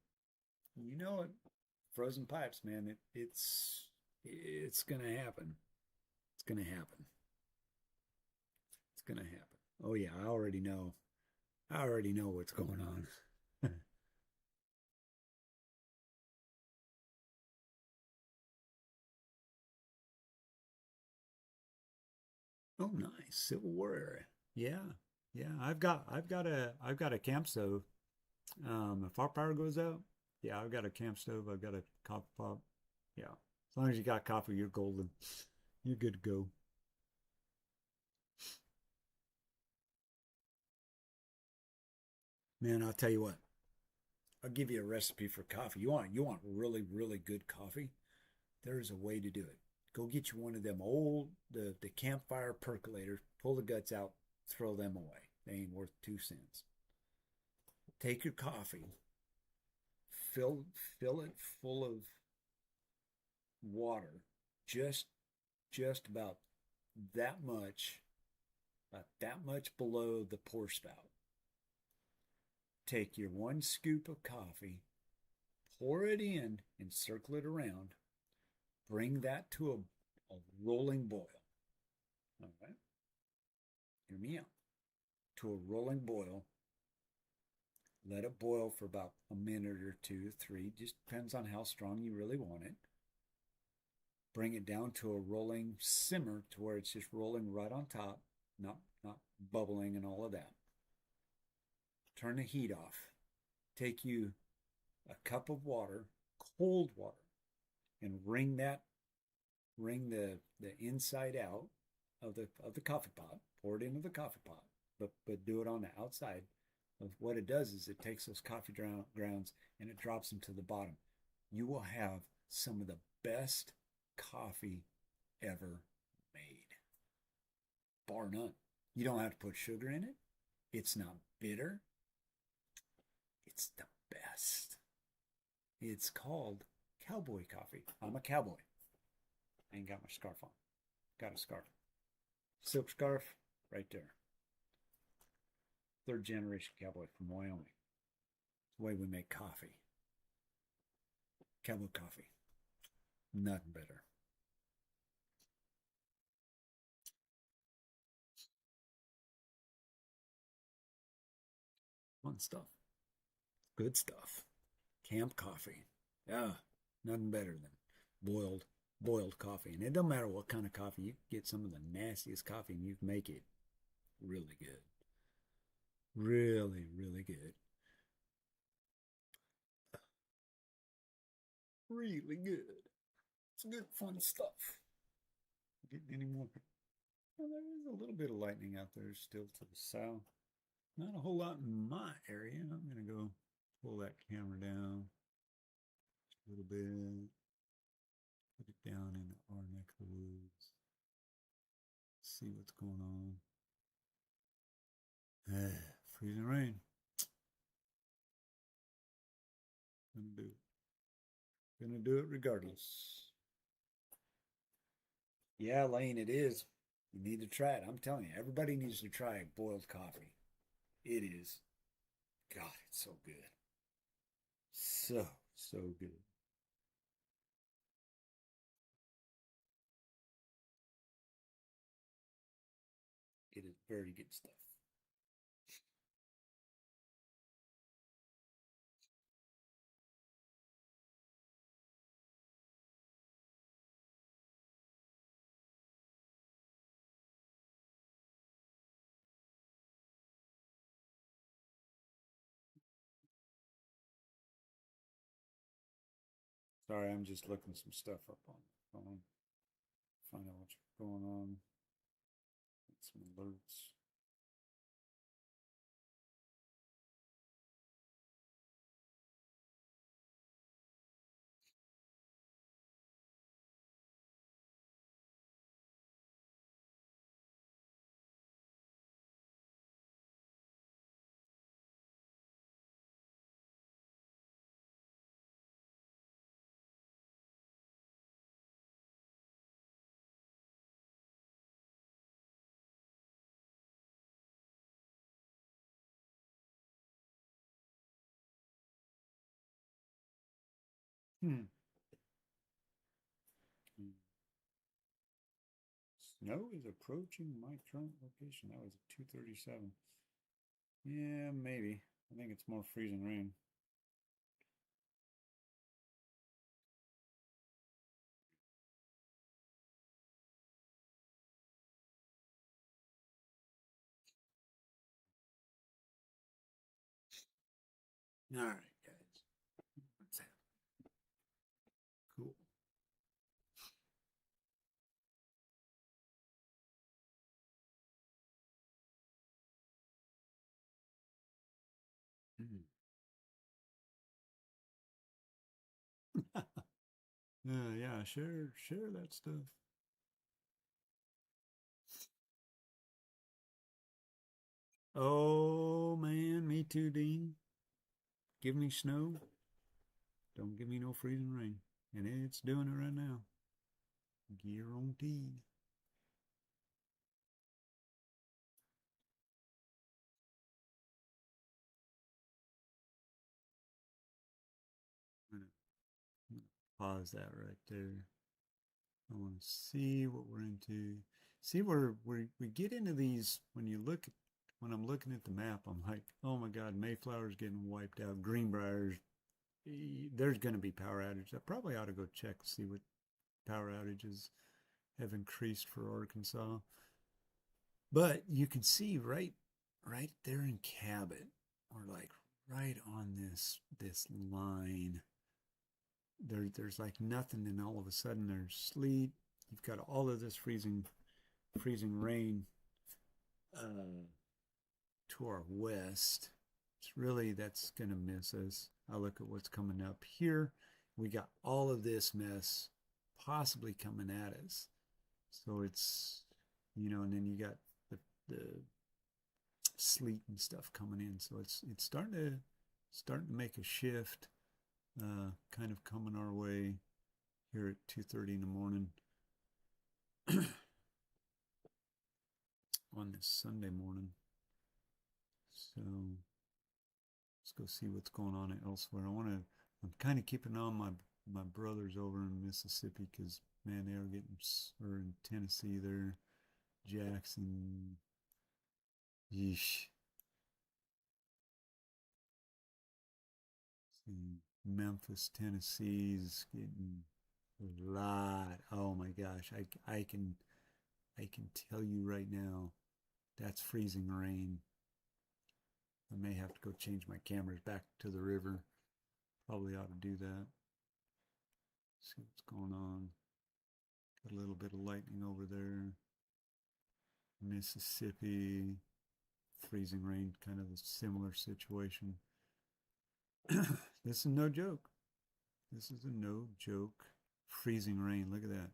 You know it. Frozen pipes, man. It's going to happen. It's going to happen. It's going to happen. Oh yeah, I already know. I already know what's going on. Oh, nice. Civil War era. Yeah. Yeah. I've got a camp stove. If our power goes out, yeah, I've got a camp stove. I've got a coffee pot. Yeah. As long as you got coffee, you're golden. You're good to go. Man, I'll tell you what. I'll give you a recipe for coffee. You want really, really good coffee? There's a way to do it. Go get you one of them old the campfire percolators, pull the guts out, throw them away. They ain't worth 2 cents. Take your coffee, fill it full of water, just just that much, about that much below the pour spout. Take your 1 scoop of coffee, pour it in, and circle it around. Bring that to a rolling boil. All right, hear me out. To a rolling boil. Let it boil for about a minute or two, three. Just depends on how strong you really want it. Bring it down to a rolling simmer to where it's just rolling right on top, not bubbling and all of that. Turn the heat off. Take you a cup of water, cold water, and wring the inside out of the coffee pot. Pour it into the coffee pot, but do it on the outside. What it does is it takes those coffee grounds and it drops them to the bottom. You will have some of the best coffee ever made, bar none. You don't have to put sugar in it. It's not bitter. It's the best. It's called cowboy coffee. I'm a cowboy. I ain't got my scarf on. Got a scarf. Silk scarf right there. Third generation cowboy from Wyoming. It's the way we make coffee. Cowboy coffee. Nothing better. Fun stuff. Good stuff. Camp coffee. Yeah, nothing better than boiled coffee. And it don't matter what kind of coffee. You can get some of the nastiest coffee and you can make it really good. Really, really good. Really good. It's good fun stuff. Getting any more? Well, there is a little bit of lightning out there still to the south. Not a whole lot in my area. I'm gonna go pull that camera down a little bit. Put it down in our neck of the woods. See what's going on. Freezing rain. Gonna do it. Gonna do it regardless. Yeah, Lane, it is. You need to try it. I'm telling you, everybody needs to try boiled coffee. It is. God, it's so good. So, so good. It is very good stuff. Sorry, I'm just looking some stuff up on the phone. Find out what's going on. Get some alerts. Hmm. Snow is approaching my current location. That was at 2:37. Yeah, maybe. I think it's more freezing rain. All right, guys. What's that? Cool. Mm. Yeah, share that stuff. Oh man, me too, Dean. Give me snow. Don't give me no freezing rain. And it's doing it right now. Guaranteed. I'm gonna pause that right there. I want to see what we're into. See where we get into these when you look at, when I'm looking at the map, I'm like, oh my God, Mayflower's getting wiped out. Greenbrier's, there's going to be power outages. I probably ought to go check to see what power outages have increased for Arkansas. But you can see right there in Cabot, or like right on this line. There's like nothing, and all of a sudden there's sleet. You've got all of this freezing rain to our west. It's really, that's gonna miss us. I look at what's coming up here. We got all of this mess possibly coming at us. So it's, and then you got the sleet and stuff coming in. So it's starting to make a shift, kind of coming our way here at 2:30 in the morning on this Sunday morning. So let's go see what's going on elsewhere. I'm kind of keeping on my brothers over in Mississippi because, man, they are getting, or in Tennessee, they're Jackson. Yeesh. See, Memphis, Tennessee's getting a lot. Oh my gosh, I can tell you right now, that's freezing rain. I may have to go change my cameras back to the river. Probably ought to do that. See what's going on. Got a little bit of lightning over there. Mississippi, freezing rain, kind of a similar situation. This is no joke. This is a no joke. Freezing rain. Look at that.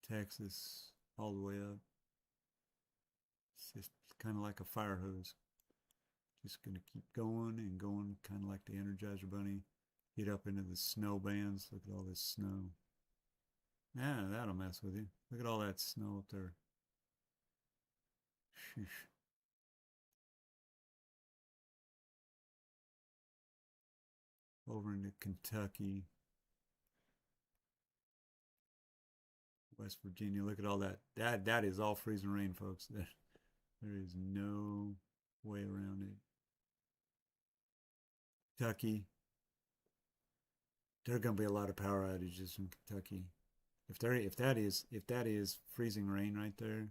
Texas, all the way up. It's just kind of like a fire hose. Just going to keep going and going, kind of like the Energizer Bunny. Get up into the snow bands. Look at all this snow. Yeah, that'll mess with you. Look at all that snow up there. Sheesh. Over into Kentucky, West Virginia. Look at all that. That is all freezing rain, folks. There is no way around it. Kentucky. There are going to be a lot of power outages in Kentucky. If that is freezing rain right there,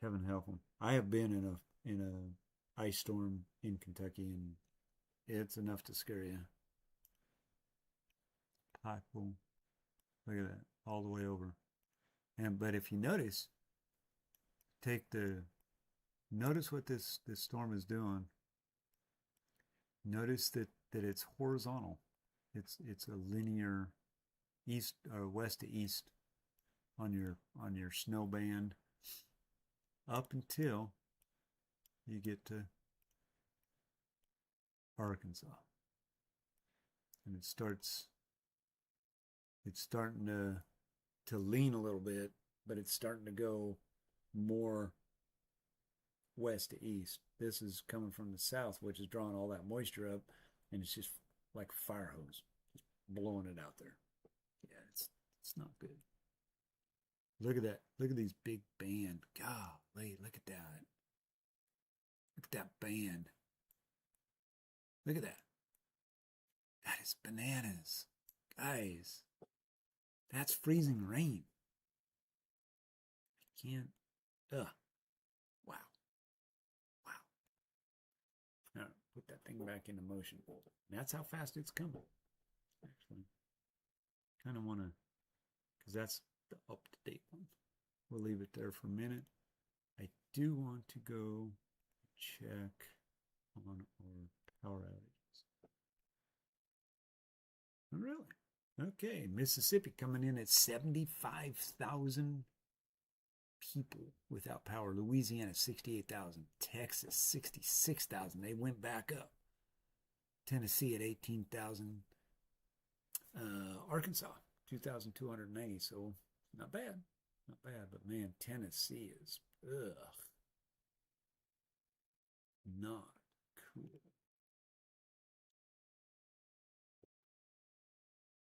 heaven help them. I have been in a ice storm in Kentucky, and it's enough to scare you. Pikeville, look at that, all the way over. But if you notice, notice what this storm is doing. Notice that it's horizontal. It's a linear east or west to east on your snow band up until you get to Arkansas, and it's starting to lean a little bit, but it's starting to go more west to east. This is coming from the south, which is drawing all that moisture up, and it's just like a fire hose, just blowing it out there. Yeah, it's not good. Look at that. Look at these big band. Golly, look at that. Look at that band. Look at that. That is bananas. Guys, that's freezing rain. I can't. Ugh. Wow. Wow. All right, put put that thing back into motion. And that's how fast it's coming. Actually, kind of want to, because that's the up-to-date one. We'll leave it there for a minute. I do want to go check on our power outages. Oh, really? Okay, Mississippi coming in at 75,000 people without power. Louisiana, 68,000. Texas, 66,000. They went back up. Tennessee at 18,000. Arkansas, 2,290. So not bad. Not bad. But man, Tennessee is, not cool.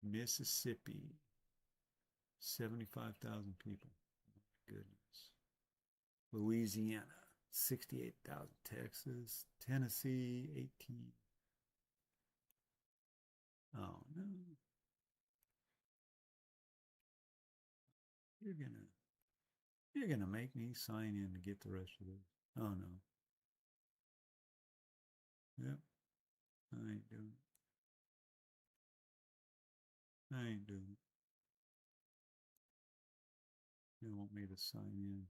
Mississippi, 75,000 people. Oh my goodness. Louisiana, 68,000. Texas, Tennessee, 18. Oh no. You're gonna make me sign in to get the rest of this. Oh no. Yep. I ain't doing it. I ain't doing it. They want me to sign in.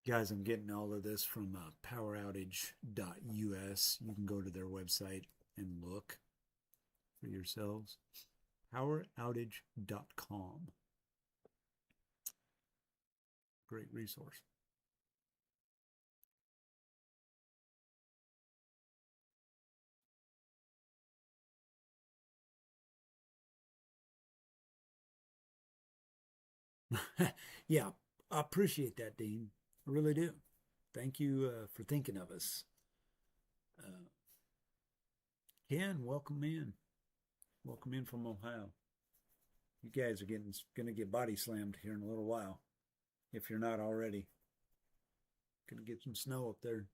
Guys, I'm getting all of this from poweroutage.us. You can go to their website and look for yourselves. Poweroutage.com. Great resource. Yeah, I appreciate that, Dean. I really do. Thank you for thinking of us. Ken, welcome in. Welcome in from Ohio. You guys are gonna get body slammed here in a little while, if you're not already. Gonna get some snow up there.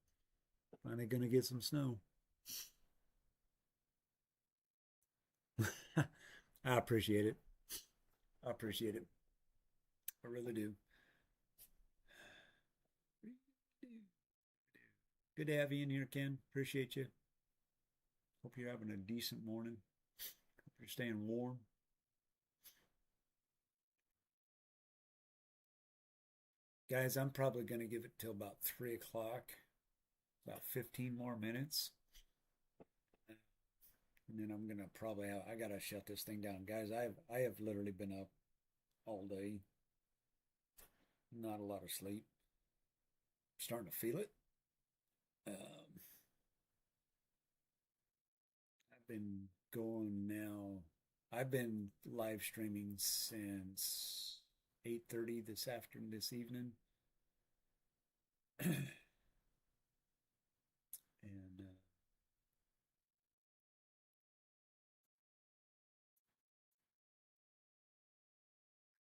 Finally gonna get some snow. I appreciate it. I appreciate it. I really do. Good to have you in here, Ken. Appreciate you. Hope you're having a decent morning. Hope you're staying warm. Guys, I'm probably going to give it till about 3 o'clock, about 15 more minutes. And then I'm going to probably, I got to shut this thing down. Guys, I have literally been up all day. Not a lot of sleep. Starting to feel it. I've been going now. I've been live streaming since 8:30 this evening. And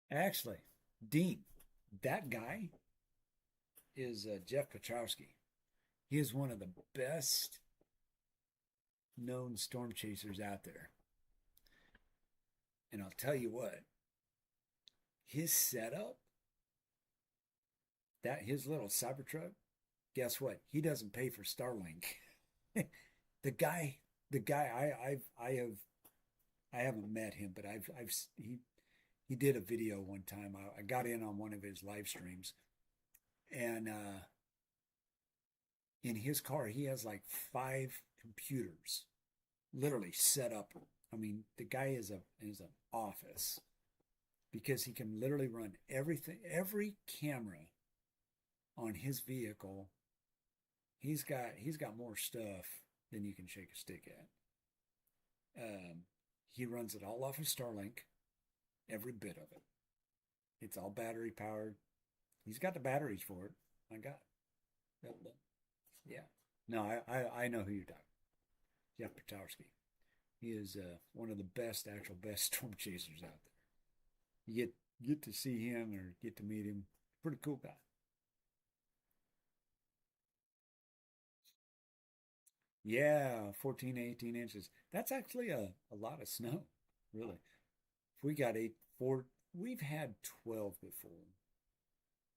actually, Dean, that guy is Jeff Petrowski. He is one of the best known storm chasers out there. And I'll tell you what, his setup, his little Cybertruck, guess what? He doesn't pay for Starlink. the guy, I haven't met him, but he did a video one time. I got in on one of his live streams, and in his car he has like 5 computers, literally set up. I mean, the guy is an office, because he can literally run everything, every camera on his vehicle. He's got more stuff than you can shake a stick at. He runs it all off of Starlink, every bit of it. It's all battery powered. He's got the batteries for it. My God. Yeah. No, I know who you're talking. Jeff Petrowski. He is one of the best storm chasers out there. You get to see him or get to meet him. Pretty cool guy. Yeah, 14 to 18 inches. That's actually a lot of snow, really. If we got we've had 12 before.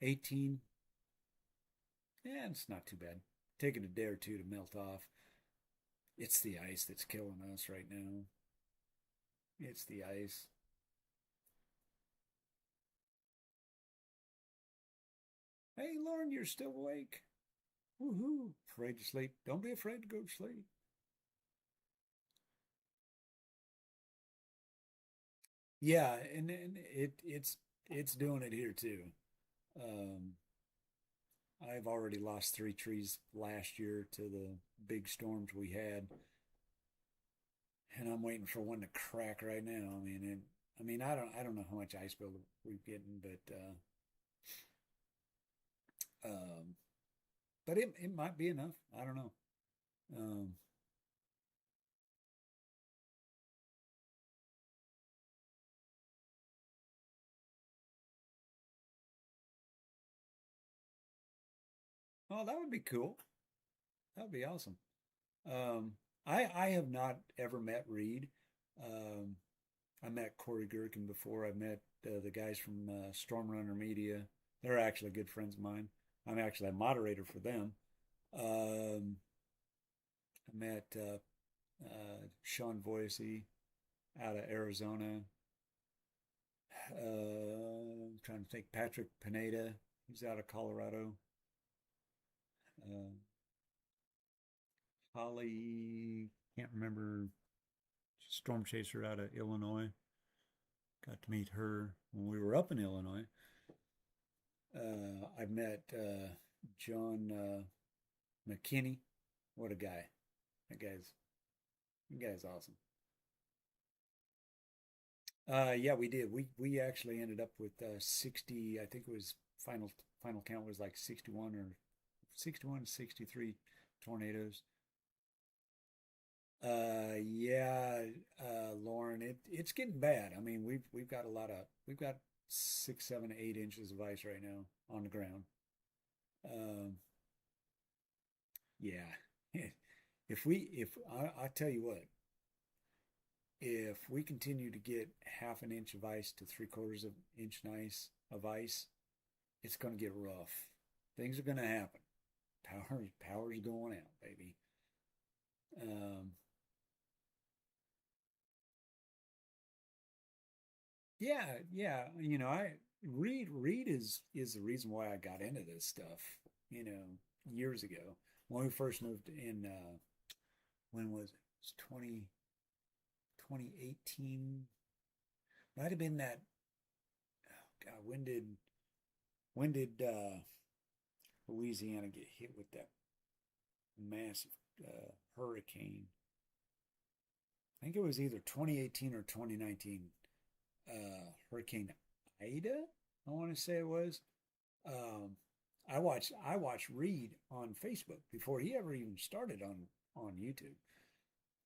18, yeah, it's not too bad. taking a day or two to melt off. It's the ice that's killing us right now. It's the ice. Hey, Lauren, you're still awake. Woohoo. Afraid to sleep. Don't be afraid to go to sleep. Yeah, and it's doing it here too. Um, I've already lost 3 trees last year to the big storms we had, and I'm waiting for one to crack right now. I don't know how much ice build we're getting, um, but it might be enough. I don't know. Um, oh, that would be cool. That would be awesome. I have not ever met Reed. Um, I met Corey Gherkin before. I met the guys from Stormrunner Media. They're actually good friends of mine. I'm actually a moderator for them. Um, I met Sean Voisey out of Arizona. I'm trying to think. Patrick Pineda, he's out of Colorado. Uh, Holly, can't remember, Storm Chaser out of Illinois. Got to meet her when we were up in Illinois. I've met John McKinney. What a guy! That guy's that guy's awesome. Yeah, we did. We actually ended up with 60. I think it was final count was like 61 or 61, 63 tornadoes. Yeah, Lauren, it's getting bad. I mean, we've got we've got 6, 7, 8 inches of ice right now on the ground. Um, yeah. If I tell you what, if we continue to get half an inch of ice to 3/4 of inch of ice, it's going to get rough. Things are going to happen. Power's going out, baby. Um, yeah, yeah. I Reed is the reason why I got into this stuff. Years ago when we first moved in. When was it? It's 2018. Might have been that. Oh God, when did Louisiana get hit with that massive hurricane? I think it was either 2018 or 2019. Hurricane Ida, I want to say it was. Um, I watched Reed on Facebook before he ever even started on YouTube,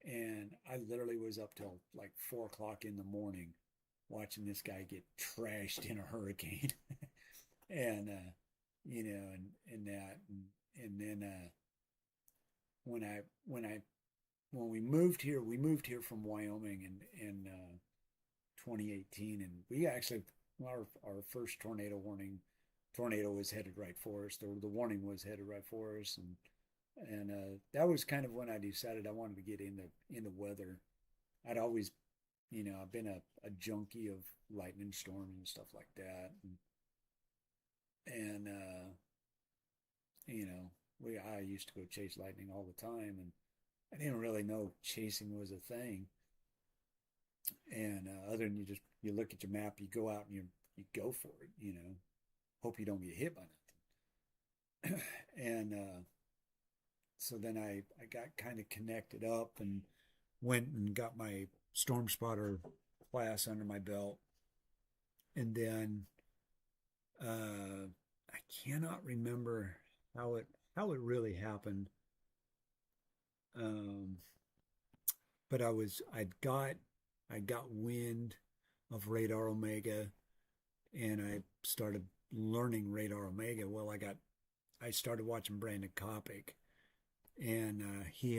and I literally was up till like 4 o'clock in the morning watching this guy get trashed in a hurricane, and and that and then when I when I when we moved here from Wyoming in 2018, and we actually our first tornado was headed right for us. The warning was headed right for us, and that was kind of when I decided I wanted to get into weather. I'd always, I've been a junkie of lightning storms and stuff like that, and I used to go chase lightning all the time, and I didn't really know chasing was a thing. And other than you look at your map, you go out and you go for it. Hope you don't get hit by nothing. And so then I got kind of connected up and went and got my storm spotter class under my belt, and then uh, I cannot remember how it really happened. Um, but I got wind of Radar Omega, and I started learning Radar Omega. Well, I started watching Brandon Kopic, and he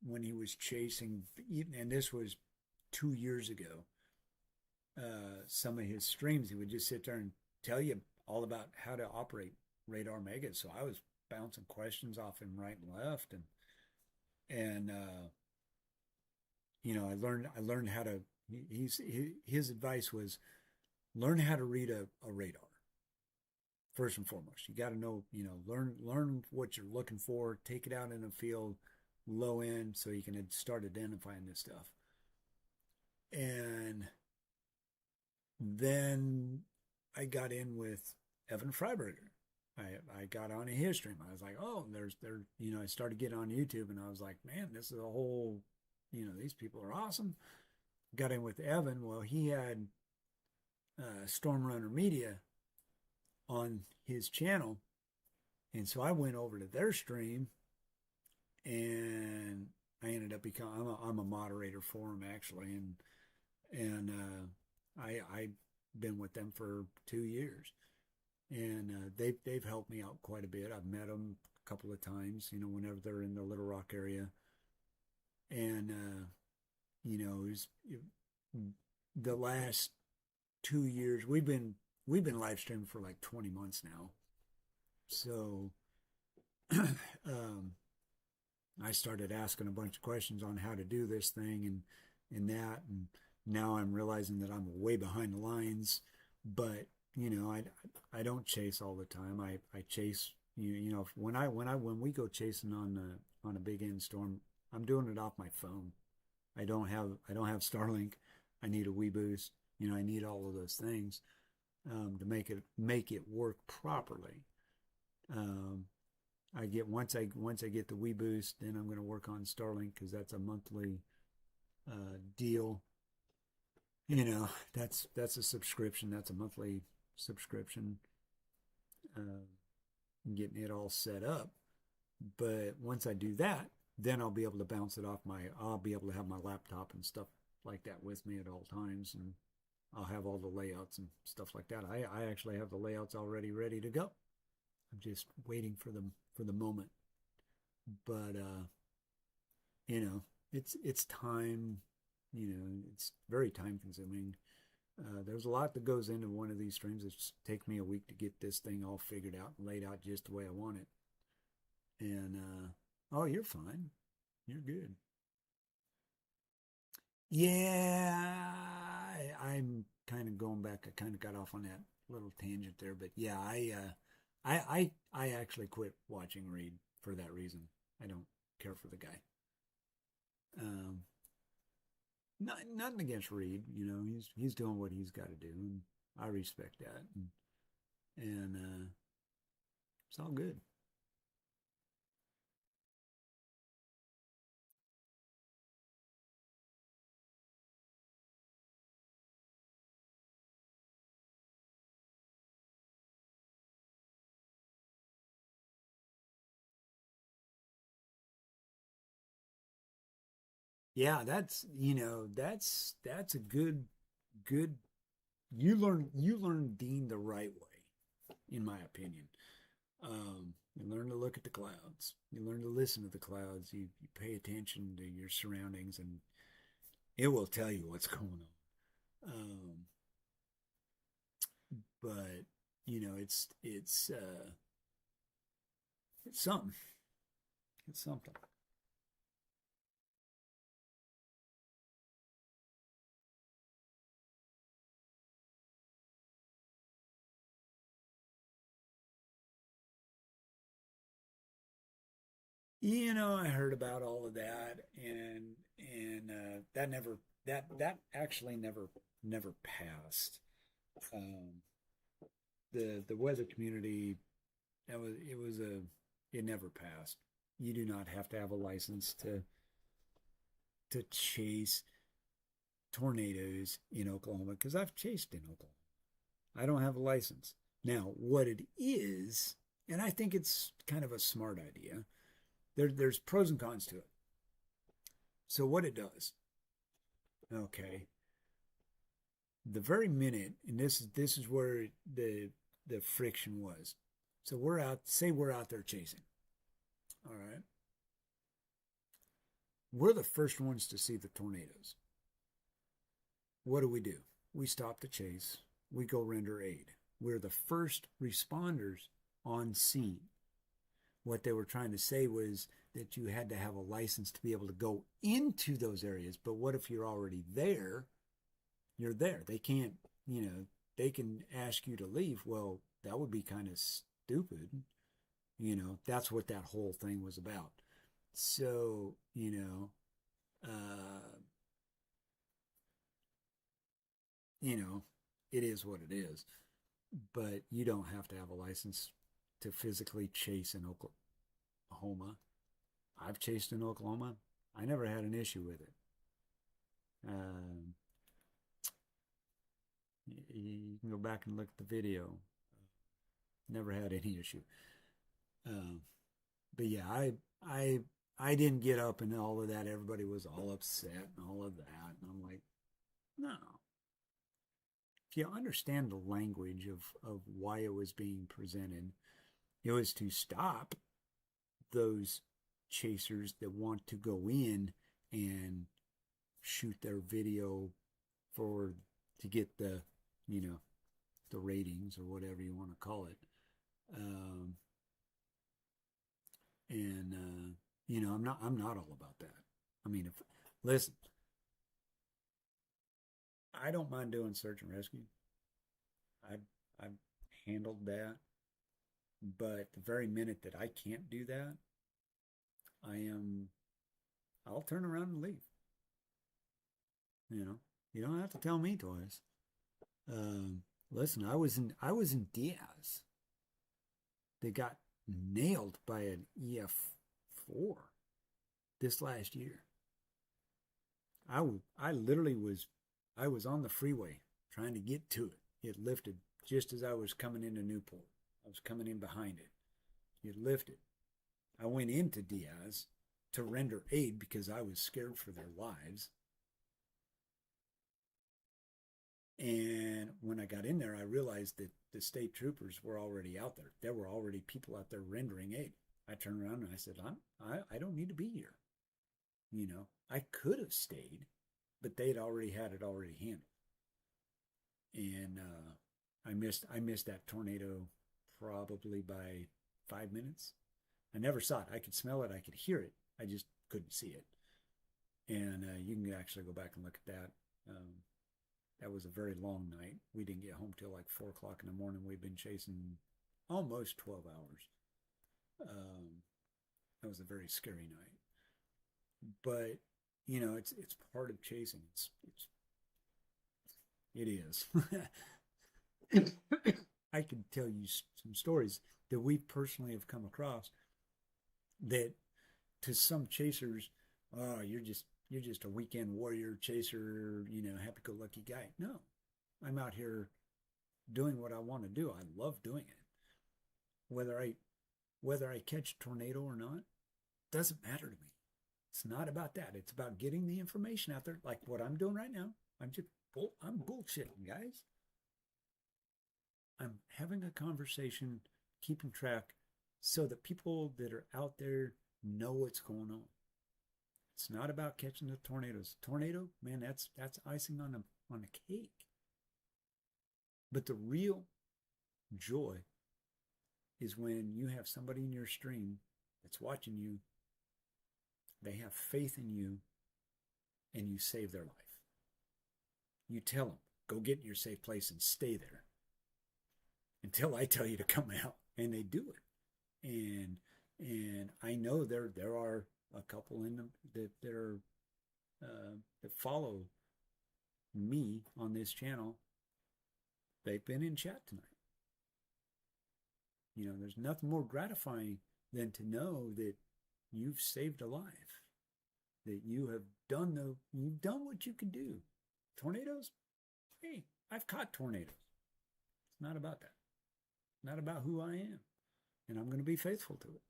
when he was chasing, and this was 2 years ago. Some of his streams, he would just sit there and tell you all about how to operate Radar Omega. So I was bouncing questions off him right and left, and you know, I learned how to. His advice was learn how to read a radar first and foremost. You got to know, you know, learn what you're looking for, take it out in the field, low end, so you can start identifying this stuff. And then I got in with Evan Freiberger. I got on his stream. I was like, oh, you know, I started getting on YouTube, and I was like, man, this is a whole, you know, these people are awesome. Got in with Evan. Well, he had Storm Runner Media on his channel, and so I went over to their stream, and I ended up becoming I'm a moderator for them actually, and I've been with them for 2 years, and they've helped me out quite a bit. I've met them a couple of times, you know, whenever they're in the Little Rock area, and you know, the last 2 years we've been live streaming for like 20 months now. So I started asking a bunch of questions on how to do this thing and that, and now I'm realizing that I'm way behind the lines. But you know, I don't chase all the time. I chase, you know, when we go chasing on a big end storm, I'm doing it off my phone. I don't have Starlink. I need a Wii Boost. You know, I need all of those things to make it work properly. I get once I get the Wii Boost, then I'm going to work on Starlink because that's a monthly deal. You know, that's a subscription. That's a monthly subscription. Getting it all set up, but once I do that, then I'll be able to bounce it off I'll be able to have my laptop and stuff like that with me at all times, and I'll have all the layouts and stuff like that. I actually have the layouts already ready to go. I'm just waiting for the moment. But you know, it's time. You know, it's very time consuming. There's a lot that goes into one of these streams. It's take me a week to get this thing all figured out and laid out just the way I want it. And oh, you're fine. You're good. Yeah, I'm kind of going back. I kind of got off on that little tangent there, but yeah, I actually quit watching Reed for that reason. I don't care for the guy. Um, nothing against Reed, you know, he's doing what he's got to do, and I respect that, and it's all good. Yeah, that's, you know, that's a good you learn Dean the right way, in my opinion. You learn to look at the clouds. You learn to listen to the clouds. You pay attention to your surroundings, and it will tell you what's going on. But you know, it's something. It's something. You know, I heard about all of that, and that actually never passed. Um, the weather community, it never passed. You do not have to have a license to chase tornadoes in Oklahoma, because I've chased in Oklahoma. I don't have a license. Now, what it is, and I think it's kind of a smart idea. There's pros and cons to it. So what it does, okay, the very minute, and this is where the friction was. So we're out there chasing. All right. We're the first ones to see the tornadoes. What do? We stop the chase. We go render aid. We're the first responders on scene. What they were trying to say was that you had to have a license to be able to go into those areas. But what if you're already there? You're there. They can't, they can ask you to leave. Well, that would be kind of stupid. That's what that whole thing was about. So, uh, it is what it is. But you don't have to have a license to physically chase in Oklahoma. I've chased in Oklahoma. I never had an issue with it. Um, you can go back and look at the video. Never had any issue. Um, but yeah, I didn't get up and all of that. Everybody was all upset and all of that, and I'm like, no. If you understand the language of why it was being presented, it was to stop those chasers that want to go in and shoot their video to get the ratings or whatever you want to call it. I'm not all about that. I mean, listen, I don't mind doing search and rescue. I've handled that, but the very minute that I can't do that, I'll turn around and leave. You don't have to tell me twice. Listen, I was in Diaz. They got nailed by an EF4 this last year. I literally was on the freeway trying to get to it. It lifted just as I was coming into Newport. I was coming in behind it. It lifted. I went into Diaz to render aid because I was scared for their lives. And when I got in there, I realized that the state troopers were already out there. There were already people out there rendering aid. I turned around and I said, I don't need to be here. I could have stayed, but they'd already had it already handled. And I missed that tornado probably by 5 minutes. I never saw it. I could smell it. I could hear it. I just couldn't see it. And you can actually go back and look at that. That was a very long night. We didn't get home till like 4 o'clock in the morning. We've been chasing almost 12 hours. That was a very scary night. But it's part of chasing. It is. I can tell you some stories that we personally have come across that to some chasers, oh, you're just a weekend warrior chaser, happy-go-lucky guy. No, I'm out here doing what I want to do. I love doing it. Whether I catch a tornado or not, doesn't matter to me. It's not about that. It's about getting the information out there, like what I'm doing right now. I'm bullshitting, guys. I'm having a conversation, keeping track, so that people that are out there know what's going on. It's not about catching the tornadoes. Tornado, man, that's icing on a cake. But the real joy is when you have somebody in your stream that's watching you, they have faith in you, and you save their life. You tell them, go get in your safe place and stay there until I tell you to come out, and they do it. And I know there are a couple in them that are that follow me on this channel. They've been in chat tonight. There's nothing more gratifying than to know that you've saved a life, that you've done what you can do. Tornadoes, hey, I've caught tornadoes. It's not about that. It's not about who I am, and I'm going to be faithful to it.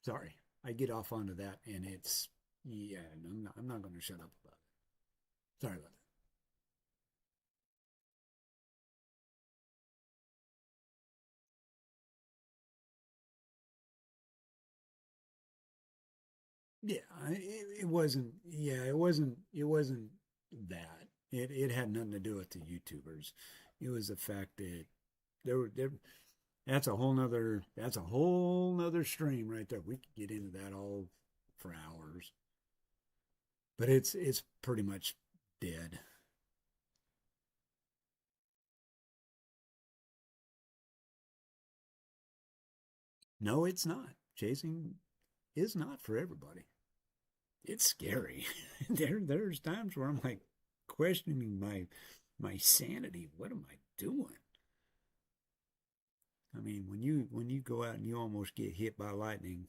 Sorry, I get off onto that, and I'm not going to shut up about it. Sorry about that. Yeah, it wasn't. Yeah, it wasn't. It wasn't that. It had nothing to do with the YouTubers. It was the fact that there were that's a whole nother stream right there. We could get into that all for hours. But it's pretty much dead. No, it's not. Chasing is not for everybody. It's scary. There's times where I'm like questioning my sanity. What am I doing? I mean, when you go out and you almost get hit by lightning,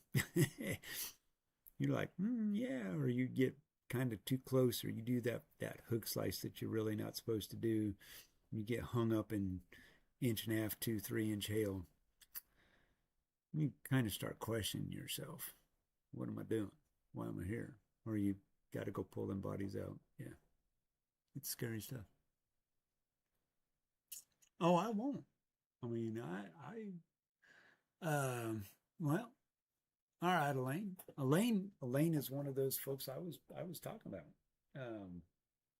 you're like, yeah, or you get kind of too close, or you do that hook slice that you're really not supposed to do. You get hung up in inch and a half, 2, 3 inch hail. You kind of start questioning yourself. What am I doing? Why am I here? Or you got to go pull them bodies out. Yeah, it's scary stuff. Oh, I won't. I mean, well, all right, Elaine. Elaine is one of those folks I was talking about. Um,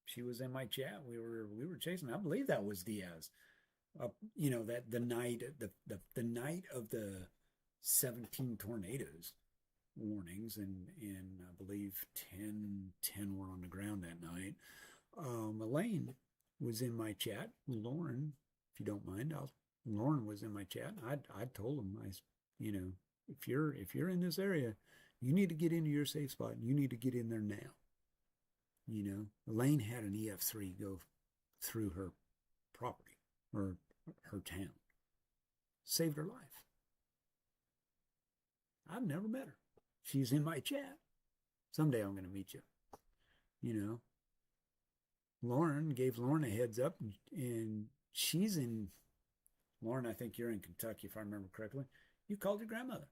she was in my chat. We were chasing. I believe that was Diaz. That the night of the 17 tornadoes warnings, and I believe 10 were on the ground that night. Elaine was in my chat. Lauren, if you don't mind, Lauren was in my chat. I told him, if you're in this area, you need to get into your safe spot. You need to get in there now. Elaine had an EF3 go through her property or her town. Saved her life. I've never met her. She's in my chat. Someday I'm going to meet you. You know, Lauren gave Lauren a heads up, and she's in. Lauren, I think you're in Kentucky, if I remember correctly. You called your grandmother.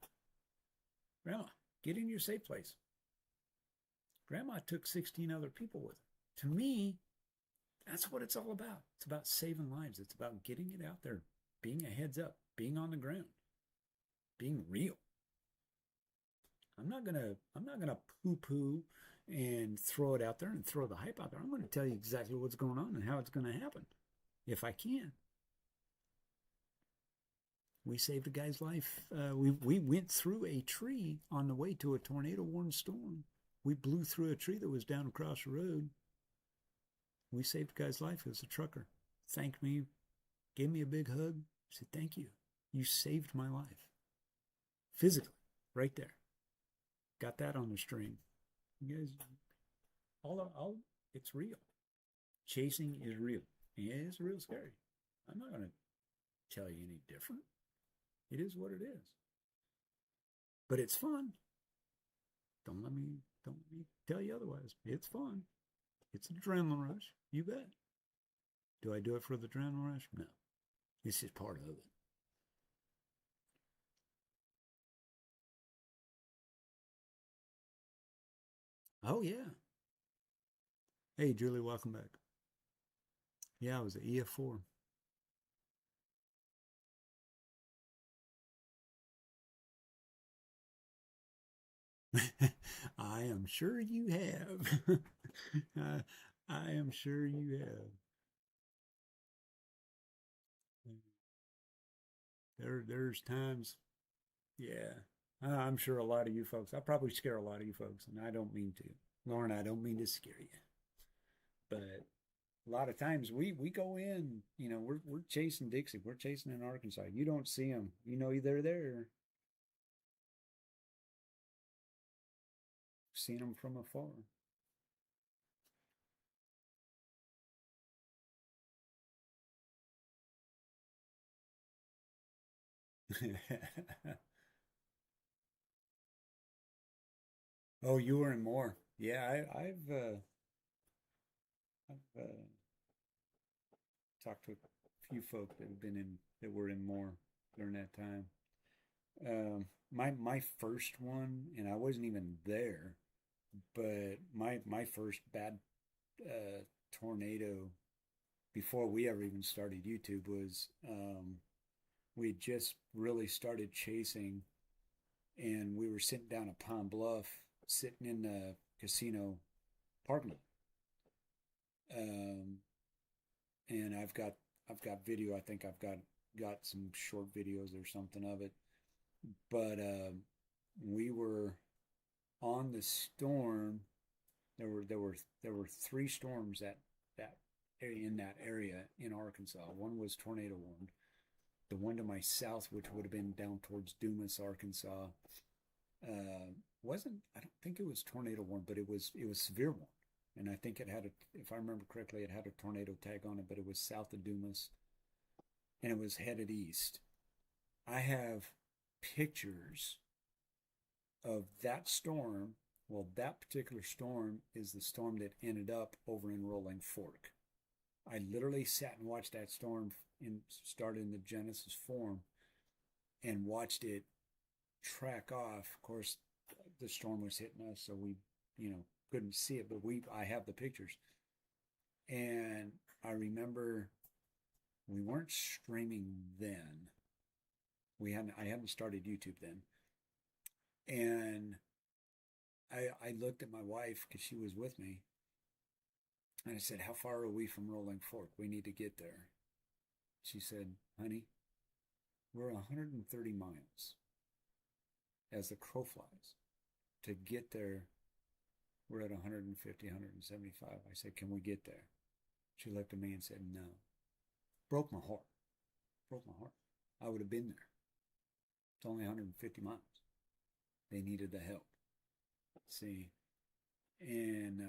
Grandma, get in your safe place. Grandma took 16 other people with her. To me, that's what it's all about. It's about saving lives. It's about getting it out there, being a heads up, being on the ground, being real. I'm not gonna poo-poo and throw it out there and throw the hype out there. I'm going to tell you exactly what's going on and how it's going to happen, if I can. We saved a guy's life. We went through a tree on the way to a tornado-warned storm. We blew through a tree that was down across the road. We saved a guy's life. It was a trucker. Thanked me, gave me a big hug. Said, thank you. You saved my life. Physically, right there. Got that on the stream. You guys, it's real. Chasing is real. Yeah, it's real scary. I'm not going to tell you any different. It is what it is. But it's fun. Don't let me tell you otherwise. It's fun. It's an adrenaline rush. You bet. Do I do it for the adrenaline rush? No. It's just part of it. Oh, yeah. Hey, Julie, welcome back. Yeah, I was at EF4. I am sure you have. I am sure you have. There's times, yeah. I'm sure a lot of you folks, I probably scare a lot of you folks, and I don't mean to. Lauren, I don't mean to scare you. But a lot of times we go in, we're chasing Dixie, we're chasing in Arkansas. You don't see them, they're there. Seen them from afar. Oh, you were in more. Yeah, I've talked to a few folk that were in more during that time. My first one, and I wasn't even there, but my first bad tornado before we ever even started YouTube was we had just really started chasing, and we were sitting down at Pine Bluff, sitting in the casino parking lot. And I've got video. I think I've got got some short videos or something of it. But we were on the storm. There were three storms that in that area in Arkansas. One was tornado warned. The one to my south, which would have been down towards Dumas, Arkansas, wasn't. I don't think it was tornado warned, but it was severe warned. And I think it had if I remember correctly, it had a tornado tag on it, but it was south of Dumas, and it was headed east. I have pictures of that storm. Well, that particular storm is the storm that ended up over in Rolling Fork. I literally sat and watched that storm started in the Genesis form and watched it track off. Of course, the storm was hitting us, so we, couldn't see it, but I have the pictures. And I remember we weren't streaming then. I hadn't started YouTube then. And I looked at my wife because she was with me, and I said, "How far are we from Rolling Fork? We need to get there." She said, "Honey, we're 130 miles as the crow flies. To get there, we're at 150, 175. I said, "Can we get there?" She looked at me and said, "No." Broke my heart. Broke my heart. I would have been there. It's only 150 miles. They needed the help. See, and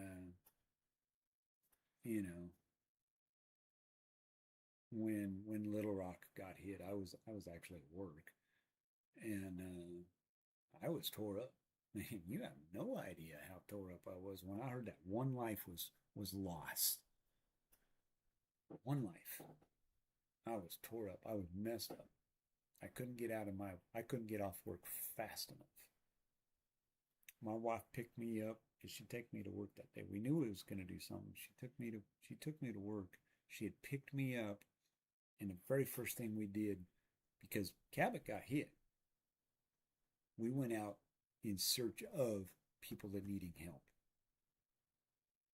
when Little Rock got hit, I was actually at work, and I was tore up. Man, you have no idea how tore up I was when I heard that one life was lost. One life. I was tore up. I was messed up. I couldn't get off work fast enough. My wife picked me up because she'd take me to work that day. We knew it was going to do something. She took me to work. She had picked me up, and the very first thing we did, because Cabot got hit, we went out in search of people that needing help.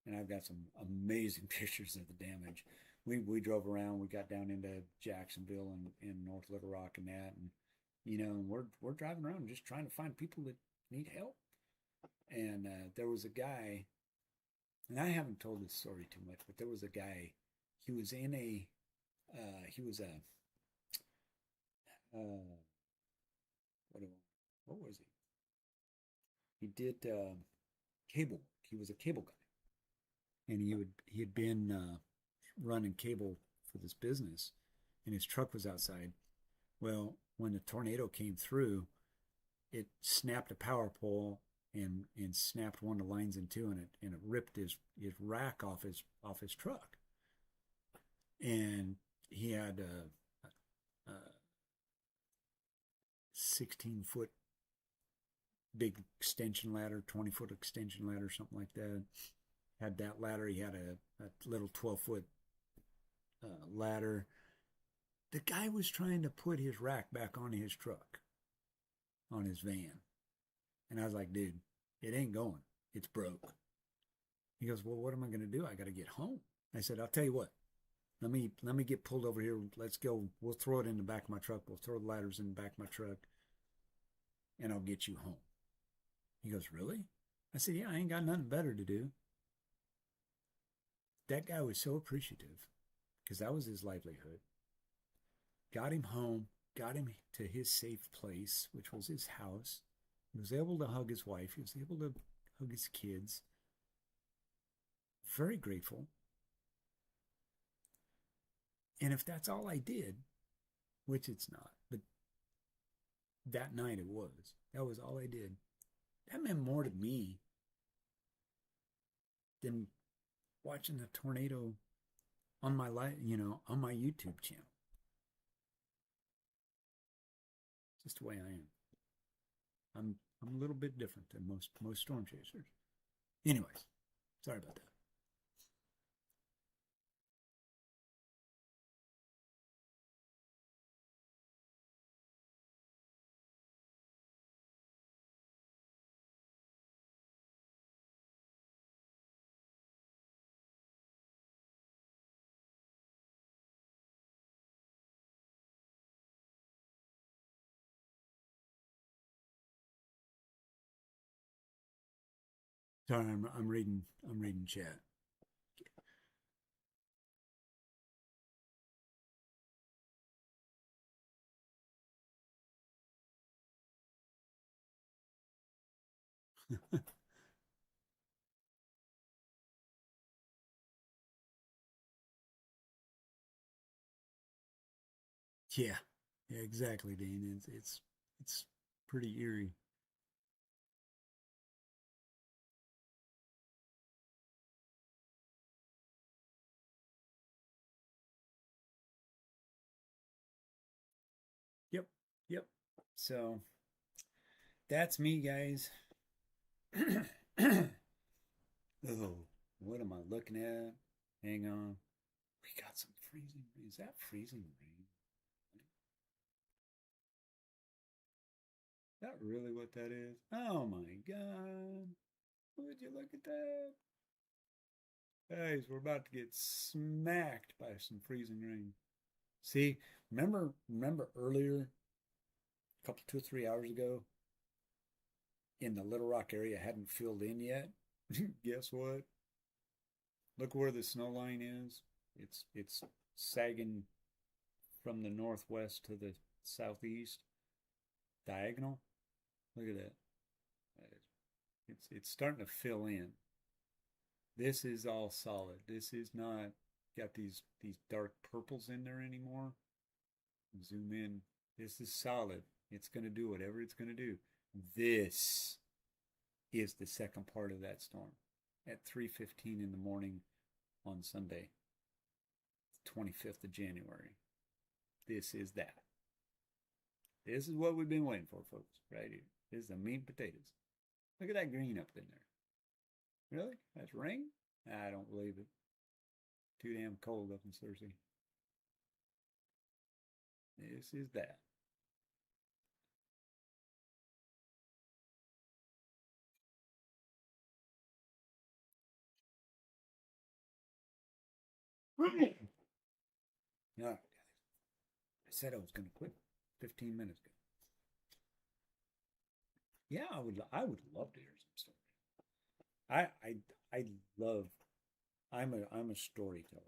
And I've got some amazing pictures of the damage. We drove around. We got down into Jacksonville and North Little Rock and that, and we're driving around just trying to find people that need help. And there was a guy, and I haven't told this story too much, but there was a guy. He was in a what was he? He did cable work. He was a cable guy, and he had been running cable for this business, and his truck was outside. Well, when the tornado came through, it snapped a power pole and snapped one of the lines in two, and it ripped his rack off his truck. And he had a 16-foot big extension ladder, 20-foot extension ladder, something like that. Had that ladder. He had a little 12-foot ladder. The guy was trying to put his rack back on his truck, on his van. And I was like, "Dude, it ain't going. It's broke." He goes, "Well, what am I going to do? I got to get home." I said, "I'll tell you what. Let me get pulled over here. Let's go. We'll throw it in the back of my truck. We'll throw the ladders in the back of my truck, and I'll get you home." He goes, "Really?" I said, "Yeah, I ain't got nothing better to do." That guy was so appreciative because that was his livelihood. Got him home, got him to his safe place, which was his house. He was able to hug his wife. He was able to hug his kids. Very grateful. And if that's all I did, which it's not, but that night it was, that was all I did. That meant more to me than watching a tornado on my on my YouTube channel. Just the way I am. I'm a little bit different than most storm chasers. Anyways, sorry about that. Sorry, I'm reading chat. Yeah, yeah, exactly, Dean. It's pretty eerie. Yep, yep. So that's me, guys. Oh, what am I looking at? Hang on. We got some freezing rain. Is that freezing rain? Is that really what that is? Oh my God. Would you look at that? Guys, we're about to get smacked by some freezing rain. See, remember earlier, a couple, 2 or 3 hours ago, in the Little Rock area hadn't filled in yet. Guess what? Look where the snow line is. It's sagging from the northwest to the southeast, diagonal. Look at that. It's starting to fill in. This is all solid. This is not got these dark purples in there anymore. Zoom in. This is solid. It's going to do whatever it's going to do. This is the second part of that storm at 3:15 in the morning on Sunday, 25th of January. This is that. This is what we've been waiting for, folks, right here. This is the meat and potatoes. Look at that green up in there. Really? That's rain? I don't believe it. Too damn cold up in Cersei. This is that. Yeah, I said I was going to quit 15 minutes ago. Yeah, I would love to hear some stories. I love. I'm a storyteller.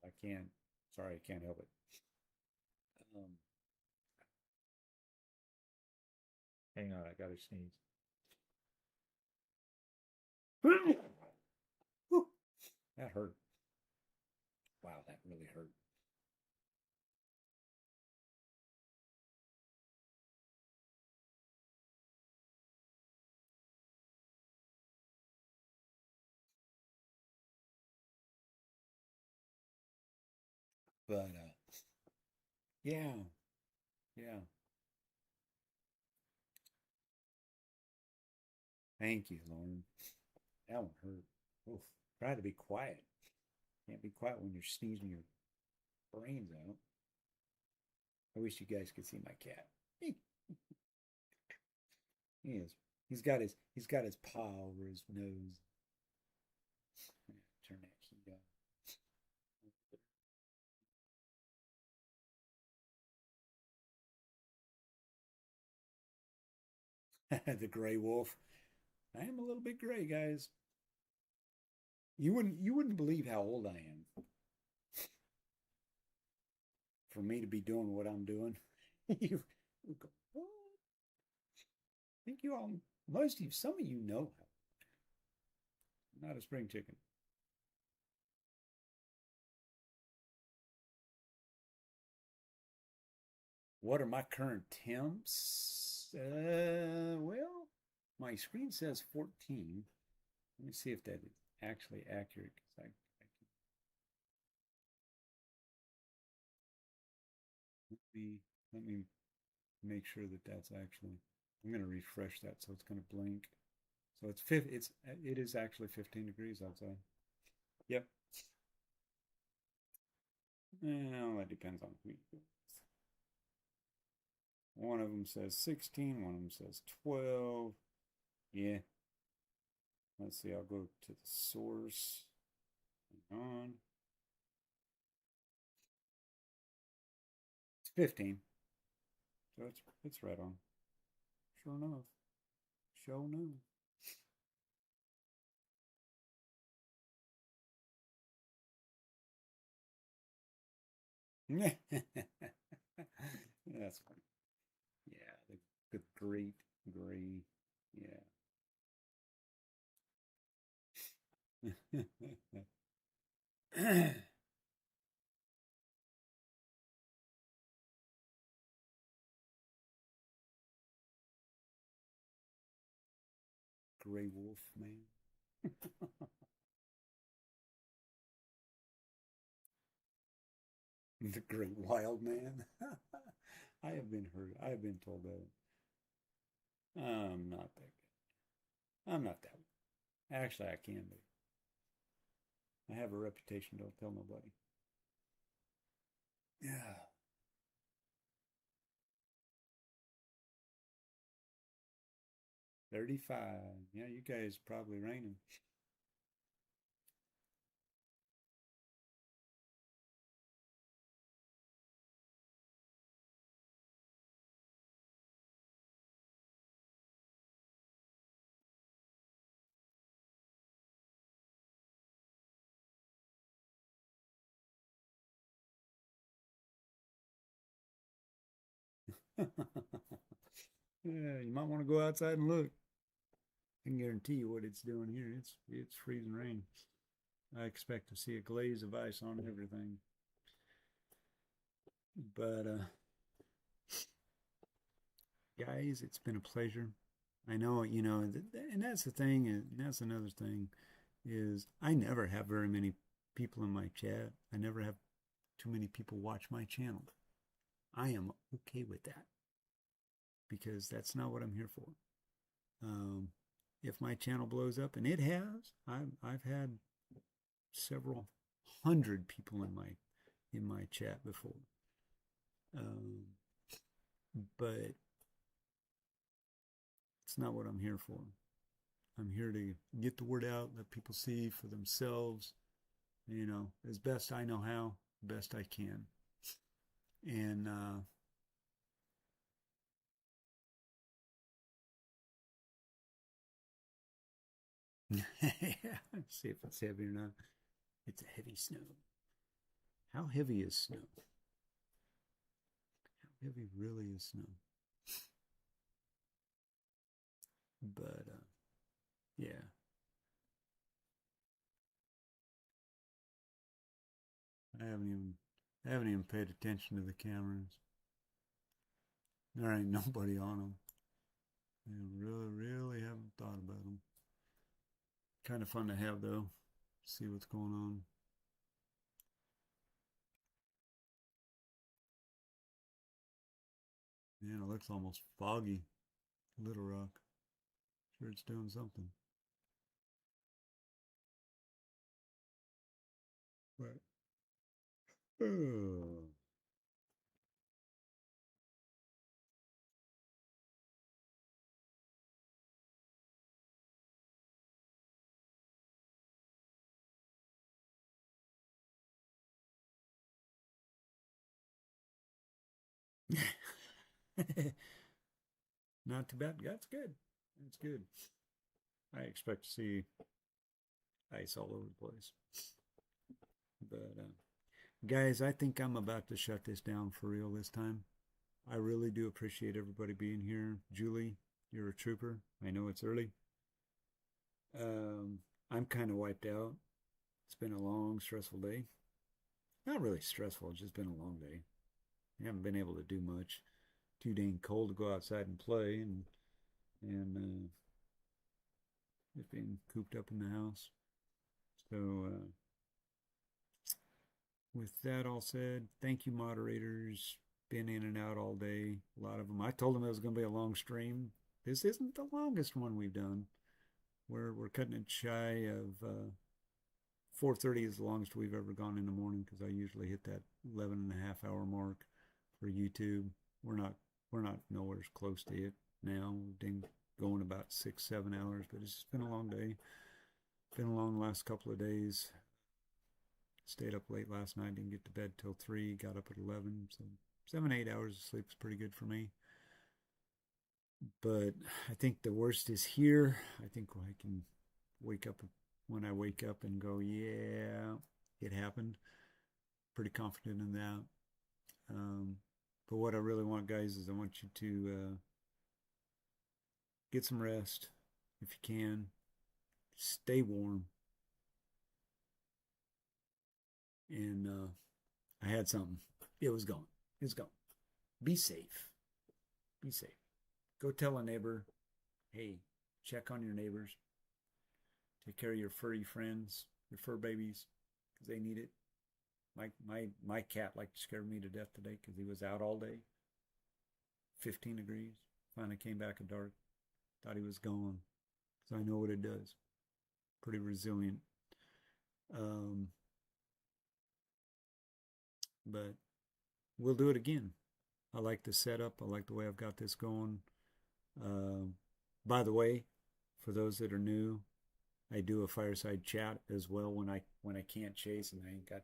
I can't. Sorry, I can't help it. Um, Hang on, I gotta sneeze. That hurt. Wow, that really hurt. But yeah, yeah. Thank you, Lauren. That one hurt. Oof. Try to be quiet. Can't be quiet when you're sneezing your brains out. I wish you guys could see my cat. He is. He's got his paw over his nose. Turn that heat on. The gray wolf. I am a little bit gray, guys. You wouldn't believe how old I am for me to be doing what I'm doing. You go, what? I think you all, most of you, some of you know how. I'm not a spring chicken. What are my current temps? Well, my screen says 14. Let me see if that is actually accurate. Let me make sure that that's actually. I'm going to refresh that so it's going to blink. So it is actually 15 degrees outside. Yep. Well, that depends on who you go with. One of them says 16, one of them says 12. Yeah. Let's see, I'll go to the source. Hang on. It's 15. So it's right on. Sure enough. Sure enough. That's funny. Yeah, the great gray. Yeah. Gray wolf man. The great wild man. I have been heard. I have been told that. I'm not that good. I'm not that. Actually, I can be. I have a reputation. Don't tell nobody. Yeah. 35. Yeah, you guys probably raining. Yeah, you might want to go outside and look. I can guarantee you what it's doing here. It's freezing rain. I expect to see a glaze of ice on everything. But guys, it's been a pleasure. I know, and that's the thing, and that's another thing, is I never have very many people in my chat. I never have too many people watch my channel. I am okay with that because that's not what I'm here for. Um, if my channel blows up, and it has, I've had several hundred people in my chat before. Um, but it's not what I'm here for. I'm here to get the word out, let people see for themselves, as best I know how, best I can. And yeah, see if it's heavy or not. It's a heavy snow. How heavy is snow? How heavy really is snow? But yeah, I haven't even I haven't even paid attention to the cameras. There ain't nobody on them. I really, really haven't thought about them. Kind of fun to have though. See what's going on. Man, it looks almost foggy. Little Rock. Sure, it's doing something. Right. Oh. Not too bad. That's good. That's good. I expect to see ice all over the place. But guys, I think I'm about to shut this down for real this time. I really do appreciate everybody being here. Julie, you're a trooper. I know it's early. I'm kind of wiped out. It's been a long, stressful day. Not really stressful, it's just been a long day. I haven't been able to do much. Too dang cold to go outside and play, and just being cooped up in the house. So, with that all said, thank you, moderators. Been in and out all day. A lot of them. I told them it was going to be a long stream. This isn't the longest one we've done. We're cutting it shy of 4:30 is the longest we've ever gone in the morning because I usually hit that 11 and a half hour mark for YouTube. We're not nowhere close to it now. We've been going about 6-7 hours, but it's just been a long day. Been a long last couple of days. Stayed up late last night, didn't get to bed till 3, got up at 11, so 7-8 hours of sleep is pretty good for me. But I think the worst is here. I think I can wake up when I wake up and go, yeah, it happened. Pretty confident in that. But what I really want, guys, is I want you to get some rest if you can. Stay warm. And I had something. It was gone. It's gone. Be safe. Be safe. Go tell a neighbor, hey, check on your neighbors. Take care of your furry friends, your fur babies, because they need it. My cat like scared me to death today because he was out all day. 15 degrees. Finally came back at dark. Thought he was gone. So I know what it does. Pretty resilient. But we'll do it again. I like the setup. I like the way I've got this going. By the way, for those that are new, I do a fireside chat as well when I can't chase and I ain't got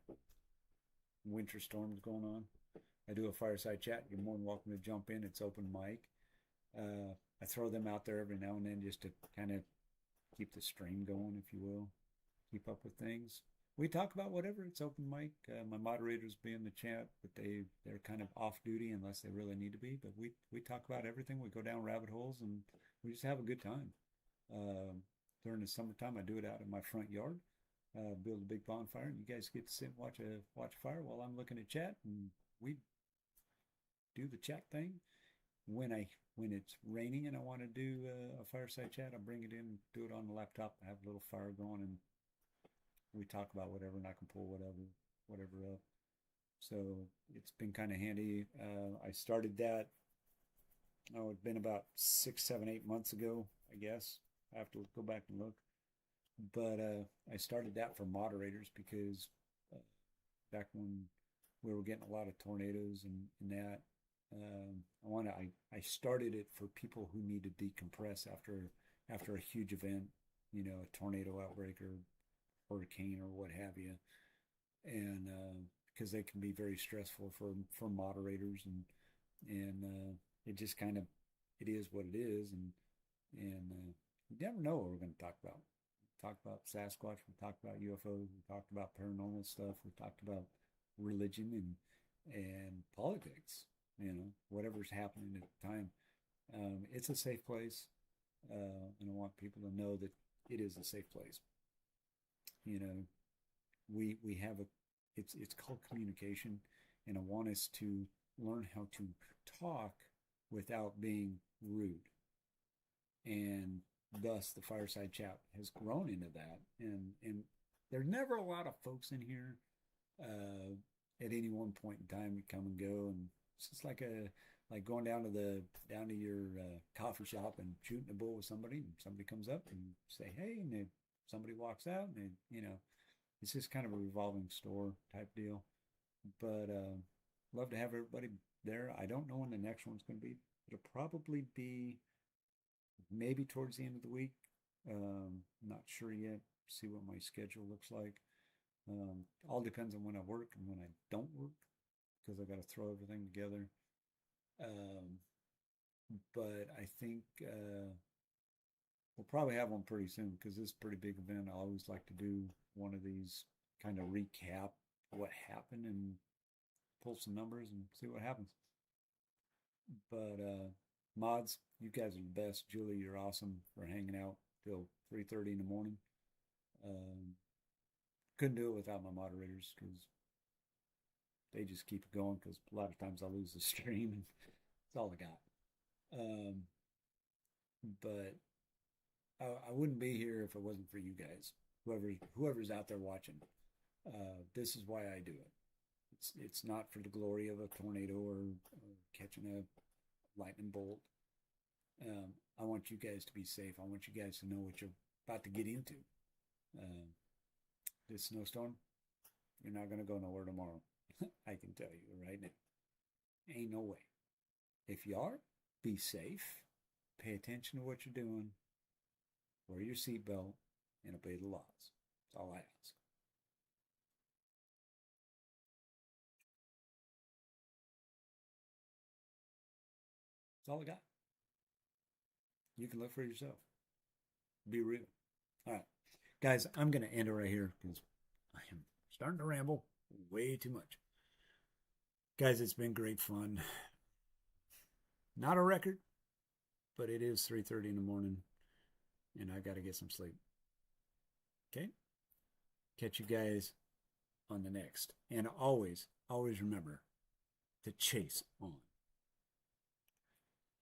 winter storms going on. I do a fireside chat. You're more than welcome to jump in. It's open mic. I throw them out there every now and then just to kind of keep the stream going, if you will, keep up with things. We talk about whatever. It's open mic. My moderators be in the chat, but they're kind of off duty unless they really need to be. But we talk about everything. We go down rabbit holes and we just have a good time. During the summertime, I do it out in my front yard. Build a big bonfire, and you guys get to sit and watch a fire while I'm looking at chat, and we do the chat thing. When it's raining and I want to do a fireside chat, I bring it in, do it on the laptop, have a little fire going, and we talk about whatever, and I can pull whatever up. So it's been kind of handy. I started that. Oh, it's been about 6, 7, 8 months ago, I guess. I have to go back and look. But I started that for moderators because back when we were getting a lot of tornadoes and that, I started it for people who need to decompress after a huge event, a tornado outbreak or hurricane or what have you, and because they can be very stressful for moderators and it just kind of it is what it is and you never know what we're going to talk about. We talked about Sasquatch, we talked about UFOs, we talked about paranormal stuff, we talked about religion and politics. Whatever's happening at the time. It's a safe place, and I want people to know that it is a safe place. We have it's called communication, and I want us to learn how to talk without being rude, and thus the fireside chat has grown into that. And there's never a lot of folks in here at any one point in time. We come and go, and it's just like going down to your coffee shop and shooting a bull with somebody, and somebody comes up and say hey, and somebody walks out, and it's just kind of a revolving store type deal. But love to have everybody there. I don't know when the next one's going to be. It'll probably be maybe towards the end of the week. Not sure yet. See what my schedule looks like. All depends on when I work and when I don't work, because I got to throw everything together. But I think we'll probably have one pretty soon because this is a pretty big event. I always like to do one of these, kind of recap what happened and pull some numbers and see what happens. But mods, you guys are the best. Julie, you're awesome for hanging out till 3:30 in the morning. Couldn't do it without my moderators because they just keep it going, because a lot of times I lose the stream and that's all I got. But I wouldn't be here if it wasn't for you guys, whoever's out there watching. This is why I do it. It's not for the glory of a tornado or catching a lightning bolt. I want you guys to be safe. I want you guys to know what you're about to get into. This snowstorm, you're not going to go nowhere tomorrow. I can tell you right now. Ain't no way. If you are, be safe. Pay attention to what you're doing. Wear your seatbelt and obey the laws. That's all I ask. That's all I got. You can look for yourself. Be real. All right. Guys, I'm going to end it right here because I am starting to ramble way too much. Guys, it's been great fun. Not a record, but it is 3:30 in the morning, and I got to get some sleep. Okay? Catch you guys on the next. And always, always remember to chase on.